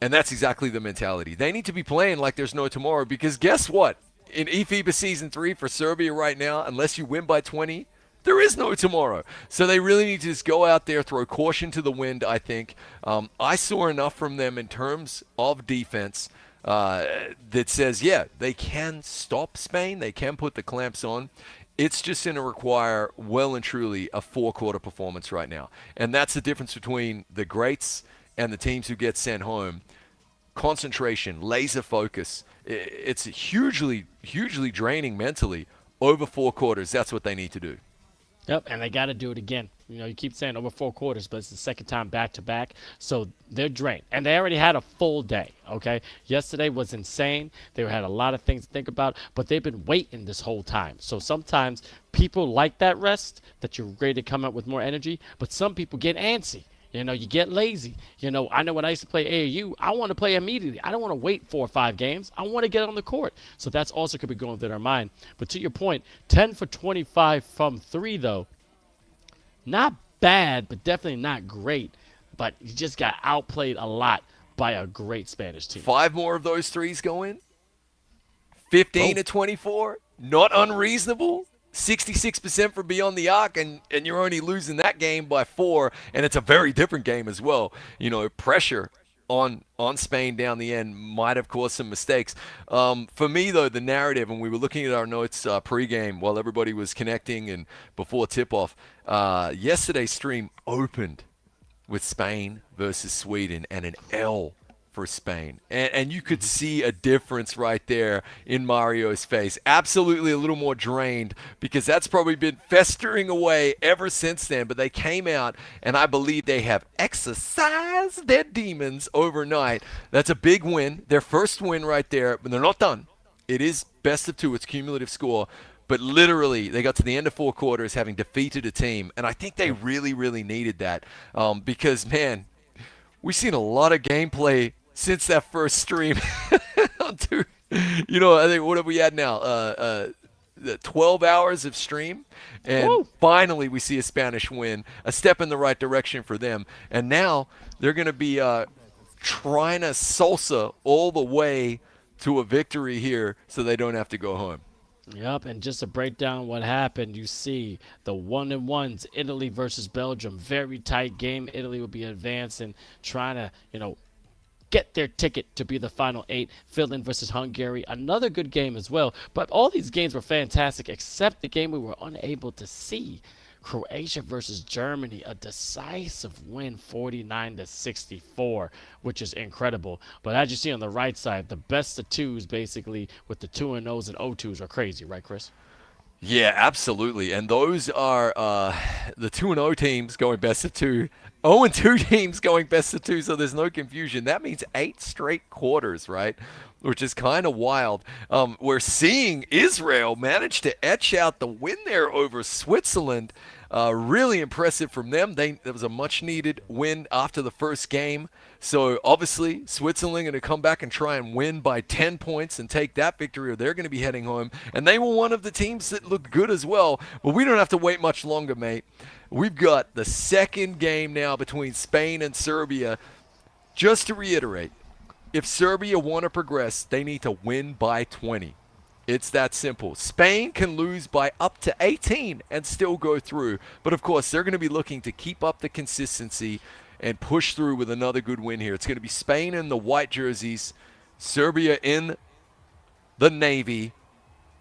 And that's exactly the mentality. They need to be playing like there's no tomorrow, because guess what? In eFIBA Season 3 for Serbia right now, unless you win by 20, there is no tomorrow. So they really need to just go out there, throw caution to the wind, I think. I saw enough from them in terms of defense that says, yeah, they can stop Spain. They can put the clamps on. It's just going to require well and truly a four-quarter performance right now. And that's the difference between the greats and the teams who get sent home. Concentration, laser focus. It's hugely, hugely draining mentally. Over 4 quarters, that's what they need to do. Yep, and they got to do it again. You know, you keep saying over 4 quarters, but it's the second time back-to-back, so they're drained. And they already had a full day, okay? Yesterday was insane. They had a lot of things to think about, but they've been waiting this whole time. So sometimes people like that rest, that you're ready to come out with more energy, but some people get antsy. You know, you get lazy. You know, I know when I used to play AAU, I want to play immediately. I don't want to wait 4 or 5 games. I want to get on the court. So that's also could be going through their mind. But to your point, 10 for 25 from 3, though. Not bad, but definitely not great. But you just got outplayed a lot by a great Spanish team. 5 more of those threes go in. 15 to 24. Not unreasonable. 66% for beyond the arc, and you're only losing that game by 4, and it's a very different game as well. You know, pressure on Spain down the end might have caused some mistakes. For me, though, the narrative, and we were looking at our notes pregame while everybody was connecting and before tip-off, yesterday's stream opened with Spain versus Sweden and an L for Spain. And you could see a difference right there in Mario's face. Absolutely a little more drained, because that's probably been festering away ever since then. But they came out, and I believe they have exorcised their demons overnight. That's a big win. Their first win right there, but they're not done. It is best of 2. It's cumulative score. But literally, they got to the end of 4 quarters having defeated a team. And I think they really, really needed that. Because, man, we've seen a lot of gameplay since that first stream. You know, I think, what have we had now? 12 hours of stream. And finally we see a Spanish win, a step in the right direction for them. And now they're going to be trying to salsa all the way to a victory here so they don't have to go home. Yep, and just to break down what happened, you see the 1-1s, Italy versus Belgium. Very tight game. Italy will be advancing, trying to, you know, get their ticket to be the final 8. Finland versus Hungary, another good game as well. But all these games were fantastic, except the game we were unable to see. Croatia versus Germany, a decisive win, 49-64, which is incredible. But as you see on the right side, the best of 2s basically with the 2-0s and 0-2s are crazy, right, Chris? Yeah, absolutely. And those are the 2-0 teams going best of 2. 0-2 teams going best of 2, so there's no confusion. That means 8 straight quarters, right? Which is kind of wild. We're seeing Israel manage to etch out the win there over Switzerland. Really impressive from them. There was a much-needed win after the first game. So, obviously, Switzerland going to come back and try and win by 10 points and take that victory, or they're going to be heading home. And they were one of the teams that looked good as well. But we don't have to wait much longer, mate. We've got the second game now between Spain and Serbia. Just to reiterate, if Serbia want to progress, they need to win by 20. It's that simple. Spain can lose by up to 18 and still go through. But, of course, they're going to be looking to keep up the consistency and push through with another good win here. It's going to be Spain in the white jerseys, Serbia in the navy.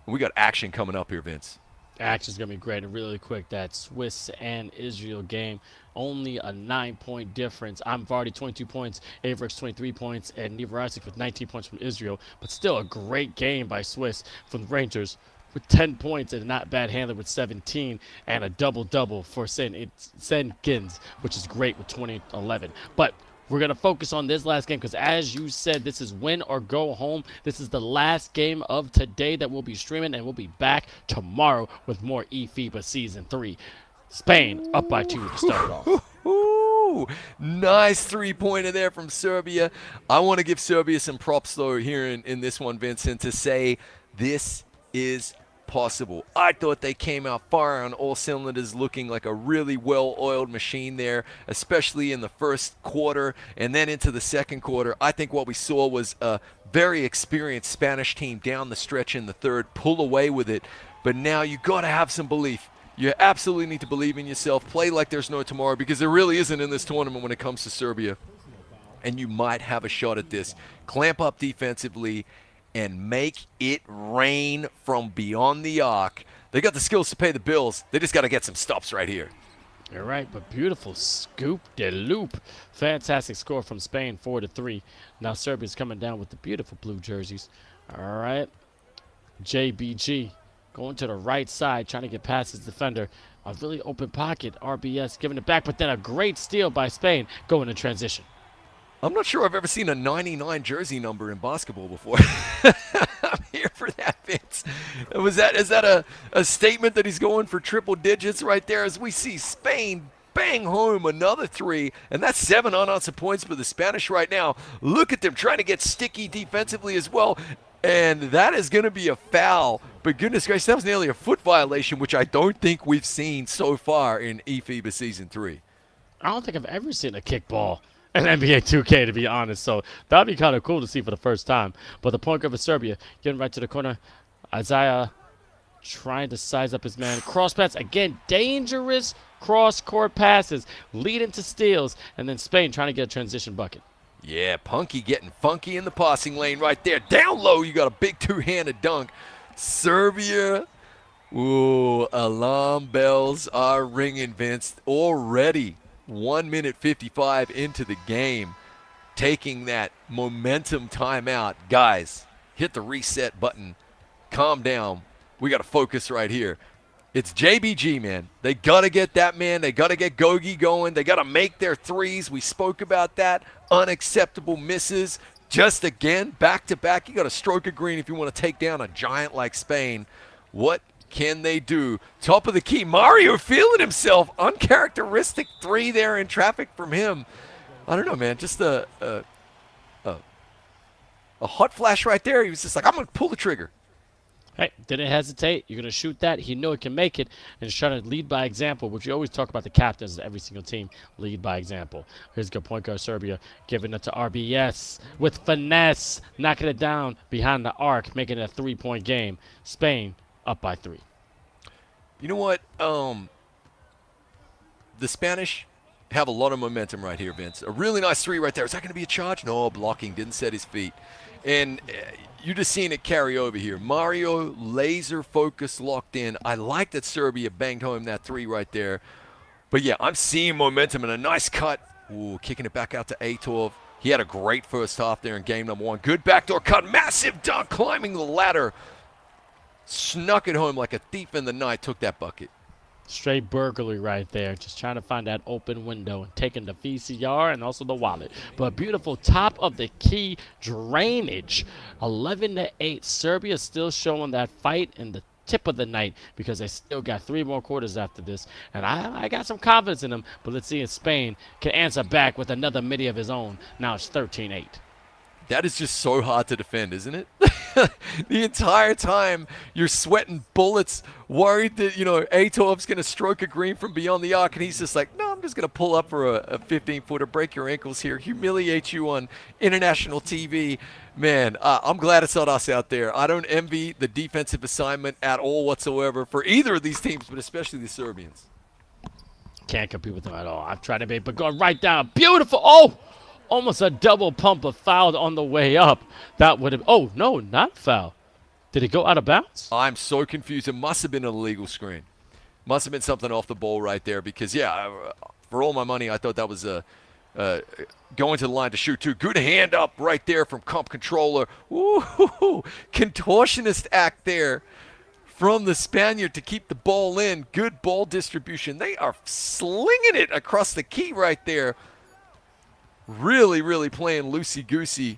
We got action coming up here, Vince. Action's going to be great. And really quick, that Swiss and Israel game, only a 9-point difference. I'm Vardy, 22 points, Averex, 23 points, and Nivar with 19 points from Israel. But still a great game by Swiss from the Rangers with 10 points and not bad handler with 17, and a double-double for Senkins, which is great with 20-11. But we're going to focus on this last game because, as you said, this is win or go home. This is the last game of today that we'll be streaming, and we'll be back tomorrow with more eFIBA Season 3. Spain up by 2 to start off. Ooh, nice three-pointer there from Serbia. I want to give Serbia some props, though, here in this one, Vincent, to say this is possible. I thought they came out fire on all cylinders, looking like a really well-oiled machine there, especially in the first quarter and then into the second quarter. I think what we saw was a very experienced Spanish team down the stretch in the third, pull away with it. But now you got to have some belief. You absolutely need to believe in yourself, play like there's no tomorrow, because there really isn't in this tournament when it comes to Serbia. And you might have a shot at this. Clamp up defensively and make it rain from beyond the arc. They got the skills to pay the bills. They just got to get some stops right here. You're right, but beautiful scoop de loop. Fantastic score from Spain, 4-3. Now Serbia's coming down with the beautiful blue jerseys. All right. JBG going to the right side, trying to get past his defender. A really open pocket. RBS giving it back, but then a great steal by Spain going to transition. I'm not sure I've ever seen a 99 jersey number in basketball before. I'm here for that, Vince. Is that a statement that he's going for triple digits right there as we see Spain bang home another three, and that's 7 unanswered points for the Spanish right now. Look at them trying to get sticky defensively as well, and that is going to be a foul. But goodness gracious, that was nearly a foot violation, which I don't think we've seen so far in eFIBA Season 3. I don't think I've ever seen a kickball in NBA 2K, to be honest. So that'd be kind of cool to see for the first time. But the point guard for Serbia, getting right to the corner. Isaiah trying to size up his man. Cross pass, again, dangerous cross-court passes, leading to steals. And then Spain trying to get a transition bucket. Yeah, Punky getting funky in the passing lane right there. Down low, you got a big two-handed dunk. Serbia, ooh, alarm bells are ringing, Vince. Already 1 minute 55 into the game, taking that momentum timeout. Guys, hit the reset button. Calm down. We got to focus right here. It's JBG, man. They got to get that man. They got to get Gogi going. They got to make their threes. We spoke about that. Unacceptable misses. Just again, back-to-back. You got to stroke a green if you want to take down a giant like Spain. What can they do? Top of the key. Mario feeling himself. Uncharacteristic three there in traffic from him. I don't know, man. Just a hot flash right there. He was just like, I'm going to pull the trigger. Hey, didn't hesitate. You're going to shoot that. He knew it can make it, and he's trying to lead by example, which you always talk about the captains of every single team, lead by example. Here's a good point guard, Serbia, giving it to RBS with finesse, knocking it down behind the arc, making it a three-point game. Spain up by 3. You know what? The Spanish have a lot of momentum right here, Vince. A really nice three right there. Is that going to be a charge? No, blocking. Didn't set his feet. And you're just seeing it carry over here. Mario, laser focus, locked in. I like that Serbia banged home that three right there. But, yeah, I'm seeing momentum and a nice cut. Ooh, kicking it back out to 𝐂𝐄𝐄. He had a great first half there in game number 1. Good backdoor cut. Massive dunk, climbing the ladder. Snuck it home like a thief in the night. Took that bucket. Straight burglary right there. Just trying to find that open window and taking the VCR and also the wallet. But beautiful top of the key drainage. 11-8. Serbia still showing that fight in the tip of the night because they still got 3 more quarters after this. And I got some confidence in them. But let's see if Spain can answer back with another midi of his own. Now it's 13-8. That is just so hard to defend, isn't it? The entire time you're sweating bullets, worried that, 𝐂𝐄𝐄's going to stroke a green from beyond the arc, and he's just like, no, I'm just going to pull up for a 15-footer, break your ankles here, humiliate you on international TV. Man, I'm glad it's not us out there. I don't envy the defensive assignment at all whatsoever for either of these teams, but especially the Serbians. Can't compete with them at all. I've tried to be, but going right down. Beautiful. Oh! Almost a double pump of foul on the way up. That would have... Oh, no, not foul. Did it go out of bounds? I'm so confused. It must have been an illegal screen. Must have been something off the ball right there because, yeah, for all my money, I thought that was going to the line to shoot, too. Good hand up right there from comp controller. Ooh, contortionist act there from the Spaniard to keep the ball in. Good ball distribution. They are slinging it across the key right there. Really, really playing loosey-goosey.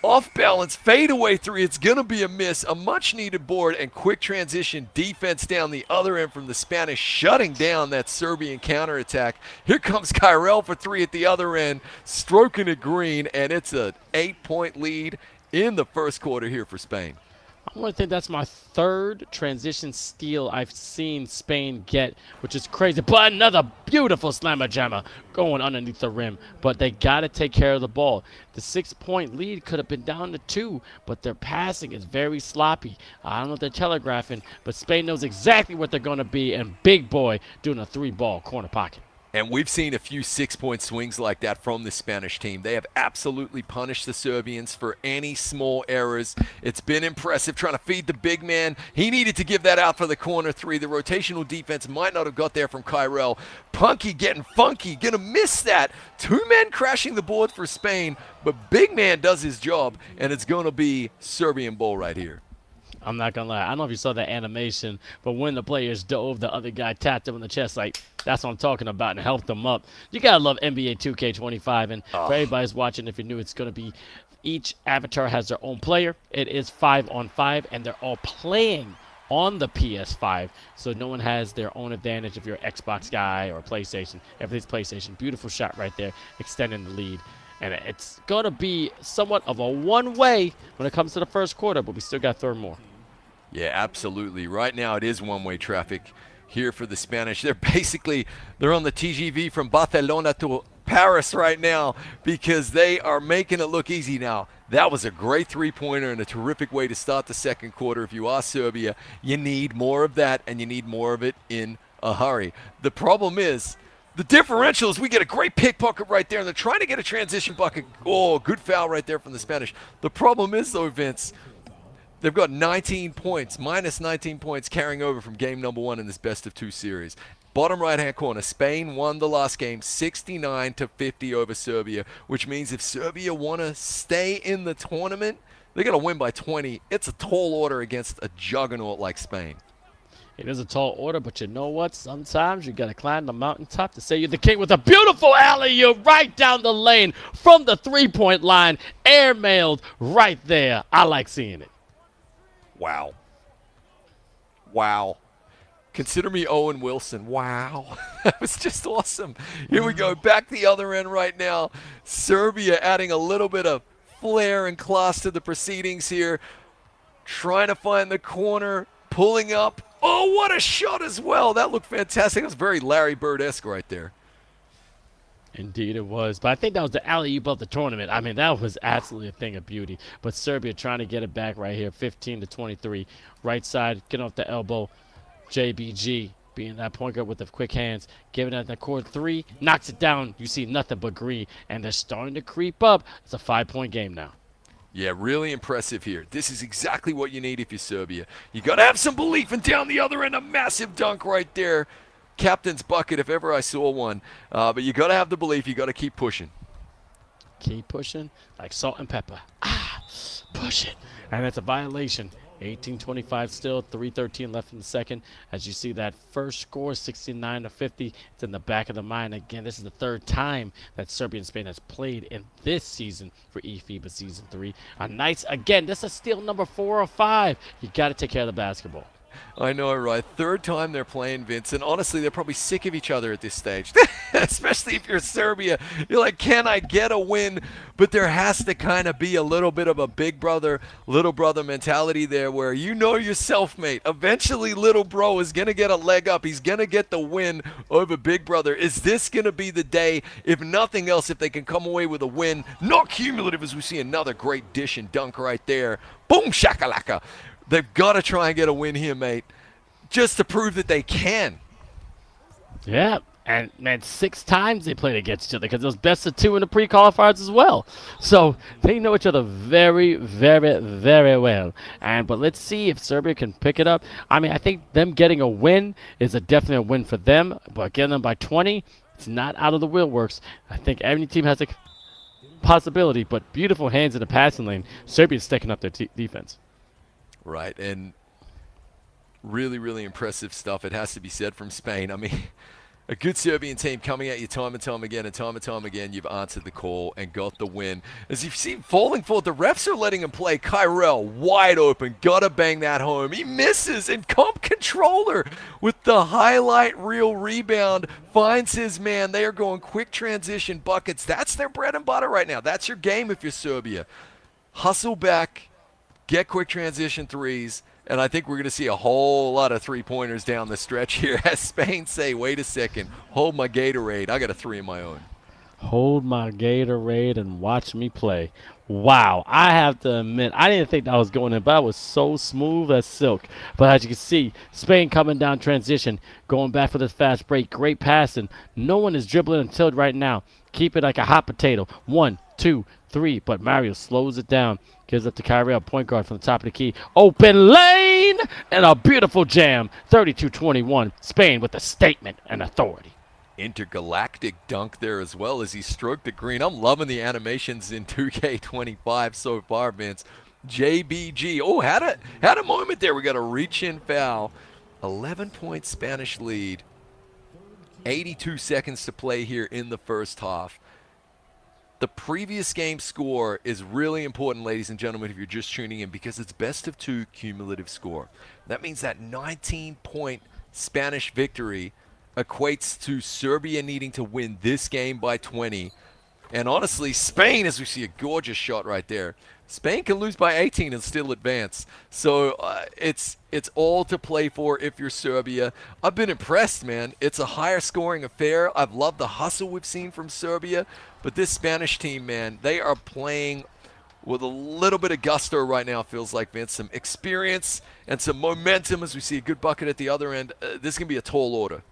Off balance, fadeaway three. It's going to be a miss. A much needed board and quick transition defense down the other end from the Spanish, shutting down that Serbian counterattack. Here comes 𝐂𝐄𝐓 for three at the other end, stroking it green, and it's an 8-point lead in the first quarter here for Spain. I want to think that's my third transition steal I've seen Spain get, which is crazy. But another beautiful slammer jammer going underneath the rim. But they got to take care of the ball. The 6-point lead could have been down to 2, but their passing is very sloppy. I don't know if they're telegraphing, but Spain knows exactly what they're going to be. And Big Boy doing a 3-ball corner pocket. And we've seen a few 6-point swings like that from the Spanish team. They have absolutely punished the Serbians for any small errors. It's been impressive trying to feed the big man. He needed to give that out for the corner three. The rotational defense might not have got there from 𝐂𝐄𝐓. Punky getting funky, gonna miss that. 2 men crashing the board for Spain, but big man does his job, and it's gonna be Serbian ball right here. I'm not going to lie. I don't know if you saw that animation, but when the players dove, the other guy tapped him in the chest. Like, that's what I'm talking about, and helped them up. You got to love NBA 2K25. And for everybody's watching, if you're new, it's going to be each avatar has their own player. It is 5-on-5, and they're all playing on the PS5. So no one has their own advantage if you're an Xbox guy or a PlayStation. Everything's PlayStation. Beautiful shot right there, extending the lead. And it's going to be somewhat of a one-way when it comes to the first quarter, but we still got third more. Yeah, absolutely. Right now it is one-way traffic here for the Spanish. They're on the TGV from Barcelona to Paris right now because they are making it look easy now. That was a great three-pointer and a terrific way to start the second quarter. If you are Serbia, you need more of that, and you need more of it in a hurry. The problem is, the differential is we get a great pickpocket right there, and they're trying to get a transition bucket. Oh, good foul right there from the Spanish. The problem is, though, Vince, they've got 19 points, minus 19 points carrying over from game number 1 in this best-of-2 series. Bottom right-hand corner, Spain won the last game 69-50 over Serbia, which means if Serbia want to stay in the tournament, they're going to win by 20. It's a tall order against a juggernaut like Spain. It is a tall order, but you know what? Sometimes you got to climb the mountaintop to say you're the king with a beautiful alley-oop right down the lane from the three-point line. Airmailed right there. I like seeing it. Wow. Wow. Consider me Owen Wilson. Wow. That was just awesome. Here we go. Back the other end right now. Serbia adding a little bit of flair and class to the proceedings here. Trying to find the corner. Pulling up. Oh, what a shot as well. That looked fantastic. It was very Larry Bird-esque right there. Indeed it was. But I think that was the alley-oop of the tournament. I mean, that was absolutely a thing of beauty. But Serbia trying to get it back right here, 15-23. Right side, getting off the elbow. JBG being that point guard with the quick hands, giving it the court three, knocks it down. You see nothing but green, and they're starting to creep up. It's a 5-point game now. Yeah, really impressive here. This is exactly what you need if you're Serbia. You got to have some belief, and down the other end, a massive dunk right there. Captain's bucket, if ever I saw one. But you got to have the belief. You got to keep pushing. Keep pushing like salt and pepper. Push it. And that's a violation. 18-25 still, 3:13 left in the second. As you see that first score, 69-50. It's in the back of the mind. Again, this is the third time that Serbia and Spain has played in this season for eFIBA Season 3. A nice, again, this is steal number 4 or 5. You got to take care of the basketball. I know, right? Third time they're playing, Vince, and honestly, they're probably sick of each other at this stage. Especially if you're Serbia. You're like, can I get a win? But there has to kind of be a little bit of a big brother, little brother mentality there where you know yourself, mate. Eventually, little bro is going to get a leg up. He's going to get the win over big brother. Is this going to be the day? If nothing else, if they can come away with a win, not cumulative as we see another great dish and dunk right there. Boom, shakalaka. They've got to try and get a win here, mate, just to prove that they can. Yeah, and, man, 6 times they played against each other because it was best of 2 in the pre-qualifiers as well. So they know each other very, very, very well. But let's see if Serbia can pick it up. I mean, I think them getting a win is a definite win for them, but getting them by 20, it's not out of the wheelworks. I think every team has a possibility, but beautiful hands in the passing lane. Serbia's sticking up their defense. Right, and really, really impressive stuff, it has to be said, from Spain. I mean, A good Serbian team coming at you time and time again, and time again, you've answered the call and got the win. As you've seen, falling forward, the refs are letting him play. 𝐂𝐄𝐄, wide open, gotta bang that home. He misses, and 𝐂𝐄𝐄 with the highlight reel rebound finds his man. They are going quick transition buckets. That's their bread and butter right now. That's your game if you're Serbia. Hustle back, get quick transition threes. And I think we're going to see a whole lot of three-pointers down the stretch here as Spain say, wait a second, hold my Gatorade. I got a three of my own. Hold my Gatorade and watch me play. Wow, I have to admit, I didn't think that was going in, but I was so smooth as silk. But as you can see, Spain coming down transition, going back for this fast break. Great passing. No one is dribbling until right now. Keep it like a hot potato. 1, 2, 3. But Mario slows it down. Gives up to 𝐂𝐄𝐄, point guard from the top of the key. Open lane and a beautiful jam. 32-21. Spain with a statement and authority. Intergalactic dunk there as well as he stroked the green. I'm loving the animations in 2K25 so far, Vince. JBG. Oh, had a moment there. We got a reach-in foul. 11-point Spanish lead. 82 seconds to play here in the first half. The previous game score is really important, ladies and gentlemen, if you're just tuning in, because it's best of 2 cumulative score. That means that 19-point Spanish victory equates to Serbia needing to win this game by 20. And honestly, Spain, as we see a gorgeous shot right there, Spain can lose by 18 and still advance. So it's all to play for if you're Serbia. I've been impressed, man. It's a higher scoring affair. I've loved the hustle we've seen from Serbia. But this Spanish team, man, they are playing with a little bit of gusto right now, it feels like, Vince. Some experience and some momentum as we see a good bucket at the other end. This can be a tall order.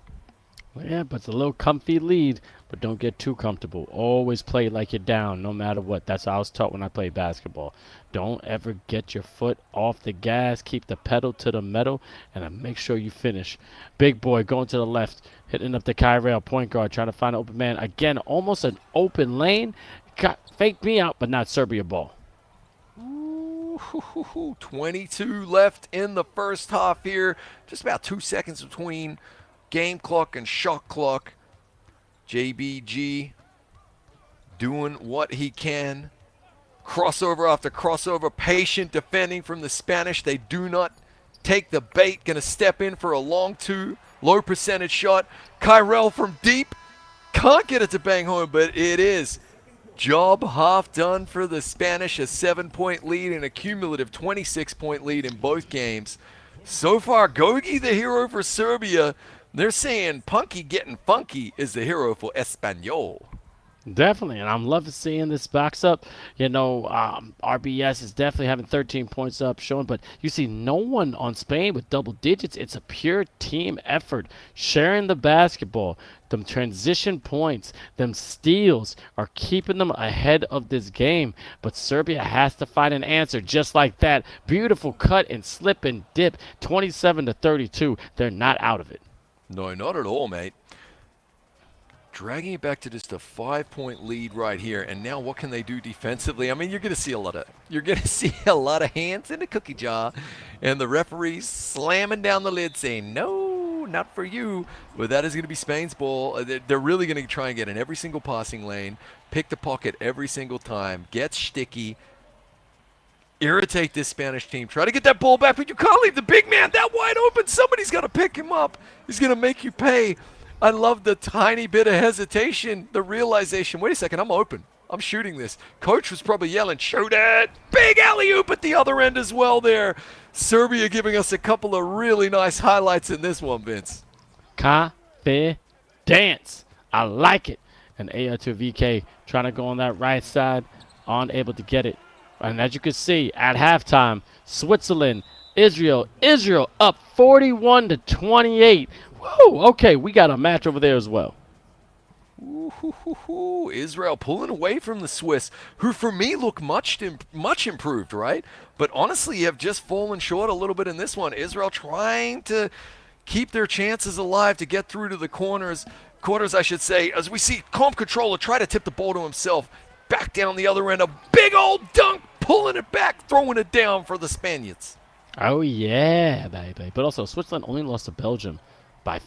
Yeah, but it's a little comfy lead, but don't get too comfortable. Always play like you're down, no matter what. That's how I was taught when I played basketball. Don't ever get your foot off the gas. Keep the pedal to the metal, and then make sure you finish. Big boy going to the left, hitting up the 𝐂𝐄𝐄, point guard, trying to find an open man. Again, almost an open lane. Faked me out, but not Serbia ball. Ooh, 22 left in the first half here. Just about 2 seconds between game clock and shot clock. JBG doing what he can. Crossover after crossover. Patient defending from the Spanish. They do not take the bait. Going to step in for a long 2. Low percentage shot. 𝐂𝐄𝐄 from deep. Can't get it to bang home, but it is. Job half done for the Spanish. A 7-point lead and a cumulative 26-point lead in both games. So far, 𝐂𝐄𝐄 the hero for Serbia. They're saying Punky getting funky is the hero for Espanol. Definitely, and I'm loving seeing this box up. You know, RBS is definitely having 13 points up showing, but you see no one on Spain with double digits. It's a pure team effort, sharing the basketball. Them transition points, them steals are keeping them ahead of this game. But Serbia has to find an answer just like that. Beautiful cut and slip and dip, 27-32. They're not out of it. No, not at all, mate. Dragging it back to just a 5-point lead right here, and now what can they do defensively? I mean, you're going to see a lot of hands in the cookie jar, and the referees slamming down the lid, saying, "No, not for you." But that is going to be Spain's ball. They're really going to try and get in every single passing lane, pick the pocket every single time, get sticky, irritate this Spanish team. Try to get that ball back, but you can't leave the big man that wide open. Somebody's got to pick him up. He's going to make you pay. I love the tiny bit of hesitation, the realization, wait a second, I'm open. I'm shooting this. Coach was probably yelling, shoot it. Big alley-oop at the other end as well there. Serbia giving us a couple of really nice highlights in this one, Vince. Confidence. I like it. And 𝐂𝐄𝐄 trying to go on that right side, unable to get it. And as you can see, at halftime, Switzerland, Israel up 41-28. Whoa, okay, we got a match over there as well. Ooh, Israel pulling away from the Swiss, who for me look much improved, right? But honestly, have just fallen short a little bit in this one. Israel trying to keep their chances alive to get through to the quarters, I should say, as we see 𝐂𝐄𝐄 try to tip the ball to himself. Back down the other end, a big old dunk, pulling it back, throwing it down for the Spaniards. Oh, yeah, baby. But also, Switzerland only lost to Belgium by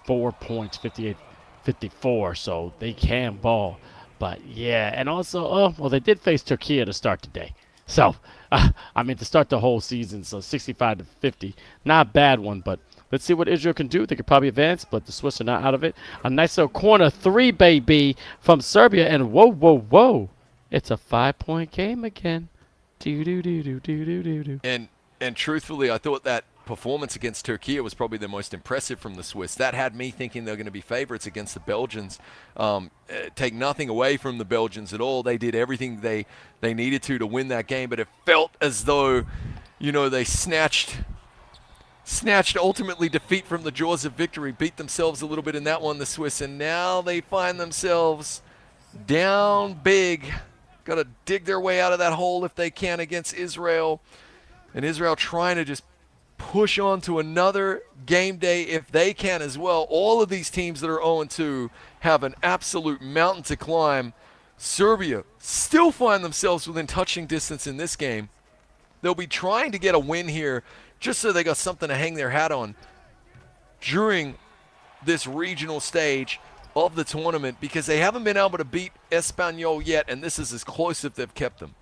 4 points, 58-54, so they can ball. But yeah, and also, oh, well, they did face Turkey to start today. So, I mean, to start the whole season, so 65-50, not a bad one, but let's see what Israel can do. They could probably advance, but the Swiss are not out of it. A nice little corner 3, baby, from Serbia, and whoa. It's a 5-point game again. Do. And truthfully, I thought that performance against Turkey was probably the most impressive from the Swiss. That had me thinking they're going to be favorites against the Belgians. Take nothing away from the Belgians at all. They did everything they needed to win that game, but it felt as though, they snatched ultimately defeat from the jaws of victory, beat themselves a little bit in that one, the Swiss, and now they find themselves down big. Got to dig their way out of that hole if they can against Israel. And Israel trying to just push on to another game day if they can as well. All of these teams that are 0-2 have an absolute mountain to climb. Serbia still find themselves within touching distance in this game. They'll be trying to get a win here just so they got something to hang their hat on during this regional stage of the tournament, because they haven't been able to beat Espanyol yet, and this is as close as they've kept them.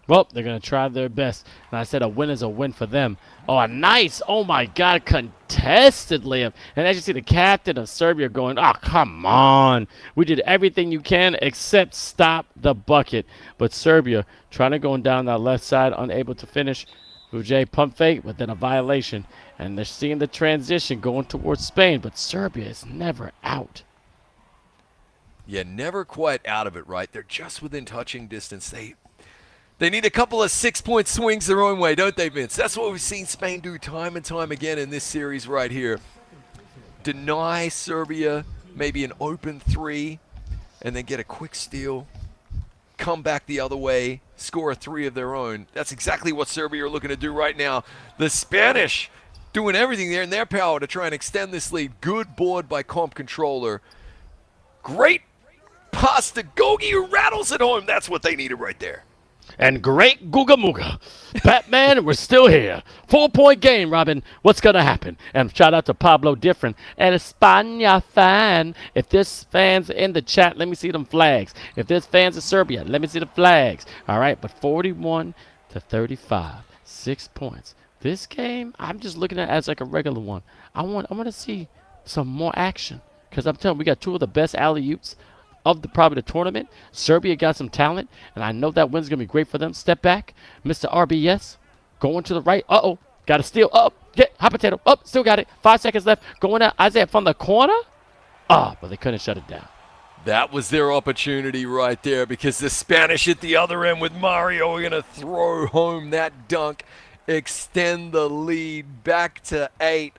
Well, they're going to try their best. And I said a win is a win for them. Oh, a nice, oh my God, contested layup. And as you see the captain of Serbia going, oh, come on. We did everything you can except stop the bucket. But Serbia trying to go down that left side, unable to finish. Vujay pump fake, but then a violation. And they're seeing the transition going towards Spain. But Serbia is never out. Yeah, never quite out of it, right? They're just within touching distance. They need a couple of 6-point swings their own way, don't they, Vince? That's what we've seen Spain do time and time again in this series right here. Deny Serbia maybe an open 3 and then get a quick steal, come back the other way, score a 3 of their own. That's exactly what Serbia are looking to do right now. The Spanish doing everything there in their power to try and extend this lead. Good board by Comp Controller. Great pass to Gogi, who rattles it home. That's what they needed right there. And great Googa Mooga. Batman, we're still here. 4-point game, Robin. What's going to happen? And shout out to Pablo Different and España fan. If there's fans in the chat, let me see them flags. If there's fans of Serbia, let me see the flags. All right, but 41-35, 6 points. This game, I'm just looking at it as like a regular one. I want to see some more action, because I'm telling you, we got 2 of the best alley-oops of probably the tournament. Serbia got some talent, and I know that win's going to be great for them. Step back, Mr. RBS, going to the right. Uh-oh, got to steal. Up, get hot potato. Up, still got it. 5 seconds left. Going out, Isaiah from the corner. But they couldn't shut it down. That was their opportunity right there, because the Spanish at the other end with Mario are going to throw home that dunk, extend the lead back to 8.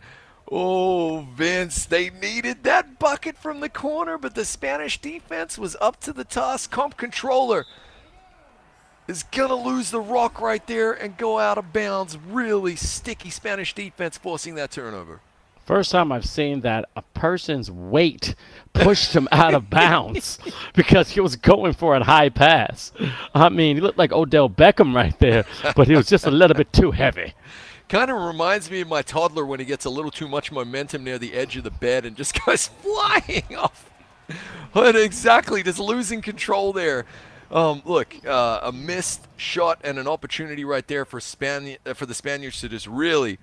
Oh, Vince, they needed that bucket from the corner, but the Spanish defense was up to the task. Comp Controller is going to lose the rock right there and go out of bounds. Really sticky Spanish defense forcing that turnover. First time I've seen that a person's weight pushed him out of bounds because he was going for a high pass. I mean, he looked like Odell Beckham right there, but he was just a little bit too heavy. Kind of reminds me of my toddler when he gets a little too much momentum near the edge of the bed and just goes flying off. But exactly, just losing control there. Look, a missed shot and an opportunity right there for the Spaniards to just really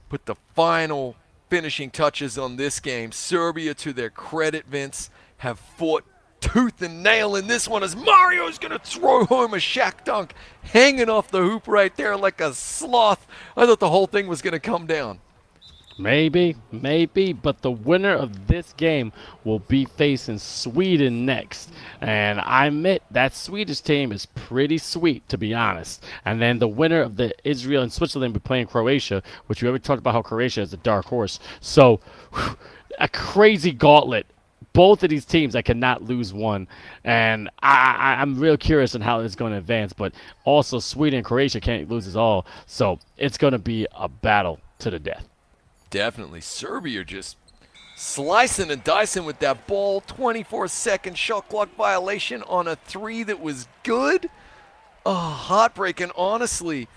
put the final finishing touches on this game. Serbia, to their credit, Vince, have fought tooth and nail in this one as Mario's going to throw home a Shaq dunk hanging off the hoop right there like a sloth. I thought the whole thing was going to come down. Maybe, but the winner of this game will be facing Sweden next. And I admit that Swedish team is pretty sweet, to be honest. And then the winner of the Israel and Switzerland will be playing Croatia, which we already talked about how Croatia is a dark horse. So, a crazy gauntlet. Both of these teams, I cannot lose one. And I'm real curious on how it's going to advance. But also, Sweden and Croatia can't lose at all. So, it's going to be a battle to the death. Definitely. Serbia just slicing and dicing with that ball. 24-second shot clock violation on a 3 that was good. Oh, heartbreaking, honestly.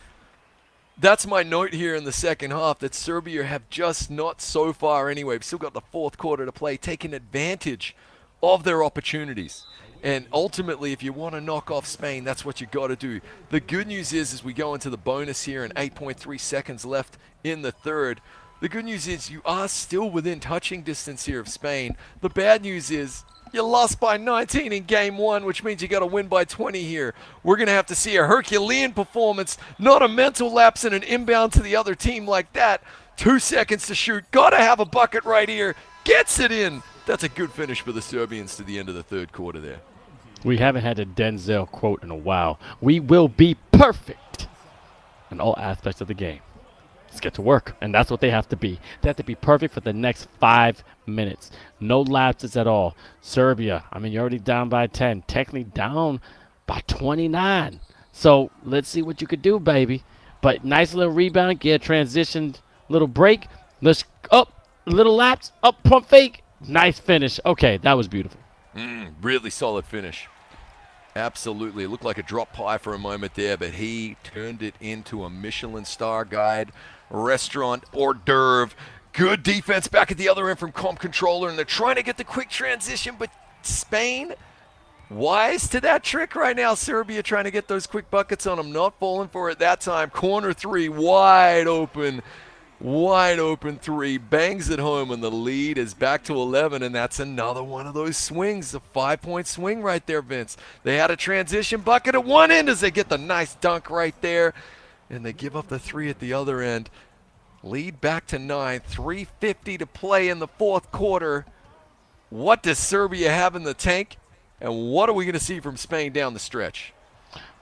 that's my note here in the second half, that Serbia have just not so far anyway. We've still got the fourth quarter to play, taking advantage of their opportunities. And ultimately, if you want to knock off Spain, that's what you got to do. The good news is, as we go into the bonus here and 8.3 seconds left in the third, the good news is you are still within touching distance here of Spain. The bad news is you lost by 19 in game one, which means you got to win by 20 here. We're going to have to see a Herculean performance, not a mental lapse and an inbound to the other team like that. 2 seconds to shoot. Got to have a bucket right here. Gets it in. That's a good finish for the Serbians to the end of the third quarter there. We haven't had a Denzel quote in a while. We will be perfect in all aspects of the game. Let's get to work, and that's what they have to be. They have to be perfect for the next 5 minutes. No lapses at all. Serbia, I mean, you're already down by 10. Technically down by 29. So let's see what you could do, baby. But nice little rebound, get a transition, little break. Let's up, little lapse, up, pump fake. Nice finish. Okay, that was beautiful. Really solid finish. Absolutely. It looked like a drop pie for a moment there, but he turned it into a Michelin star guide restaurant hors d'oeuvre. Good defense back at the other end from Comp Controller, and they're trying to get the quick transition, but Spain wise to that trick right now. Serbia trying to get those quick buckets on them, not falling for it that time. Corner three, wide open three, bangs it home, and the lead is back to 11, and that's another one of those swings, a 5-point swing right there, Vince. They had a transition bucket at one end as they get the nice dunk right there, and they give up the three at the other end. Lead back to 9, 3:50 to play in the fourth quarter. What does Serbia have in the tank, and what are we going to see from Spain down the stretch?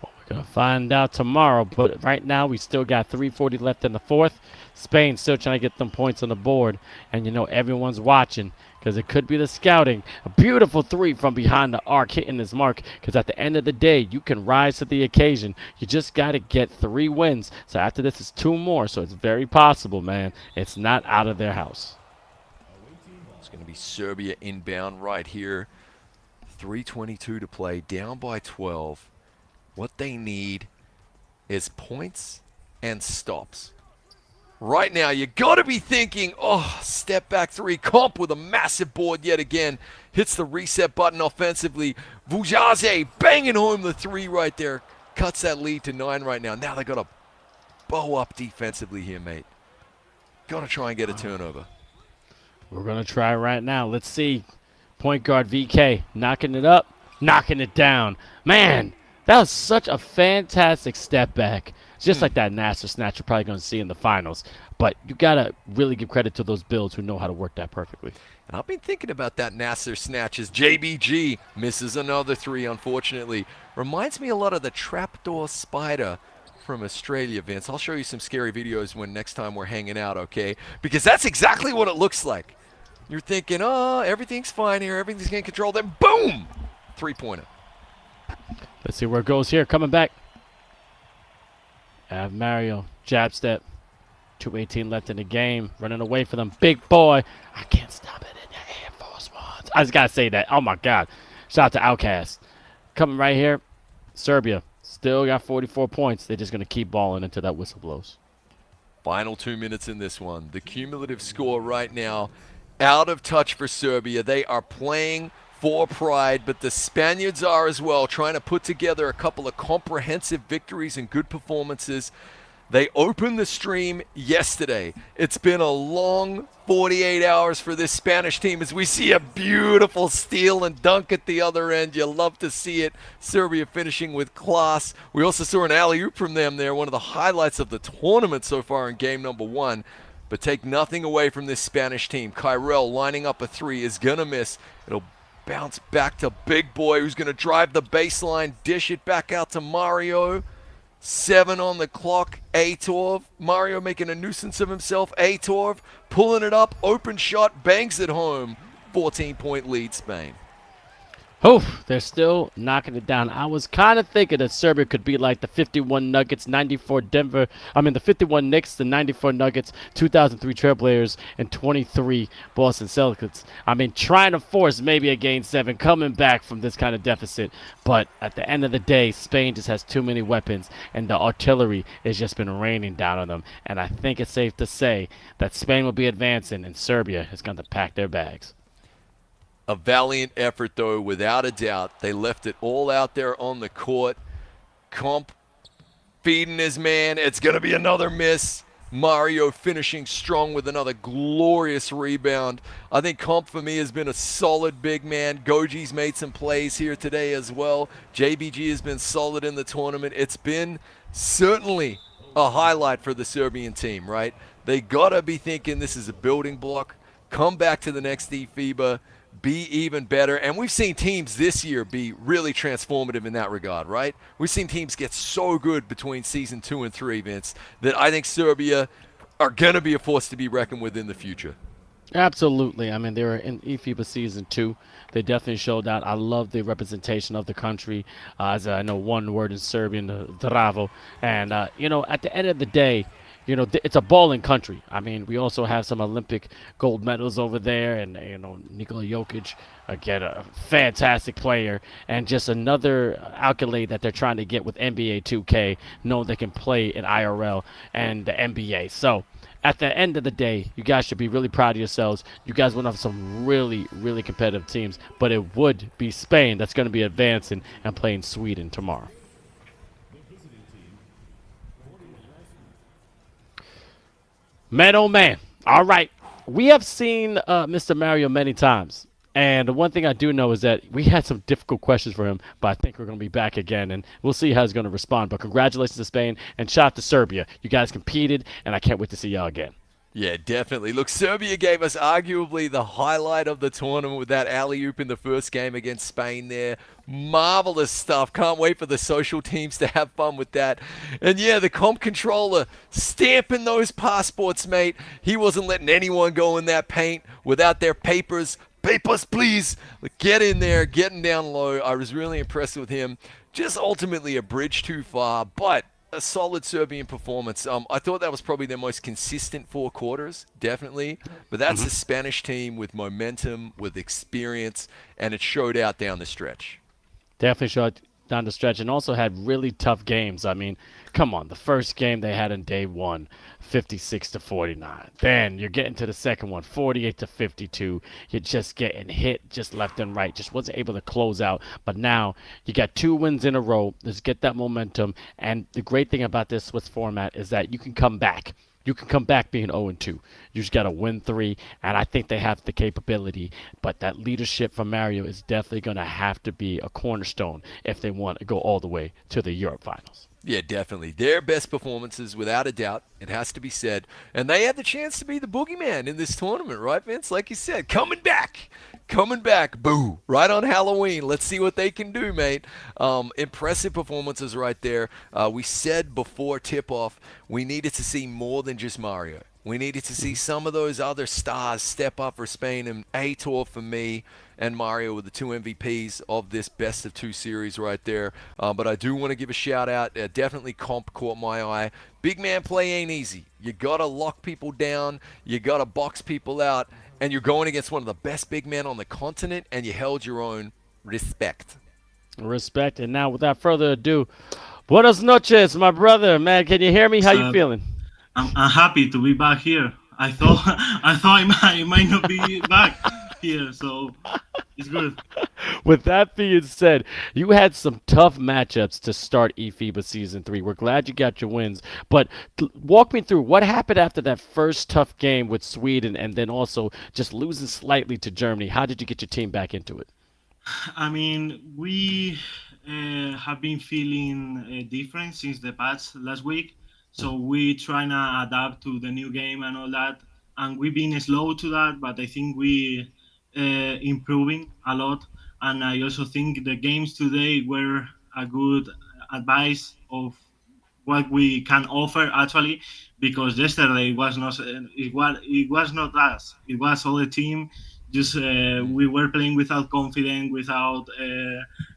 We're going to find out tomorrow, but right now we still got 3:40 left in the fourth. Spain still trying to get them points on the board, and you know everyone's watching because it could be the scouting. A beautiful three from behind the arc hitting his mark, because at the end of the day, you can rise to the occasion. You just got to get 3 wins. So after this is 2 more, so it's very possible, man. It's not out of their house. It's going to be Serbia inbound right here. 3:22 to play, down by 12. What they need is points and stops. Right now, you got to be thinking, oh, step back three. Comp with a massive board yet again. Hits the reset button offensively. Vujaze banging home the three right there. Cuts that lead to 9 right now. Now they got to bow up defensively here, mate. Got to try and get a turnover. We're going to try right now. Let's see. Point guard VK knocking it up, knocking it down. Man, that was such a fantastic step back. Just like that Nasser snatch you're probably going to see in the finals. But you got to really give credit to those builds who know how to work that perfectly. And I've been thinking about that Nasser snatch as JBG misses another 3, unfortunately. Reminds me a lot of the trapdoor spider from Australia, Vince. I'll show you some scary videos when next time we're hanging out, okay? Because that's exactly what it looks like. You're thinking, oh, everything's fine here. Everything's getting controlled. Then boom! 3-pointer. Let's see where it goes here. Coming back. Have Mario, jab step, 2:18 left in the game, running away for them. Big boy, I can't stop it in the Air Force Ones. I just got to say that. Oh, my God. Shout out to Outcast. Coming right here, Serbia, still got 44 points. They're just going to keep balling until that whistle blows. Final 2 minutes in this one. The cumulative score right now, out of touch for Serbia. They are playing for pride, but the Spaniards are as well, trying to put together a couple of comprehensive victories and good performances. They opened the stream yesterday. It's been a long 48 hours for this Spanish team as we see a beautiful steal and dunk at the other end. You love to see it. Serbia finishing with class. We also saw an alley-oop from them there, one of the highlights of the tournament so far in game number 1. But take nothing away from this Spanish team. 𝐂𝐄𝐄 lining up a 3 is going to miss. It'll bounce back to Big Boy, who's going to drive the baseline, dish it back out to Mario. 7 on the clock, 𝐂𝐄𝐄. Mario making a nuisance of himself. 𝐂𝐄𝐄 pulling it up, open shot, bangs it home. 14-point lead, Spain. Oh, they're still knocking it down. I was kind of thinking that Serbia could be like the 51 Nuggets, 94 Denver. I mean, the 51 Knicks, the 94 Nuggets, 2003 Trailblazers, and 23 Boston Celtics. I mean, trying to force maybe a game seven, coming back from this kind of deficit. But at the end of the day, Spain just has too many weapons, and the artillery has just been raining down on them. And I think it's safe to say that Spain will be advancing, and Serbia is going to pack their bags. A valiant effort, though, without a doubt. They left it all out there on the court. Comp feeding his man. It's going to be another miss. Mario finishing strong with another glorious rebound. I think Comp for me has been a solid big man. Goji's made some plays here today as well. JBG has been solid in the tournament. It's been certainly a highlight for the Serbian team, right? They got to be thinking this is a building block. Come back to the next eFIBA. Be even better. And we've seen teams this year be really transformative in that regard, right? We've seen teams get so good between season 2 and 3, Vince, that I think Serbia are going to be a force to be reckoned with in the future. Absolutely. I mean, they were in eFIBA season 2. They definitely showed that. I love the representation of the country. As I know, one word in Serbian, Zdravo. And, at the end of the day, it's a balling country. I mean, we also have some Olympic gold medals over there, and Nikola Jokic, again, a fantastic player, and just another accolade that they're trying to get with NBA 2K, knowing they can play in IRL and the NBA. So, at the end of the day, you guys should be really proud of yourselves. You guys went off some really, really competitive teams, but it would be Spain that's going to be advancing and playing Sweden tomorrow. Man, oh man. All right. We have seen Mr. Mario many times. And the one thing I do know is that we had some difficult questions for him, but I think we're going to be back again, and we'll see how he's going to respond. But congratulations to Spain, and shout out to Serbia. You guys competed, and I can't wait to see y'all again. Yeah, definitely. Look, Serbia gave us arguably the highlight of the tournament with that alley-oop in the first game against Spain there. Marvelous stuff. Can't wait for the social teams to have fun with that. And yeah, the comp controller stamping those passports, mate. He wasn't letting anyone go in that paint without their papers. Papers, please. Get in there, getting down low. I was really impressed with him. Just ultimately a bridge too far, but a solid Serbian performance. I thought that was probably their most consistent 4 quarters, definitely. But that's a Spanish team with momentum, with experience, and it showed out down the stretch. Definitely showed down the stretch, and also had really tough games. I mean, come on, the first game they had in day 1, 56-49. Then you're getting to the second one, 48-52. You're just getting hit just left and right. Just wasn't able to close out. But now you got 2 wins in a row. Let's get that momentum. And the great thing about this Swiss format is that you can come back. You can come back being 0-2. You just got to win 3, and I think they have the capability. But that leadership from Mario is definitely going to have to be a cornerstone if they want to go all the way to the Europe Finals. Yeah, definitely. Their best performances, without a doubt, it has to be said. And they had the chance to be the boogeyman in this tournament, right, Vince? Like you said, coming back. Boo. Right on Halloween. Let's see what they can do, mate. Impressive performances right there. We said before tip-off, we needed to see more than just Mario. We needed to see some of those other stars step up for Spain, and Aitor for me and Mario were the 2 MVPs of this best of 2 series right there. But I do want to give a shout out. Definitely Comp caught my eye. Big man play ain't easy. You got to lock people down. You got to box people out. And you're going against one of the best big men on the continent, and you held your own. Respect. And now, without further ado, buenas noches, my brother. Man, can you hear me? How you feeling? I'm happy to be back here. I thought I might not be back here, so it's good. With that being said, you had some tough matchups to start eFIBA Season 3. We're glad you got your wins, but walk me through what happened after that first tough game with Sweden and then also just losing slightly to Germany. How did you get your team back into it? I mean, we have been feeling different since the patch last week. So we trying to adapt to the new game and all that. And we've been slow to that, but I think we improving a lot. And I also think the games today were a good advice of what we can offer actually, because yesterday it was not us. It was all the team Just we were playing without confidence, without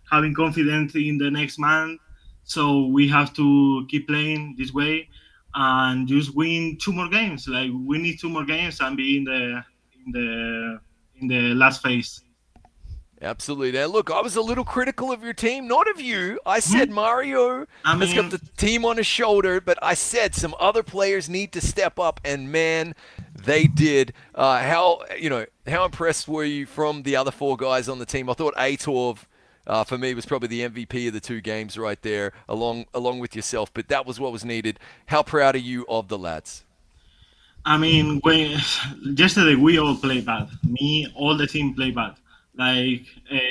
having confidence in the next man. So we have to keep playing this way and just win 2 more games. Like we need 2 more games and be in the in the last phase. Absolutely. Now, look, I was a little critical of your team, not of you. I said Mario has got the team on his shoulder, but I said some other players need to step up, and man, they did. How impressed were you from the other 4 guys on the team? I thought 𝐂𝐄𝐄, for me, was probably the MVP of the 2 games right there, along with yourself. But that was what was needed. How proud are you of the lads? I mean, yesterday we all played bad. Me, all the team played bad. Like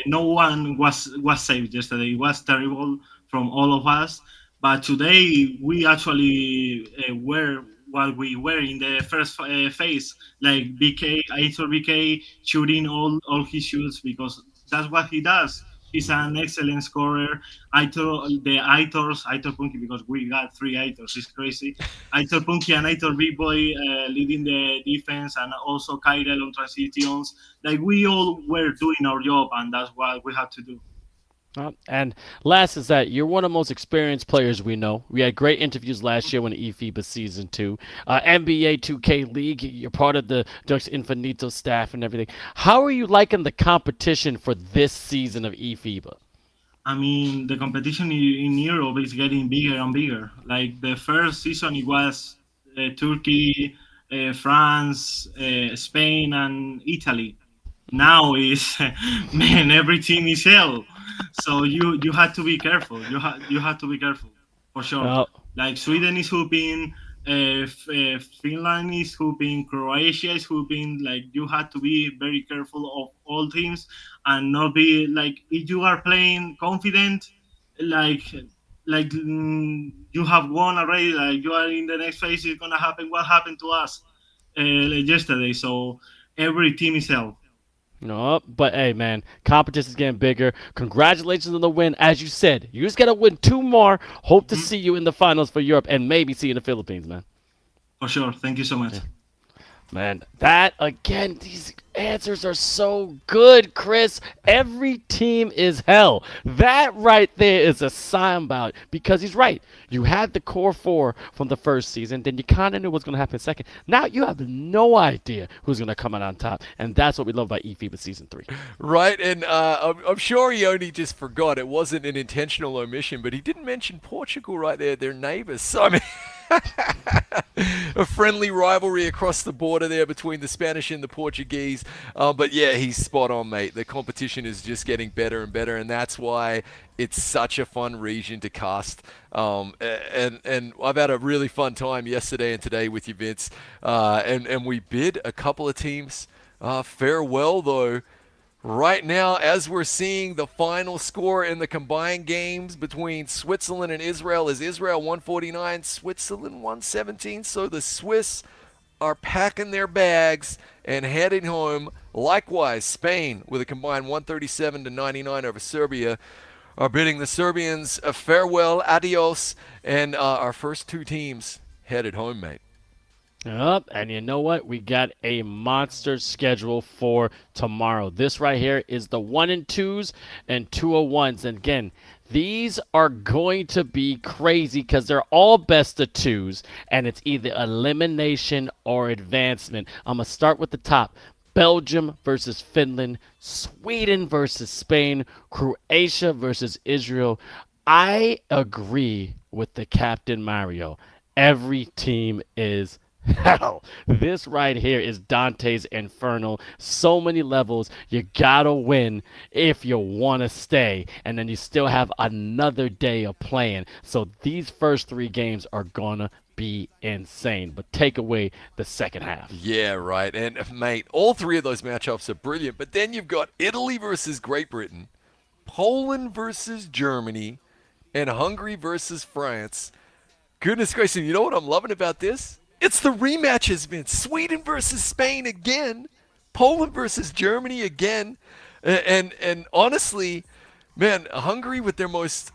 no one was safe yesterday. It was terrible from all of us. But today we actually were what we were in the first phase. Like BK shooting all his shoots because that's what he does. He's an excellent scorer. Aitor Punky, because we got 3 Aitors, it's crazy. Aitor Punky and Aitor Big Boy leading the defense, and also 𝐂𝐄𝐄 on transitions. Like we all were doing our job, and that's what we had to do. And last is that you're one of the most experienced players we know. We had great interviews last year when eFIBA Season 2. NBA 2K League, you're part of the Dux Infinito staff and everything. How are you liking the competition for this season of eFIBA? I mean, the competition in Europe is getting bigger and bigger. Like the first season, it was Turkey, France, Spain, and Italy. Now is man, every team is hell. So you had to be careful. You had to be careful for sure. Oh. Like Sweden is hooping, Finland is hooping, Croatia is hooping. Like you had to be very careful of all teams and not be like, if you are playing confident, like you have won already. Like you are in the next phase. It's gonna happen. What happened to us yesterday? So every team is hell. No, but hey, man, competition's getting bigger. Congratulations on the win. As you said, you just got to win 2 more. Hope to see you in the finals for Europe and maybe see you in the Philippines, man. For sure. Thank you so much. Yeah. Man, that, again, these answers are so good, Chris. Every team is hell. That right there is a sign about it, because he's right. You had the core 4 from the first season, then you kind of knew what's going to happen second. Now you have no idea who's going to come out on top, and that's what we love about eFIBA Season 3. Right, and I'm sure he only just forgot. It wasn't an intentional omission, but he didn't mention Portugal right there. They're neighbors. So, I mean, a friendly rivalry across the border there between the Spanish and the Portuguese. But yeah, he's spot on, mate. The competition is just getting better and better, and that's why it's such a fun region to cast. And I've had a really fun time yesterday and today with you, Vince. And we bid a couple of teams farewell, though. Right now, as we're seeing the final score in the combined games between Switzerland and Israel, is Israel 149, Switzerland 117. So the Swiss are packing their bags and heading home. Likewise, Spain, with a combined 137-99 over Serbia, are bidding the Serbians a farewell, adios, and our first 2 teams headed home, mate. Yep, and you know what? We got a monster schedule for tomorrow. This right here is the 1 and 2s and 2-1s. And again, these are going to be crazy because they're all best of 2s, and it's either elimination or advancement. I'm going to start with the top. Belgium versus Finland, Sweden versus Spain, Croatia versus Israel. I agree with the captain, Mario. Every team is hell. This right here is Dante's Inferno. So many levels. You gotta win if you want to stay, and then you still have another day of playing. So these first 3 games are gonna be insane, but take away the second half. Yeah, right. And mate, all 3 of those matchups are brilliant, but then you've got Italy versus Great Britain, Poland versus Germany, and Hungary versus France. Goodness gracious, you know what I'm loving about this? It's the rematches, Vince. Sweden versus Spain again. Poland versus Germany again. And honestly, man, Hungary with their most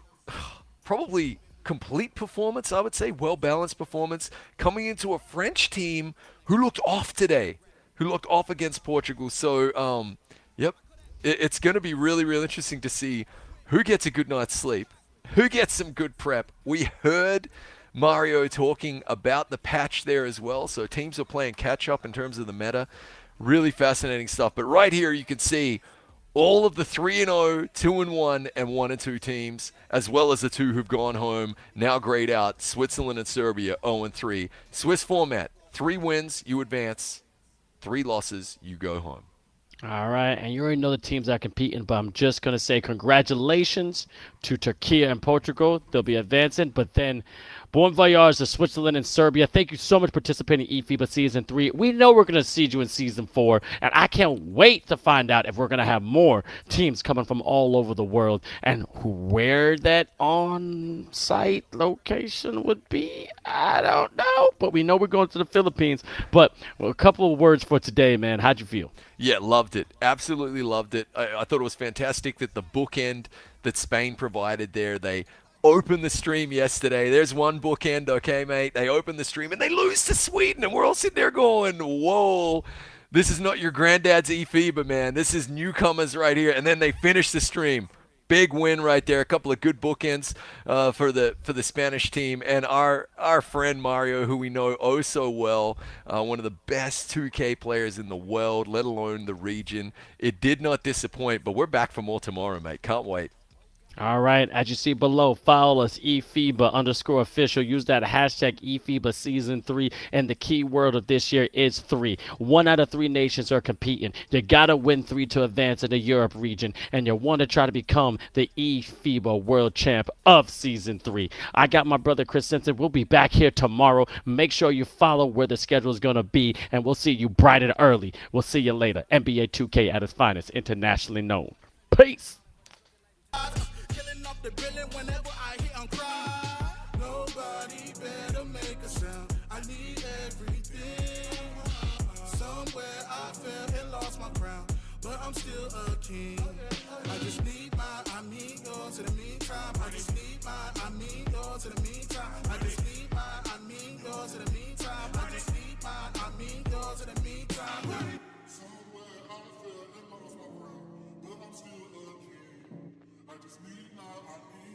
probably complete performance, I would say, well-balanced performance, coming into a French team who looked off today, who looked off against Portugal. So, yep, it's going to be really, really interesting to see who gets a good night's sleep, who gets some good prep. We heard Mario talking about the patch there as well. So teams are playing catch up in terms of the meta. Really fascinating stuff. But right here you can see all of the 3-0, 2-1, and 1-2 teams, as well as the two who've gone home, now grayed out, Switzerland and Serbia, 0-3. Swiss format, 3 wins, you advance, 3 losses, you go home. All right, and you already know the teams that are competing, but I'm just going to say congratulations to Turkey and Portugal. They'll be advancing, but then bon voyage to Switzerland and Serbia. Thank you so much for participating in eFIBA Season 3. We know we're going to see you in Season 4, and I can't wait to find out if we're going to have more teams coming from all over the world and where that on-site location would be. I don't know, but we know we're going to the Philippines. But a couple of words for today, man. How'd you feel? Yeah, loved it. Absolutely loved it. I thought it was fantastic that the bookend that Spain provided there, they opened the stream yesterday. There's one bookend, okay, mate? They opened the stream and they lose to Sweden, and we're all sitting there going, whoa, this is not your granddad's eFIBA, man. This is newcomers right here. And then they finish the stream. Big win right there. A couple of good bookends for the Spanish team. And our friend Mario, who we know oh so well, one of the best 2K players in the world, let alone the region. It did not disappoint, but we're back for more tomorrow, mate. Can't wait. All right, as you see below, follow us, eFIBA_official. Use that hashtag eFIBA Season 3, and the key word of this year is 3. 1 out of 3 nations are competing. You got to win 3 to advance in the Europe region, and you want to try to become the eFIBA World Champ of Season 3. I got my brother Chris Simpson. We'll be back here tomorrow. Make sure you follow where the schedule is going to be, and we'll see you bright and early. We'll see you later. NBA 2K at its finest, internationally known. Peace. The billion whenever I hear 'em cry. Nobody better make a sound. I need everything. Somewhere I fell and lost my crown, but I'm still a king. I just need my amigos in the meantime. I just need my amigos in the meantime. I just need my amigos in the meantime. I just need my amigos in the meantime. Somewhere I fell and lost my crown, but I'm still a king. I just need my amigos.